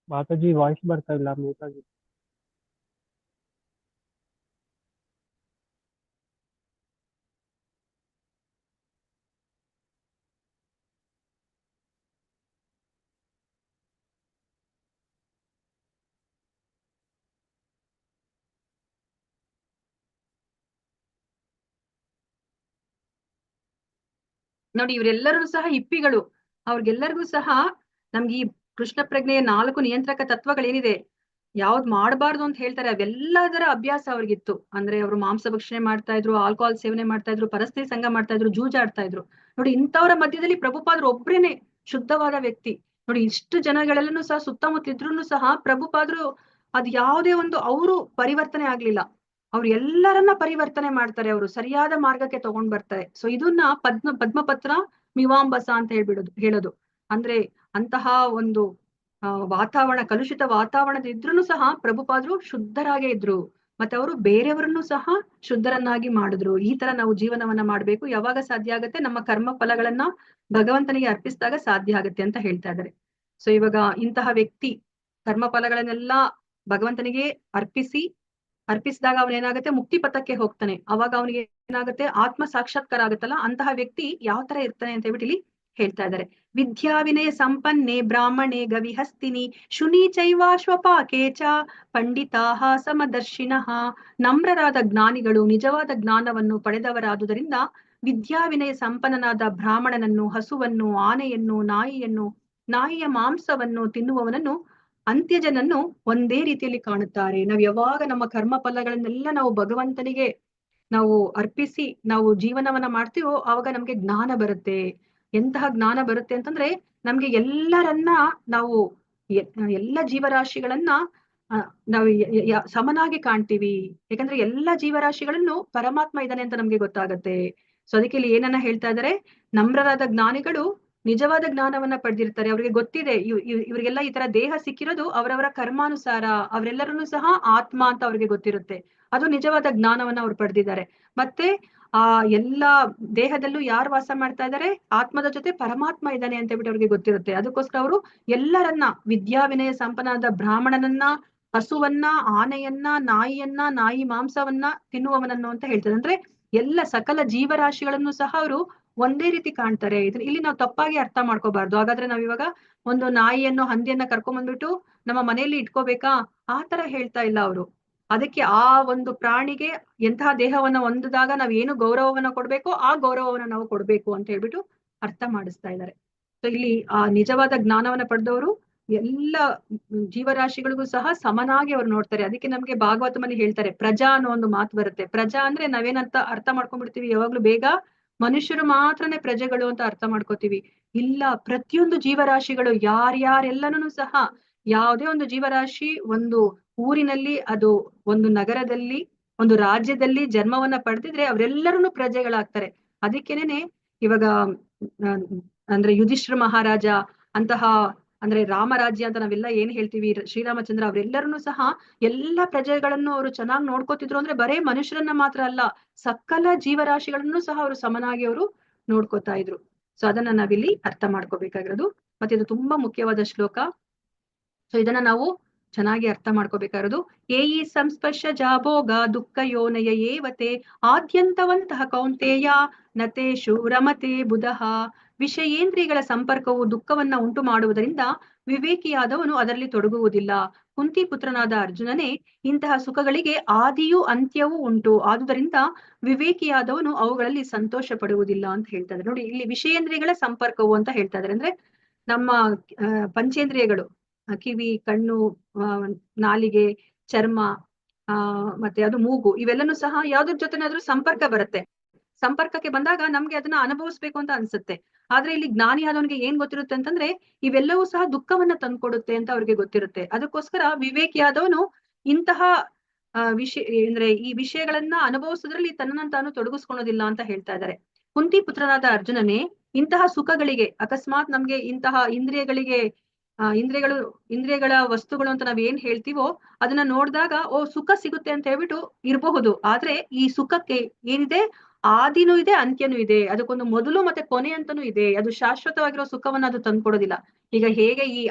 ಮಾತಾಜಿ ವಾಯ್ಸ್ ಬರ್ತಾ ಇಲ್ಲ, ಮ್ಯೂಟ್ ಆಗಿ. ನೋಡಿ, ಇವರೆಲ್ಲರೂ ಸಹ ಹಿಪ್ಪಿಗಳು. ಅವ್ರಿಗೆಲ್ಲರಿಗೂ ಸಹ ನಮ್ಗೆ ಈ ಕೃಷ್ಣ ಪ್ರಜ್ಞೆಯ 4 ನಿಯಂತ್ರಕ ತತ್ವಗಳೇನಿದೆ, ಯಾವ್ದ್ ಮಾಡಬಾರ್ದು ಅಂತ ಹೇಳ್ತಾರೆ, ಅವೆಲ್ಲದರ ಅಭ್ಯಾಸ ಅವ್ರಿಗಿತ್ತು. ಅಂದ್ರೆ ಅವರು ಮಾಂಸ ಭಕ್ಷಣೆ ಮಾಡ್ತಾ ಇದ್ರು, ಆಲ್ಕೋಹಾಲ್ ಸೇವನೆ ಮಾಡ್ತಾ ಇದ್ರು, ಪರಸ್ತ್ರೀ ಸಂಘ ಮಾಡ್ತಾ ಇದ್ರು, ಜೂಜಾಡ್ತಾ ಇದ್ರು. ನೋಡಿ, ಇಂಥವ್ರ ಮಧ್ಯದಲ್ಲಿ ಪ್ರಭುಪಾದ್ರು ಒಬ್ರೇನೆ ಶುದ್ಧವಾದ ವ್ಯಕ್ತಿ. ನೋಡಿ, ಇಷ್ಟು ಜನಗಳೆಲ್ಲನೂ ಸಹ ಸುತ್ತಮುತ್ತಲಿದ್ರು ಸಹ ಪ್ರಭುಪಾದ್ರು ಅದ್ ಯಾವುದೇ ಒಂದು ಅವರು ಪರಿವರ್ತನೆ ಆಗ್ಲಿಲ್ಲ. ಅವ್ರು ಎಲ್ಲರನ್ನ ಪರಿವರ್ತನೆ ಮಾಡ್ತಾರೆ, ಅವರು ಸರಿಯಾದ ಮಾರ್ಗಕ್ಕೆ ತಗೊಂಡ್ ಬರ್ತಾರೆ. ಸೊ ಇದನ್ನ ಪದ್ಮಪತ್ರ ಮೀವಾಂಬಸ ಅಂತ ಹೇಳೋದು ಅಂದ್ರೆ ಅಂತಹ ಒಂದು ವಾತಾವರಣ, ಕಲುಷಿತ ವಾತಾವರಣದ ಇದ್ರೂ ಸಹ ಪ್ರಭುಪಾದ್ರು ಶುದ್ಧರಾಗೇ ಇದ್ರು. ಮತ್ತೆ ಅವರು ಬೇರೆಯವರನ್ನು ಸಹ ಶುದ್ಧರನ್ನಾಗಿ ಮಾಡಿದ್ರು. ಈ ತರ ನಾವು ಜೀವನವನ್ನ ಮಾಡ್ಬೇಕು. ಯಾವಾಗ ಸಾಧ್ಯ ಆಗುತ್ತೆ? ನಮ್ಮ ಕರ್ಮ ಫಲಗಳನ್ನ ಭಗವಂತನಿಗೆ ಅರ್ಪಿಸಿದಾಗ ಸಾಧ್ಯ ಆಗುತ್ತೆ ಅಂತ ಹೇಳ್ತಾ ಇದ್ದಾರೆ. ಸೊ ಇವಾಗ ಇಂತಹ ವ್ಯಕ್ತಿ ಕರ್ಮ ಫಲಗಳನ್ನೆಲ್ಲ ಭಗವಂತನಿಗೆ ಅರ್ಪಿಸಿದಾಗ ಅವನೇನಾಗುತ್ತೆ? ಮುಕ್ತಿ ಪಥಕ್ಕೆ ಹೋಗ್ತಾನೆ. ಅವಾಗ ಅವನಿಗೆ ಏನಾಗುತ್ತೆ? ಆತ್ಮ ಸಾಕ್ಷಾತ್ಕಾರ ಆಗುತ್ತಲ್ಲ, ಅಂತಹ ವ್ಯಕ್ತಿ ಯಾವ ತರ ಇರ್ತಾನೆ ಅಂತ ಹೇಳ್ಬಿಟ್ಟು ಇಲ್ಲಿ ಹೇಳ್ತಾ ಇದ್ದಾರೆ. ವಿದ್ಯಾ ವಿನಯ ಸಂಪನ್ನೆ ಬ್ರಾಹ್ಮಣೆ ಗವಿಹಸ್ತಿನಿ ಶುನಿ ಚೈವಾಶ್ವಪಾಕೆ ಚ ಪಂಡಿತಾಹ ಸಮದರ್ಶಿನಃ. ನಮ್ರರಾದ ಜ್ಞಾನಿಗಳು, ನಿಜವಾದ ಜ್ಞಾನವನ್ನು ಪಡೆದವರಾದುದರಿಂದ ವಿದ್ಯಾ ವಿನಯ ಸಂಪನ್ನನಾದ ಬ್ರಾಹ್ಮಣನನ್ನು, ಹಸುವನ್ನು, ಆನೆಯನ್ನು, ನಾಯಿಯ ಮಾಂಸವನ್ನು ತಿನ್ನುವವನನ್ನು, ಅಂತ್ಯಜನನ್ನು ಒಂದೇ ರೀತಿಯಲ್ಲಿ ಕಾಣುತ್ತಾರೆ. ನಾವ್ ಯಾವಾಗ ನಮ್ಮ ಕರ್ಮ ಫಲಗಳನ್ನೆಲ್ಲ ನಾವು ಭಗವಂತನಿಗೆ ನಾವು ಅರ್ಪಿಸಿ ನಾವು ಜೀವನವನ್ನ ಮಾಡ್ತೀವೋ ಆವಾಗ ನಮ್ಗೆ ಜ್ಞಾನ ಬರುತ್ತೆ. ಎಂತಹ ಜ್ಞಾನ ಬರುತ್ತೆ ಅಂತಂದ್ರೆ, ನಮ್ಗೆ ಎಲ್ಲರನ್ನ ನಾವು ಎಲ್ಲ ಜೀವರಾಶಿಗಳನ್ನ ನಾವು ಸಮನಾಗಿ ಕಾಣ್ತೀವಿ. ಯಾಕಂದ್ರೆ ಎಲ್ಲ ಜೀವರಾಶಿಗಳನ್ನು ಪರಮಾತ್ಮ ಇದ್ದಾನೆ ಅಂತ ನಮ್ಗೆ ಗೊತ್ತಾಗತ್ತೆ. ಸೊ ಅದಕ್ಕೆ ಇಲ್ಲಿ ಏನನ್ನ ಹೇಳ್ತಾ ಇದ್ದಾರೆ? ನಮ್ರರಾದ ಜ್ಞಾನಿಗಳು ನಿಜವಾದ ಜ್ಞಾನವನ್ನ ಪಡೆದಿರ್ತಾರೆ. ಅವ್ರಿಗೆ ಗೊತ್ತಿದೆ ಇವ್ರಿಗೆಲ್ಲ ಈ ತರ ದೇಹ ಸಿಕ್ಕಿರೋದು ಅವರವರ ಕರ್ಮಾನುಸಾರ. ಅವರೆಲ್ಲರನ್ನೂ ಸಹ ಆತ್ಮ ಅಂತ ಅವ್ರಿಗೆ ಗೊತ್ತಿರುತ್ತೆ. ಅದು ನಿಜವಾದ ಜ್ಞಾನವನ್ನ ಅವ್ರು ಪಡೆದಿದ್ದಾರೆ. ಮತ್ತೆ ಆ ಎಲ್ಲಾ ದೇಹದಲ್ಲೂ ಯಾರು ವಾಸ ಮಾಡ್ತಾ ಇದ್ದಾರೆ? ಆತ್ಮದ ಜೊತೆ ಪರಮಾತ್ಮ ಇದ್ದಾನೆ ಅಂತ ಹೇಳ್ಬಿಟ್ಟು ಅವ್ರಿಗೆ ಗೊತ್ತಿರುತ್ತೆ. ಅದಕ್ಕೋಸ್ಕರ ಅವರು ಎಲ್ಲರನ್ನ, ವಿದ್ಯಾ ವಿನಯ ಸಂಪನ್ನಾದ ಬ್ರಾಹ್ಮಣನನ್ನ, ಹಸುವನ್ನ, ಆನೆಯನ್ನ, ನಾಯಿ ಮಾಂಸವನ್ನ ತಿನ್ನುವವನನ್ನು ಅಂತ ಹೇಳ್ತಾರೆ. ಅಂದ್ರೆ ಎಲ್ಲ ಸಕಲ ಜೀವರಾಶಿಗಳನ್ನು ಸಹ ಅವರು ಒಂದೇ ರೀತಿ ಕಾಣ್ತಾರೆ. ಇಲ್ಲಿ ನಾವು ತಪ್ಪಾಗಿ ಅರ್ಥ ಮಾಡ್ಕೋಬಾರ್ದು. ಹಾಗಾದ್ರೆ ನಾವ್ ಇವಾಗ ಒಂದು ನಾಯಿಯನ್ನು, ಹಂದಿಯನ್ನ ಕರ್ಕೊಂಡ್ ಬಂದ್ಬಿಟ್ಟು ನಮ್ಮ ಮನೆಯಲ್ಲಿ ಇಟ್ಕೋಬೇಕಾ? ಆ ತರ ಹೇಳ್ತಾ ಇಲ್ಲ ಅವರು. ಅದಕ್ಕೆ ಆ ಒಂದು ಪ್ರಾಣಿಗೆ ಎಂತಹ ದೇಹವನ್ನ ಹೊಂದಿದಾಗ ನಾವ್ ಏನು ಗೌರವವನ್ನ ಕೊಡ್ಬೇಕು ಆ ಗೌರವವನ್ನ ನಾವು ಕೊಡ್ಬೇಕು ಅಂತ ಹೇಳ್ಬಿಟ್ಟು ಅರ್ಥ ಮಾಡಿಸ್ತಾ ಇದ್ದಾರೆ. ಸೊ ಇಲ್ಲಿ ಆ ನಿಜವಾದ ಜ್ಞಾನವನ್ನ ಪಡೆದವರು ಎಲ್ಲ ಜೀವರಾಶಿಗಳಿಗೂ ಸಹ ಸಮನಾಗಿ ಅವ್ರು ನೋಡ್ತಾರೆ. ಅದಕ್ಕೆ ನಮ್ಗೆ ಭಾಗವತಮಲ್ಲಿ ಹೇಳ್ತಾರೆ ಪ್ರಜಾ ಅನ್ನೋ ಒಂದು ಮಾತು ಬರುತ್ತೆ. ಪ್ರಜಾ ಅಂದ್ರೆ ನಾವೇನಂತ ಅರ್ಥ ಮಾಡ್ಕೊಂಡ್ಬಿಡ್ತೀವಿ ಯಾವಾಗ್ಲೂ ಬೇಗ, ಮನುಷ್ಯರು ಮಾತ್ರನೇ ಪ್ರಜೆಗಳು ಅಂತ ಅರ್ಥ ಮಾಡ್ಕೋತೀವಿ. ಇಲ್ಲ, ಪ್ರತಿಯೊಂದು ಜೀವರಾಶಿಗಳು ಯಾರ್ಯಾರೆಲ್ಲನೂ ಸಹ, ಯಾವುದೇ ಒಂದು ಜೀವರಾಶಿ ಒಂದು ಊರಿನಲ್ಲಿ, ಅದು ಒಂದು ನಗರದಲ್ಲಿ, ಒಂದು ರಾಜ್ಯದಲ್ಲಿ ಜನ್ಮವನ್ನ ಪಡೆದಿದ್ರೆ ಅವರೆಲ್ಲರೂ ಪ್ರಜೆಗಳಾಗ್ತಾರೆ. ಅದಕ್ಕೇನೆ ಇವಾಗ ಅಂದ್ರೆ ಯುಧಿಷ್ಠಿರ ಮಹಾರಾಜ ಅಂತಹ, ಅಂದ್ರೆ ರಾಮರಾಜ್ಯ ಅಂತ ನಾವೆಲ್ಲ ಏನ್ ಹೇಳ್ತೀವಿ, ಶ್ರೀರಾಮಚಂದ್ರ, ಅವರೆಲ್ಲರನ್ನೂ ಸಹ ಎಲ್ಲ ಪ್ರಜೆಗಳನ್ನು ಅವರು ಚೆನ್ನಾಗಿ ನೋಡ್ಕೋತಿದ್ರು. ಅಂದ್ರೆ ಬರೇ ಮನುಷ್ಯರನ್ನ ಮಾತ್ರ ಅಲ್ಲ, ಸಕಲ ಜೀವರಾಶಿಗಳನ್ನು ಸಹ ಅವರು ಸಮನಾಗಿ ಅವರು ನೋಡ್ಕೋತಾ ಇದ್ರು. ಸೊ ಅದನ್ನ ನಾವಿಲ್ಲಿ ಅರ್ಥ ಮಾಡ್ಕೋಬೇಕಾಗಿರೋದು. ಮತ್ತೆ ಇದು ತುಂಬಾ ಮುಖ್ಯವಾದ ಶ್ಲೋಕ. ಸೊ ಇದನ್ನ ನಾವು ಚೆನ್ನಾಗಿ ಅರ್ಥ ಮಾಡ್ಕೋಬೇಕಾಗಿರೋದು. ಏಯಿ ಸಂಸ್ಪರ್ಶ ಜಾಭೋಗ ದುಃಖ ಯೋನಯ ಏವತೆ ಆದ್ಯಂತವಂತಹ ಕೌಂತೆಯ ನತೇಶು ರಮತೆ ಬುಧಃ. ವಿಷಯೇಂದ್ರಿಯಗಳ ಸಂಪರ್ಕವು ದುಃಖವನ್ನ ಉಂಟು ಮಾಡುವುದರಿಂದ ವಿವೇಕಿಯಾದವನು ಅದರಲ್ಲಿ ತೊಡಗುವುದಿಲ್ಲ. ಕುಂತಿ ಪುತ್ರನಾದ ಅರ್ಜುನನೇ, ಇಂತಹ ಸುಖಗಳಿಗೆ ಆದಿಯೂ ಅಂತ್ಯವೂ ಉಂಟು, ಆದುದರಿಂದ ವಿವೇಕಿಯಾದವನು ಅವುಗಳಲ್ಲಿ ಸಂತೋಷ ಪಡುವುದಿಲ್ಲ ಅಂತ ಹೇಳ್ತಾ ಇದ್ದಾರೆ. ನೋಡಿ, ಇಲ್ಲಿ ವಿಷಯೇಂದ್ರಿಯಗಳ ಸಂಪರ್ಕವು ಅಂತ ಹೇಳ್ತಾ ಇದ್ದಾರೆ. ಅಂದ್ರೆ ನಮ್ಮ ಪಂಚೇಂದ್ರಿಯಗಳು, ಕಿವಿ, ಕಣ್ಣು, ನಾಲಿಗೆ, ಚರ್ಮ, ಮತ್ತೆ ಅದು ಮೂಗು, ಇವೆಲ್ಲನೂ ಸಹ ಯಾವ್ದ್ರ ಜೊತೆನಾದ್ರೂ ಸಂಪರ್ಕ ಬರುತ್ತೆ. ಸಂಪರ್ಕಕ್ಕೆ ಬಂದಾಗ ನಮ್ಗೆ ಅದನ್ನ ಅನುಭವಿಸ್ಬೇಕು ಅಂತ ಅನ್ಸುತ್ತೆ. ಆದ್ರೆ ಇಲ್ಲಿ ಜ್ಞಾನಿ ಆದವನಿಗೆ ಏನ್ ಗೊತ್ತಿರುತ್ತೆ ಅಂತಂದ್ರೆ ಇವೆಲ್ಲವೂ ಸಹ ದುಃಖವನ್ನ ತಂದ್ಕೊಡುತ್ತೆ ಅಂತ ಅವ್ರಿಗೆ ಗೊತ್ತಿರುತ್ತೆ. ಅದಕ್ಕೋಸ್ಕರ ವಿವೇಕಿಯಾದವನು ಇಂತಹ ಅಂದ್ರೆ ಈ ವಿಷಯಗಳನ್ನ ಅನುಭವಿಸೋದ್ರಲ್ಲಿ ತನ್ನನ್ನು ತಾನು ತೊಡಗಿಸ್ಕೊಳೋದಿಲ್ಲ ಅಂತ ಹೇಳ್ತಾ ಇದ್ದಾರೆ. ಕುಂತಿ ಪುತ್ರನಾದ ಅರ್ಜುನನೇ, ಇಂತಹ ಸುಖಗಳಿಗೆ, ಅಕಸ್ಮಾತ್ ನಮ್ಗೆ ಇಂತಹ ಇಂದ್ರಿಯಗಳ ವಸ್ತುಗಳು ಅಂತ ನಾವ್ ಏನ್ ಹೇಳ್ತೀವೋ ಅದನ್ನ ನೋಡಿದಾಗ ಓ ಸುಖ ಸಿಗುತ್ತೆ ಅಂತ ಹೇಳ್ಬಿಟ್ಟು ಇರಬಹುದು. ಆದ್ರೆ ಈ ಸುಖಕ್ಕೆ ಏನಿದೆ, ಆದಿನೂ ಇದೆ, ಅಂತ್ಯನೂ ಇದೆ. ಅದಕ್ಕೊಂದು ಮೊದಲು ಮತ್ತೆ ಕೊನೆ ಅಂತಾನೂ ಇದೆ. ಅದು ಶಾಶ್ವತವಾಗಿರೋ ಸುಖವನ್ನ ಅದು ತಂದ್ಕೊಡೋದಿಲ್ಲ. ಈಗ ಹೇಗೆ ಈ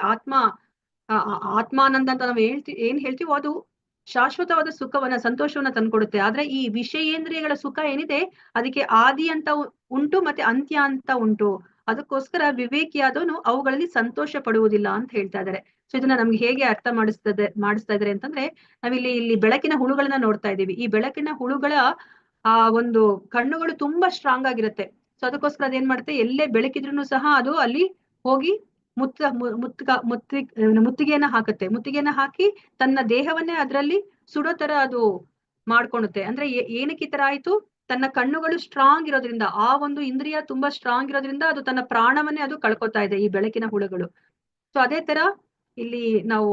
ಆತ್ಮಾನಂದ ಅಂತ ನಾವು ಏನ್ ಹೇಳ್ತೀವೋ ಅದು ಶಾಶ್ವತವಾದ ಸುಖವನ್ನ, ಸಂತೋಷವನ್ನ ತಂದ್ಕೊಡುತ್ತೆ. ಆದ್ರೆ ಈ ವಿಷಯೇಂದ್ರಿಯಗಳ ಸುಖ ಏನಿದೆ ಅದಕ್ಕೆ ಆದಿ ಅಂತ ಉಂಟು, ಮತ್ತೆ ಅಂತ್ಯ ಅಂತ ಉಂಟು. ಅದಕ್ಕೋಸ್ಕರ ವಿವೇಕಿಯಾದವನು ಅವುಗಳಲ್ಲಿ ಸಂತೋಷ ಪಡುವುದಿಲ್ಲ ಅಂತ ಹೇಳ್ತಾ ಇದ್ದಾರೆ. ಸೊ ಇದನ್ನ ನಮ್ಗೆ ಹೇಗೆ ಅರ್ಥ ಮಾಡಿಸ್ತಾ ಇದ್ದಾರೆ ಅಂತಂದ್ರೆ, ಇಲ್ಲಿ ಬೆಳಕಿನ ಹುಳುಗಳನ್ನ ನೋಡ್ತಾ ಇದ್ದೀವಿ. ಈ ಬೆಳಕಿನ ಹುಳುಗಳ ಒಂದು ಕಣ್ಣುಗಳು ತುಂಬಾ ಸ್ಟ್ರಾಂಗ್ ಆಗಿರುತ್ತೆ. ಸೊ ಅದಕ್ಕೋಸ್ಕರ ಅದೇನ್ ಮಾಡುತ್ತೆ, ಎಲ್ಲೇ ಬೆಳಕಿದ್ರೂ ಸಹ ಅದು ಅಲ್ಲಿ ಹೋಗಿ ಮುತ್ತಿಗೆಯನ್ನ ಹಾಕುತ್ತೆ. ಮುತ್ತಿಗೆಯನ್ನ ಹಾಕಿ ತನ್ನ ದೇಹವನ್ನೇ ಅದರಲ್ಲಿ ಸುಡೋ ತರ ಅದು ಮಾಡ್ಕೊಳುತ್ತೆ. ಅಂದ್ರೆ ಏನಕ್ಕೆ ಈ ತರ ಆಯ್ತು, ತನ್ನ ಕಣ್ಣುಗಳು ಸ್ಟ್ರಾಂಗ್ ಇರೋದ್ರಿಂದ, ಆ ಒಂದು ಇಂದ್ರಿಯ ತುಂಬಾ ಸ್ಟ್ರಾಂಗ್ ಇರೋದ್ರಿಂದ ಅದು ತನ್ನ ಪ್ರಾಣವನ್ನೇ ಅದು ಕಳ್ಕೊತಾ ಇದೆ, ಈ ಬೆಳಕಿನ ಹುಳುಗಳು. ಸೊ ಅದೇ ತರ ಇಲ್ಲಿ ನಾವು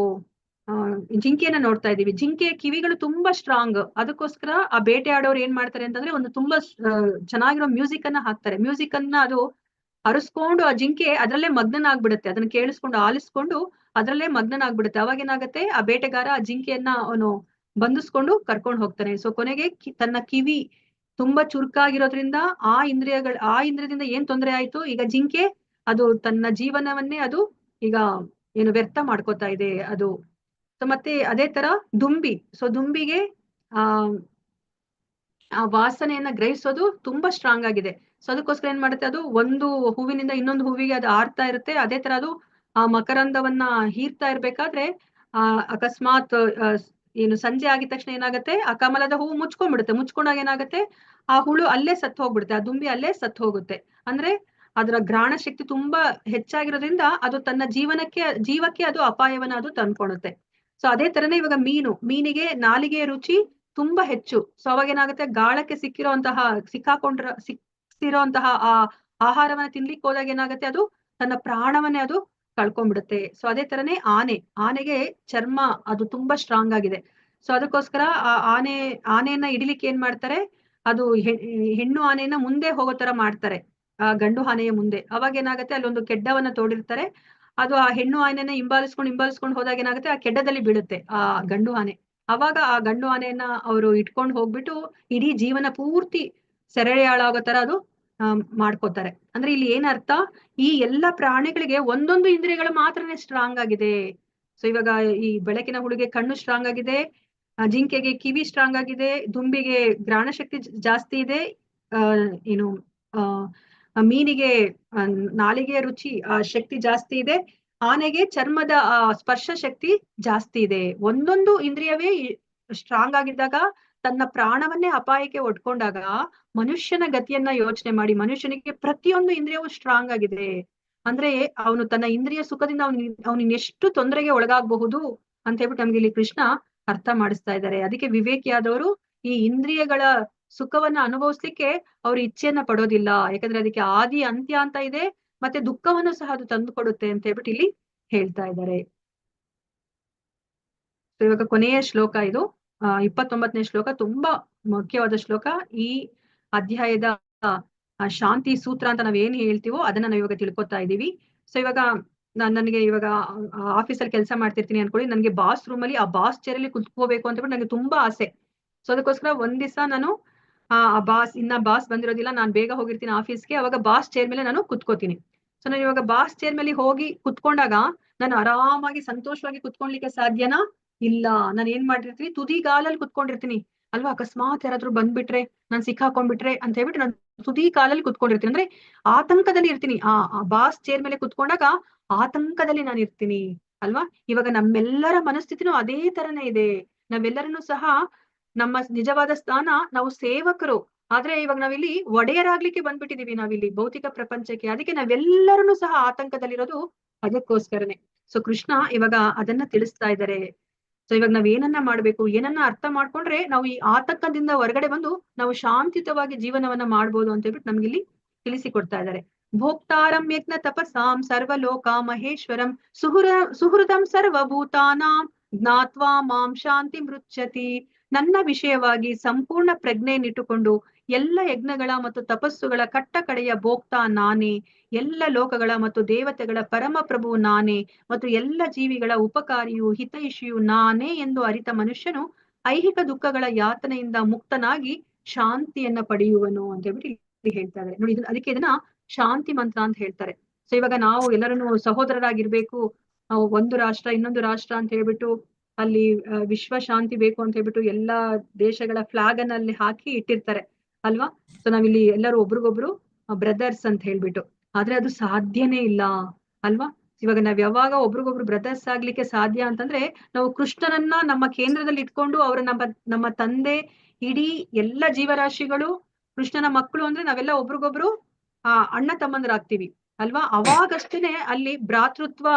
ಜಿಂಕೆಯನ್ನ ನೋಡ್ತಾ ಇದೀವಿ. ಜಿಂಕೆಯ ಕಿವಿಗಳು ತುಂಬಾ ಸ್ಟ್ರಾಂಗ್. ಅದಕ್ಕೋಸ್ಕರ ಆ ಬೇಟೆ ಆಡೋರು ಏನ್ ಮಾಡ್ತಾರೆ ಅಂತಂದ್ರೆ ಒಂದು ತುಂಬಾ ಚೆನ್ನಾಗಿರೋ ಮ್ಯೂಸಿಕ್ ಅನ್ನ ಹಾಕ್ತಾರೆ. ಮ್ಯೂಸಿಕ್ ಅನ್ನ ಅದು ಅರಸ್ಕೊಂಡು ಆ ಜಿಂಕೆ ಅದ್ರಲ್ಲೇ ಮಗ್ನನಾಗ್ಬಿಡುತ್ತೆ. ಅದನ್ನ ಕೇಳಿಸ್ಕೊಂಡು ಆಲಿಸ್ಕೊಂಡು ಅದ್ರಲ್ಲೇ ಮಗ್ನನಾಗ್ಬಿಡುತ್ತೆ. ಅವಾಗ ಏನಾಗುತ್ತೆ, ಆ ಬೇಟೆಗಾರ ಆ ಜಿಂಕೆಯನ್ನ ಅವನು ಬಂಧಿಸ್ಕೊಂಡು ಕರ್ಕೊಂಡು ಹೋಗ್ತಾನೆ. ಸೊ ಕೊನೆಗೆ ತನ್ನ ಕಿವಿ ತುಂಬಾ ಚುರುಕಾಗಿರೋದ್ರಿಂದ ಆ ಇಂದ್ರಿಯದಿಂದ ಏನ್ ತೊಂದರೆ ಆಯ್ತು, ಈಗ ಜಿಂಕೆ ಅದು ತನ್ನ ಜೀವನವನ್ನೇ ಅದು ಈಗ ಏನು ವ್ಯರ್ಥ ಮಾಡ್ಕೋತಾ ಇದೆ ಅದು. ಸೊ ಮತ್ತೆ ಅದೇ ತರ ದುಂಬಿ. ಸೊ ದುಂಬಿಗೆ ಆ ವಾಸನೆಯನ್ನ ಗ್ರಹಿಸೋದು ತುಂಬಾ ಸ್ಟ್ರಾಂಗ್ ಆಗಿದೆ. ಸೊ ಅದಕ್ಕೋಸ್ಕರ ಏನ್ ಮಾಡುತ್ತೆ, ಅದು ಒಂದು ಹೂವಿನಿಂದ ಇನ್ನೊಂದು ಹೂವಿಗೆ ಅದು ಆರ್ತಾ ಇರುತ್ತೆ. ಅದೇ ತರ ಅದು ಆ ಮಕರಂದವನ್ನ ಹೀರ್ತಾ ಇರ್ಬೇಕಾದ್ರೆ ಅಕಸ್ಮಾತ್ ಏನು ಸಂಜೆ ಆಗಿದ ತಕ್ಷಣ ಏನಾಗುತ್ತೆ, ಆ ಕಮಲದ ಹೂವು ಮುಚ್ಕೊಂಡ್ಬಿಡುತ್ತೆ. ಮುಚ್ಕೊಂಡಾಗ ಏನಾಗುತ್ತೆ, ಆ ಹುಳು ಅಲ್ಲೇ ಸತ್ತು ಹೋಗ್ಬಿಡುತ್ತೆ, ಆ ದುಂಬಿ ಅಲ್ಲೇ ಸತ್ತು ಹೋಗುತ್ತೆ. ಅಂದ್ರೆ ಅದರ ಗ್ರಹಣ ಶಕ್ತಿ ತುಂಬಾ ಹೆಚ್ಚಾಗಿರೋದ್ರಿಂದ ಅದು ತನ್ನ ಜೀವಕ್ಕೆ ಅದು ಅಪಾಯವನ್ನ ಅದು ತಂದ್ಕೊಳುತ್ತೆ. ಸೊ ಅದೇ ತರನೇ ಇವಾಗ ಮೀನಿಗೆ ನಾಲಿಗೆಯ ರುಚಿ ತುಂಬಾ ಹೆಚ್ಚು. ಸೊ ಅವಾಗ ಏನಾಗುತ್ತೆ, ಗಾಳಕ್ಕೆ ಸಿಕ್ಕಿರೋಂತಹ ಆ ಆಹಾರವನ್ನ ತಿನ್ಲಿಕ್ಕೆ ಹೋದಾಗ ಏನಾಗುತ್ತೆ, ಅದು ತನ್ನ ಪ್ರಾಣವನ್ನೇ ಅದು ಕಳ್ಕೊಂಡ್ಬಿಡುತ್ತೆ. ಸೊ ಅದೇ ತರನೇ ಆನೆಗೆ ಚರ್ಮ ಅದು ತುಂಬಾ ಸ್ಟ್ರಾಂಗ್ ಆಗಿದೆ. ಸೊ ಅದಕ್ಕೋಸ್ಕರ ಆ ಆನೆಯನ್ನ ಹಿಡಿಲಿಕ್ಕೆ ಏನ್ ಮಾಡ್ತಾರೆ, ಅದು ಹೆಣ್ಣು ಆನೆಯನ್ನ ಮುಂದೆ ಹೋಗೋ ತರ ಮಾಡ್ತಾರೆ ಆ ಗಂಡು ಆನೆಯ ಮುಂದೆ. ಅವಾಗ ಏನಾಗುತ್ತೆ, ಅಲ್ಲೊಂದು ಕೆಡ್ಡವನ್ನ ತೋಡಿರ್ತಾರೆ. ಅದು ಆ ಹೆಣ್ಣು ಆನೆಯನ್ನ ಹಿಂಬಾಲಿಸ್ಕೊಂಡು ಹೋದಾಗ ಏನಾಗುತ್ತೆ, ಆ ಕೆಡ್ಡದಲ್ಲಿ ಬೀಳುತ್ತೆ ಆ ಗಂಡು ಆನೆ. ಅವಾಗ ಆ ಗಂಡು ಆನೆಯನ್ನ ಅವರು ಇಟ್ಕೊಂಡು ಹೋಗ್ಬಿಟ್ಟು ಇಡೀ ಜೀವನ ಪೂರ್ತಿ ಸೆರೆಯಾಳಾಗೋ ತರ ಅದು ಮಾಡ್ಕೋತಾರೆ. ಅಂದ್ರೆ ಇಲ್ಲಿ ಏನ್ ಅರ್ಥ, ಈ ಎಲ್ಲಾ ಪ್ರಾಣಿಗಳಿಗೆ ಒಂದೊಂದು ಇಂದ್ರಿಯಗಳು ಮಾತ್ರನೇ ಸ್ಟ್ರಾಂಗ್ ಆಗಿದೆ. ಸೊ ಇವಾಗ ಈ ಬೆಳಕಿನ ಹುಳುಗೆ ಕಣ್ಣು ಸ್ಟ್ರಾಂಗ್ ಆಗಿದೆ, ಜಿಂಕೆಗೆ ಕಿವಿ ಸ್ಟ್ರಾಂಗ್ ಆಗಿದೆ, ದುಂಬಿಗೆ ಗ್ರಹಣ ಶಕ್ತಿ ಜಾಸ್ತಿ ಇದೆ, ಮೀನಿಗೆ ನಾಲಿಗೆಯ ರುಚಿ ಶಕ್ತಿ ಜಾಸ್ತಿ ಇದೆ, ಆನೆಗೆ ಚರ್ಮದ ಸ್ಪರ್ಶ ಶಕ್ತಿ ಜಾಸ್ತಿ ಇದೆ. ಒಂದೊಂದು ಇಂದ್ರಿಯವೇ ಸ್ಟ್ರಾಂಗ್ ಆಗಿದ್ದಾಗ, ತನ್ನ ಪ್ರಾಣವನ್ನೇ ಅಪಾಯಕ್ಕೆ ಒಡ್ಕೊಂಡಾಗ ಮನುಷ್ಯನ ಗತಿಯನ್ನ ಯೋಚನೆ ಮಾಡಿ. ಮನುಷ್ಯನಿಗೆ ಪ್ರತಿಯೊಂದು ಇಂದ್ರಿಯವು ಸ್ಟ್ರಾಂಗ್ ಆಗಿದೆ. ಅಂದ್ರೆ ಅವನು ತನ್ನ ಇಂದ್ರಿಯ ಸುಖದಿಂದ ಅವನು ಎಷ್ಟು ತೊಂದರೆಗೆ ಒಳಗಾಗಬಹುದು ಅಂತ ಹೇಳ್ಬಿಟ್ಟು ನಮ್ಗೆ ಇಲ್ಲಿ ಕೃಷ್ಣ ಅರ್ಥ ಮಾಡಿಸ್ತಾ ಇದ್ದಾರೆ. ಅದಕ್ಕೆ ವಿವೇಕಿಯಾದವರು ಈ ಇಂದ್ರಿಯಗಳ ಸುಖವನ್ನ ಅನುಭವಿಸ್ಲಿಕ್ಕೆ ಅವ್ರ ಇಚ್ಛೆಯನ್ನ ಪಡೋದಿಲ್ಲ. ಯಾಕಂದ್ರೆ ಅದಕ್ಕೆ ಆದಿ ಅಂತ್ಯ ಅಂತ ಇದೆ, ಮತ್ತೆ ದುಃಖವನ್ನು ಸಹ ಅದು ತಂದು ಕೊಡುತ್ತೆ ಅಂತ ಹೇಳ್ಬಿಟ್ಟು ಇಲ್ಲಿ ಹೇಳ್ತಾ ಇದ್ದಾರೆ. ಇವಾಗ ಕೊನೆಯ ಶ್ಲೋಕ ಇದು 29ನೇ ಶ್ಲೋಕ, ತುಂಬಾ ಮುಖ್ಯವಾದ ಶ್ಲೋಕ. ಈ ಅಧ್ಯಾಯದ ಶಾಂತಿ ಸೂತ್ರ ಅಂತ ನಾವ್ ಏನ್ ಹೇಳ್ತೀವೋ ಅದನ್ನ ನಾವ್ ಇವಾಗ ತಿಳ್ಕೊತಾ ಇದೀವಿ. ಸೊ ಇವಾಗ ನನಗೆ ಇವಾಗ ಆಫೀಸಲ್ಲಿ ಕೆಲಸ ಮಾಡ್ತಿರ್ತೀನಿ ಅನ್ಕೊಳ್ಳಿ, ನನ್ಗೆ ಬಾಸ್ ರೂಮ್ ಅಲ್ಲಿ ಆ ಬಾಸ್ ಚೇರ್ ಅಲ್ಲಿ ಕುತ್ಕೋಬೇಕು ಅಂತ ಹೇಳ್ಬಿಟ್ಟು ನಂಗೆ ತುಂಬಾ ಆಸೆ. ಸೊ ಅದಕ್ಕೋಸ್ಕರ ಒಂದ್ ದಿವಸ ನಾನು ಇನ್ನ ಬಾಸ್ ಬಂದಿರೋದಿಲ್ಲ, ನಾನ್ ಬೇಗ ಹೋಗಿರ್ತೀನಿ ಆಫೀಸ್ಗೆ, ಅವಾಗ ಬಾಸ್ ಚೇರ್ ಮೇಲೆ ನಾನು ಕುತ್ಕೋತೀನಿ. ಸೊ ನಾನು ಇವಾಗ ಬಾಸ್ ಚೇರ್ ಮೇಲೆ ಹೋಗಿ ಕುತ್ಕೊಂಡಾಗ ನಾನು ಆರಾಮಾಗಿ ಸಂತೋಷವಾಗಿ ಕುತ್ಕೊಳ್ಲಿಕ್ಕೆ ಸಾಧ್ಯನಾ? ಇಲ್ಲ. ನಾನು ಏನ್ ಮಾಡಿರ್ತೀನಿ, ತುದಿಗಾಲಲ್ಲಿ ಕುತ್ಕೊಂಡಿರ್ತೀನಿ ಅಲ್ವಾ. ಅಕಸ್ಮಾತ್ ಯಾರಾದ್ರೂ ಬಂದ್ಬಿಟ್ರೆ, ನಾನ್ ಸಿಕ್ಕಾಕೊಂಡ್ಬಿಟ್ರೆ ಅಂತ ಹೇಳ್ಬಿಟ್ಟು ನಾನು ತುದಿ ಕಾಲಲ್ಲಿ ಕುತ್ಕೊಂಡಿರ್ತೀನಿ. ಅಂದ್ರೆ ಆತಂಕದಲ್ಲಿ ಇರ್ತೀನಿ. ಆ ಬಾಸ್ ಚೇರ್ ಮೇಲೆ ಕುತ್ಕೊಂಡಾಗ ಆತಂಕದಲ್ಲಿ ನಾನು ಇರ್ತೀನಿ ಅಲ್ವಾ. ಇವಾಗ ನಮ್ಮೆಲ್ಲರ ಮನಸ್ಥಿತಿನೂ ಅದೇ ತರನೇ ಇದೆ. ನಾವೆಲ್ಲರನ್ನೂ ಸಹ ನಮ್ಮ ನಿಜವಾದ ಸ್ಥಾನ ನಾವು ಸೇವಕರು, ಆದ್ರೆ ಇವಾಗ ನಾವಿಲ್ಲಿ ಒಡೆಯರಾಗ್ಲಿಕ್ಕೆ ಬಂದ್ಬಿಟ್ಟಿದೀವಿ ನಾವಿಲ್ಲಿ ಭೌತಿಕ ಪ್ರಪಂಚಕ್ಕೆ. ಅದಕ್ಕೆ ನಾವೆಲ್ಲರನ್ನೂ ಸಹ ಆತಂಕದಲ್ಲಿರೋದು ಅದಕ್ಕೋಸ್ಕರನೇ. ಸೊ ಕೃಷ್ಣ ಇವಾಗ ಅದನ್ನ ತಿಳಿಸ್ತಾ ಇದ್ದಾರೆ. ಸೊ ಇವಾಗ ನಾವ್ ಏನನ್ನ ಮಾಡ್ಬೇಕು, ಏನನ್ನ ಅರ್ಥ ಮಾಡ್ಕೊಂಡ್ರೆ ನಾವು ಈ ಆತಂಕದಿಂದ ಹೊರಗಡೆ ಬಂದು ನಾವು ಶಾಂತಿಯುತವಾಗಿ ಜೀವನವನ್ನ ಮಾಡ್ಬೋದು ಅಂತ ಹೇಳ್ಬಿಟ್ಟು ನಮ್ಗೆ ಇಲ್ಲಿ ತಿಳಿಸಿಕೊಡ್ತಾ ಇದ್ದಾರೆ. ಭೋಕ್ತಾರಂ ಯಜ್ಞ ತಪಸಾಂ ಸರ್ವಲೋಕ ಮಹೇಶ್ವರಂ ಸುಹೃದಂ ಸರ್ವಭೂತಾನಾಂ ಜ್ಞಾತ್ವಾ ಮಾಂ ಶಾಂತಿ ಮೃಚ್ಛತಿ. ನನ್ನ ವಿಷಯವಾಗಿ ಸಂಪೂರ್ಣ ಪ್ರಜ್ಞೆಯನ್ನಿಟ್ಟುಕೊಂಡು ಎಲ್ಲ ಯಜ್ಞಗಳ ಮತ್ತು ತಪಸ್ಸುಗಳ ಕಟ್ಟ ಕಡೆಯ ಭೋಕ್ತಾ ನಾನೇ, ಎಲ್ಲ ಲೋಕಗಳ ಮತ್ತು ದೇವತೆಗಳ ಪರಮ ಪ್ರಭು ನಾನೇ, ಮತ್ತು ಎಲ್ಲ ಜೀವಿಗಳ ಉಪಕಾರಿಯು ಹಿತೈಷಿಯು ನಾನೇ ಎಂದು ಅರಿತ ಮನುಷ್ಯನು ಐಹಿಕ ದುಃಖಗಳ ಯಾತನೆಯಿಂದ ಮುಕ್ತನಾಗಿ ಶಾಂತಿಯನ್ನ ಪಡೆಯುವನು ಅಂತ ಹೇಳ್ಬಿಟ್ಟು ಹೇಳ್ತಾ ಇದ್ದಾರೆ ನೋಡಿ. ಅದಕ್ಕೆ ಇದನ್ನ ಶಾಂತಿ ಮಂತ್ರ ಅಂತ ಹೇಳ್ತಾರೆ. ಸೊ ಇವಾಗ ನಾವು ಎಲ್ಲರನ್ನು ಸಹೋದರರಾಗಿರ್ಬೇಕು, ಒಂದು ರಾಷ್ಟ್ರ ಇನ್ನೊಂದು ರಾಷ್ಟ್ರ ಅಂತ ಹೇಳ್ಬಿಟ್ಟು ಅಲ್ಲಿ ವಿಶ್ವ ಶಾಂತಿ ಬೇಕು ಅಂತ ಹೇಳ್ಬಿಟ್ಟು ಎಲ್ಲಾ ದೇಶಗಳ ಫ್ಲಾಗ್ ಅನ್ನ ಅಲ್ಲಿ ಹಾಕಿ ಇಟ್ಟಿರ್ತಾರೆ ಅಲ್ವಾ. ಸೊ ನಾವಿಲ್ಲಿ ಎಲ್ಲರೂ ಒಬ್ರಿಗೊಬ್ರು ಬ್ರದರ್ಸ್ ಅಂತ ಹೇಳ್ಬಿಟ್ಟು, ಆದ್ರೆ ಅದು ಸಾಧ್ಯನೇ ಇಲ್ಲ ಅಲ್ವಾ. ಇವಾಗ ನಾವ್ ಯಾವಾಗ ಒಬ್ರಿಗೊಬ್ರು ಬ್ರದರ್ಸ್ ಆಗ್ಲಿಕ್ಕೆ ಸಾಧ್ಯ ಅಂತಂದ್ರೆ ನಾವು ಕೃಷ್ಣನನ್ನ ನಮ್ಮ ಕೇಂದ್ರದಲ್ಲಿ ಇಟ್ಕೊಂಡು ಅವ್ರ ನಮ್ಮ ತಂದೆ, ಇಡೀ ಎಲ್ಲ ಜೀವರಾಶಿಗಳು ಕೃಷ್ಣನ ಮಕ್ಕಳು ಅಂದ್ರೆ ನಾವೆಲ್ಲ ಒಬ್ರಿಗೊಬ್ರು ಅಣ್ಣ ತಮ್ಮಂದ್ರಾಗ್ತೀವಿ ಅಲ್ವಾ. ಅವಾಗಷ್ಟೇನೆ ಅಲ್ಲಿ ಭ್ರಾತೃತ್ವ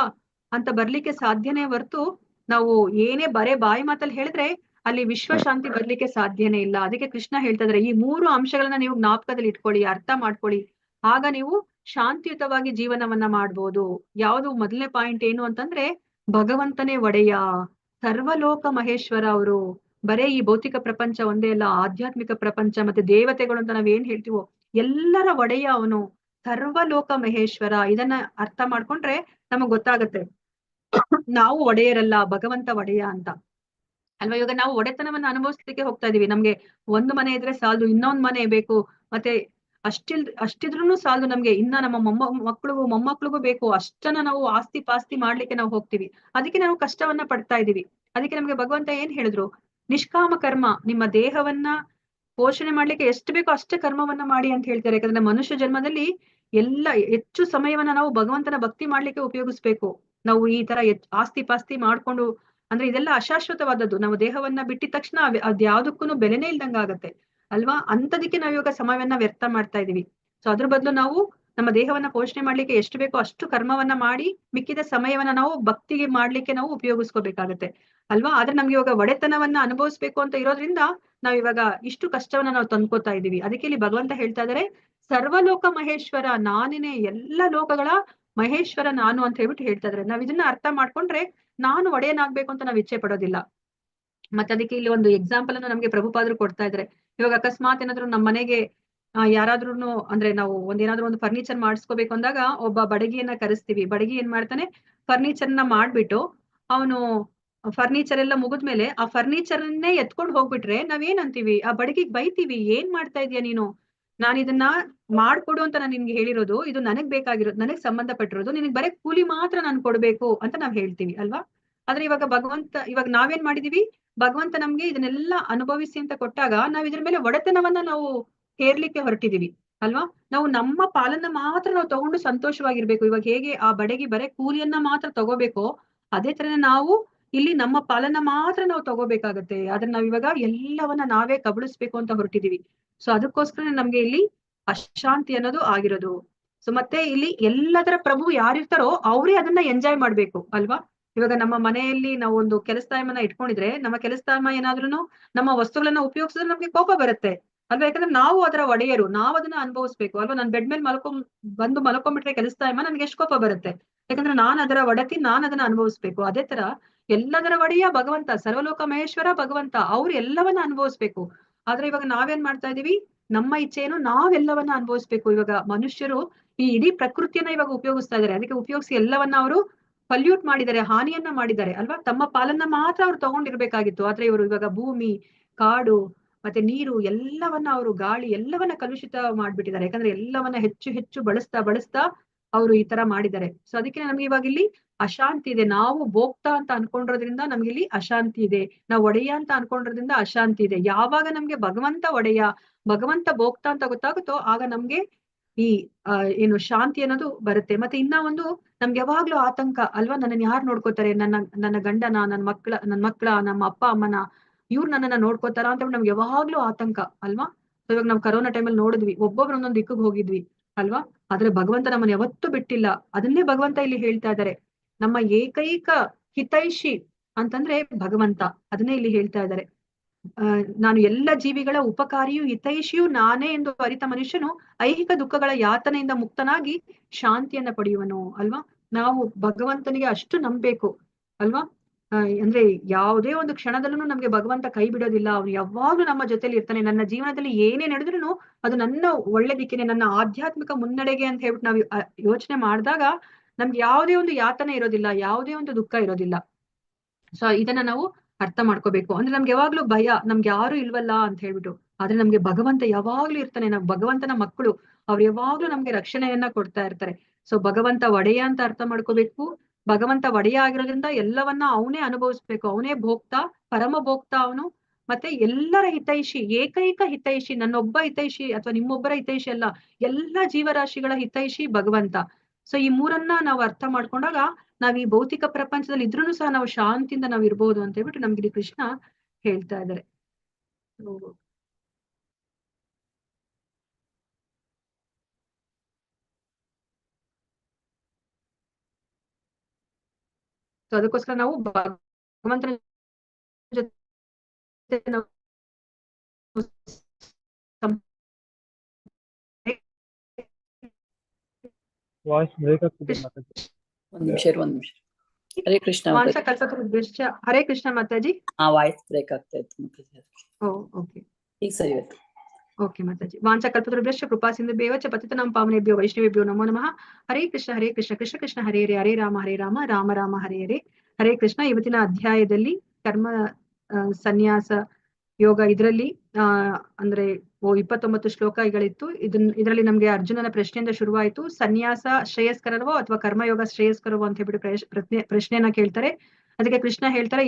ಅಂತ ಬರ್ಲಿಕ್ಕೆ ಸಾಧ್ಯನೇ ಹೊರ್ತು ನಾವು ಏನೇ ಬಾಯಿ ಮಾತಲ್ಲಿ ಹೇಳಿದ್ರೆ ಅಲ್ಲಿ ವಿಶ್ವಶಾಂತಿ ಬರ್ಲಿಕ್ಕೆ ಸಾಧ್ಯನೇ ಇಲ್ಲ. ಅದಕ್ಕೆ ಕೃಷ್ಣ ಹೇಳ್ತಾ ಇದ್ರೆ ಈ 3 ಅಂಶಗಳನ್ನ ನೀವು ಜ್ಞಾಪಕದಲ್ಲಿ ಇಟ್ಕೊಳ್ಳಿ, ಅರ್ಥ ಮಾಡ್ಕೊಳ್ಳಿ, ಆಗ ನೀವು ಶಾಂತಿಯುತವಾಗಿ ಜೀವನವನ್ನ ಮಾಡ್ಬೋದು. ಯಾವುದು ಮೊದಲನೇ ಪಾಯಿಂಟ್ ಏನು ಅಂತಂದ್ರೆ ಭಗವಂತನೇ ಒಡೆಯ, ಸರ್ವಲೋಕ ಮಹೇಶ್ವರ. ಅವರು ಬರೇ ಈ ಭೌತಿಕ ಪ್ರಪಂಚ ಒಂದೇ ಅಲ್ಲ, ಆಧ್ಯಾತ್ಮಿಕ ಪ್ರಪಂಚ ಮತ್ತೆ ದೇವತೆಗಳು ಅಂತ ನಾವ್ ಏನ್ ಹೇಳ್ತೀವೋ ಎಲ್ಲರ ಒಡೆಯ ಅವನು, ಸರ್ವಲೋಕ ಮಹೇಶ್ವರ. ಇದನ್ನ ಅರ್ಥ ಮಾಡ್ಕೊಂಡ್ರೆ ನಮಗ್ ಗೊತ್ತಾಗತ್ತೆ ನಾವು ಒಡೆಯರಲ್ಲ, ಭಗವಂತ ಒಡೆಯ ಅಂತ ಅಲ್ವಾ. ಇವಾಗ ನಾವು ಒಡೆತನವನ್ನ ಅನುಭವಿಸ್ಲಿಕ್ಕೆ ಹೋಗ್ತಾ ಇದೀವಿ. ನಮ್ಗೆ ಒಂದು ಮನೆ ಇದ್ರೆ ಸಾಲದು, ಇನ್ನೊಂದ್ ಮನೆ ಬೇಕು, ಮತ್ತೆ ಅಷ್ಟಿದ್ರೂ ಸಾಲದು ನಮ್ಗೆ, ಇನ್ನ ನಮ್ಮ ಮೊಮ್ಮಕ್ಳಿಗೂ ಬೇಕು. ಅಷ್ಟನ್ನ ನಾವು ಆಸ್ತಿ ಪಾಸ್ತಿ ಮಾಡ್ಲಿಕ್ಕೆ ನಾವು ಹೋಗ್ತೀವಿ. ಅದಕ್ಕೆ ನಾವು ಕಷ್ಟವನ್ನ ಪಡ್ತಾ ಇದೀವಿ. ಅದಕ್ಕೆ ನಮ್ಗೆ ಭಗವಂತ ಏನ್ ಹೇಳಿದ್ರು, ನಿಷ್ಕಾಮ ಕರ್ಮ, ನಿಮ್ಮ ದೇಹವನ್ನ ಪೋಷಣೆ ಮಾಡ್ಲಿಕ್ಕೆ ಎಷ್ಟು ಬೇಕೋ ಅಷ್ಟೇ ಕರ್ಮವನ್ನ ಮಾಡಿ ಅಂತ ಹೇಳ್ತಾರೆ. ಯಾಕಂದ್ರೆ ಮನುಷ್ಯ ಜನ್ಮದಲ್ಲಿ ಎಲ್ಲ ಹೆಚ್ಚು ಸಮಯವನ್ನ ನಾವು ಭಗವಂತನ ಭಕ್ತಿ ಮಾಡ್ಲಿಕ್ಕೆ ಉಪಯೋಗಿಸ್ಬೇಕು. ನಾವು ಈ ತರ ಆಸ್ತಿ ಪಾಸ್ತಿ ಮಾಡ್ಕೊಂಡು ಅಂದ್ರೆ ಇದೆಲ್ಲ ಅಶಾಶ್ವತವಾದದ್ದು. ನಾವು ದೇಹವನ್ನ ಬಿಟ್ಟಿದ ತಕ್ಷಣ ಅದ್ಯಾವ್ದಕ್ಕೂ ಬೆಲೆನೇ ಇಲ್ದಂಗ ಆಗತ್ತೆ ಅಲ್ವಾ. ಅಂತದಕ್ಕೆ ನಾವ್ ಇವಾಗ ಸಮಯವನ್ನ ವ್ಯರ್ಥ ಮಾಡ್ತಾ ಇದೀವಿ. ಸೊ ಅದ್ರ ಬದಲು ನಾವು ನಮ್ಮ ದೇಹವನ್ನ ಪೋಷಣೆ ಮಾಡ್ಲಿಕ್ಕೆ ಎಷ್ಟು ಬೇಕೋ ಅಷ್ಟು ಕರ್ಮವನ್ನ ಮಾಡಿ ಮಿಕ್ಕಿದ ಸಮಯವನ್ನ ನಾವು ಭಕ್ತಿಗೆ ಮಾಡ್ಲಿಕ್ಕೆ ನಾವು ಉಪಯೋಗಿಸ್ಕೋಬೇಕಾಗತ್ತೆ ಅಲ್ವಾ. ಆದ್ರೆ ನಮ್ಗೆ ಇವಾಗ ಒಡೆತನವನ್ನ ಅನುಭವಿಸ್ಬೇಕು ಅಂತ ಇರೋದ್ರಿಂದ ನಾವ್ ಇವಾಗ ಇಷ್ಟು ಕಷ್ಟವನ್ನ ನಾವು ತಂದ್ಕೋತಾ ಇದೀವಿ. ಅದಕ್ಕೆ ಇಲ್ಲಿ ಭಗವಂತ ಹೇಳ್ತಾ ಇದಾರೆ, ಸರ್ವಲೋಕ ಮಹೇಶ್ವರ ನಾನೇನೆ, ಎಲ್ಲ ಲೋಕಗಳ ಮಹೇಶ್ವರ ನಾನು ಅಂತ ಹೇಳ್ಬಿಟ್ಟು ಹೇಳ್ತಾ ಇದಾರೆ. ನಾವ್ ಇದನ್ನ ಅರ್ಥ ಮಾಡ್ಕೊಂಡ್ರೆ ನಾನು ಒಡೆಯನಾಗ್ಬೇಕು ಅಂತ ನಾವ್ ಇಚ್ಛೆ ಪಡೋದಿಲ್ಲ. ಮತ್ತೆ ಅದಕ್ಕೆ ಇಲ್ಲಿ ಒಂದು ಎಕ್ಸಾಂಪಲ್ ಅನ್ನು ನಮ್ಗೆ ಪ್ರಭುಪಾದರು ಕೊಡ್ತಾ ಇದ್ರೆ, ಇವಾಗ ಅಕಸ್ಮಾತ್ ಏನಾದ್ರು ನಮ್ಮ ಮನೆಗೆ ಯಾರಾದ್ರೂ ಅಂದ್ರೆ ನಾವು ಏನಾದ್ರು ಒಂದು ಫರ್ನಿಚರ್ ಮಾಡಿಸ್ಕೋಬೇಕು ಅಂದಾಗ ಒಬ್ಬ ಬಡಗಿಯನ್ನ ಕರೆಸ್ತೀವಿ. ಬಡಗಿ ಏನ್ ಮಾಡ್ತಾನೆ, ಫರ್ನಿಚರ್ನ ಮಾಡ್ಬಿಟ್ಟು ಅವನು ಫರ್ನಿಚರ್ ಎಲ್ಲ ಮುಗಿದ್ಮೇಲೆ ಆ ಫರ್ನಿಚರ್ ಅನ್ನೇ ಎತ್ಕೊಂಡು ಹೋಗ್ಬಿಟ್ರೆ ನಾವೇನ್ ಅಂತೀವಿ, ಆ ಬಡಗಿಗ್ ಬೈತೀವಿ, ಏನ್ ಮಾಡ್ತಾ ಇದೀಯ ನೀನು, ನಾನು ಇದನ್ನ ಮಾಡ್ಕೊಡು ಅಂತ ನಾನು ನಿನ್ಗೆ ಹೇಳಿರೋದು, ಇದು ನನಗ್ ಬೇಕಾಗಿರೋದು, ನನಗ್ ಸಂಬಂಧಪಟ್ಟಿರೋದು, ನಿನಗ್ ಬರೀ ಕೂಲಿ ಮಾತ್ರ ನಾನು ಕೊಡ್ಬೇಕು ಅಂತ ನಾವ್ ಹೇಳ್ತೀವಿ ಅಲ್ವಾ. ಆದ್ರೆ ಇವಾಗ ನಾವೇನ್ ಮಾಡಿದೀವಿ, ಭಗವಂತ ನಮ್ಗೆ ಇದನ್ನೆಲ್ಲ ಅನುಭವಿಸಿ ಅಂತ ಕೊಟ್ಟಾಗ ನಾವ್ ಇದ್ರ ಮೇಲೆ ಒಡೆತನವನ್ನ ನಾವು ಹೇರ್ಲಿಕ್ಕೆ ಹೊರಟಿದೀವಿ ಅಲ್ವಾ. ನಾವು ನಮ್ಮ ಪಾಲನ್ನ ಮಾತ್ರ ನಾವು ತಗೊಂಡು ಸಂತೋಷವಾಗಿರ್ಬೇಕು. ಇವಾಗ ಹೇಗೆ ಆ ಬಡಗಿ ಬರೇ ಕೂಲಿಯನ್ನ ಮಾತ್ರ ತಗೋಬೇಕು, ಅದೇ ತರನೇ ನಾವು ಇಲ್ಲಿ ನಮ್ಮ ಪಾಲನ್ನ ಮಾತ್ರ ನಾವು ತಗೋಬೇಕಾಗತ್ತೆ. ಆದ್ರೆ ನಾವ್ ಇವಾಗ ಎಲ್ಲವನ್ನ ನಾವೇ ಕಬಳಿಸ್ಬೇಕು ಅಂತ ಹೊರಟಿದೀವಿ. ಸೊ ಅದಕ್ಕೋಸ್ಕರ ನಮ್ಗೆ ಇಲ್ಲಿ ಅಶಾಂತಿ ಅನ್ನೋದು ಆಗಿರೋದು. ಸೊ ಮತ್ತೆ ಇಲ್ಲಿ ಎಲ್ಲದರ ಪ್ರಭು ಯಾರಿರ್ತಾರೋ ಅವರೇ ಅದನ್ನ ಎಂಜಾಯ್ ಮಾಡ್ಬೇಕು ಅಲ್ವಾ. ಇವಾಗ ನಮ್ಮ ಮನೆಯಲ್ಲಿ ನಾವು ಒಂದು ಕೆಲಸದಾಯಮನ್ನ ಇಟ್ಕೊಂಡಿದ್ರೆ ನಮ್ಮ ಕೆಲಸದಾಯಮ ಏನಾದ್ರೂ ನಮ್ಮ ವಸ್ತುಗಳನ್ನ ಉಪಯೋಗಿಸಿದ್ರೆ ನಮ್ಗೆ ಕೋಪ ಬರುತ್ತೆ ಅಲ್ವಾ. ಯಾಕಂದ್ರೆ ನಾವು ಅದರ ಒಡೆಯರು, ನಾವ್ ಅದನ್ನ ಅನುಭವಿಸ್ಬೇಕು ಅಲ್ವಾ. ನಾನ್ ಬೆಡ್ ಮೇಲೆ ಬಂದು ಮಲ್ಕೊಂಡ್ಬಿಟ್ರೆ ಕೆಲಸದಾಯಮ ನನ್ಗೆ ಎಷ್ಟು ಕೋಪ ಬರುತ್ತೆ, ಯಾಕಂದ್ರೆ ನಾನ್ ಅದರ ಒಡತಿ, ನಾನ್ ಅದನ್ನ ಅನುಭವಿಸ್ಬೇಕು. ಅದೇ ತರ ಎಲ್ಲದರ ಒಡೆಯ ಭಗವಂತ, ಸರ್ವಲೋಕ ಮಹೇಶ್ವರ ಭಗವಂತ, ಅವ್ರು ಎಲ್ಲವನ್ನ ಅನುಭವಿಸ್ಬೇಕು. ಆದ್ರೆ ಇವಾಗ ನಾವೇನ್ ಮಾಡ್ತಾ ಇದೀವಿ, ನಮ್ಮ ಇಚ್ಛೆಯನ್ನು ನಾವೆಲ್ಲವನ್ನ ಅನುಭವಿಸ್ಬೇಕು. ಇವಾಗ ಮನುಷ್ಯರು ಈ ಇಡೀ ಪ್ರಕೃತಿಯನ್ನ ಇವಾಗ ಉಪಯೋಗಿಸ್ತಾ ಇದಾರೆ, ಅದಕ್ಕೆ ಉಪಯೋಗಿಸಿ ಎಲ್ಲವನ್ನ ಅವರು ಪಲ್ಯೂಟ್ ಮಾಡಿದ್ದಾರೆ, ಹಾನಿಯನ್ನ ಮಾಡಿದ್ದಾರೆ ಅಲ್ವಾ. ತಮ್ಮ ಪಾಲನ್ನ ಮಾತ್ರ ಅವ್ರು ತಗೊಂಡಿರ್ಬೇಕಾಗಿತ್ತು. ಆದ್ರೆ ಇವರು ಇವಾಗ ಭೂಮಿ, ಕಾಡು ಮತ್ತೆ ನೀರು ಎಲ್ಲವನ್ನ ಅವರು, ಗಾಳಿ ಎಲ್ಲವನ್ನ ಕಲುಷಿತ ಮಾಡ್ಬಿಟ್ಟಿದ್ದಾರೆ. ಯಾಕಂದ್ರೆ ಎಲ್ಲವನ್ನ ಹೆಚ್ಚು ಹೆಚ್ಚು ಬಳಸ್ತಾ ಅವರು ಈ ತರ ಮಾಡಿದ್ದಾರೆ. ಸೊ ಅದಕ್ಕೆ ನಮ್ಗೆ ಇವಾಗ ಇಲ್ಲಿ ಅಶಾಂತಿ ಇದೆ. ನಾವು ಭೋಕ್ತ ಅಂತ ಅನ್ಕೊಂಡಿರೋದ್ರಿಂದ ನಮ್ಗೆ ಇಲ್ಲಿ ಅಶಾಂತಿ ಇದೆ. ನಾವು ಒಡೆಯ ಅಂತ ಅನ್ಕೊಂಡಿರೋದ್ರಿಂದ ಅಶಾಂತಿ ಇದೆ. ಯಾವಾಗ ನಮ್ಗೆ ಭಗವಂತ ಒಡೆಯ, ಭಗವಂತ ಭೋಕ್ತ ಅಂತ ಗೊತ್ತಾಗುತ್ತೋ ಆಗ ನಮ್ಗೆ ಈ ಏನು ಶಾಂತಿ ಅನ್ನೋದು ಬರುತ್ತೆ. ಮತ್ತೆ ಇನ್ನ ಒಂದು ನಮ್ಗೆ ಯಾವಾಗ್ಲೂ ಆತಂಕ ಅಲ್ವಾ, ನನ್ನನ್ನು ಯಾರು ನೋಡ್ಕೋತಾರೆ, ನನ್ನ ಗಂಡನ, ನನ್ನ ಮಕ್ಕಳ, ನಮ್ಮ ಅಪ್ಪ ಅಮ್ಮನ, ಇವ್ರು ನನ್ನನ್ನ ನೋಡ್ಕೋತಾರ ಅಂತ ನಮ್ಗೆ ಯಾವಾಗ್ಲೂ ಆತಂಕ ಅಲ್ವಾ. ಇವಾಗ ನಾವು ಕರೋನಾ ಟೈಮಲ್ಲಿ ನೋಡಿದ್ವಿ, ಒಬ್ಬೊಬ್ರು ಒಂದೊಂದು ದಿಕ್ಕಿಗೆ ಹೋಗಿದ್ವಿ ಅಲ್ವಾ. ಆದ್ರೆ ಭಗವಂತ ನಮ್ಮನ್ನ ಯಾವತ್ತೂ ಬಿಟ್ಟಿಲ್ಲ. ಅದನ್ನೇ ಭಗವಂತ ಇಲ್ಲಿ ಹೇಳ್ತಾ ಇದ್ದಾರೆ, ನಮ್ಮ ಏಕೈಕ ಹಿತೈಷಿ ಅಂತಂದ್ರೆ ಭಗವಂತ. ಅದನ್ನೇ ಇಲ್ಲಿ ಹೇಳ್ತಾ ಇದ್ದಾರೆ, ನಾನು ಎಲ್ಲ ಜೀವಿಗಳ ಉಪಕಾರಿಯೂ ಹಿತೈಷಿಯೂ ನಾನೇ ಎಂದು ಅರಿತ ಮನುಷ್ಯನು ಐಹಿಕ ದುಃಖಗಳ ಯಾತನೆಯಿಂದ ಮುಕ್ತನಾಗಿ ಶಾಂತಿಯನ್ನ ಪಡೆಯುವನು ಅಲ್ವಾ. ನಾವು ಭಗವಂತನಿಗೆ ಅಷ್ಟು ನಂಬಬೇಕು ಅಲ್ವಾ. ಅಂದ್ರೆ ಯಾವುದೇ ಒಂದು ಕ್ಷಣದಲ್ಲೂ ನಮ್ಗೆ ಭಗವಂತ ಕೈ ಬಿಡೋದಿಲ್ಲ. ಅವನು ಯಾವಾಗ್ಲೂ ನಮ್ಮ ಜೊತೆಲಿ ಇರ್ತಾನೆ. ನನ್ನ ಜೀವನದಲ್ಲಿ ಏನೇ ನಡೆದ್ರು ಅದು ನನ್ನ ಒಳ್ಳೆದಿಕ್ಕೇನೆ, ನನ್ನ ಆಧ್ಯಾತ್ಮಿಕ ಮುನ್ನಡೆಗೆ ಅಂತ ಹೇಳ್ಬಿಟ್ಟು ನಾವು ಯೋಚನೆ ಮಾಡಿದಾಗ ನಮ್ಗೆ ಯಾವುದೇ ಒಂದು ಯಾತನೆ ಇರೋದಿಲ್ಲ, ಯಾವುದೇ ಒಂದು ದುಃಖ ಇರೋದಿಲ್ಲ. ಸೊ ಇದನ್ನ ನಾವು ಅರ್ಥ ಮಾಡ್ಕೋಬೇಕು. ಅಂದ್ರೆ ನಮ್ಗೆ ಯಾವಾಗ್ಲೂ ಭಯ, ನಮ್ಗೆ ಯಾರು ಇಲ್ವಲ್ಲ ಅಂತ ಹೇಳ್ಬಿಟ್ಟು. ಆದ್ರೆ ನಮ್ಗೆ ಭಗವಂತ ಯಾವಾಗ್ಲೂ ಇರ್ತಾನೆ. ನಾವು ಭಗವಂತನ ಮಕ್ಕಳು, ಅವ್ರು ಯಾವಾಗ್ಲೂ ನಮ್ಗೆ ರಕ್ಷಣೆಯನ್ನ ಕೊಡ್ತಾ ಇರ್ತಾರೆ. ಸೊ ಭಗವಂತ ಒಡೆಯ ಅಂತ ಅರ್ಥ ಮಾಡ್ಕೋಬೇಕು. ಭಗವಂತ ಒಡೆಯ ಆಗಿರೋದ್ರಿಂದ ಎಲ್ಲವನ್ನ ಅವನೇ ಅನುಭವಿಸ್ಬೇಕು. ಅವನೇ ಭೋಕ್ತ, ಪರಮ ಭೋಕ್ತ ಅವನು. ಮತ್ತೆ ಎಲ್ಲರ ಹಿತೈಷಿ, ಏಕೈಕ ಹಿತೈಷಿ, ನನ್ನೊಬ್ಬ ಹಿತೈಷಿ ಅಥವಾ ನಿಮ್ಮೊಬ್ಬರ ಹಿತೈಷಿ ಅಲ್ಲ, ಎಲ್ಲ ಜೀವರಾಶಿಗಳ ಹಿತೈಷಿ ಭಗವಂತ. ಸೊ ಈ ಮೂರನ್ನ ನಾವು ಅರ್ಥ ಮಾಡ್ಕೊಂಡಾಗ ನಾವ್ ಈ ಭೌತಿಕ ಪ್ರಪಂಚದಲ್ಲಿ ಇದ್ರೂ ಸಹ ನಾವು ಶಾಂತಿಯಿಂದ ನಾವು ಇರ್ಬೋದು ಅಂತ ಹೇಳ್ಬಿಟ್ಟು ನಮ್ಗೆ ಇಲ್ಲಿ ಕೃಷ್ಣ ಹೇಳ್ತಾ ಇದ್ದಾರೆ. ಸೊ ಅದಕ್ಕೋಸ್ಕರ ನಾವು ಭಗವಂತನ ಜೊತೆ ನಾವು ವಾಯ್ಸ್ ಬ್ರೇಕ್ ಆಗ್ತಿದೆ ಮಾತಾಡಿ. ಒಂದ್ ನಿಮಿಷ. ಹರೇ ಕೃಷ್ಣ ವಾಂಶ ಕಲ್ಪತರುಭ್ಯಶ್ಚ. ಹರೇ ಕೃಷ್ಣ ಮಾತಾಜಿ. ವಾಯ್ಸ್ ಬ್ರೇಕ್ ಆಗ್ತಾ ಇತ್ತು ಮಾತಾಜಿ. ಓಕೆ, ಈಗ ಸರಿ ಆಯ್ತು. ಓಕೆ ಮಾತಾಜಿ. ವಾಂಶ ಕಲ್ಪತರುಭ್ಯಶ್ಚ ಕೃಪಾ ಸಿಂಧುಭ್ಯೇವ ಚ ಪತಿತಾನಾಂ ಪಾವನೇಭ್ಯೋ ವೈಷ್ಣವೇಭ್ಯೋ ನಮೋ ನಮಃ. ಹರೇ ಕೃಷ್ಣ ಕೃಷ್ಣ ಕೃಷ್ಣ ಹರೇ ಹರೇ, ಹರೇ ರಾಮ ರಾಮ ರಾಮ ಹರೇ ಹರೇ. ಹರೇ ಕೃಷ್ಣ. ಇವತ್ತಿನ ಅಧ್ಯಾಯದಲ್ಲಿ ಕರ್ಮ ಸನ್ಯಾಸ ಯೋಗ, ಇದರಲ್ಲಿ ಅಂದ್ರೆ 29 ಶ್ಲೋಕಗಳಿತ್ತು. ಇದರಲ್ಲಿ ನಮ್ಗೆ ಅರ್ಜುನನ ಪ್ರಶ್ನೆಯಿಂದ ಶುರುವಾಯಿತು. ಸನ್ಯಾಸ ಶ್ರೇಯಸ್ಕರವೋ ಅಥವಾ ಕರ್ಮಯೋಗ ಶ್ರೇಯಸ್ಕರವೋ ಅಂತ ಹೇಳ್ಬಿಟ್ಟು ಪ್ರಶ್ನೆಯನ್ನ ಕೇಳ್ತಾರೆ. ಅದಕ್ಕೆ ಕೃಷ್ಣ ಹೇಳ್ತಾರೆ,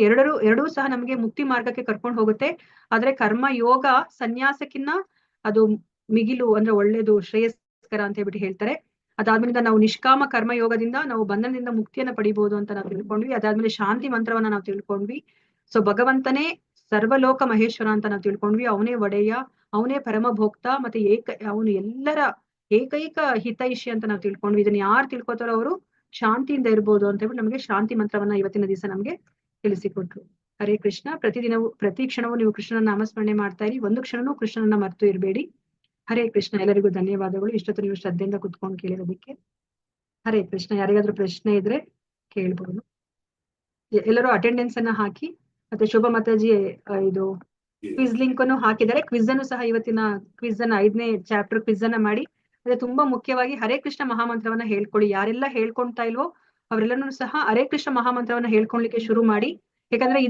ಎರಡೂ ಸಹ ನಮ್ಗೆ ಮುಕ್ತಿ ಮಾರ್ಗಕ್ಕೆ ಕರ್ಕೊಂಡು ಹೋಗುತ್ತೆ. ಆದ್ರೆ ಕರ್ಮ ಯೋಗ ಸನ್ಯಾಸಕ್ಕಿನ್ನ ಅದು ಮಿಗಿಲು, ಅಂದ್ರೆ ಒಳ್ಳೇದು, ಶ್ರೇಯಸ್ಕರ ಅಂತ ಹೇಳ್ಬಿಟ್ಟು ಹೇಳ್ತಾರೆ. ಅದಾದ್ಮೇಲೆ ನಾವು ನಿಷ್ಕಾಮ ಕರ್ಮ ಯೋಗದಿಂದ ನಾವು ಬಂಧನದಿಂದ ಮುಕ್ತಿಯನ್ನ ಪಡಿಬಹುದು ಅಂತ ನಾವು ತಿಳ್ಕೊಂಡ್ವಿ. ಅದಾದ್ಮೇಲೆ ಶಾಂತಿ ಮಂತ್ರವನ್ನ ನಾವು ತಿಳ್ಕೊಂಡ್ವಿ. ಸೊ ಭಗವಂತನೇ ಸರ್ವಲೋಕ ಮಹೇಶ್ವರ ಅಂತ ನಾವು ತಿಳ್ಕೊಂಡ್ವಿ. ಅವನೇ ಒಡೆಯ, ಅವನೇ ಪರಮ ಭೋಕ್ತ, ಮತ್ತೆ ಅವನು ಎಲ್ಲರ ಏಕೈಕ ಹಿತೈಷಿ ಅಂತ ನಾವು ತಿಳ್ಕೊಂಡ್ವಿ. ಇದನ್ನ ಯಾರು ತಿಳ್ಕೊತಾರೋ ಅವರು ಶಾಂತಿಯಿಂದ ಇರ್ಬೋದು ಅಂತ ಹೇಳ್ಬಿಟ್ಟು ನಮ್ಗೆ ಶಾಂತಿ ಮಂತ್ರವನ್ನ ಇವತ್ತಿನ ದಿವಸ ನಮ್ಗೆ ತಿಳಿಸಿಕೊಟ್ರು. ಹರೇ ಕೃಷ್ಣ. ಪ್ರತಿ ಕ್ಷಣವೂ ನೀವು ಕೃಷ್ಣನ ನಾಮಸ್ಮರಣೆ ಮಾಡ್ತಾ ಇರಿ. ಒಂದು ಕ್ಷಣನೂ ಕೃಷ್ಣನನ್ನ ಮರೆತು ಇರಬೇಡಿ. ಹರೇ ಕೃಷ್ಣ. ಎಲ್ಲರಿಗೂ ಧನ್ಯವಾದಗಳು ಇಷ್ಟೊತ್ತು ನೀವು ಶ್ರದ್ಧೆಯಿಂದ ಕುತ್ಕೊಂಡು ಕೇಳಿರೋದಕ್ಕೆ. ಹರೇ ಕೃಷ್ಣ. ಯಾರಿಗಾದ್ರೂ ಪ್ರಶ್ನೆ ಇದ್ರೆ ಕೇಳ್ಬೋದು. ಎಲ್ಲರೂ ಅಟೆಂಡೆನ್ಸ್ ಅನ್ನ ಹಾಕಿ. ಮತ್ತೆ ಶೋಭಾ ಮಾತಾಜಿ ಇದು ಕ್ವಿಜ್ ಲಿಂಕ್ ಅನ್ನು ಹಾಕಿದ್ದಾರೆ. ಕ್ವಿಜ್ ಅನ್ನು ಸಹ ಇವತ್ತಿನ ಕ್ವಿಜ್ ಅನ್ನ 5ನೇ ಚಾಪ್ಟರ್ ಕ್ವಿಜ್ ಅನ್ನ ಮಾಡಿ. ಅದೇ ತುಂಬಾ ಮುಖ್ಯವಾಗಿ ಹರೇ ಕೃಷ್ಣ ಮಹಾಮಂತ್ರವನ್ನ ಹೇಳ್ಕೊಳ್ಳಿ. ಯಾರೆಲ್ಲ ಹೇಳ್ಕೊಂತಾ ಇಲ್ವೋ ಅವರೆಲ್ಲರೂ ಸಹ ಹರೇ ಕೃಷ್ಣ ಮಹಾಮಂತ್ರವನ್ನ ಹೇಳ್ಕೊಳ್ಲಿಕ್ಕೆ ಶುರು ಮಾಡಿ. ಯಾಕಂದ್ರೆ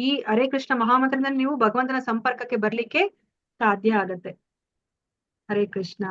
ಈ ಹರೇ ಕೃಷ್ಣ ಮಹಾಮಂತ್ರದಿಂದ ನೀವು ಭಗವಂತನ ಸಂಪರ್ಕಕ್ಕೆ ಬರ್ಲಿಕ್ಕೆ ಸಾಧ್ಯ ಆಗತ್ತೆ. ಹರೇ ಕೃಷ್ಣ.